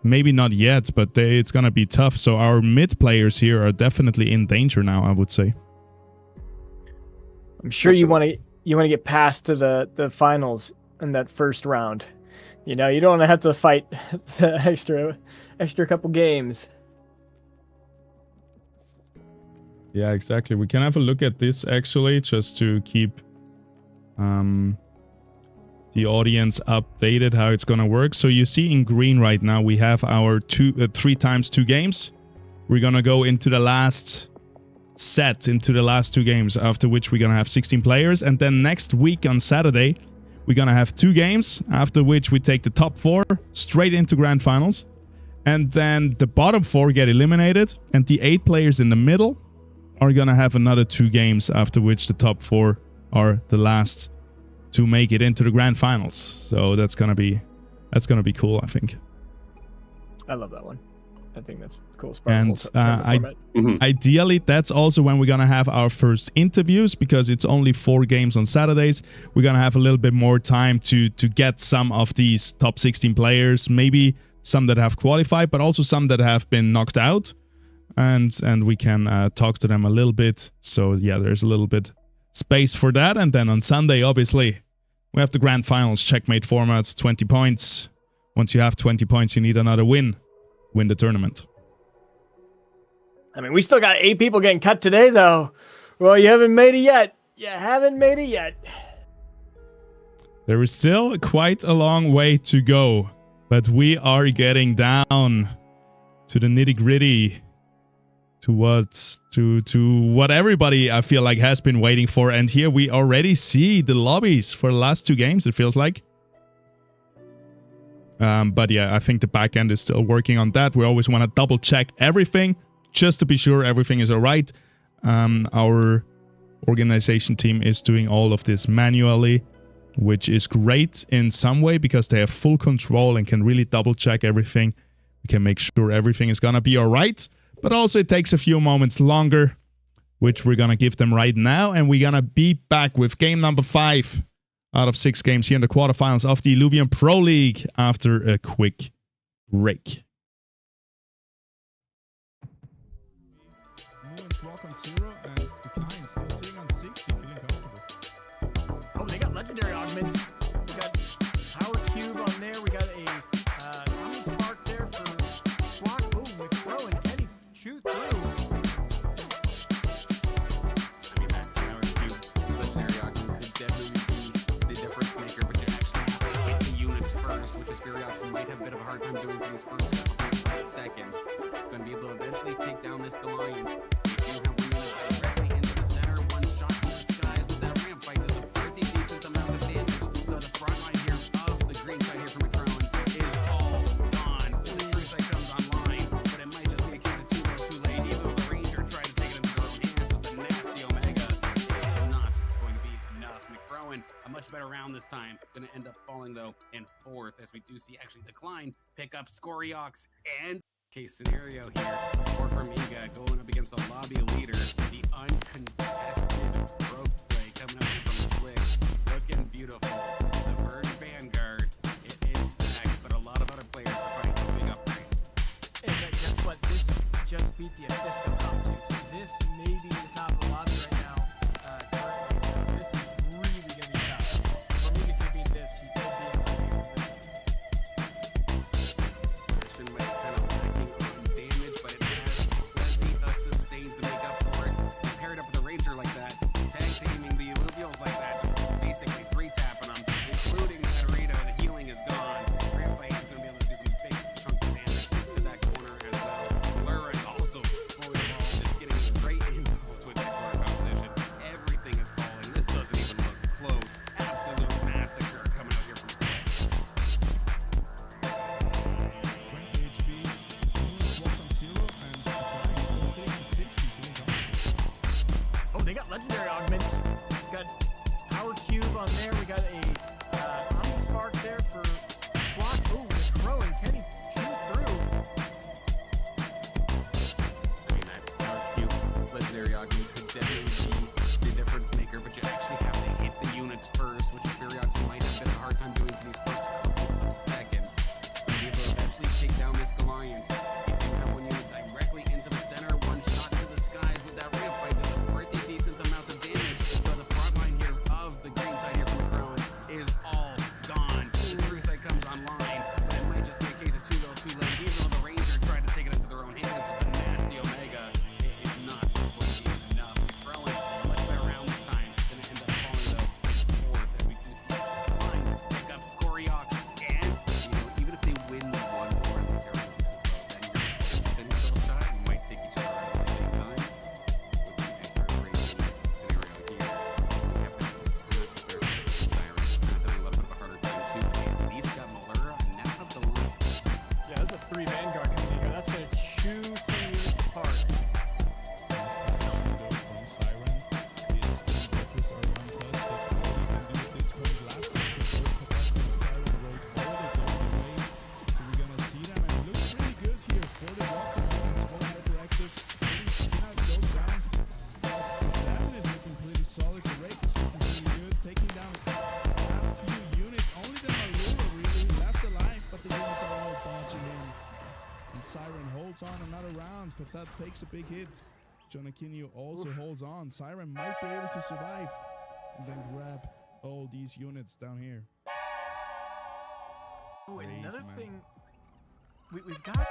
maybe not yet, but it's going to be tough. So our mid players here are definitely in danger now, I would say. I'm sure you want to get past to the finals in that first round. You know, you don't want to have to fight the extra couple games. Yeah, exactly. We can have a look at this actually, just to keep the audience updated how it's gonna work. So you see in green right now we have our 3 times 2 games. We're gonna go into the last set, into the last 2 games, after which we're gonna have 16 players, and then next week on Saturday we're gonna have 2 games, after which we take the top 4 straight into grand finals, and then the bottom 4 get eliminated, and the 8 players in the middle are gonna have another 2 games, after which the top 4 are the last to make it into the grand finals. So that's gonna be cool, I think. I love that one. I think that's cool. And ideally, that's also when we're gonna have our first interviews, because it's only 4 games on Saturdays. We're gonna have a little bit more time to get some of these top 16 players, maybe some that have qualified, but also some that have been knocked out, and we can talk to them a little bit. So yeah, there's a little bit space for that. And then on Sunday, obviously, we have the grand finals, checkmate format, 20 points. Once you have 20 points, you need another win the tournament. I mean, we still got 8 people getting cut today, though. Well, you haven't made it yet. You haven't made it yet. There is still quite a long way to go, but we are getting down to the nitty-gritty, to what everybody, I feel like, has been waiting for. And here we already see the lobbies for the last 2 games, it feels like. But yeah, I think the back end is still working on that. We always want to double check everything just to be sure everything is all right. Our organization team is doing all of this manually, which is great in some way because they have full control and can really double check everything. We can make sure everything is going to be all right. But also it takes a few moments longer, which we're going to give them right now. And we're going to be back with game number 5 out of 6 games here in the quarterfinals of the Illuvium Pro League after a quick break. Oh, they got legendary augments. We got Power Cube on there. We got a Common Spark there for Squawk. Oh, McCrow and Kenny shoot through. I mean, that Power Cube legendary augment could definitely be the difference maker, but you actually have to hit the units first, which is Spiriox might have a bit of a hard time doing for these first seconds. Going to be able to eventually take down this Goliath. They do have one unit directly into the center, one shot to the skies with that ramp fight does a pretty decent amount of damage. So the front line here of the green side here from McCrowan is all gone. The true side comes online, but it might just be a case of too late. Even though the Ranger tried to take it into their own hands with the nasty Omega, it is not going to be enough. McCrowan, a much better around this time. Going to end up falling, though, in 4th, as we do see actually Decline pick up Scoriox and case scenario here. Or for Miga going up against the lobby leader. The uncontested rogue play coming up here from Slick. Looking beautiful. The Bird Vanguard, it is back, but a lot of other players are finding some big upgrades. And guess what? This just beat the Afisto top 2. So this may be the top of the lobby right now. Currently. So this is really going to be tough. For me to beat this, he could be in a Action might be kind of lacking on damage, but it has plenty of sustains to make up for it. And paired up with a Ranger like that, tag teaming the Illuvials like that, just basically 3-tapping them, including Katarina. The healing is gone. Grandpa is going to be able to do some big chunk of damage to that corner as well. Lura is also fully involved, just getting right involved with that corner composition. Everything is falling. This doesn't even look close. Absolute massacre coming out here from Slick. 20 HP, walk on 0, and still sitting at 60. Doing something. Oh, they got legendary augments. Got power cube on there. We got a Omni Spark there for block. Ooh, the Crow and Kenny shoot through. I mean, that power cube legendary augment could definitely be the difference maker, but you actually have to hit the units first, which Furiox might have been a hard time doing for these first couple of seconds. To be able to eventually take down this Goliath, you do have one unit directly into the center, one shot to the skies with that rip fight does a pretty decent amount of damage. So the front line here of the green side here from the Crown is all gone. The true side comes online, but it might just be a case of too little too late. Even though the Ranger tried to take it into their own hands with the nasty Omega, it is not going to be enough. Throwing much better around this time. Gonna end up falling though in 4th as we do see Decline pick up Scoriox, and even if they win the one more in these areas, then you're still shot. You might take each other out at the same time. With the Enter racing scenario here, we have that Spirits versus Tyrants. It's not a little bit of a harder time to play. At least got Malura and now have the line. Yeah, that's a 3 Vanguard coming in here. That's going to chew some units apart. From Siren, his injectors are untouched. That's all he can do at this point. Last second, both Katak and Siren rolled forward. They're going away. So we're going to see them, and it looks pretty good here for the Rocket units. All hyperactive. Sinat goes down. His level is looking pretty solid. The rate is looking pretty good. Taking down last few units. Only the Malura really left alive, but the units are all dodging him. And Siren holds on another round, but that takes a big hit. Jonakinio also holds on. Siren might be able to survive and then grab all these units down here. Oh, and Crazy, another man. thing, we've got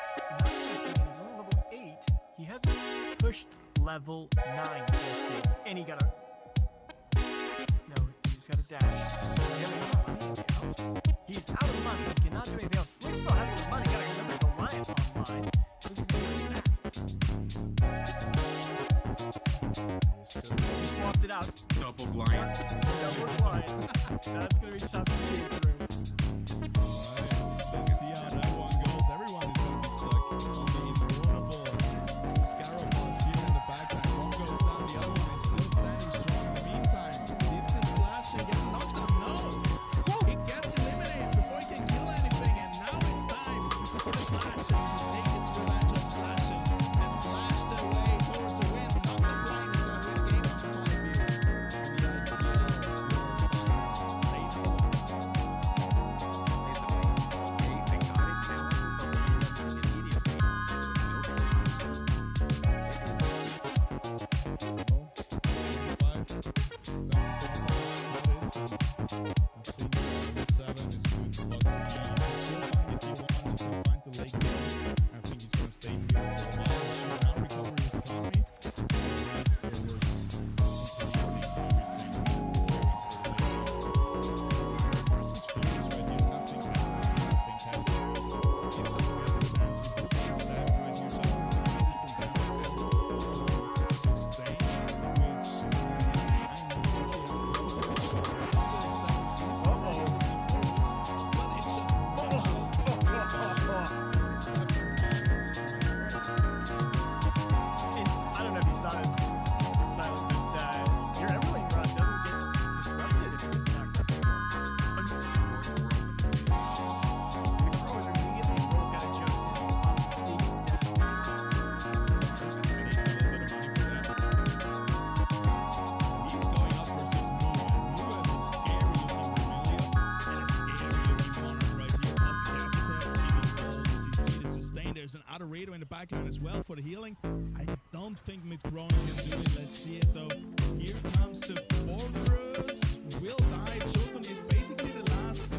he's only level 8. He hasn't pushed level 9 just yet. And he got a... No, he just got a dash. He's out of money. He cannot do anything else. Slick still has his money. Gotta remember the Lions online. Look at that. He swapped it out. Double blind. Double blind. That's gonna be tough to see through. Let's see how that one goes. Everyone is going to be stuck on the invulnerable Scarabons here in the background. One goes down, the other one is still standing strong. In the meantime, did the slash and get knocked down? No! He gets eliminated before he can kill anything, and now it's time for the slash and to take its revenge on slashing and slash their way towards the win. Not the blind is going to win game on 5 here. The idea I think 7 is good, but you can still find if you want to find the lake. there's an Adorator in the backline as well for the healing. I don't think Midcrone can do it. Let's see it though. Here comes the Fortress. Will die. Chilton is basically the last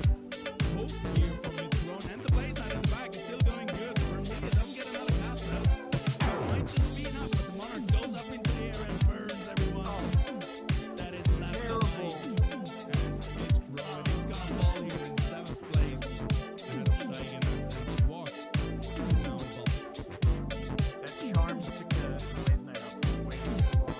hope here for Midcrone. And the blaze side in the back is still going good. Vermilion doesn't get another pass now. Might just be enough, but the Monarch goes up into the air and burns everyone. That is not alive. And Midcrone is gonna fall here in 7th place. Ahead of Steigen and Squawk. That charm took the Blaze Knight out way too long.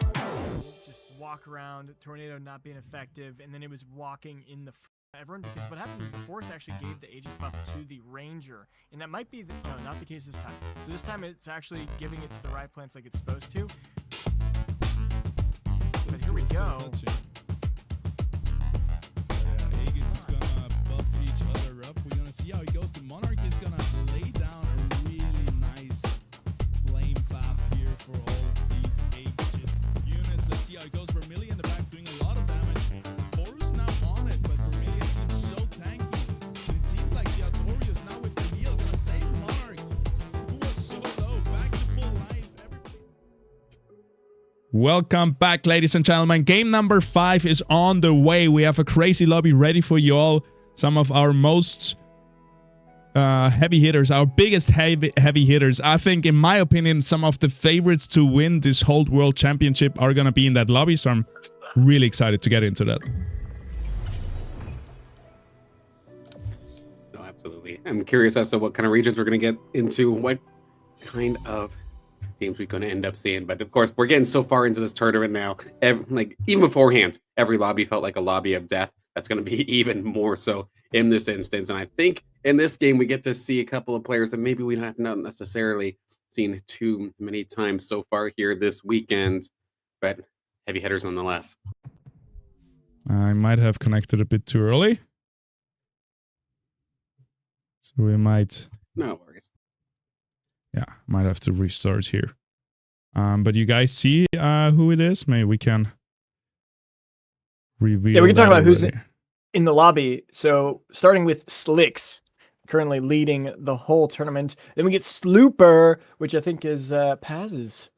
Just walk around, Tornado not being effective, and then it was walking in the everyone, because what happened is the Force actually gave the Aegis buff to the Ranger, and that might be not the case this time. So this time it's actually giving it to the right plants like it's supposed to. But here we go. Yeah, Aegis is gonna buff each other up. We're gonna see how it goes. The Monarch is gonna lay down a really nice flame path here for all these Aegis units. Let's see how it goes. Vermilion in the back doing a lot of damage. Force now on it, but Vermilion seems so tanky. And it seems like the Artorius now with the heal gonna save Monarch, who was so low. Back to full life. Everybody. Welcome back, ladies and gentlemen. Game number 5 is on the way. We have a crazy lobby ready for you all. Some of our most heavy hitters, our biggest heavy hitters. I think, in my opinion, some of the favorites to win this whole world championship are going to be in that lobby. So I'm really excited to get into that. No, absolutely. I'm curious as to what kind of regions we're going to get into, what kind of teams we're going to end up seeing. But of course, we're getting so far into this tournament now. Even beforehand, every lobby felt like a lobby of death. That's going to be even more so in this instance. And I think in this game, we get to see a couple of players that maybe we have not necessarily seen too many times so far here this weekend, but heavy hitters nonetheless. I might have connected a bit too early. So we might... No worries. Yeah, might have to restart here. But you guys see who it is? Maybe we can reveal. Yeah, we can talk about who's already. in the lobby. So starting with Slicks, currently leading the whole tournament. Then we get Slooper, which I think is Paz's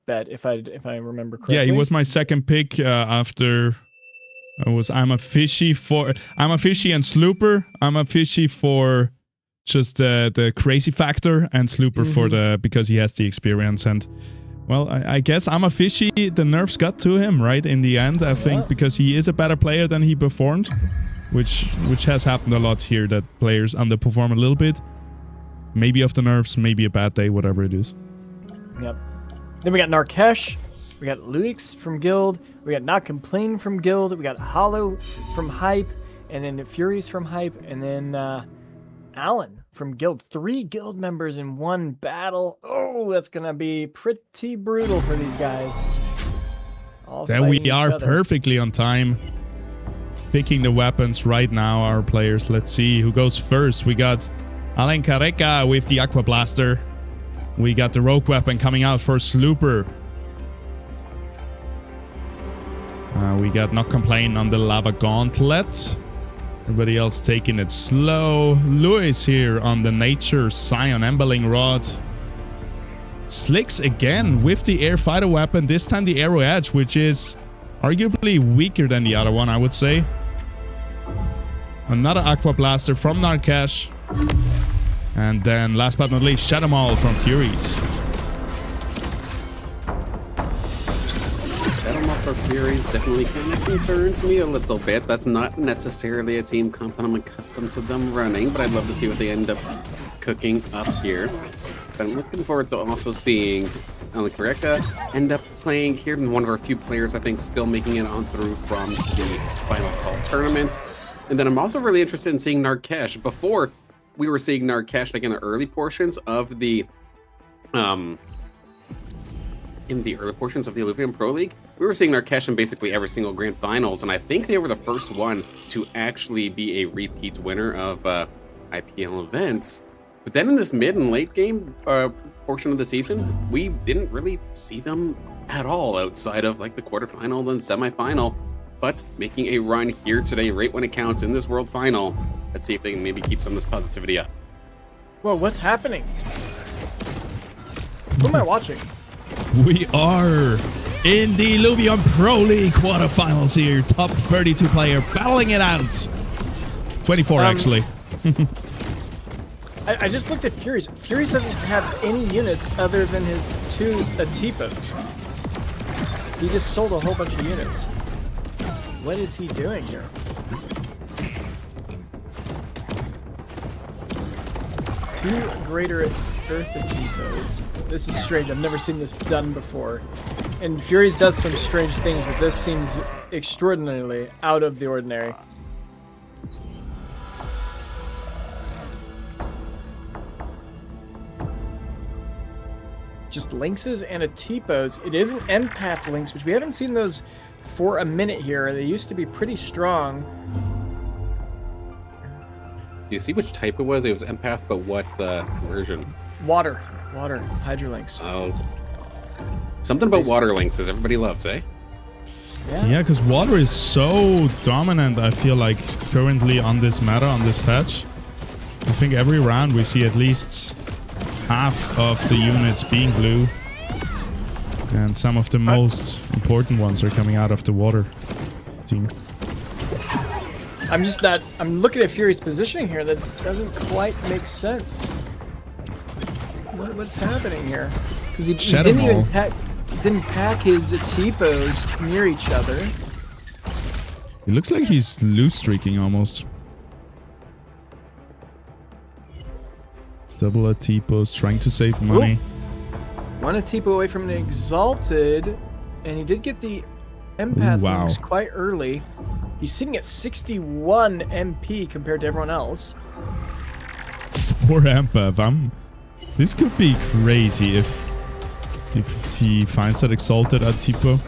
bet, if I remember correctly. Yeah, he was my second pick after. I'm a fishy and Slooper. I'm a fishy for just the crazy factor, and Slooper for because he has the experience. And well, I guess I'm a fishy. The nerfs got to him right in the end, I think, because he is a better player than he performed, which has happened a lot here, that players underperform a little bit. Maybe of the nerfs, maybe a bad day, whatever it is. Yep. Then we got Narkesh, we got Luix from Guild, we got Not Complain from Guild, we got Hollow from Hype, and then Furies from Hype, and then Alan from Guild. 3 Guild members in one battle. Oh, that's gonna be pretty brutal for these guys. There we are, perfectly on time. Picking the weapons right now, our players. Let's see who goes first. We got Alan Careca with the Aqua Blaster. We got the Rogue Weapon coming out for Slooper. We got Not Complain on the Lava Gauntlet. Everybody else taking it slow. Lewis here on the Nature Scion Emberling Rod. Slicks again with the Air Fighter weapon. This time the Arrow Edge, which is arguably weaker than the other one, I would say. Another Aqua Blaster from Narkesh. And then last but not least, Shadow Maul from Furies. For Furies definitely kind of concerns me a little bit. That's not necessarily a team comp that I'm accustomed to them running, but I'd love to see what they end up cooking up here. But I'm looking forward to also seeing Alan Careca end up playing here, and one of our few players I think still making it on through from the Final Call tournament. And then I'm also really interested in seeing Narkesh. Before, we were seeing Narkesh like in the early portions of the Illuvium Pro League. We were seeing Narkesh in basically every single grand finals, and I think they were the first one to actually be a repeat winner of IPL events. But then in this mid and late game portion of the season, we didn't really see them at all outside of like the quarterfinal and semifinal. But making a run here today, right when it counts in this world final. Let's see if they can maybe keep some of this positivity up. Whoa, what's happening? Who am I watching? We are in the Illuvium Pro League quarterfinals here. Top 32 player battling it out. 24 actually. I just looked at Furious. Furious doesn't have any units other than his 2 Atipos. He just sold a whole bunch of units. What is he doing here? Two greater Earth Atipos. This is strange. I've never seen this done before. And Furious does some strange things, but this seems extraordinarily out of the ordinary. Just Lynxes and Atipos. It is an empath Lynx, which we haven't seen those for a minute here. They used to be pretty strong. Do you see which type it was? It was empath, but what version? Water, Hydra Lynx. Oh, something about water lynxes everybody loves, eh? Yeah, because water is so dominant, I feel like, currently on this meta, on this patch. I think every round we see at least half of the units being blue. And some of the most important ones are coming out of the water team. I'm looking at Fury's positioning here. That doesn't quite make sense. What's happening here? Because he didn't even pack his Atipos near each other. It looks like he's loose streaking almost. Double Atipos, trying to save money. Ooh. One Atipo away from an Exalted, and he did get the Empath Lynx quite early. He's sitting at 61 MP compared to everyone else. 4 Empath. This could be crazy if he finds that Exalted Atipo.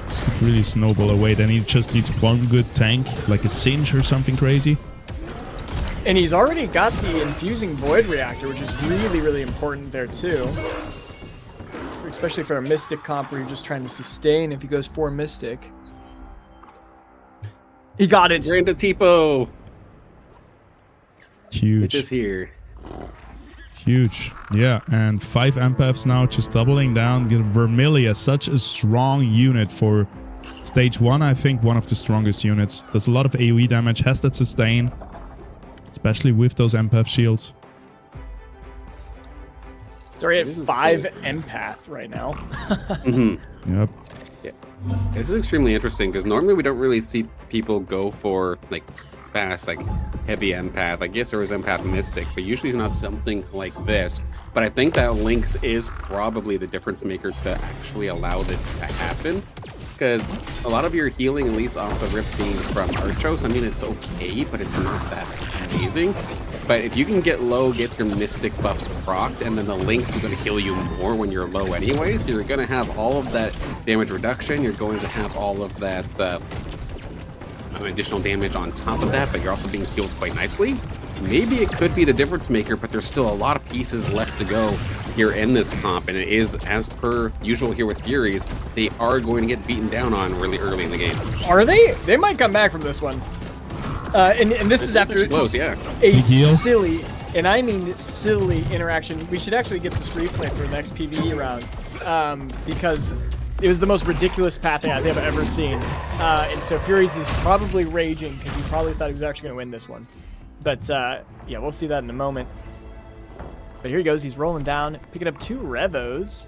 This could really snowball away. Then he just needs one good tank, like a Singe or something crazy. And he's already got the infusing Void Reactor, which is really, really important there too. Especially for a Mystic comp where you're just trying to sustain if he goes 4 Mystic. He got it! Grand Atipo! Huge. It is here. Huge. Yeah, and 5 Empaths now just doubling down. Vermilia, such a strong unit for stage 1, I think one of the strongest units. Does a lot of AoE damage, has that sustain. Especially with those Empath shields. It's already at 5 Empath right now. Yep. Yeah. This is extremely interesting because normally we don't really see people go for like fast, like heavy empath. I guess there was empath mystic, but usually it's not something like this. But I think that Lynx is probably the difference maker to actually allow this to happen. Because a lot of your healing, at least off the rip being from Archos, I mean, it's okay, but it's not that amazing. But if you can get low, get your Mystic buffs procced, and then the Lynx is going to heal you more when you're low anyway, so you're going to have all of that damage reduction, you're going to have all of that additional damage on top of that, but you're also being healed quite nicely. Maybe it could be the difference maker, but there's still a lot of pieces left to go here in this comp, and it is, as per usual here with Furies, they are going to get beaten down on really early in the game. Are they? They might come back from this one. And this is after close, yeah. A silly, and I mean silly interaction. We should actually get this replay for the next PvE round, because it was the most ridiculous path I think I've ever seen. And so Furies is probably raging because he probably thought he was actually going to win this one. But yeah, we'll see that in a moment. But here he goes. He's rolling down, picking up 2 Revos.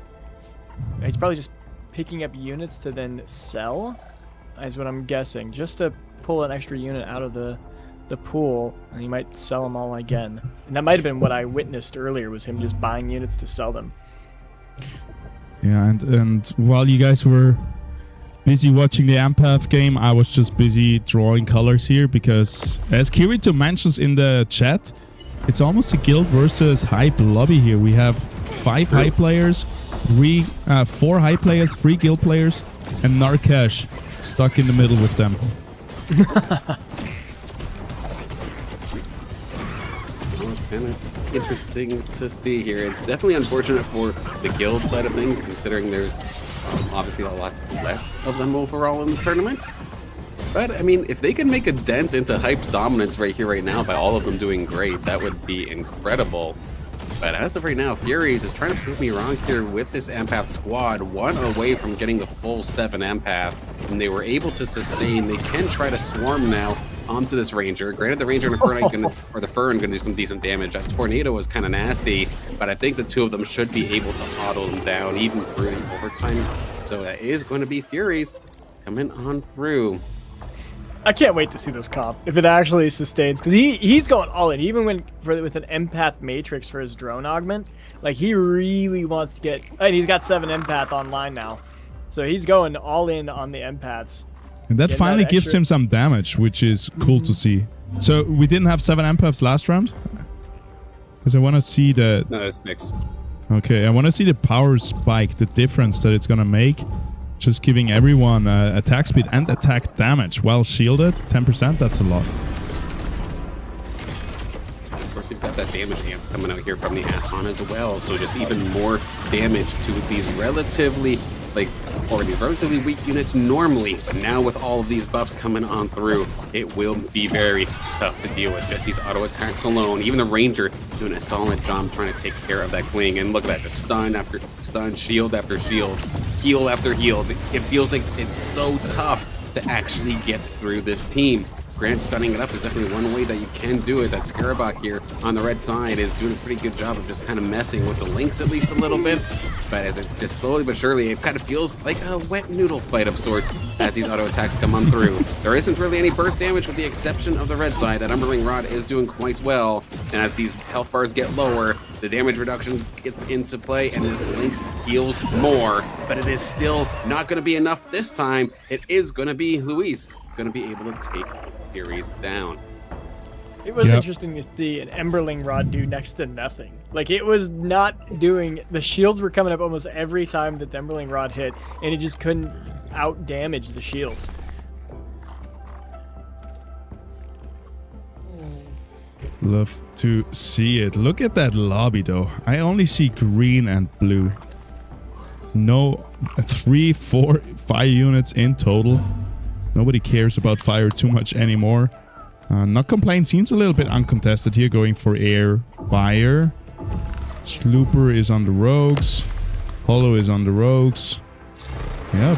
He's probably just picking up units to then sell, is what I'm guessing, just to pull an extra unit out of the pool, and he might sell them all again. And that might have been what I witnessed earlier, was him just buying units to sell them. Yeah, and while you guys were busy watching the Empath game, I was just busy drawing colors here, because as Kirito mentions in the chat, it's almost a guild versus hype lobby here. We have 5 high players, 4 high players, 3 guild players, and Narkesh stuck in the middle with them. Well, it's kind of interesting to see here. It's definitely unfortunate for the guild side of things, considering there's obviously a lot less of them overall in the tournament. But, I mean, if they can make a dent into Hype's dominance right here, right now, by all of them doing great, that would be incredible. But as of right now, Furies is trying to prove me wrong here with this Empath squad. 1 away from getting the full 7 Empath, and they were able to sustain. They can try to swarm now onto this Ranger. Granted, the Ranger and the Fern gonna do some decent damage. That Tornado was kind of nasty, but I think the two of them should be able to huddle them down even through the overtime. So that is going to be Furies coming on through. I can't wait to see this comp if it actually sustains, because he's going all in. Even with an Empath Matrix for his drone augment, like he really wants to get. And he's got 7 Empath online now, so he's going all in on the Empaths. And that finally gives him some damage, which is cool to see. So we didn't have 7 Empaths last round, because I want to see the. No, it's 6. Okay, I want to see the power spike, the difference that it's gonna make. Just giving everyone attack speed and attack damage while shielded. 10%, that's a lot. Of course, you've got that damage amp coming out here from the Athon as well. So just even more damage to these relatively weak units normally. But now with all of these buffs coming on through, it will be very tough to deal with. Just these auto attacks alone. Even the Ranger doing a solid job trying to take care of that Queen. And look at that, just stun after stun, shield after shield, heal after heal. It feels like it's so tough to actually get through this team. Grant stunning it up is definitely one way that you can do it. That Scarabak here on the red side is doing a pretty good job of just kind of messing with the links at least a little bit. But as it just slowly but surely, it kind of feels like a wet noodle fight of sorts as these auto attacks come on through. There isn't really any burst damage with the exception of the red side. That Umberling Rod is doing quite well. And as these health bars get lower, the damage reduction gets into play and this Lynx heals more. But it is still not going to be enough this time. It is going to be Luis going to be able to take Furies down. It was interesting to see an Emberling Rod do next to nothing. Like, it was not doing... The shields were coming up almost every time that the Emberling Rod hit, and it just couldn't out-damage the shields. Love to see it. Look at that lobby, though. I only see green and blue. No, 3, 4, 5 units in total. Nobody cares about fire too much anymore. Not Complain seems a little bit uncontested here, going for air fire. Slooper is on the rogues. Hollow is on the rogues. Yeah,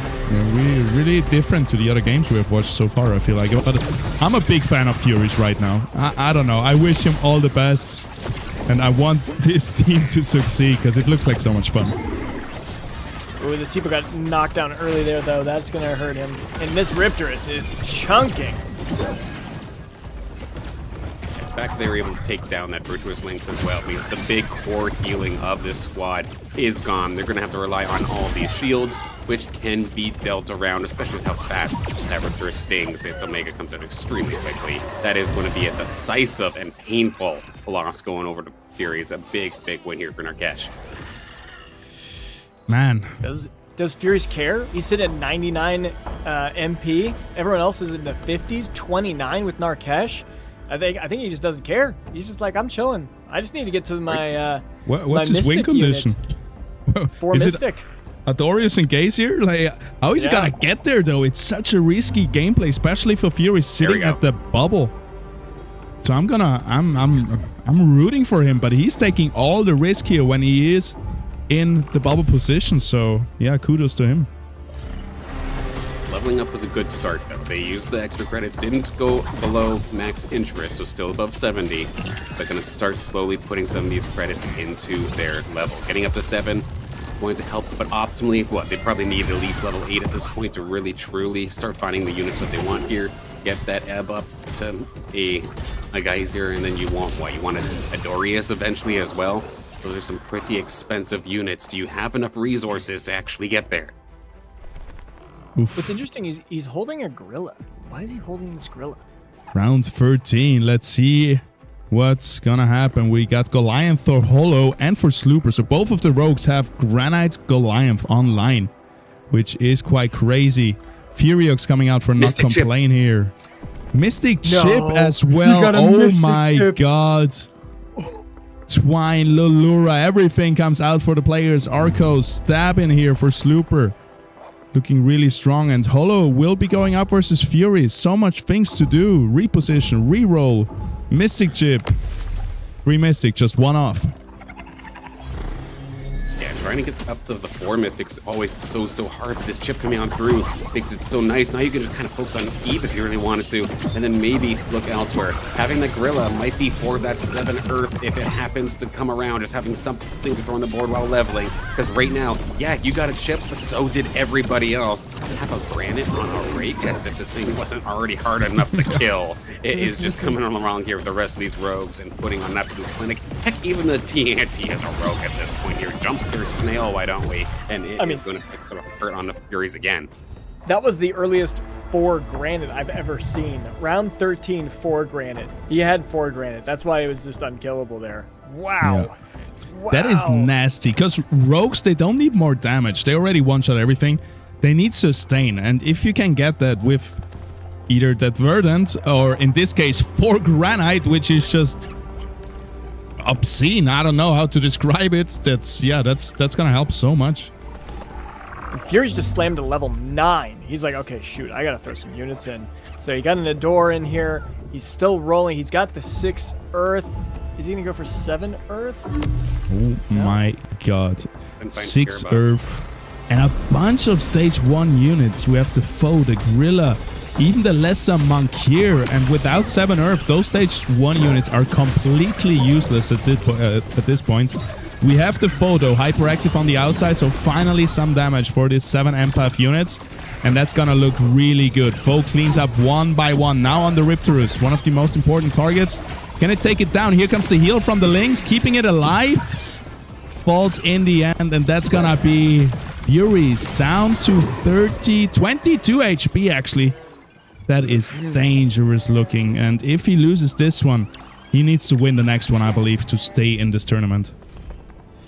really different to the other games we have watched so far, I feel like. But I'm a big fan of Furies right now. I don't know. I wish him all the best. And I want this team to succeed because it looks like so much fun. Ooh, the Tipa got knocked down early there, though. That's going to hurt him. And this Riptorus is chunking. The fact they were able to take down that Virtuous Lynx as well means the big core healing of this squad is gone. They're going to have to rely on all these shields, which can be dealt around, especially with how fast that Riptorus stings. Its Omega comes out extremely quickly. That is going to be a decisive and painful loss going over to Furies. A big win here for Narkesh. Man. Does Furies care? He's sitting at 99 MP. Everyone else is in the 50s. 29 with Narkesh. I think he just doesn't care. He's just like, I'm chilling. I just need to get to my what's his win condition? 4 Mystic. Adorius and Gazier? Like, how is he gonna get there though? It's such a risky gameplay, especially for Fury sitting at the bubble. So I'm rooting for him, but he's taking all the risk here when he is in the bubble position. So yeah, kudos to him. Leveling up was a good start though. They used the extra credits, didn't go below max interest, so still above 70. They're going to start slowly putting some of these credits into their level. Getting up to 7 going to help, but optimally, they probably need at least level 8 at this point to really truly start finding the units that they want here. Get that ebb up to a Geyser, and then you want what? You want a Dorius eventually as well. Those are some pretty expensive units. Do you have enough resources to actually get there? Oof. What's interesting is he's holding a gorilla. Why is he holding this gorilla? Round 13. Let's see what's gonna happen. We got Goliath for Hollow and for Slooper. So both of the rogues have Granite Goliath online, which is quite crazy. Furiox coming out for Mystic Not Complain Chip here. Mystic Chip as well. Oh my god. Twine, Lulura, everything comes out for the players. Arco stabbing here for Slooper. Looking really strong, and Hollow will be going up versus Fury. So much things to do. Reposition, reroll, Mystic Chip. 3 Mystic, just 1 off. trying to get up to the 4 Mystics is always so hard. But this chip coming on through makes it so nice. Now you can just kind of focus on Eve if you really wanted to, and then maybe look elsewhere. Having the Gorilla might be for that 7 Earth if it happens to come around, just having something to throw on the board while leveling. Because right now, yeah, you got a chip, but so did everybody else. Have a Granite on a Rake as if this thing wasn't already hard enough to kill. It is just coming along here with the rest of these rogues and putting on an absolute clinic. Heck, even the TNT is a rogue at this point here. Jumpscare Snail, why don't we? And it is going to pick some hurt on the Furies again. That was the earliest 4 Granite I've ever seen. Round 13, 4 Granite. He had 4 Granite. That's why it was just unkillable there. Wow. Yeah. Wow. That is nasty, because rogues, they don't need more damage. They already one-shot everything. They need sustain, and if you can get that with either that Verdant, or in this case 4 Granite, which is just obscene. I don't know how to describe it. That's gonna help so much. And Fury's just slammed to level 9. He's like, okay, shoot, I gotta throw some units in. So he got an Adore in here. He's still rolling. He's got the 6 Earth. Is he gonna go for 7 Earth? Oh my god. 6 Earth. And a bunch of stage 1 units. We have the Foe, the Gorilla, even the Lesser Monk here. And without 7 Earth, those stage 1 units are completely useless at this point. We have the Foe, though, hyperactive on the outside, so finally some damage for this 7 Empath units. And that's gonna look really good. Foe cleans up one by one. Now on the Riptorus, one of the most important targets. Can it take it down? Here comes the heal from the Lynx, keeping it alive. Falls in the end, and that's gonna be Furies down to 22 HP, actually. That is dangerous looking, and if he loses this one, he needs to win the next one, I believe, to stay in this tournament.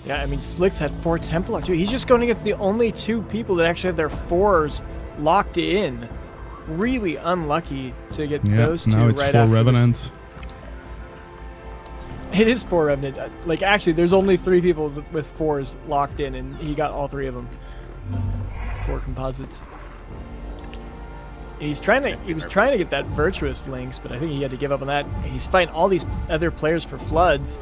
Yeah, I mean, Slicks had 4 Templar too. He's just going against the only 2 people that actually have their 4s locked in. Really unlucky to get those 2 now it's right 4 after Revenant. This. It is 4 Revenant. Like, actually, there's only 3 people with 4s locked in, and he got all 3 of them. 4 composites. And he was trying to get that Virtuous Lynx, but I think he had to give up on that. He's fighting all these other players for Floods.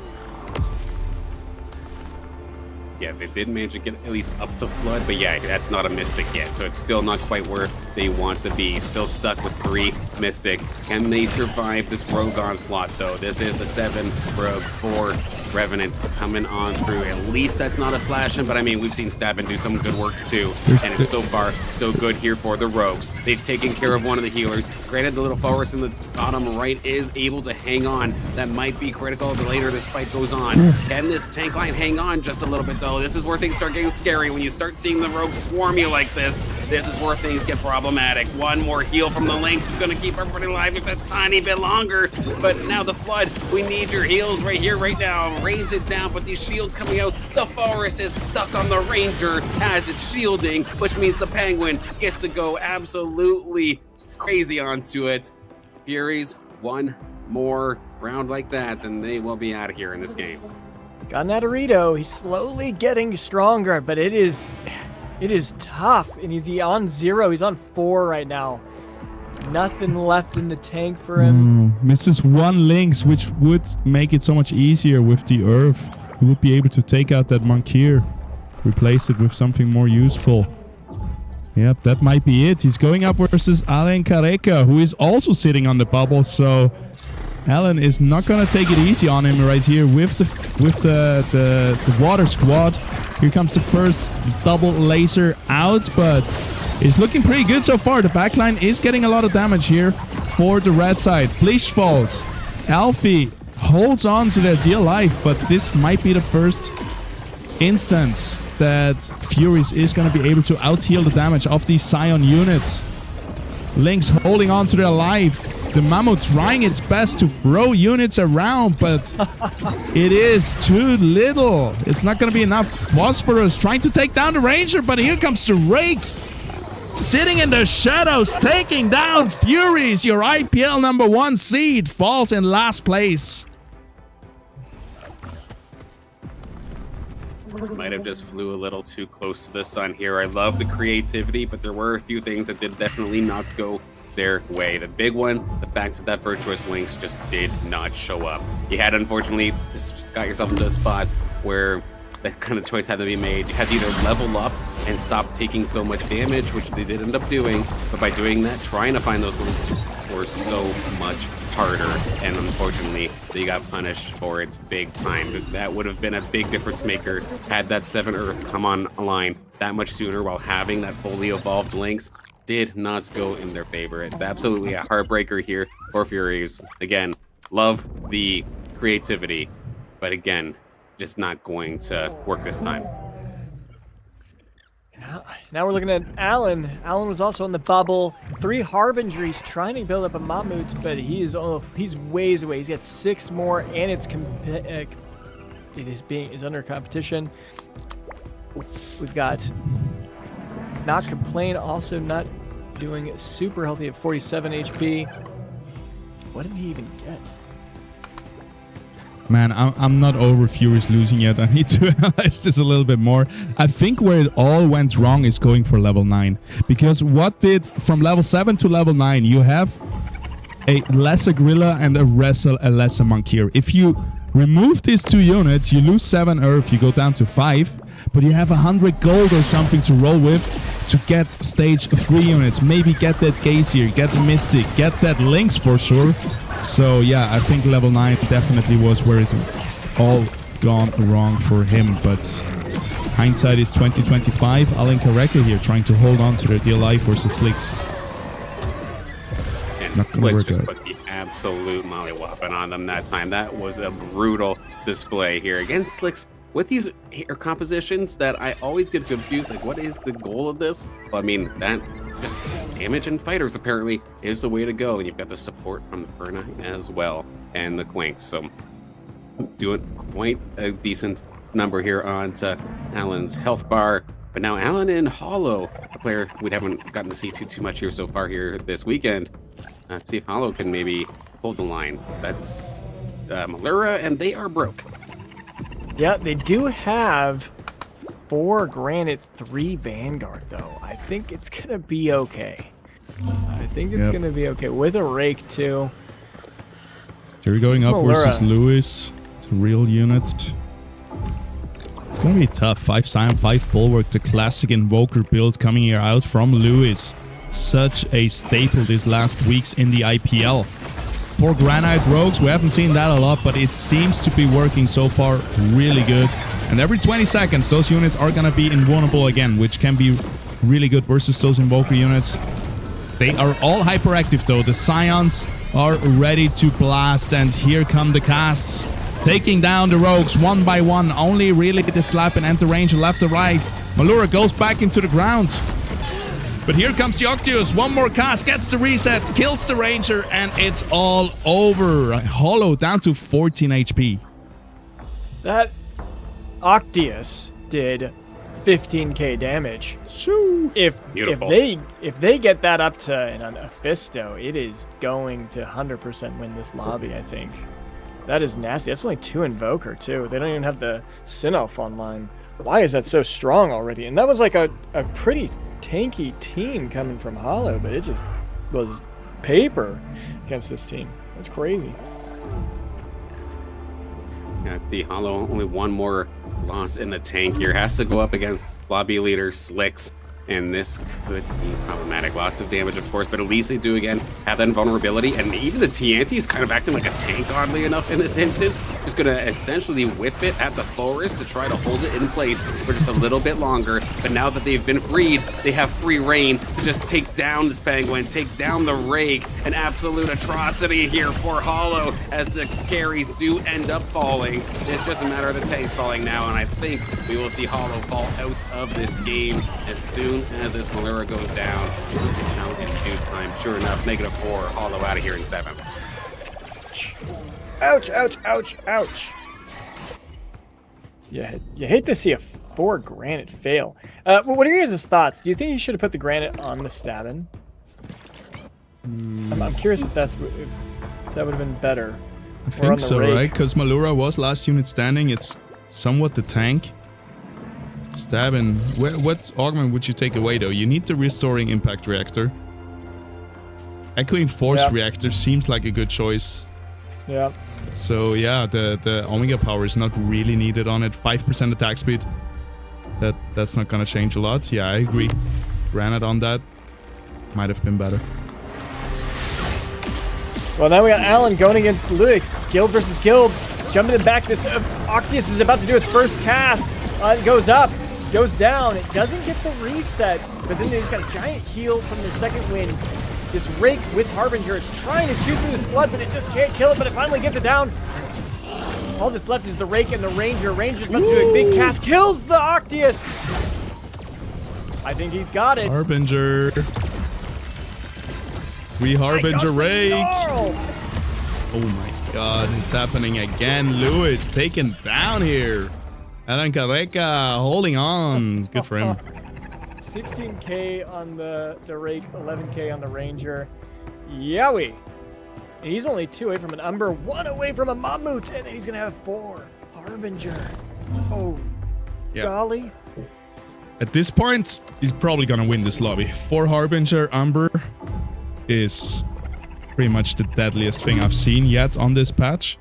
Yeah, they did manage to get at least up to Flood, but yeah, that's not a Mystic yet, so it's still not quite where they want to be. Still stuck with 3 Mystic. Can they survive this Rogue onslaught, though? This is the 7 Rogue, 4 Revenant coming on through. At least that's not a slashing, but I mean, we've seen Stabin do some good work too, and it's so far so good here for the Rogues. They've taken care of one of the healers. Granted, the little forest in the bottom right is able to hang on. That might be critical the later this fight goes on. Can this tank line hang on just a little bit, though? This is where things start getting scary. When you start seeing the Rogues swarm you like this, this is where things get problematic. One more heal from the Lynx is going to keep everybody alive just a tiny bit longer, but now the Flood, we need your heals right here, right now. Rains it down, but these shields coming out. The forest is stuck on the Ranger as it's shielding, which means the Penguin gets to go absolutely crazy onto it. Furies, one more round like that, and they will be out of here in this game. Got Natarito. He's slowly getting stronger, but it is tough, and he's on 0. He's on 4 right now. Nothing left in the tank for him. Misses 1 Lynx, which would make it so much easier with the Earth. He would be able to take out that Monk here, replace it with something more useful. Yep, that might be it. He's going up versus Alan Careca, who is also sitting on the bubble, so Alan is not gonna take it easy on him right here with the water squad. Here comes the first double laser out, but it's looking pretty good so far. The backline is getting a lot of damage here for the red side. Fleece falls. Alfie holds on to their dear life, but this might be the first instance that Furies is going to be able to out-heal the damage of these Scion units. Lynx holding on to their life. The Mammoth trying its best to throw units around, but it is too little. It's not going to be enough. Phosphorus trying to take down the Ranger, but here comes the Rake. Sitting in the shadows, taking down Furies. Your IPL #1 seed falls in last place. Might have just flew a little too close to the sun here. I love the creativity, but there were a few things that did definitely not go their way. The big one, the fact that Virtuous Lynx just did not show up. You had, unfortunately, got yourself into a spot where that kind of choice had to be made. You had to either level up and stop taking so much damage, which they did end up doing, but by doing that, trying to find those links were so much harder, and unfortunately, they got punished for it big time. That would have been a big difference maker had that 7 Earth come online that much sooner, while having that fully evolved links did not go in their favor. It's absolutely a heartbreaker here for Furies. Again, love the creativity, but again, just not going to work this time. Now we're looking at Alan. Alan was also in the bubble. 3 Harbingeries trying to build up a Mammut, but he's ways away. He's got 6 more, and it's under competition. We've got Not Complain, also not doing super healthy at 47 HP. What did he even get? Man, I'm not over Furies losing yet. I need to analyze this a little bit more. I think where it all went wrong is going for level 9. Because what did, from level 7 to level 9, you have a lesser Gorilla and a lesser Monk here. If you remove these 2 units, you lose 7 Earth, you go down to 5. But you have 100 gold or something to roll with to get stage 3 units. Maybe get that Gazier, get the Mystic, get that Lynx for sure. So yeah, I think level 9 definitely was where it all gone wrong for him. But hindsight is 2025. Alinka Recker here trying to hold on to their DLI versus Slicks. And Slicks just put the absolute mollywhopping on them that time. That was a brutal display here against Slicks. With these hair compositions that I always get confused, like what is the goal of this? Well, I mean, that just damage and fighters apparently is the way to go. And you've got the support from the Ferna as well, and the Quinks. So doing quite a decent number here on to Alan's health bar. But now Alan and Hollow, a player we haven't gotten to see too much here so far here this weekend. Let's see if Hollow can maybe hold the line. That's Malura, and they are broke. Yeah, they do have 4 Granite, 3 Vanguard, though. I think it's going to be okay. I think it's going to be okay. With a Rake, too. Jerry going up versus Lewis. It's a real unit. It's going to be tough. 5 Scion, 5 Bulwark. The classic Invoker build coming here out from Lewis. Such a staple these last weeks in the IPL. 4 Granite Rogues, we haven't seen that a lot, but it seems to be working so far really good. And every 20 seconds, those units are going to be invulnerable again, which can be really good versus those Invoker units. They are all hyperactive though. The Scions are ready to blast, and here come the casts. Taking down the Rogues one by one. Only really the Slap and Enter Ranger left to right. Malura goes back into the ground. But here comes the Octius, 1 more cast, gets the reset, kills the Ranger, and it's all over. Hollow down to 14 HP. That Octius did 15k damage. Shoo. If they get that up to an Ophisto, it is going to 100% win this lobby, I think. That is nasty. That's only 2 Invoker, too. They don't even have the Sinelf online. Why is that so strong already? And that was like a pretty tanky team coming from Hollow, but it just was paper against this team. That's crazy. Yeah, let's see, Hollow only 1 more loss in the tank here. Has to go up against lobby leader Slicks, and this could be problematic. Lots of damage, of course, but at least they do again have that invulnerability, and even the TNT is kind of acting like a tank, oddly enough, in this instance. Just gonna essentially whip it at the forest to try to hold it in place for just a little bit longer. But now that they've been freed, they have free reign to just take down this Penguin, take down the Rake. An absolute atrocity here for Hollow as the carries do end up falling. It's just a matter of the tanks falling now, and I think we will see Hollow fall out of this game as soon as this Malura goes down. Out in due time. Sure enough, -4, Hollow out of here in 7th. Ouch, ouch, ouch, ouch. Yeah, you hate to see a 4 Granite fail. What are your guys' thoughts? Do you think you should have put the Granite on the Stabin? I'm curious if that would have been better. I think so, right? Because Malura was last unit standing. It's somewhat the tank. Stabin. What augment would you take away though? You need the restoring impact reactor. Echoing force reactor seems like a good choice. Yeah. So yeah, the Omega power is not really needed on it. 5% attack speed. That's not gonna change a lot. Yeah, I agree. Granite on that might have been better. Well, now we got Alan going against Luix. Guild versus Guild. Jumping in back. This Octius is about to do its first cast. It goes up, goes down. It doesn't get the reset, but then he's got a giant heal from the second wind. This Rake with Harbinger is trying to shoot through this blood, but it just can't kill it, but it finally gets it down. All that's left is the Rake and the Ranger. Ranger's about to do a big cast. Kills the Octius. I think he's got it. Harbinger. We Harbinger Rake. Oh my god, it's happening again. Lewis taken down here. Alan Carreca holding on. Good for him. 16k on the Rake, 11k on the Ranger. Yowie. And he's only 2 away from an Umber, 1 away from a Mammut, and then he's gonna have 4. Harbinger. Oh, yeah. golly. At this point, he's probably gonna win this lobby. 4 Harbinger Umber is pretty much the deadliest thing I've seen yet on this patch.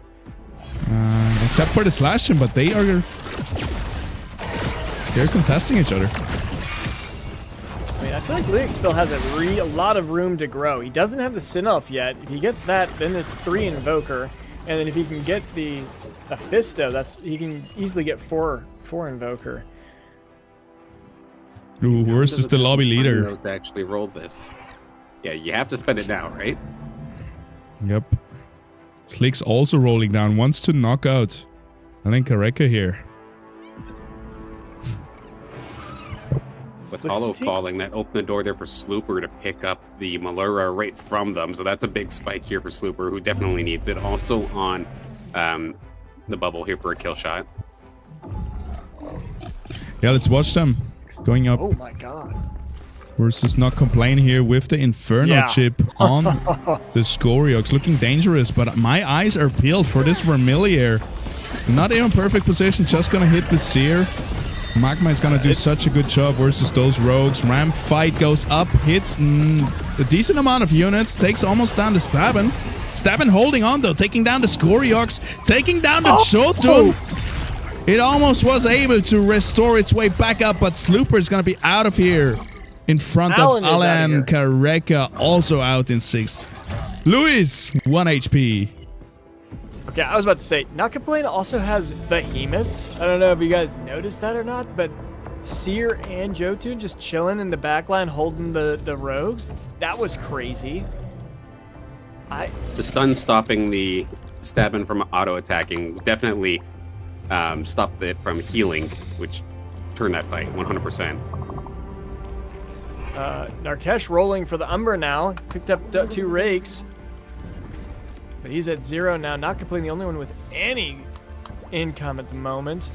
Except for the Slashing, but they're contesting each other. I mean, I feel like Luix still has a lot of room to grow. He doesn't have the Sin-Elf yet. If he gets that, then there's 3 Invoker. And then if he can get the Fisto, he can easily get 4 Invoker. Ooh, versus the lobby leader. To actually roll this. Yeah, you have to spend it now, right? Yep. Slick's also rolling down. Wants to knock out. I think Kareka here. With Hollow falling, that opened the door there for Slooper to pick up the Malura right from them. So that's a big spike here for Slooper, who definitely needs it. Also on the bubble here for a kill shot. Yeah, let's watch them. Going up. Oh my god. Versus Not Complain here with the Inferno chip on the Scoriox. Looking dangerous, but my eyes are peeled for this Vermilier. Not even perfect position, just gonna hit the Seer. Magma is gonna do such a good job versus those rogues. Ram fight goes up, hits a decent amount of units, takes almost down the Stabin. Stabin holding on though, taking down the Scoriox, taking down the Jotun. It almost was able to restore its way back up, but Slooper is gonna be out of here. In front of Alan Kareka, also out in 6th. Luis, 1 HP. Okay, I was about to say, Not Complain also has behemoths. I don't know if you guys noticed that or not, but Seer and Jotun just chilling in the backline holding the rogues. That was crazy. The stun stopping the Stabin from auto-attacking definitely stopped it from healing, which turned that fight 100%. Narkesh rolling for the Umber now. Picked up 2 Rakes. But he's at 0 now. Not completely the only one with any income at the moment.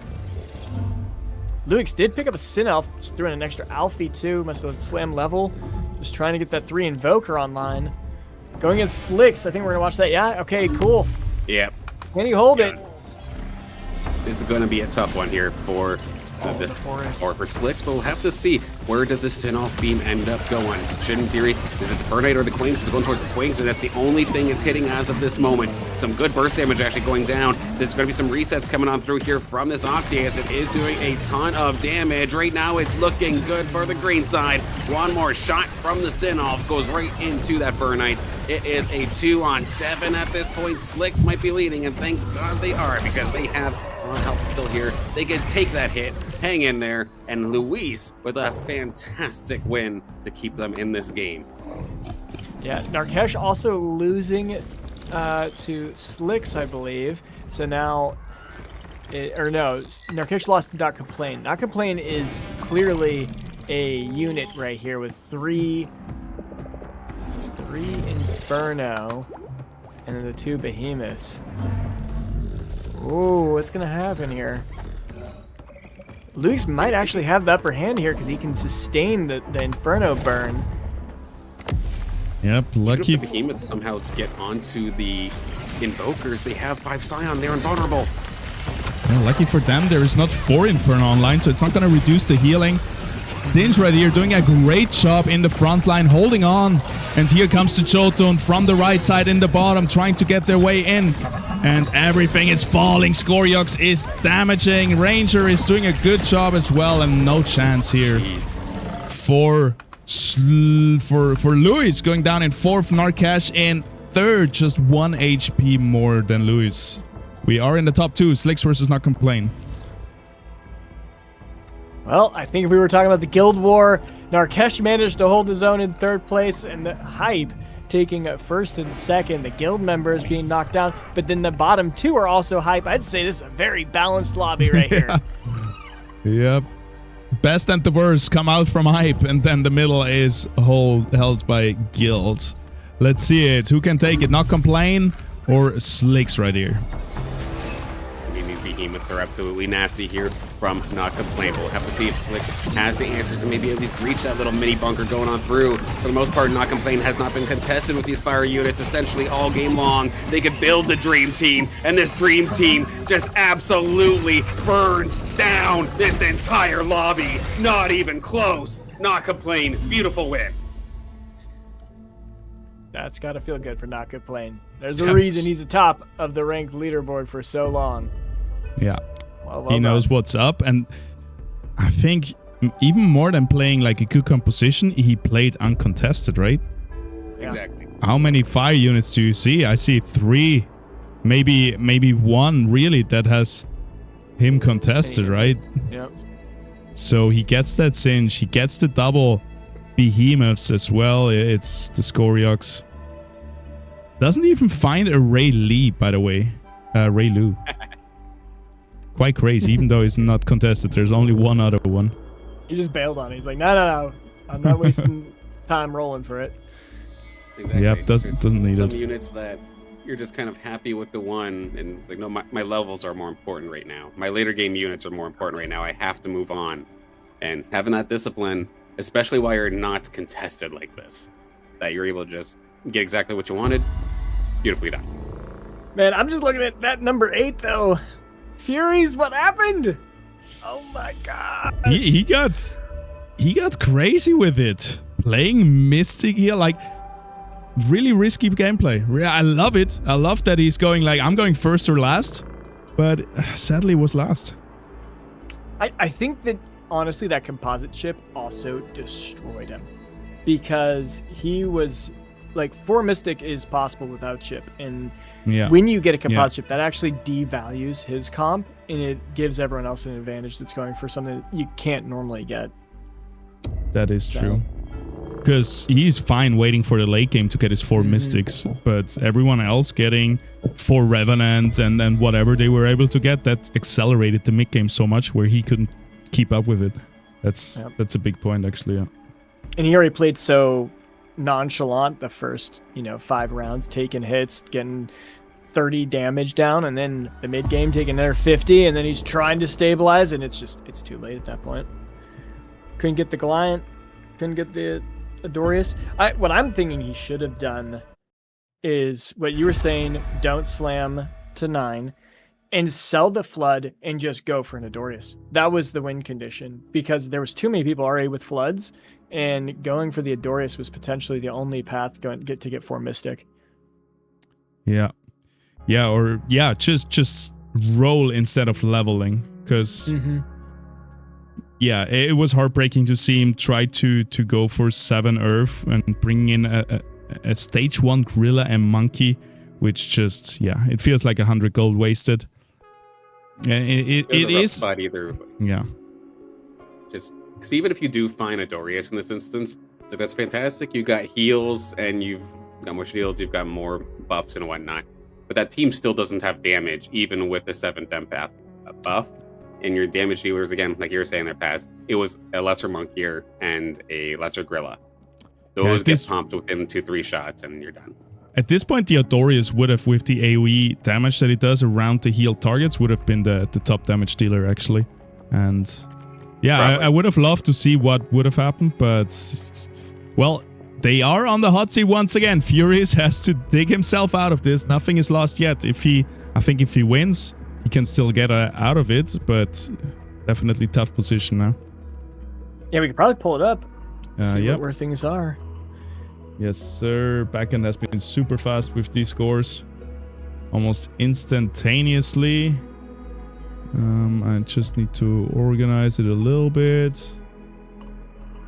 Luix did pick up a Sin-Elf. Just threw in an extra Alfie too. Must have slam level. Just trying to get that 3 Invoker online. Going against Slicks. I think we're going to watch that. Yeah? Okay, cool. Yep. Can you hold it? This is going to be a tough one here for the forest. Or for Slicks, but we'll have to see where does this Sin-Off beam end up going. Should in theory, is it the Fernite or the Quinks? It's going towards the Quinks, and that's the only thing it's hitting as of this moment. Some good burst damage actually going down. There's going to be some resets coming on through here from this Octi as it is doing a ton of damage. Right now, it's looking good for the green side. One more shot from the Sin-Off goes right into that Fernite. It is a 2-on-7 at this point. Slicks might be leading, and thank God they are, because they have health still here. They can take that hit, hang in there, and Luis with a fantastic win to keep them in this game. Yeah, Narkesh also losing to Slicks, I believe. So now, Narkesh lost to Not Complain. Not Complain is clearly a unit right here with 3 Inferno and then the 2 Behemoths. Ooh, what's gonna happen here? Luix might actually have the upper hand here because he can sustain the Inferno burn. Yep, lucky. If the Behemoths somehow get onto the Invokers, they have 5 Scion, they're invulnerable. Yeah, lucky for them, there is not 4 Inferno online, so it's not gonna reduce the healing. Dinge right here doing a great job in the front line, holding on. And here comes the Jotun from the right side in the bottom, trying to get their way in. And everything is falling. Skoriox is damaging. Ranger is doing a good job as well, and no chance here for Luis, going down in 4th, Narcash in 3rd, just 1 HP more than Luis. We are in the top 2. Slicks versus Not Complain. Well, I think if we were talking about the Guild War, Narkesh managed to hold his own in 3rd place, and the Hype taking 1st and 2nd. The guild members being knocked down, but then the bottom 2 are also Hype. I'd say this is a very balanced lobby right here. Yep. Best and the worst come out from Hype, and then the middle is held by Guild. Let's see it. Who can take it? Not Complain or Slicks right here? I mean, these behemoths are absolutely nasty here from Not Complain. We'll have to see if Slicks has the answer to maybe at least breach that little mini bunker going on through. For the most part, Not Complain has not been contested with these fire units essentially all game long. They could build the dream team, and this dream team just absolutely burns down this entire lobby. Not even close. Not Complain. Beautiful win. That's got to feel good for Not Complain. There's a reason he's atop of the ranked leaderboard for so long. Yeah. Well he knows done. what's up, and I think even more than playing like a good composition, he played uncontested, right? Yeah. Exactly. How many fire units do you see? I see 3, maybe 1 really that has him contested, right? Yep. So he gets that Singe, he gets the double behemoths as well. It's the Skoriox. Doesn't even find a Ray Lee, by the way. Ray Lu. Quite crazy, even though it's not contested. There's only one other one. He just bailed on it. He's like, no. I'm not wasting time rolling for it. Exactly. Yep, doesn't need some it. units that you're just kind of happy with the one, and like, no, my levels are more important right now. My later game units are more important right now. I have to move on. And having that discipline, especially while you're not contested like this, that you're able to just get exactly what you wanted, beautifully done. Man, I'm just looking at that number 8 though. Furies, what happened? Oh my god. He got crazy with it. Playing Mystic here, like really risky gameplay. I love it. I love that he's going like, I'm going first or last, but sadly was last. I think that honestly that composite chip also destroyed him, because he was like, 4 Mystic is possible without chip, and when you get a composite chip, that actually devalues his comp, and it gives everyone else an advantage that's going for something that you can't normally get. That is true. Because he's fine waiting for the late game to get his 4 Mystics, but everyone else getting 4 Revenant and then whatever they were able to get, that accelerated the mid game so much where he couldn't keep up with it. That's a big point, actually. Yeah. And he already played so nonchalant the first 5 rounds, taking hits, getting 30 damage down, and then the mid game taking another 50, and then he's trying to stabilize, and it's too late at that point. Couldn't get the Goliath, couldn't get the Adorius. What I'm thinking he should have done is what you were saying, don't slam to 9 and sell the Flood and just go for an Adorius. That was the win condition, because there was too many people already with Floods, and going for the Adorius was potentially the only path to get 4 Mystic. Yeah. Yeah, or just roll instead of leveling, because yeah, it was heartbreaking to see him try to go for 7 Earth and bring in a stage 1 Gorilla and Monkey, which just, it feels like 100 gold wasted. It is spot either. Yeah. Just because even if you do find a Dorius in this instance, so that's fantastic. You got heals and you've got more shields, you've got more buffs and whatnot. But that team still doesn't have damage, even with the 7th empath buff. And your damage dealers, again, like you were saying in their past, it was a lesser Monkier and a lesser Gorilla. Those get pumped within 2-3 shots, and you're done. At this point, the Adorius would have, with the AoE damage that it does around the healed targets, would have been the top damage dealer, actually. And yeah, I would have loved to see what would have happened, but well, they are on the hot seat once again. Furious has to dig himself out of this. Nothing is lost yet. I think if he wins, he can still get out of it, but definitely tough position now. Yeah, we could probably pull it up. See Yep. where things are. Yes, sir. Backend has been super fast with these scores. Almost instantaneously. I just need to organize it a little bit.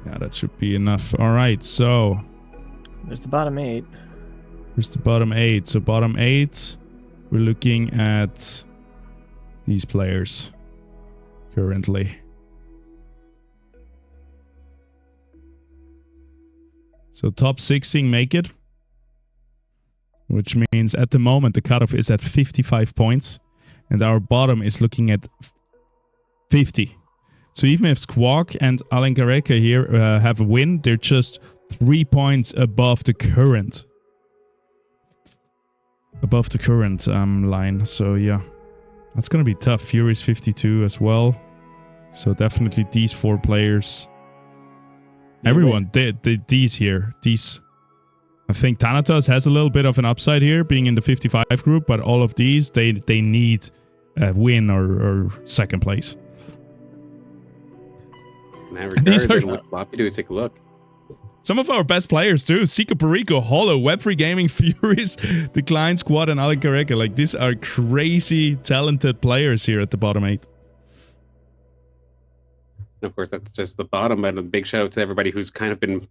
Yeah, that should be enough. All right, so There's the bottom 8. here's the bottom 8. So bottom 8, we're looking at these players currently. So top 16 make it, which means at the moment the cutoff is at 55 points, and our bottom is looking at 50. So even if Squawk and Alenkareka here have a win, they're just 3 points above the current line. So yeah, that's gonna be tough. Fury's 52 as well. So definitely these 4 players. Everyone, these here, these. I think Thanatos has a little bit of an upside here, being in the 55 group, but all of these, they need a win or second place. In that regard, then what floppy do we take a look? Some of our best players too. Sika Perico, Hollow, Web3 Gaming, Furies, Decline Squad, and Alenkareka. Like, these are crazy talented players here at the bottom 8. And of course, that's just the bottom. And a big shout out to everybody who's kind of been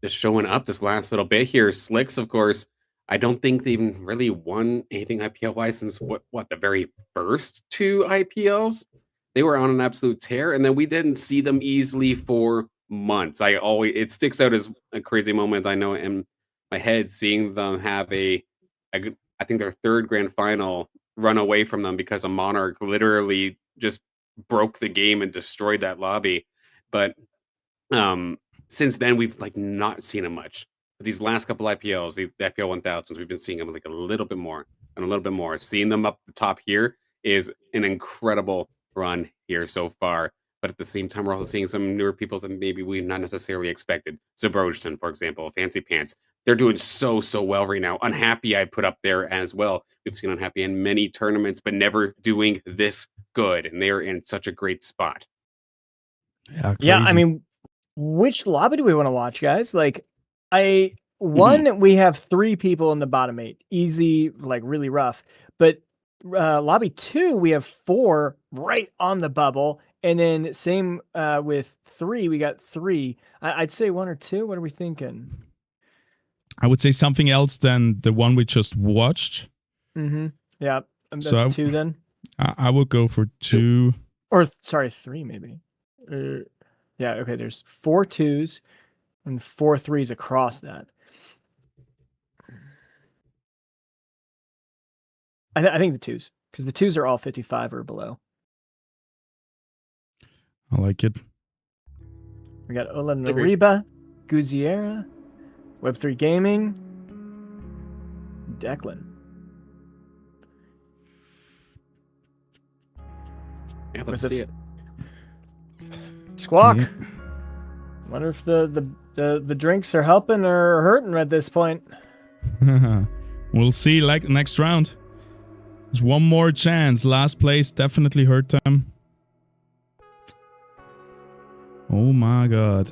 just showing up this last little bit here. Slicks, of course, I don't think they even really won anything IPL-wise since what the very first 2 IPLs. They were on an absolute tear, and then we didn't see them easily for months. It sticks out as a crazy moment. I know in my head seeing them have I think their 3rd grand final run away from them because a Monarch literally just broke the game and destroyed that lobby. But since then we've like not seen them much. But these last couple IPLs, the IPL 1000s, we've been seeing them like a little bit more and a little bit more. Seeing them up the top here is an incredible run here so far. But at the same time, we're also seeing some newer people that maybe we've not necessarily expected. Zabrojson, for example, Fancy Pants. They're doing so well right now. Unhappy I put up there as well. We've seen Unhappy in many tournaments, but never doing this good. And they're in such a great spot. Yeah, I mean, which lobby do we want to watch, guys? Like, we have 3 people in the bottom 8. Easy, like really rough. But lobby 2, we have 4 right on the bubble. And then same with 3, we got 3. I'd say 1 or 2. What are we thinking? I would say something else than the one we just watched. Mm-hmm. Yeah. So 2 then? I would go for 2. Or, sorry, 3 maybe. Yeah, okay, there's 4 2s and 4 3s across that. I think the 2s, because the 2s are all 55 or below. I like it. We got Ola Nariba, Guziera, Web3 Gaming, Declan. Yeah, let's see it. Squawk. Yeah. Wonder if the drinks are helping or hurting at this point. We'll see. Like next round. There's one more chance. Last place definitely hurt them. Oh my god.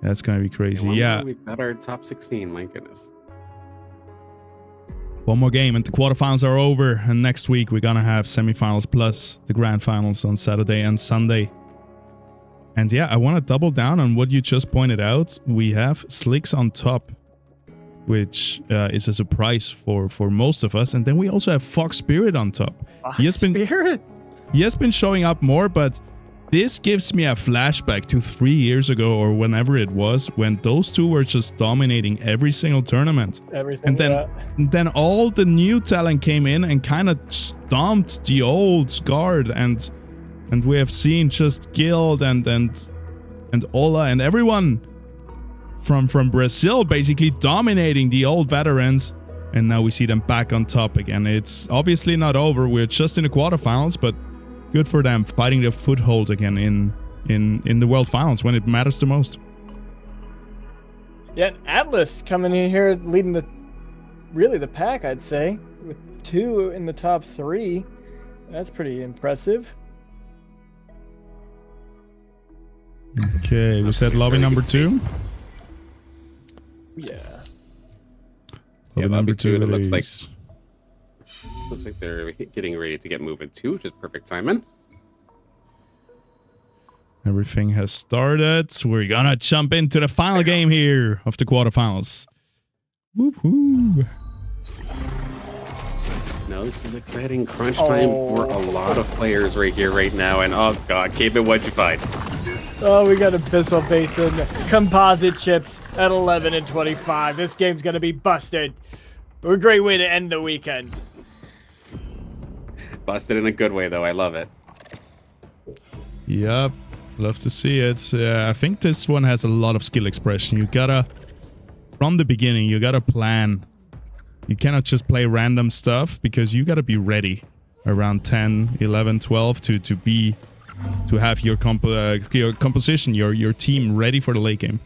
That's gonna be crazy. Yeah. We've got our top 16, my goodness. One more game and the quarterfinals are over. And next week we're gonna have semifinals plus the grand finals on Saturday and Sunday. And yeah, I want to double down on what you just pointed out. We have Slicks on top, which is a surprise for most of us. And then we also have Fox Spirit on top. He has been showing up more, but this gives me a flashback to 3 years ago or whenever it was, when those 2 were just dominating every single tournament. Everything. And then all the new talent came in and kind of stomped the old guard, and we have seen just Guild and Ola and everyone from Brazil basically dominating the old veterans, and now we see them back on top again. It's obviously not over. We're just in the quarterfinals, but good for them, fighting their foothold again in the World Finals when it matters the most. Yeah, Atlas coming in here leading the pack, I'd say, with 2 in the top 3. That's pretty impressive. Okay, we said lobby number 2. Yeah. Lobby number 2. It looks like they're getting ready to get moving too, which is perfect timing. Everything has started. We're gonna jump into the final game here of the quarterfinals. Woohoo! No, this is exciting. Crunch time for a lot of players right here, right now. And oh god, Caven, what'd you find? Oh, we got Abyssal Basin composite chips at 11 and 25. This game's gonna be busted. A great way to end the weekend. Busted in a good way, though. I love it. Yep, love to see it. I think this one has a lot of skill expression. You gotta, from the beginning, you gotta plan. You cannot just play random stuff because you gotta be ready around 10, 11, 12 to have your composition, your team ready for the late game.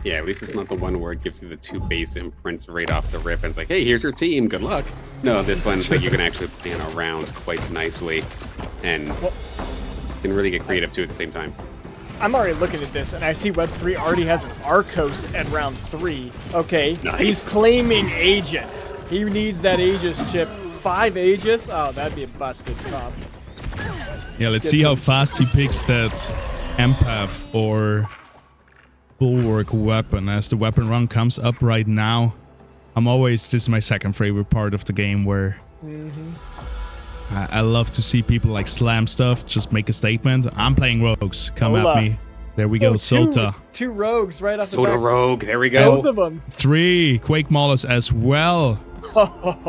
Yeah, at least it's not the one where it gives you the 2 base imprints right off the rip and it's like, hey, here's your team, good luck. No, this one's like you can actually plan around quite nicely and can really get creative too at the same time. I'm already looking at this, and I see Web3 already has an Arcos at round 3. Okay, nice. He's claiming Aegis. He needs that Aegis chip. 5 Aegis? Oh, that'd be a busted comp. Yeah, let's see how fast he picks that empath or bulwark weapon as the weapon run comes up right now. This is my second favorite part of the game where I love to see people like slam stuff, just make a statement. I'm playing rogues. Come at me. There we go. Sota. 2 rogues right off the Sota back. rogue. There we go. Both of them. 3 Quake Maulers as well.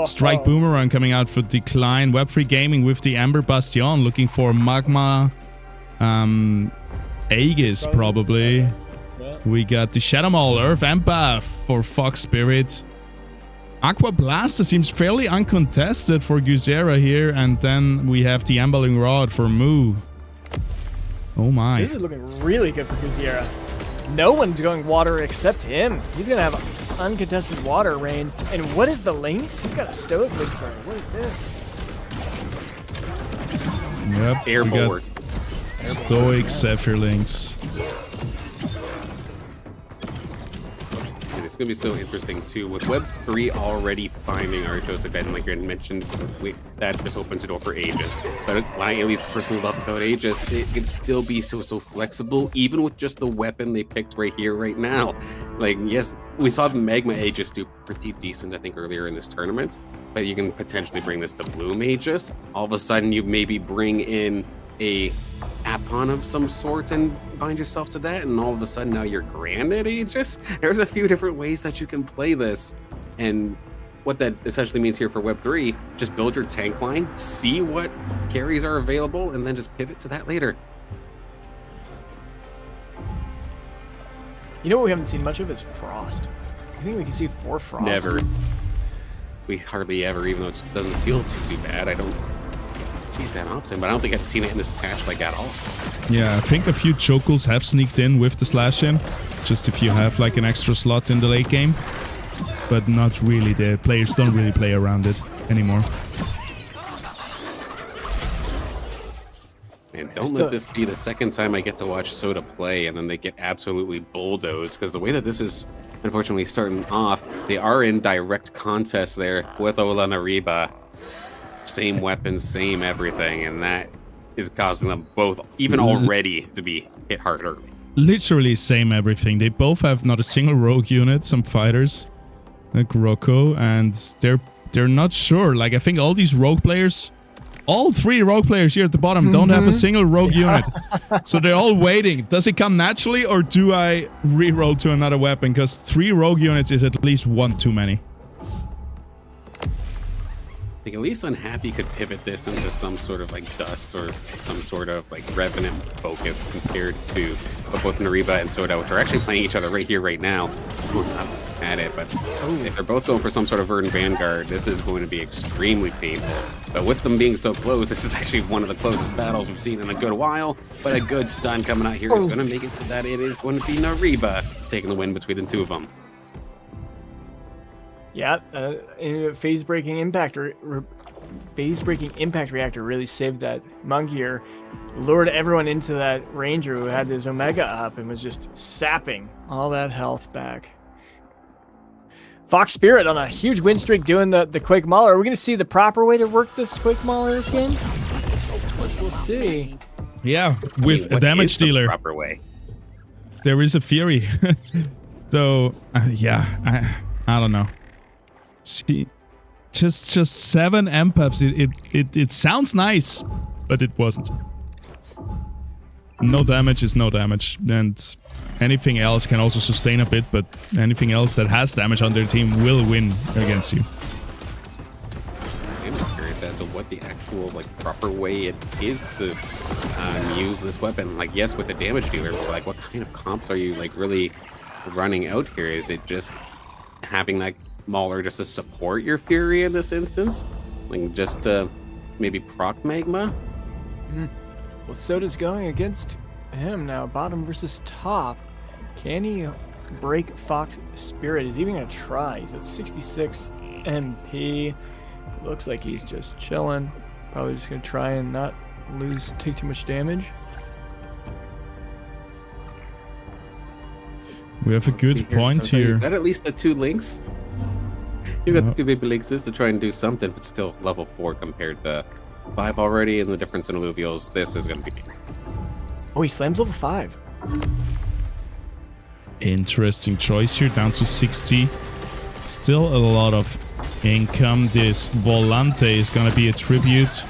Strike Boomerang coming out for decline. Web3 Gaming with the Ember Bastion looking for Magma. Aegis probably. Yeah. We got the Shadow Maul Earth Empath for Fox Spirit. Aqua Blaster seems fairly uncontested for Guzera here, and then we have the Ambling Rod for Moo. Oh my. This is looking really good for Guzera. No one's going water except him. He's going to have uncontested water rain. And what is the Lynx? He's got a Stoic Lynx on it. What is this? Yep. Air bulwark. Stoic Zephyr Lynx. It's going to be so interesting too with Web3 already finding Arctos again, like you had mentioned. That just opens the door for Aegis. But I at least personally love about Aegis, it can still be so flexible, even with just the weapon they picked right here, right now. Like, yes, we saw the Magma Aegis do pretty decent, I think, earlier in this tournament. But you can potentially bring this to Bloom Aegis. All of a sudden, you maybe bring in a Apon of some sort and bind yourself to that, and all of a sudden now you're Granite Aegis. There's a few different ways that you can play this, and what that essentially means here for Web3, just build your tank line, see what carries are available, and then just pivot to that later. You know what we haven't seen much of is Frost. I think we can see 4 Frost. Never. We hardly ever, even though it doesn't feel too bad. I don't see it that often, but I don't think I've seen it in this patch like at all. Yeah, I think a few Chocals have sneaked in with the slash in, just if you have like an extra slot in the late game, but not really. The players don't really play around it anymore. And don't let this be the second time I get to watch Soda play and then they get absolutely bulldozed, because the way that this is unfortunately starting off, they are in direct contest there with Olanariba. Same weapons, same everything, and that is causing them both, even already, to be hit hard early. Literally same everything. They both have not a single rogue unit, some fighters, like Rocco, and they're not sure. Like, I think all these rogue players, all 3 rogue players here at the bottom don't have a single rogue unit. So they're all waiting. Does it come naturally, or do I re-roll to another weapon? Because 3 rogue units is at least 1 too many. Like, at least Unhappy could pivot this into some sort of like Dust or some sort of like Revenant focus compared to both Nariba and Soda, which are actually playing each other right here, right now. We're not at it, but if they're both going for some sort of Verdant Vanguard, this is going to be extremely painful. But with them being so close, this is actually one of the closest battles we've seen in a good while. But a good stun coming out here is going to make it so that it is going to be Nariba taking the win between the 2 of them. Yeah, phase-breaking impact phase-breaking impact reactor really saved that monkey here. Lured everyone into that ranger who had his Omega up and was just sapping all that health back. Fox Spirit on a huge win streak doing the Quake Mauler. Are we going to see the proper way to work this Quake Mauler this game? We'll see. Yeah, with a damage dealer. Proper way. There is a Fury. So, yeah, I don't know. See, just 7 empaths. It sounds nice, but it wasn't. No damage is no damage, and anything else can also sustain a bit, but anything else that has damage on their team will win against you. I'm curious as to what the actual proper way it is to use this weapon. Like, yes, with the damage dealer, but like, what kind of comps are you really running out here? Is it just having that Mauler just to support your Fury in this instance, like just to maybe proc Magma? Well, Soda's going against him now, bottom versus top. Can he break Fox Spirit? Is he even gonna try? He's at 66 MP. Looks like he's just chilling. Probably just gonna try and not take too much damage. We have a good point here. You got at least the 2 links. You got the 2 baby links to try and do something, but still level 4 compared to 5 already, and the difference in Illuvials, this is going to be... Oh, he slams level 5. Interesting choice here, down to 60. Still a lot of income. This Volante is going to be a tribute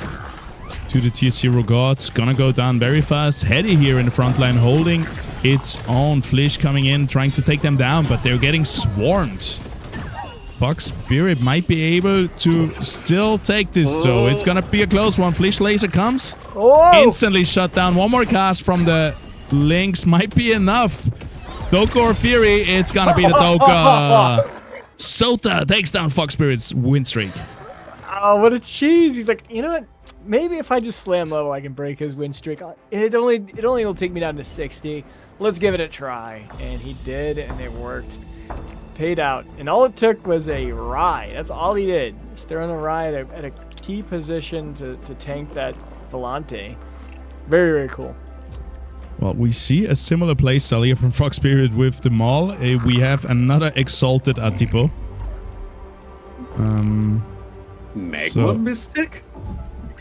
to the tier 0 gods. Gonna go down very fast. Heady here in the front line holding its own. Flish coming in, trying to take them down, but they're getting swarmed. Fox Spirit might be able to still take this, though. It's gonna be a close one. Flish Laser comes. Instantly shut down. One more cast from the Lynx might be enough. Doka or Fury, it's gonna be the Doka. Sota takes down Fox Spirit's win streak. Oh, what a cheese. He's like, you know what? Maybe if I just slam level, I can break his win streak. It only will take me down to 60. Let's give it a try. And he did, and it worked. Paid out. And all it took was a Rye. That's all he did. Just throwing a Rye at a key position to tank that Volante. Very, very cool. Well, we see a similar playstyle here from Fox Spirit with the Maul. We have another Exalted Atipo. Magma Mystic?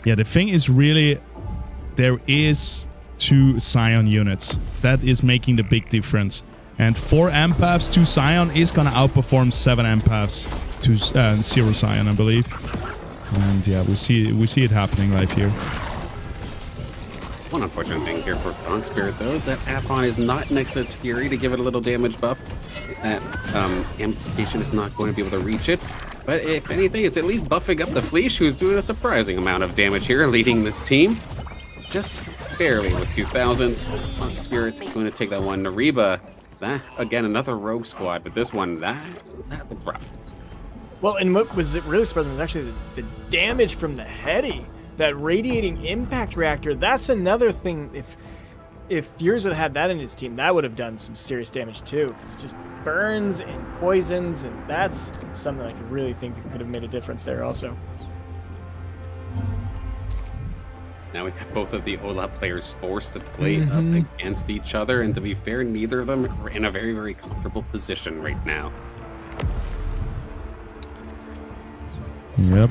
Yeah, the thing is really, there is 2 Scion units. That is making the big difference. And 4 empaths to Scion is gonna outperform 7 empaths to 0 Scion, I believe. And yeah, we see it happening live here. One unfortunate thing here for Fox Spirit, though, that Apon is not next to its Fury to give it a little damage buff. That amplification is not going to be able to reach it. But if anything, it's at least buffing up the Fleesh, who's doing a surprising amount of damage here, leading this team. Just barely with 2,000. Fox Spirit going to take that one. Nariba, that, again, another rogue squad, but this one, that looked rough. Well, and what was it really surprising was actually the damage from the Heady. That radiating impact reactor, that's another thing. If Furious would have had that in his team, that would have done some serious damage too. Because it just burns and poisons, and that's something I could really think that could have made a difference there also. Now we've got both of the Ola players forced to play up against each other, and to be fair, neither of them are in a very, very comfortable position right now. Yep.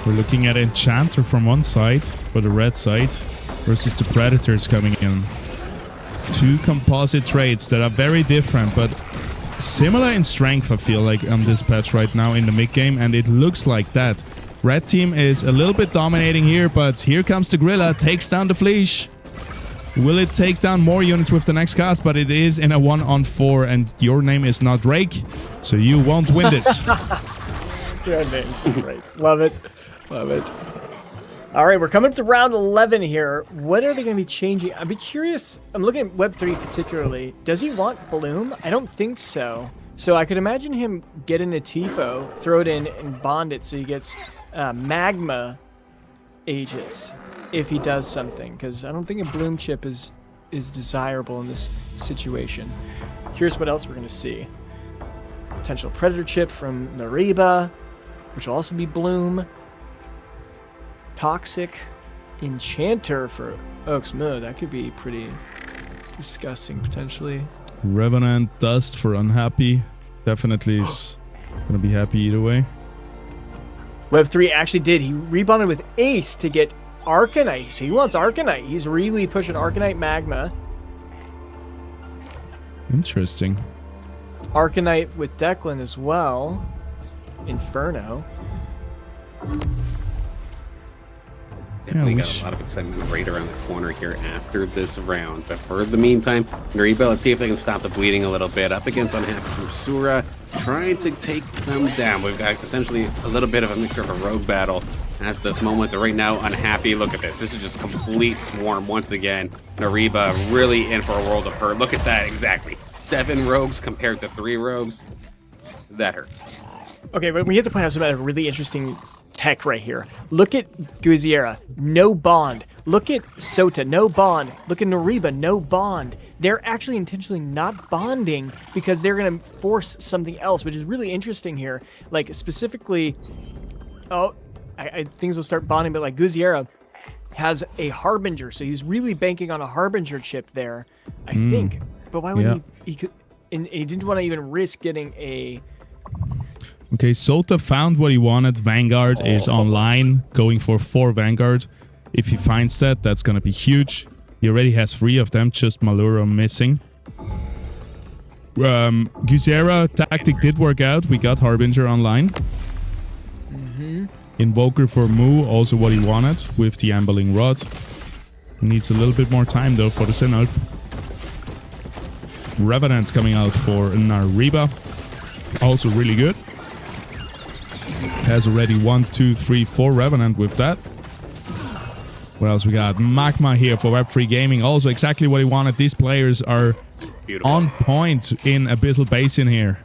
We're looking at Enchanter from one side, for the red side, versus the Predators coming in. 2 composite traits that are very different, but similar in strength, I feel like, on this patch right now in the mid-game, and it looks like that. Red team is a little bit dominating here, but here comes the Gorilla, takes down the Fleesh. Will it take down more units with the next cast? But it is in a 1-on-4, and your name is not Drake, so you won't win this. Your name's not Drake. Love it. Love it. All right, we're coming up to round 11 here. What are they going to be changing? I'd be curious. I'm looking at Web3 particularly. Does he want Bloom? I don't think so. So I could imagine him getting a Tipo, throw it in, and bond it so he gets Magma Aegis if he does something. Because I don't think a Bloom chip is desirable in this situation. Here's what else we're going to see. Potential Predator chip from Nariba, which will also be Bloom. toxic enchanter for Oaksmoor. That could be pretty disgusting, potentially. Revenant Dust for Unhappy. Definitely is gonna be happy either way. Web3 actually did. He rebonded with Ace to get Arcanite. So he wants Arcanite. He's really pushing Arcanite Magma. Interesting. Arcanite with Declan as well. Inferno. Definitely got a lot of excitement right around the corner here after this round. But for the meantime, Nariba, let's see if they can stop the bleeding a little bit. Up against Unhappy Kusura, trying to take them down. We've got essentially a little bit of a mixture of a rogue battle as this moment. So right now, Unhappy, look at this. This is just complete swarm once again. Nariba really in for a world of hurt. Look at that, exactly. 7 rogues compared to 3 rogues. That hurts. Okay, but we have to point out some other really interesting tech right here. Look at Guziera, no bond. Look at Sota, no bond. Look at Nariba, no bond. They're actually intentionally not bonding because they're going to force something else, which is really interesting here. Like, specifically, I things will start bonding, but like Guziera has a Harbinger, so he's really banking on a Harbinger chip there, I think. But why would he could, and he didn't want to even risk getting a... Okay, Sota found what he wanted. Vanguard is online, going for 4 Vanguard. If he finds that, that's going to be huge. He already has 3 of them, just Malura missing. Guzera tactic did work out. We got Harbinger online. Invoker for Mu, also what he wanted with the Ambling Rod. Needs a little bit more time though for the Synod. Revenant's coming out for Nariba. Also really good. Has already 1, 2, 3, 4 Revenant with that. What else we got? Magma here for Web3 Gaming. Also exactly what he wanted. These players are on point in Abyssal Basin here.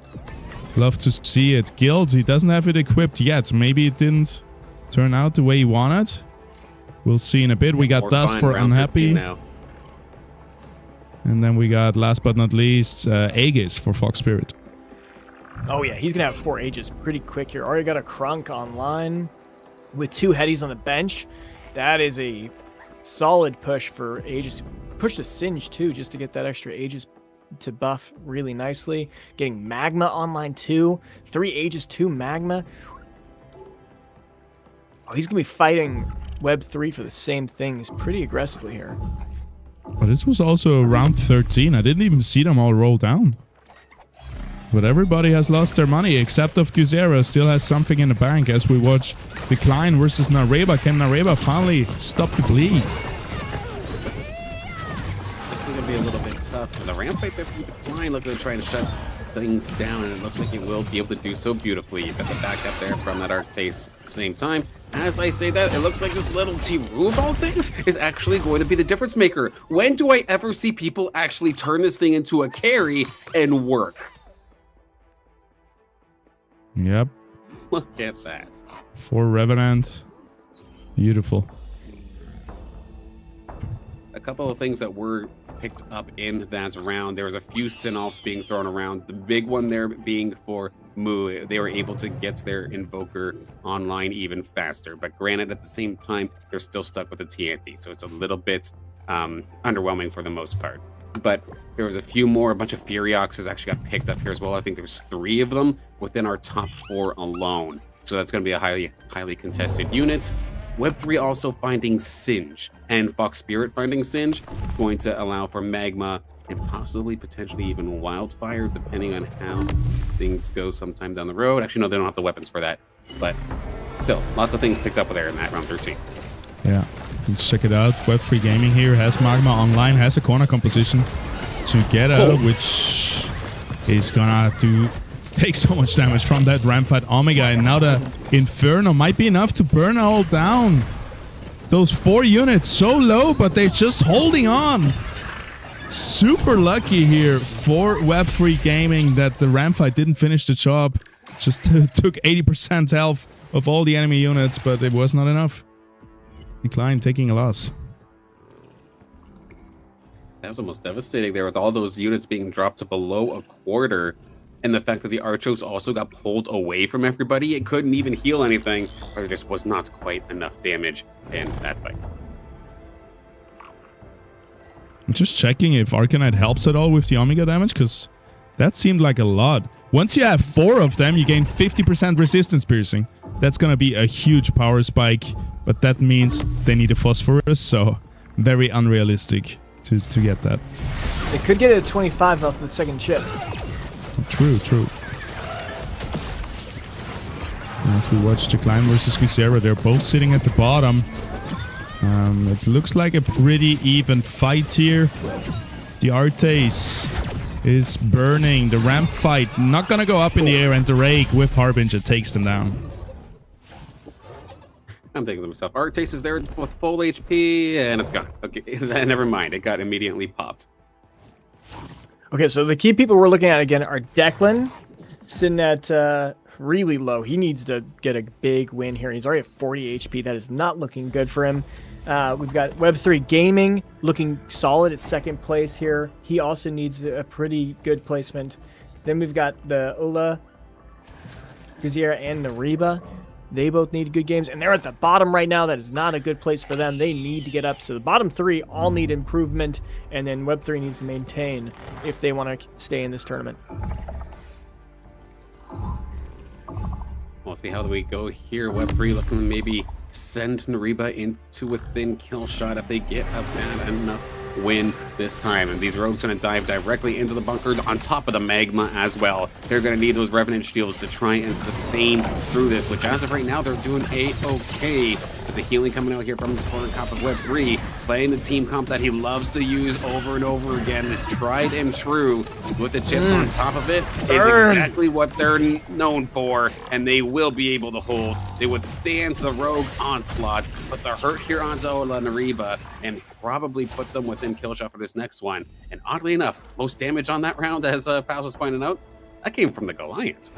Love to see it. Guild, he doesn't have it equipped yet. Maybe it didn't turn out the way he wanted. We'll see in a bit. We got Dust for Unhappy. And then we got, last but not least, Aegis for Fox Spirit. Oh yeah, he's gonna have 4 Aegis pretty quick here. Already got a Crunk online with 2 Headies on the bench. That is a solid push for Aegis. Push the Singe too, just to get that extra Aegis to buff really nicely. Getting Magma online too. 3 Aegis, 2 Magma. Oh, he's gonna be fighting Web3 for the same thing. He's pretty aggressively here. But this was also round 13. I didn't even see them all roll down. But everybody has lost their money, except of Guzera. Still has something in the bank as we watch Decline versus Nareba. Can Nareba finally stop the bleed? It's going to be a little bit tough. For the ramp fight there from Decline, looking to try to shut things down, and it looks like he will be able to do so beautifully. You've got the backup there from that Arctase at the same time. As I say that, it looks like this little T-Rule of all things is actually going to be the difference maker. When do I ever see people actually turn this thing into a carry and work? Yep. Look at that. 4 Revenant. Beautiful. A couple of things that were picked up in that round. There was a few Sin-offs being thrown around. The big one there being for Mu. They were able to get their Invoker online even faster. But granted, at the same time, they're still stuck with the TNT. So it's a little bit underwhelming for the most part. But there was a few more. A bunch of Furioxes actually got picked up here as well. I think there's 3 of them within our top 4 alone. So that's going to be a highly contested unit. Web3 also finding Singe, and Fox Spirit finding Singe, going to allow for Magma and possibly potentially even Wildfire, depending on how things go sometime down the road. Actually, no, they don't have the weapons for that. But still, lots of things picked up there in that round 13. Yeah. Let's check it out. Web3 Gaming here has Magma online, has a corner composition together, which is gonna take so much damage from that Rampart Omega. And now the Inferno might be enough to burn all down. Those 4 units so low, but they're just holding on. Super lucky here for Web3 Gaming that the Rampart didn't finish the job. Just took 80% health of all the enemy units, but it was not enough. Decline taking a loss. That was almost devastating there with all those units being dropped to below a quarter. and the fact that the Archos also got pulled away from everybody, it couldn't even heal anything, or there just was not quite enough damage in that fight. I'm just checking if Arcanite helps at all with the Omega damage, because that seemed like a lot. Once you have 4 of them, you gain 50% resistance piercing. That's going to be a huge power spike, but that means they need a Phosphorus, so very unrealistic to get that. They could get it at 25 off the second chip. True. As we watch Decline versus Quisera, they're both sitting at the bottom. It looks like a pretty even fight here. The Artes is burning. The ramp fight not gonna go up in the air, and the Rake with Harbinger takes them down. I'm thinking to myself, Arctace is there with full HP, and it's gone. Okay, never mind. It got immediately popped. Okay, so the key people we're looking at again are Declan, sitting at really low. He needs to get a big win here. He's already at 40 HP. That is not looking good for him. We've got Web3 Gaming looking solid at second place here. He also needs a pretty good placement. Then we've got the Ola, Gazira, and Nariba. They both need good games, and they're at the bottom right now. That is not a good place for them. They need to get up. So the bottom 3 all need improvement, and then Web3 needs to maintain if they want to stay in this tournament. We'll see how do we go here. Web3 looking to maybe send Nariba into within kill shot if they get a bad enough win this time. And these rogues going to dive directly into the bunker on top of the magma as well. They're going to need those Revenant shields to try and sustain through this, which as of right now, they're doing a-okay. With the healing coming out here from the corner comp of Web3, playing the team comp that he loves to use over and over again, is tried and true with the chips on top of it, is exactly what they're known for, and they will be able to hold. They withstand the rogue onslaughts, put the hurt here onto Ola Nariba, and probably put them within kill shot for this next one. And oddly enough, most damage on that round, as Paz was pointing out, that came from the Goliath.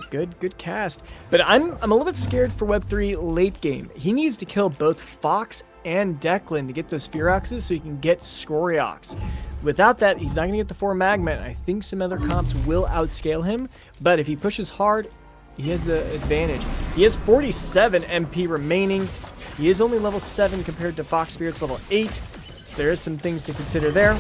Good cast. But I'm a little bit scared for Web3 late game. He needs to kill both Fox and Declan to get those Fearoxes so he can get Scoriox. Without that, he's not going to get the 4 Magma, and I think some other comps will outscale him. But if he pushes hard, he has the advantage. He has 47 MP remaining. He is only level 7 compared to Fox Spirit's level 8. So there is some things to consider there.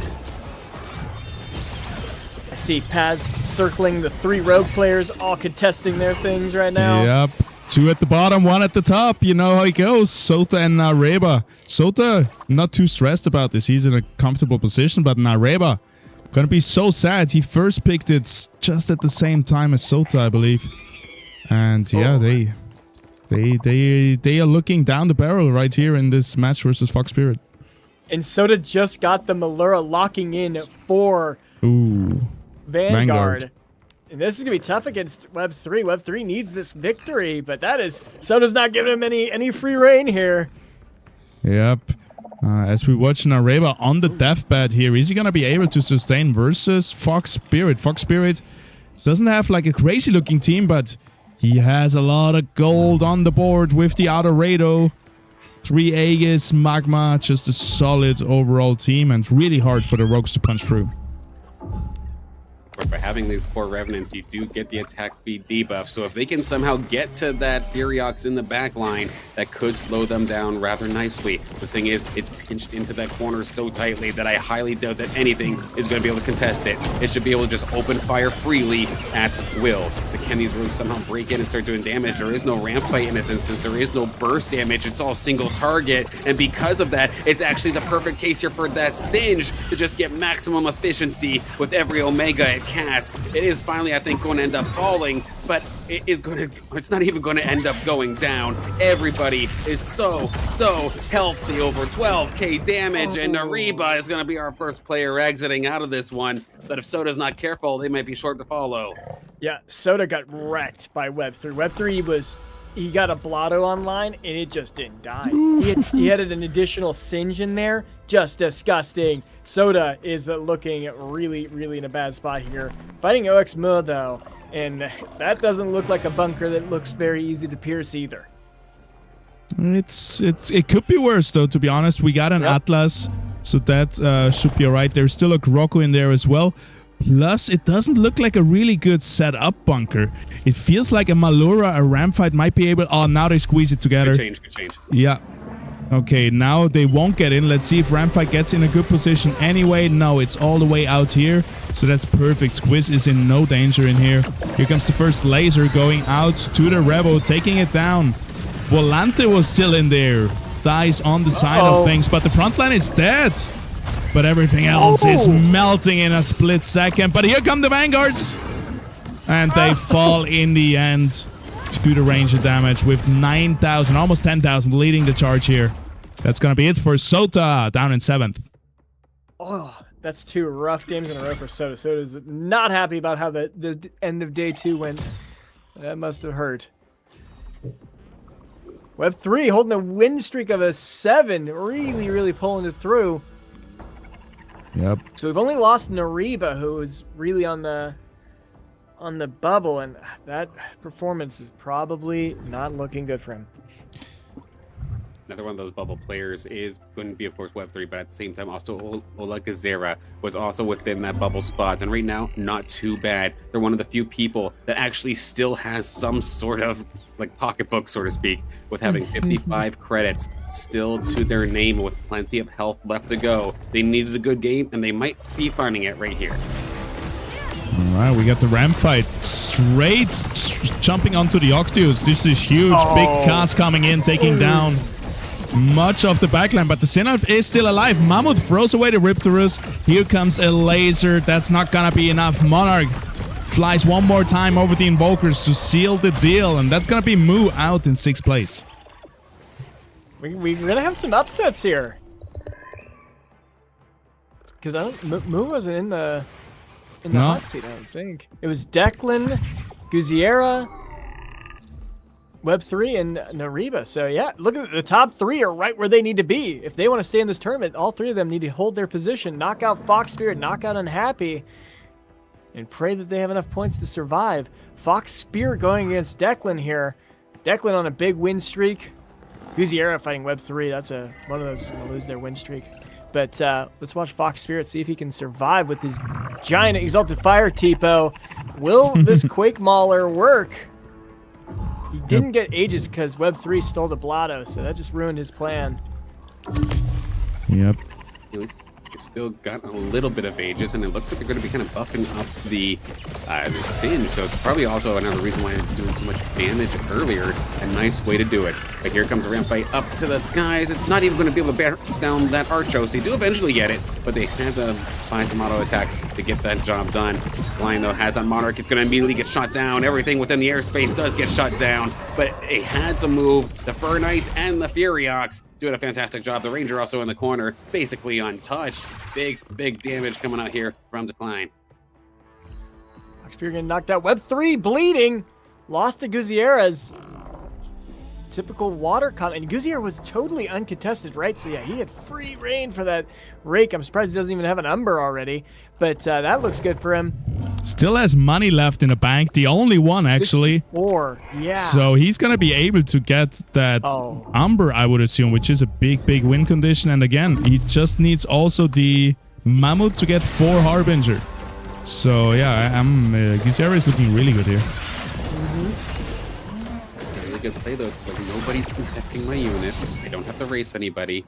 I see Paz circling the 3 rogue players, all contesting their things right now. Yep. 2 at the bottom, 1 at the top. You know how it goes. Sota and Nareba. Sota, not too stressed about this. He's in a comfortable position, but Nareba gonna be so sad. He first picked it just at the same time as Sota, I believe. And yeah, they are looking down the barrel right here in this match versus Fox Spirit. And Sota just got the Malura locking in for Vanguard. And this is going to be tough against Web3. Web3 needs this victory, but Soda's not giving him any free reign here. Yep. As we watch Nareba on the deathbed here, is he going to be able to sustain versus Fox Spirit? Fox Spirit doesn't have like a crazy looking team, but he has a lot of gold on the board with the Autorado. 3 Aegis, Magma, just a solid overall team, and really hard for the Rogues to punch through. By having these 4 Revenants, you do get the attack speed debuff, so if they can somehow get to that Furiox in the back line, that could slow them down rather nicely. The thing is, it's pinched into that corner so tightly that I highly doubt that anything is going to be able to contest it. It should be able to just open fire freely at will. But can these rogues somehow break in and start doing damage? There is no ramp fight in this instance. There is no burst damage. It's all single target, and because of that, it's actually the perfect case here for that Singe to just get maximum efficiency with every Omega it casts. It is finally, I think, going to end up falling, but it's not even going to end up going down. Everybody is so healthy, over 12k damage, and Nariba is going to be our first player exiting out of this one. But if Soda's not careful, they might be short to follow. Yeah, Soda got wrecked by Web3. Web3 he got a Blotto online, and it just didn't die. He had an additional Singe in there. Just disgusting. Soda is looking really in a bad spot here. Fighting OXMO, though, and that doesn't look like a bunker that looks very easy to pierce either. It could be worse, though, to be honest. We got an Atlas, so that should be all right. There's still a Groko in there as well. Plus, it doesn't look like a really good setup bunker. It feels like a Malura, a Ramfight might be able... Oh, now they squeeze it together. Good change. Yeah. Okay, now they won't get in. Let's see if Ramfight gets in a good position anyway. No, it's all the way out here. So that's perfect. Squiz is in no danger in here. Here comes the first laser going out to the Revo, taking it down. Volante was still in there. Dies on the side of things, but the front line is dead. But everything else is melting in a split second. But here come the Vanguards. And they fall in the end to the range of damage with 9,000, almost 10,000 leading the charge here. That's going to be it for Sota, down in 7th. Oh, that's 2 rough games in a row for Sota. Sota's not happy about how the end of day 2 went. That must have hurt. Web3 holding a win streak of a 7. Really pulling it through. Yep. So we've only lost Nariba, who is really on the bubble, and that performance is probably not looking good for him. Another one of those bubble players is going to be, of course, Web3, but at the same time, also Ola Gazera was also within that bubble spot. And right now, not too bad. They're one of the few people that actually still has some sort of like pocketbook, so to speak, with having 55 credits still to their name with plenty of health left to go. They needed a good game, and they might be finding it right here. All right, we got the Ramfight straight jumping onto the Octius. This is huge. Big cast coming in, taking down much of the backline, but the Sinalf is still alive. Mammoth throws away the Riptorus. Here comes a laser. That's not gonna be enough. Monarch flies one more time over the Invokers to seal the deal, and that's gonna be Moo out in 6th place. We're gonna have some upsets here. Because Moo wasn't in the hot seat, I don't think. It was Declan, Guziera, Web3, and Nariba. So yeah, look at the top 3 are right where they need to be. If they want to stay in this tournament, all 3 of them need to hold their position, knock out Fox Spirit, knock out Unhappy, and pray that they have enough points to survive. Fox Spirit going against Declan here. Declan on a big win streak. Guziera fighting Web3. That's one of those who will lose their win streak. But let's watch Fox Spirit, see if he can survive with his giant Exalted Fire Tipo. Will this Quake Mauler work? He didn't get Aegis because Web3 stole the Blotto, so that just ruined his plan. Yep. He's still got a little bit of Aegis, and it looks like they're going to be kind of buffing up the Singe, so it's probably also another reason why they're doing so much damage earlier. A nice way to do it. But here comes a Ramfight up to the skies. It's not even going to be able to bounce down that Archos. They do eventually get it, but they had to find some auto attacks to get that job done. Flying, though, has on Monarch. It's going to immediately get shot down. Everything within the airspace does get shut down, but it had to move. The Fur Knights and the Furiox doing a fantastic job. The Ranger also in the corner, basically untouched. Big damage coming out here from Decline. Foxpear getting knocked out. Web3 bleeding. Lost to Guziera's. Typical water comment. And Guziera was totally uncontested, right? So yeah, he had free reign for that rake. I'm surprised he doesn't even have an Umber already. But that looks good for him. Still has money left in the bank. The only one, actually. 64, yeah. So he's going to be able to get that Umber, I would assume, which is a big win condition. And again, he just needs also the Mammoth to get 4 Harbinger. So yeah, Guziera is looking really good here. Really good play, though, because like, nobody's contesting my units. I don't have to race anybody.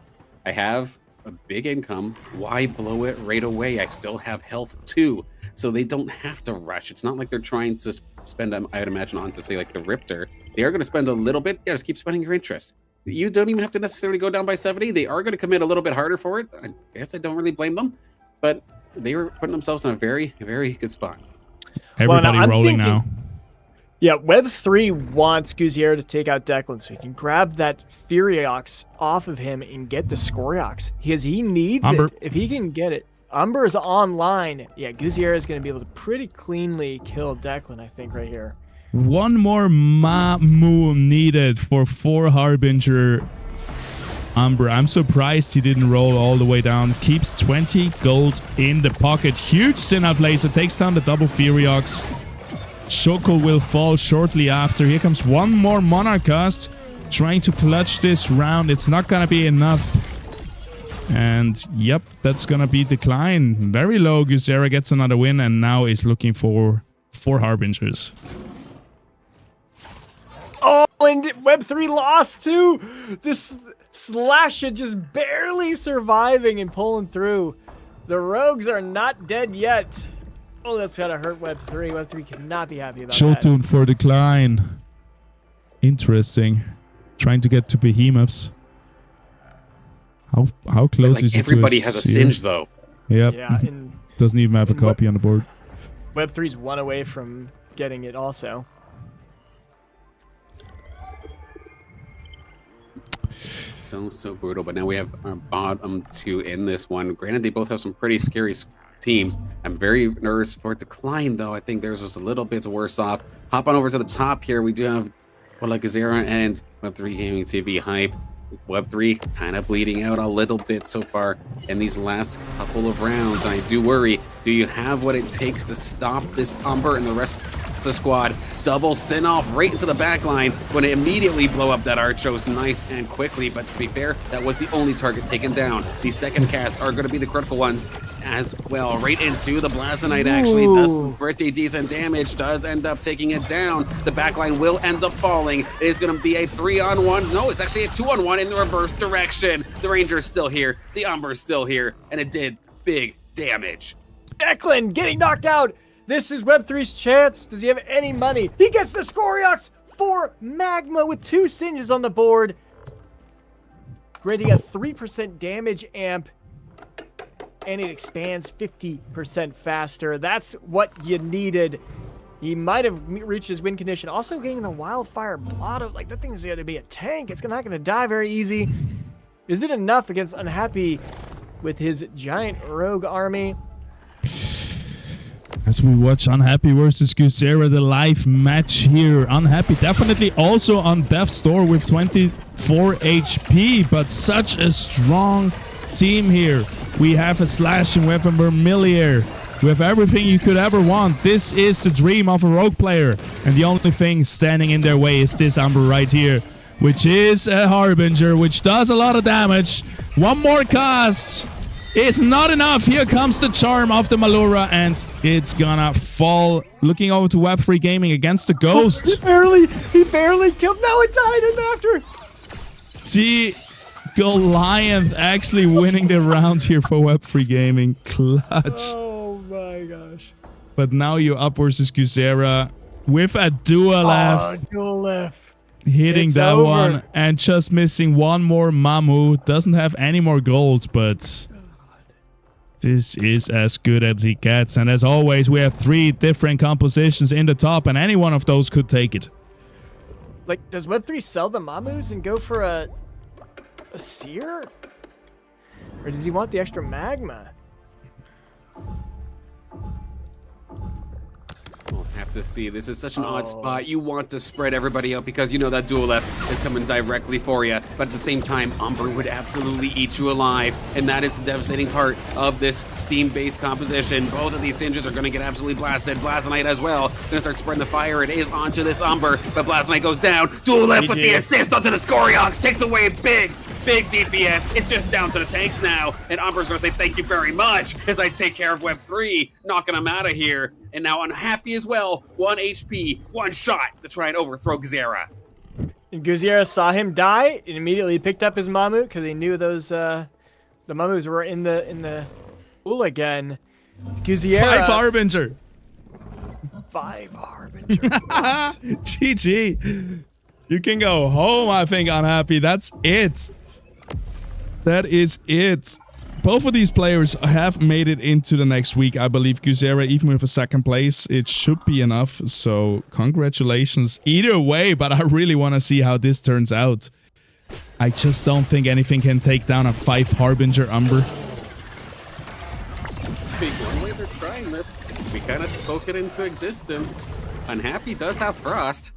I have a big income. Why blow it right away? I still have health too, so they don't have to rush. It's not like they're trying to spend, I'd imagine, on to say like the Riptor. They are going to spend a little bit. Yeah, just keep spending your interest. You don't even have to necessarily go down by 70. They are going to commit a little bit harder for it. I guess I don't really blame them, but they were putting themselves in a very good spot. Everybody rolling now. Yeah, Web3 wants Guziera to take out Declan so he can grab that Furiox off of him and get the Scoriox. Because he needs Umber. it. If he can get it. Umber is online. Yeah, Guziera is going to be able to pretty cleanly kill Declan, I think, right here. One more move needed for 4 Harbinger Umber. I'm surprised he didn't roll all the way down. Keeps 20 gold in the pocket. Huge Sinalf laser. Takes down the double Furiox. Shoko will fall shortly after. Here comes one more Monarch cast. Trying to clutch this round. It's not going to be enough. And yep, that's gonna be decline. Very low. Guzera gets another win and now is looking for 4 Harbingers. Oh, and Web3 lost too. This Slash it just barely surviving and pulling through. The Rogues are not dead yet. Oh, that's gotta hurt Web3. Web3 cannot be happy about that. Shotun for decline. Interesting. Trying to get to behemoths. How close like is it to everybody has a singe though. Yep. Yeah, and Doesn't even have a copy on the board. Web3's 1 away from getting it also. So brutal, but now we have our bottom 2 in this one. Granted, they both have some pretty scary teams. I'm very nervous for decline, though. I think theirs was a little bit worse off. Hop on over to the top here. We do have Gazera and Web3 Gaming TV hype. Web3 kind of bleeding out a little bit so far in these last couple of rounds. I do worry, do you have what it takes to stop this Umber and the rest of the squad? Double sin off right into the back line when it immediately blow up that Archos nice and quickly, but to be fair, that was the only target taken down. The second casts are going to be the critical ones as well. Right into the Blasonite actually does pretty decent damage, does end up taking it down. The backline will end up falling. It is going to be a 3-on-1. No, it's actually a 2-on-1 in the reverse direction. The Ranger's still here, the Umber's still here, and it did big damage. Declan getting knocked out. This is Web3's chance. Does he have any money? He gets the Scoriox for Magma with 2 singes on the board. Granting a 3% damage amp. And it expands 50% faster. That's what you needed. He might have reached his win condition. Also getting the Wildfire Blotto. Like, that thing is going to be a tank. It's not going to die very easy. Is it enough against Unhappy with his giant rogue army? As we watch Unhappy versus Guzera, the live match here. Unhappy definitely also on death's door with 24 HP, but such a strong team here. We have a Slash and we have a Vermilier. We have everything you could ever want. This is the dream of a rogue player. And the only thing standing in their way is this Umber right here, which is a Harbinger, which does a lot of damage. One more cast is not enough. Here comes the charm of the Malura, and it's gonna fall. Looking over to Web3 Gaming against the Ghost. He barely killed. No, it died in after. See, Goliath actually winning the round here for Web3 Gaming. Clutch. Oh my gosh. But now you're up versus Guzera with a dual F. Oh, dual F. Hitting It's that over. one and just missing one more Mamu. Doesn't have any more gold, but this is as good as he gets. And as always, we have 3 different compositions in the top, and any one of those could take it. Like, does Web3 sell the Mamus and go for a Seer? Or does he want the extra Magma? We'll have to see. This is such an odd spot. You want to spread everybody out because you know that dual F is coming directly for you. But at the same time, Umber would absolutely eat you alive. And that is the devastating part of this Steam-based composition. Both of these Singes are going to get absolutely blasted. Blasonite as well. Going to start spreading the fire. It is onto this Umber. But Blasonite goes down. Dual F with the assist onto the Scoriox. Takes away big DPS. It's just down to the tanks now. And Umber's going to say thank you very much as I take care of Web3. Knocking him out of here. And now Unhappy as well. 1 HP, 1 shot to try and overthrow Guzera. And Guzera saw him die and immediately picked up his Mammoth because he knew those the Mammoths were in the pool again. Guzera 5 Harbinger. 5 Harbinger. GG. You can go home, I think, Unhappy. That's it. That is it. Both of these players have made it into the next week. I believe Guzera, even with a 2nd place, it should be enough. So congratulations either way, but I really want to see how this turns out. I just don't think anything can take down a 5 Harbinger Umber. Big one way they're trying this. We kind of spoke it into existence. Unhappy does have Frost.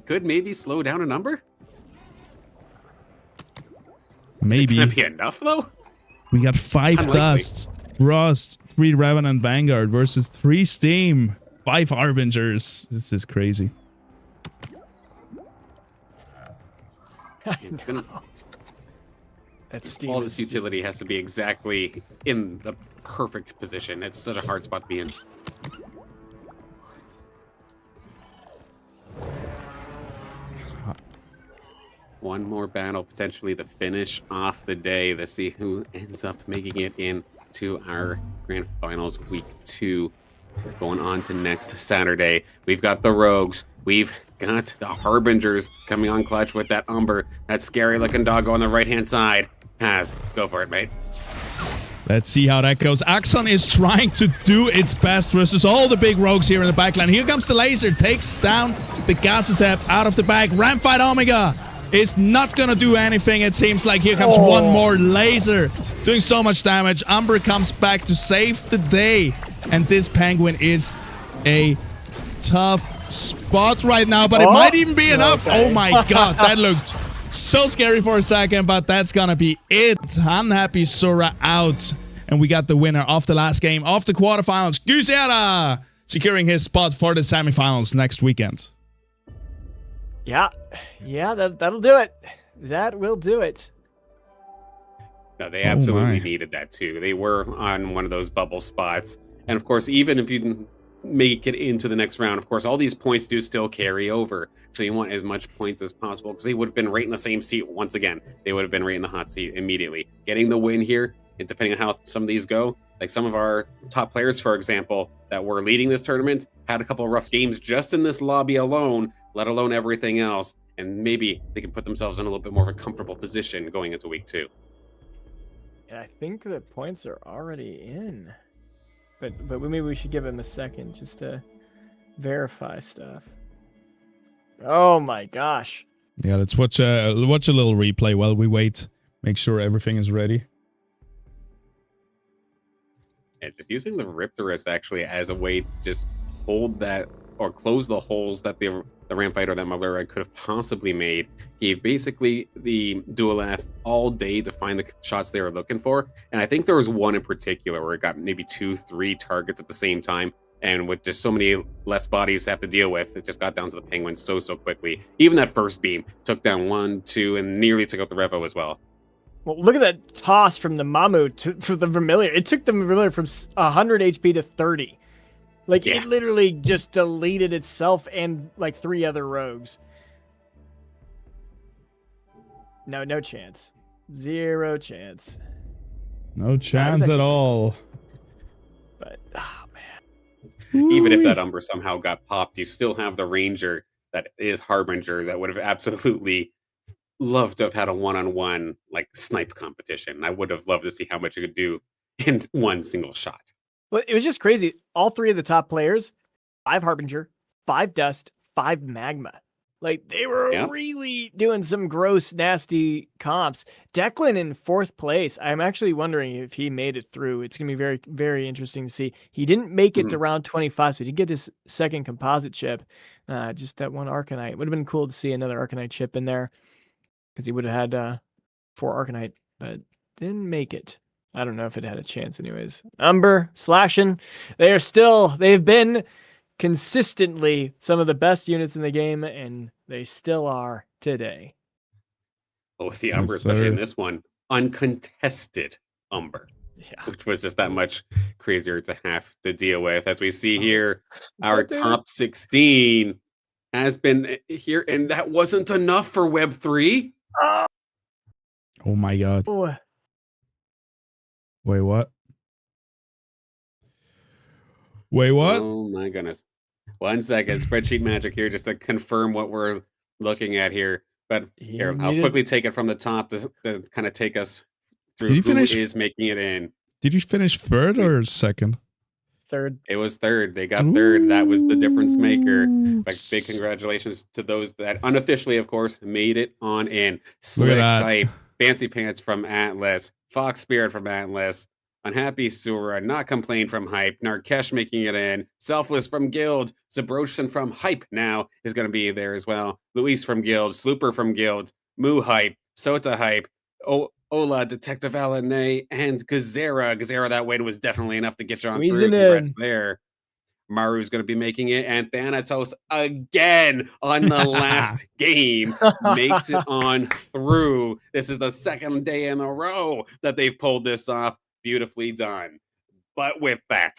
Could maybe slow down a number? Maybe. Is it gonna be enough though? We got 5 Unlikely. Dust, Rust, 3 Revenant Vanguard versus 3 Steam, 5 Harbingers. This is crazy. That Steve All is this utility has to be exactly in the perfect position. It's such a hard spot to be in. One more battle, potentially the finish off the day. Let's see who ends up making it into our grand finals week 2. Going on to next Saturday. We've got the Rogues. We've got the Harbingers coming on clutch with that Umber. That scary looking doggo on the right-hand side. Has, go for it, mate. Let's see how that goes. Axon is trying to do its best versus all the big rogues here in the backline. Here comes the laser, takes down the Gazatep out of the back. Ramfight Omega is not gonna do anything, it seems like. Here comes one more laser, doing so much damage. Umber comes back to save the day. And this Penguin is a tough spot right now, but it might even be enough. Oh my god, that looked so scary for a second, but that's gonna be it. Unhappy Sura out. And we got the winner of the last game of the quarterfinals, Guzera, securing his spot for the semifinals next weekend. Yeah, that'll do it. That will do it. No, they absolutely needed that too. They were on one of those bubble spots. And of course, even if you didn't make it into the next round, of course, all these points do still carry over. So you want as much points as possible because they would have been right in the same seat once again. They would have been right in the hot seat immediately. Getting the win here, and depending on how some of these go, like some of our top players, for example, that were leading this tournament, had a couple of rough games just in this lobby alone, let alone everything else. And maybe they can put themselves in a little bit more of a comfortable position going into week 2. And I think the points are already in. But maybe we should give him a second just to verify stuff. Oh my gosh. Yeah, let's watch a little replay while we wait. Make sure everything is ready. And just using the Riptorus actually as a way to just hold that or close the holes that the Ramfight or that Malura could have possibly made. Gave basically the Dual F all day to find the shots they were looking for. And I think there was one in particular where it got maybe 2-3 targets at the same time. And with just so many less bodies to have to deal with, it just got down to the Penguins so quickly. Even that first beam took down 1, 2, and nearly took out the Revo as well. Well, look at that toss from the Mamu for the Vermilion. It took the Vermilion from 100 HP to 30. Like, it literally just deleted itself and, like, 3 other rogues. No chance. 0 chance. No chance at all. But, oh, man. Even if that Umber somehow got popped, you still have the Ranger that is Harbinger that would have absolutely loved to have had a one-on-one, like, snipe competition. I would have loved to see how much you could do in one single shot. Well, it was just crazy. All 3 of the top players, 5 Harbinger, 5 Dust, 5 Magma. Like, they were really doing some gross, nasty comps. Declan in 4th place. I'm actually wondering if he made it through. It's going to be very, very interesting to see. He didn't make it to round 25, so he did get his second composite chip. Just that one Arcanite. It would have been cool to see another Arcanite chip in there because he would have had 4 Arcanite, but didn't make it. I don't know if it had a chance anyways. Umber, Slashing, they've been consistently some of the best units in the game, and they still are today. Well, with the Umber, especially in this one, uncontested Umber, which was just that much crazier to have to deal with. As we see here, our top 16 has been here, and that wasn't enough for Web 3. Oh my god. Oh. Wait, what? Wait, what? Oh my goodness. 1 second. Spreadsheet magic here just to confirm what we're looking at here. But here, I'll quickly take it from the top to kind of take us through who is making it in. Did you finish 3rd or 2nd? 3rd. It was 3rd. They got 3rd. That was the difference maker. Like, big congratulations to those that unofficially, of course, made it on in. Slick Type, Fancy Pants from Atlas, Fox Spirit from Atlas, Unhappy Sura, Not Complain from Hype, Narkesh making it in, Selfless from Guild, Zabroshan from Hype now is going to be there as well, Luis from Guild, Slooper from Guild, Moo Hype, Sota Hype, Ola, Detective Alanay, and Gazera. Gazera, that win was definitely enough to get you on through. Congrats there. Maru's going to be making it, and Thanatos again on the last game makes it on through. This is the second day in a row that they've pulled this off. Beautifully done. But with that,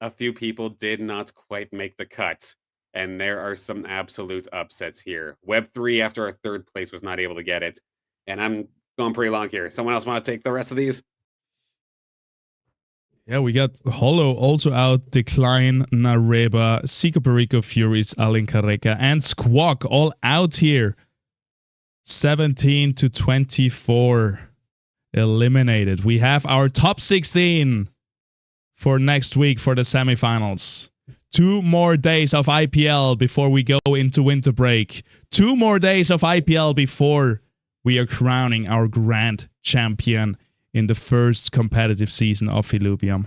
a few people did not quite make the cut, and there are some absolute upsets here. Web3, after our third place, was not able to get it, and I'm going pretty long here. Someone else want to take the rest of these? Yeah, we got Hollow also out, Decline, Nareba, Siko Perico, Furies, Alinkareka, and Squawk all out here. 17 to 24 eliminated. We have our top 16 for next week for the semifinals. 2 more days of IPL before we go into winter break. 2 more days of IPL before we are crowning our grand champion in the first competitive season of Illuvium.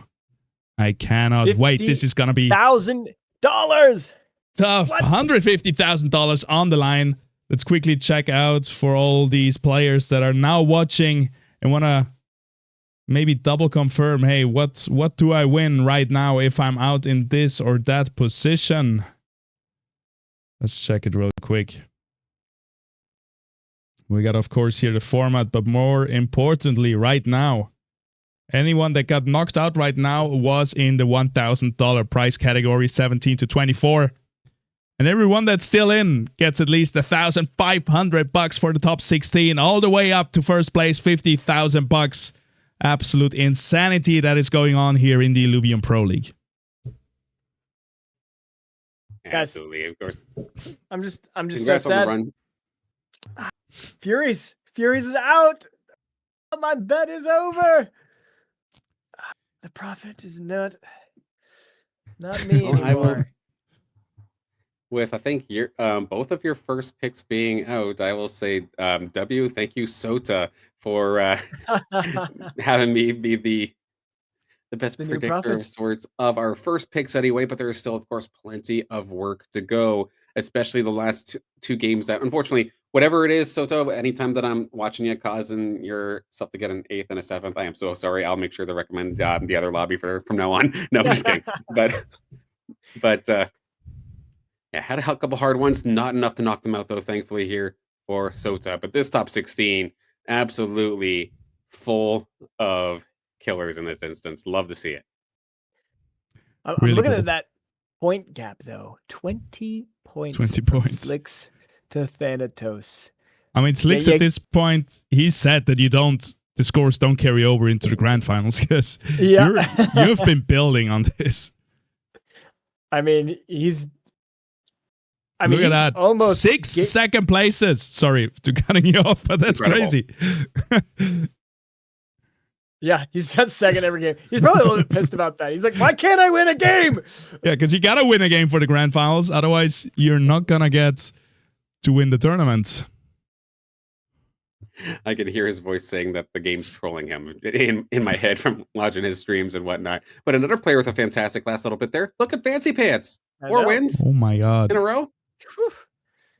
I cannot wait. This is going to be $1,000 tough. What? $150,000 on the line. Let's quickly check out for all these players that are now watching and want to maybe double confirm, hey, what do I win right now if I'm out in this or that position? Let's check it real quick. We got, of course, here the format, but more importantly, right now, anyone that got knocked out right now was in the $1,000 price category, 17 to 24. And everyone that's still in gets at least $1,500 for the top 16, all the way up to first place, $50,000. Absolute insanity that is going on here in the Illuvium Pro League. Absolutely, of course. I'm just Congrats so on the sad. run. Furies is out. My bet is over. The profit is not me Well, I will- anymore. With, I think, your both of your first picks being out, I will say, W, thank you, Sota, for having me be the best The new predictor of prophet. sorts of our first picks anyway, but there is still, of course, plenty of work to go, especially the last two games that, unfortunately, whatever it is, Soto, anytime that I'm watching you causing yourself to get an 8th and a 7th, I am so sorry. I'll make sure to recommend the other lobby from now on. No, I'm just kidding. But yeah, had a couple hard ones, not enough to knock them out, though, thankfully, here for Sota. But this top 16, absolutely full of killers in this instance. Love to see it. I'm Really looking cool. at that point gap, though. 20 points. 20 from points. Slicks to Thanatos. I mean, Slicks Yeah. at this point, he said that the scores don't carry over into the grand finals because you've been building on this. I mean, Look at that. Almost 6 second places. Sorry to cutting you off, but that's Incredible. crazy. Yeah, he's got second every game. He's probably a little bit pissed about that. He's like, why can't I win a game? Yeah, because you got to win a game for the grand finals. Otherwise, you're not going to get to win the tournament. I can hear his voice saying that the game's trolling him in my head from watching his streams and whatnot. But another player with a fantastic last little bit there. Look at Fancy Pants. I 4 know. wins Oh my God. in a row. Whew.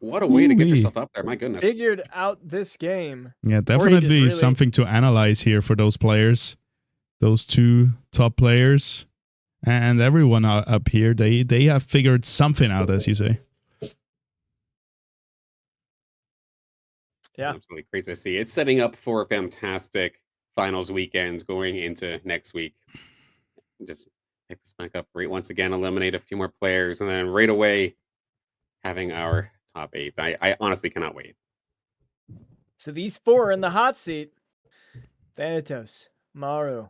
What a way to get Ooh-wee. yourself up there. My goodness. Figured out this game. Yeah, Or he just definitely really- something to analyze here for those players. Those 2 top players. And everyone up here, they have figured something out, as you say. Yeah. Absolutely crazy to see. It's setting up for a fantastic finals weekend going into next week. Just pick this back up right once again, eliminate a few more players, and then right away having our top 8. I honestly cannot wait. So these 4 in the hot seat. Thanatos, Maru,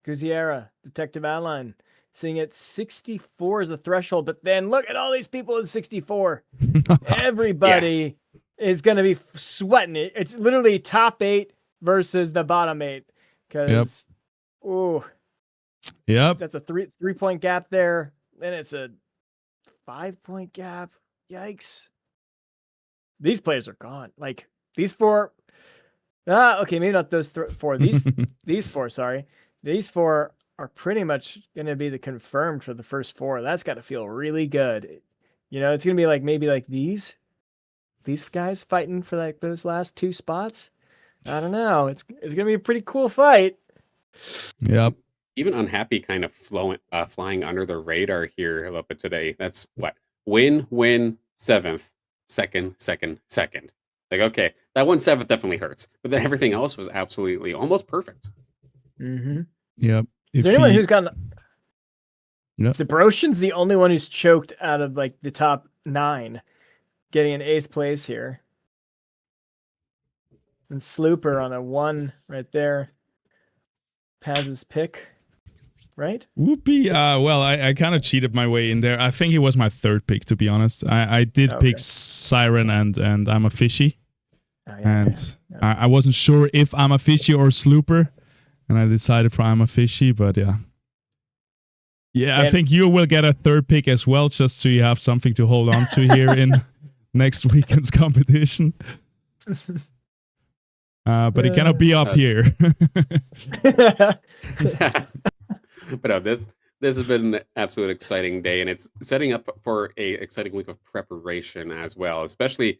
Guziera, Detective Adeline, sitting at 64 as a threshold. But then look at all these people at 64. Everybody is going to be sweating it. It's literally top 8 versus the bottom 8. Because, ooh, Yep. that's a 3-point gap there. Then it's a 5-point gap. Yikes. These players are gone. Like, these 4. Okay, maybe not those 4. These 4, sorry. These 4 are pretty much going to be the confirmed for the first 4. That's got to feel really good. You know, it's going to be like maybe like these guys fighting for like those last 2 spots. I don't know. It's going to be a pretty cool fight. Yep. even Unhappy kind of flying under the radar here a little bit today. That's what? Win, 7th, second. Like, okay, that 1/7 definitely hurts. But then everything else was absolutely almost perfect. Mm-hmm. Yep. Is there anyone who's gotten... Yep. Zebroshin's the only one who's choked out of like the top 9, getting an 8th place here. And Slooper on a 1 right there. Paz's pick, right? Whoopee. Well, I kind of cheated my way in there. I think he was my 3rd pick, to be honest. I did pick Siren and I'm a Fishy. Oh, yeah, and I wasn't sure if I'm a Fishy or Slooper. And I decided for I'm a Fishy, but yeah. Yeah, I think you will get a 3rd pick as well, just so you have something to hold on to here in next weekend's competition. But it cannot be up here. But no, this has been an absolute exciting day, and it's setting up for a exciting week of preparation as well, especially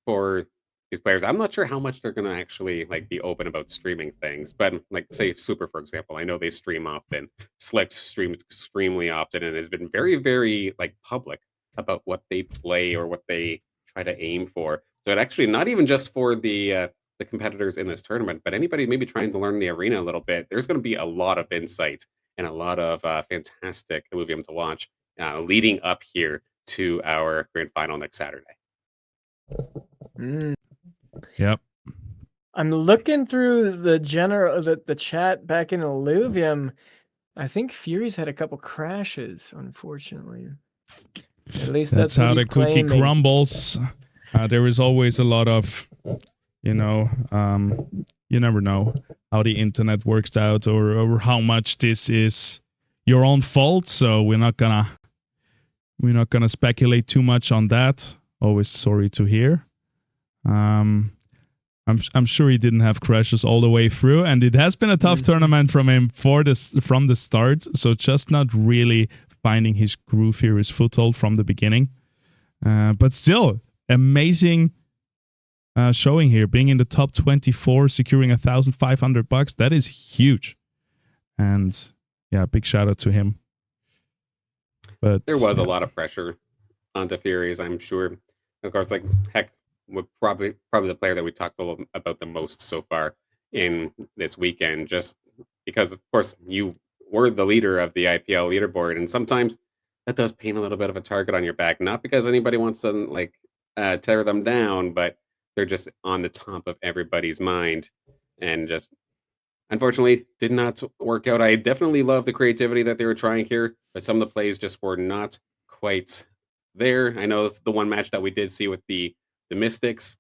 for these players. I'm not sure how much they're going to actually like be open about streaming things, but like say Super, for example, I know they stream often. Slicks streams extremely often and has been very, very like public about what they play or what they try to aim for. So it actually not even just for the competitors in this tournament, but anybody maybe trying to learn the arena a little bit. There's going to be a lot of insight and a lot of fantastic Illuvium to watch leading up here to our grand final next Saturday. Yep. I'm looking through the chat back in Illuvium. I think Fury's had a couple crashes, unfortunately. At least that's how the cookie crumbles. There is always a lot of, you never know how the internet works out or how much this is your own fault. So we're not gonna speculate too much on that. Always sorry to hear. I'm sure he didn't have crashes all the way through, and it has been a tough tournament from him from the start. So just not really finding his groove here, his foothold from the beginning. But still, amazing showing here, being in the top 24, securing $1,500. That is huge, and yeah, big shout out to him. But there was a lot of pressure onto Furies, I'm sure. Of course, like heck. Probably the player that we talked about the most so far in this weekend, just because of course you were the leader of the IPL leaderboard, and sometimes that does paint a little bit of a target on your back, not because anybody wants to like tear them down, but they're just on the top of everybody's mind, and just unfortunately did not work out. I definitely love the creativity that they were trying here, but some of the plays just were not quite there. I know it's the one match that we did see with the Mystics,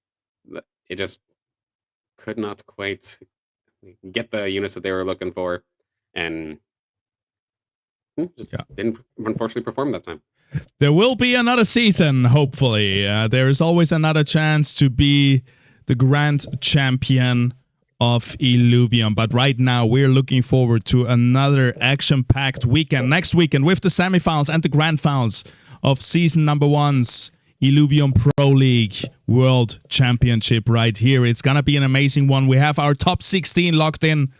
it just could not quite get the units that they were looking for, and just didn't unfortunately perform that time. There will be another season, hopefully. There is always another chance to be the grand champion of Illuvium, but right now we're looking forward to another action-packed weekend next weekend with the semifinals and the grand finals of season number 1's Illuvium Pro League World Championship right here. It's gonna be an amazing one. We have our top 16 locked in,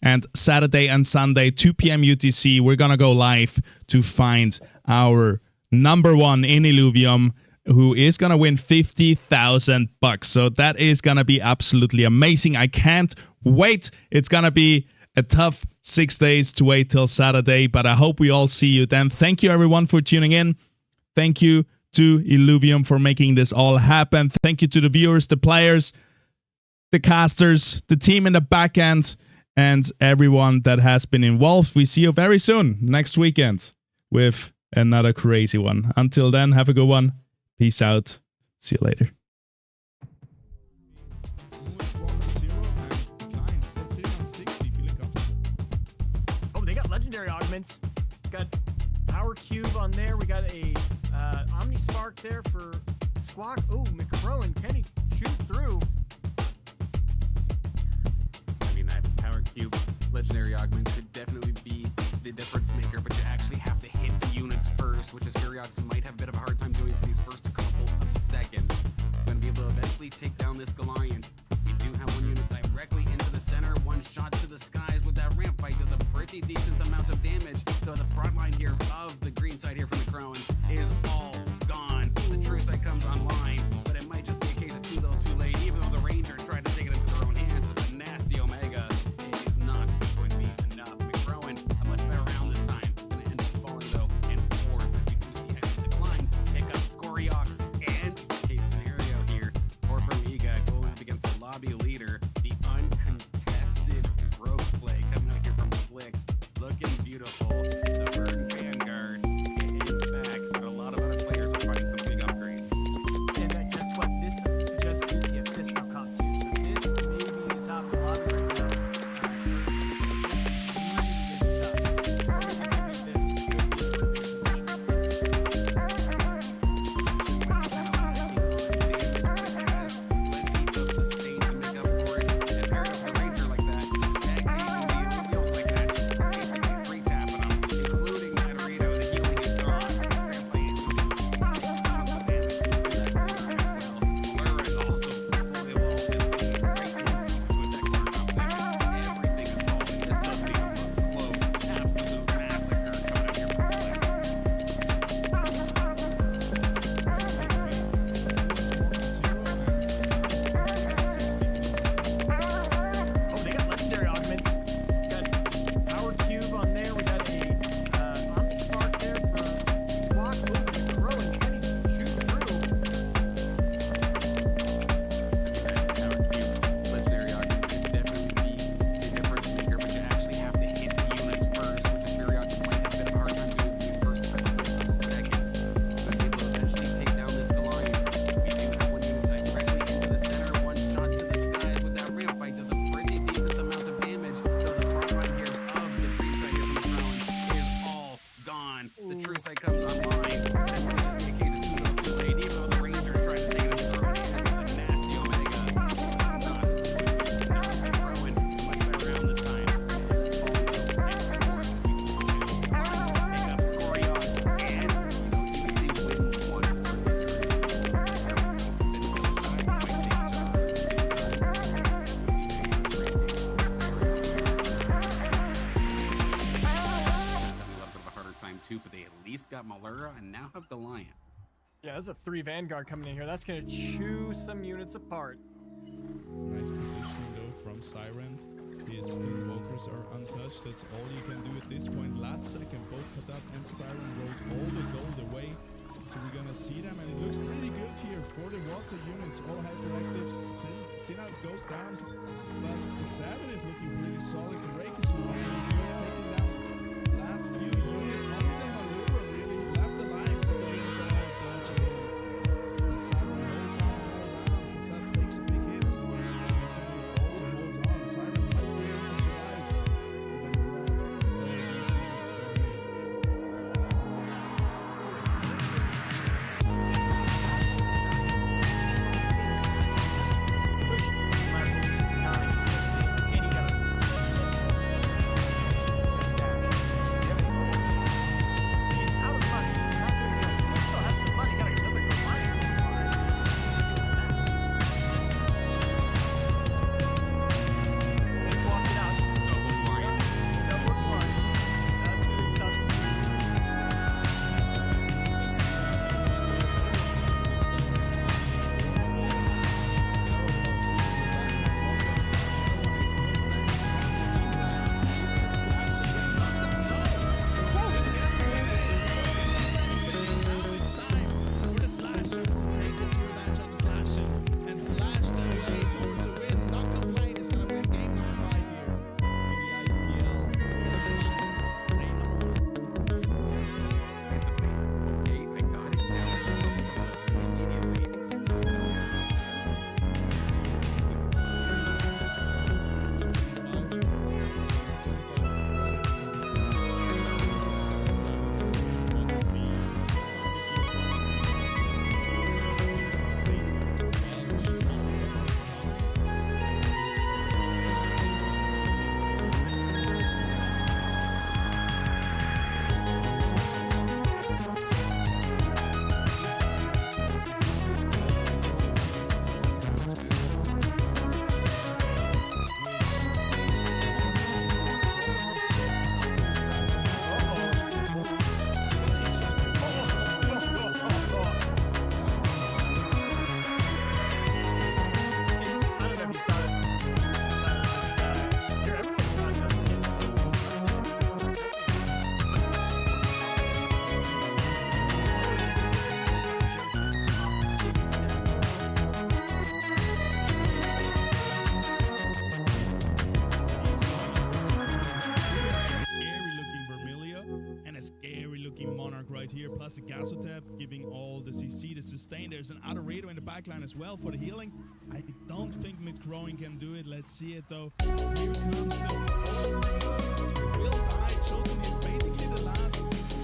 and Saturday and Sunday 2 p.m. UTC we're gonna go live to find our number 1 in Illuvium, who is gonna win $50,000. So that is gonna be absolutely amazing. I can't wait. It's gonna be a tough 6 days to wait till Saturday, but I hope we all see you then. Thank you everyone for tuning in. Thank you to Illuvium for making this all happen. Thank you to the viewers, the players, the casters, the team in the back end, and everyone that has been involved. We see you very soon next weekend with another crazy one. Until then, have a good one. Peace out. See you later. Oh, they got legendary augments. Got Power Cube on there. We got a Omni Spark there for Squawk. Oh, McCrowan, can he shoot through? I mean, that Power Cube legendary augment could definitely be the difference maker, but you actually have to hit the units first, which is Furiox might have a bit of a hard time doing for these first couple of seconds. Going to be able to eventually take down this Goliath. We do have one unit directly into the center, one shot to the skies with that ramp fight does a pretty decent amount. here of the green side here from the Crowan is all gone. The true side comes online, but it might just be a case of too little too late, even though the Ranger tried to take it into their own hands with a nasty Omega. It is not going to be enough. McCrowan, a much better round this time. Going to end up falling, though, in fourth as we do see Hex decline. Pick up Scoriox and case scenario here. Or from Iga going up against the lobby leader. The uncontested rogue play coming out here from Slicks. Looking beautiful. The Burton Vanguard is back, but a lot of other players are finding some big upgrades. And guess what? This just beat the official comp too. So this may be the top of the lobby right now. So this really is tough. Oh, they got legendary augments. Got power cube on there. We got a omni spark there for Squawk. Growing. Can he shoot through? Power Cube, legendary augment could definitely be the difference maker, but you actually have to hit the units first, which is Furiox might have a bit of a hard time doing these first couple of seconds. But they will eventually take down this Goliath. We do have one unit directly into the center, one shot to the skies with that ramp bite does a pretty decent amount of damage. Though the front run here of the green side here from the Crown is all gone. The true side comes online. And it might just be a case of too little too late, even though the Ranger tried to take it into their own hands with a nasty Omega. It's not going to be enough. Rowan, much better round this time. Pick up Scoriox and, you think win one more this year. Then the other side might take a shot. Having a little bit of a harder time too, but they at least got Malura and now have Goliath. Yeah, there's a 3 Vanguard coming in here. That's going to chew some units apart. Nice positioning though from Siren. His invokers are untouched. That's all you can do at this point. Last second, both Katat and Siren rode all the gold away. So we're gonna see them, and it looks pretty good here for the water units. All hyperactive. Sinat goes down, but the Stabin is looking pretty solid. Drake is taking down last few units. Only Malura really left alive. The units are all dodging. And Siren holds on all around. Katat takes a big hit. Also holds on. Siren might be able to survive. But then all these units are here. Push level 9 just any right here, plus a Gasotep giving all the CC, the sustain. There's an Adorator in the backline as well for the healing. I don't think mid-growing can do it. Let's see it though. Here comes the will die. Children is basically the last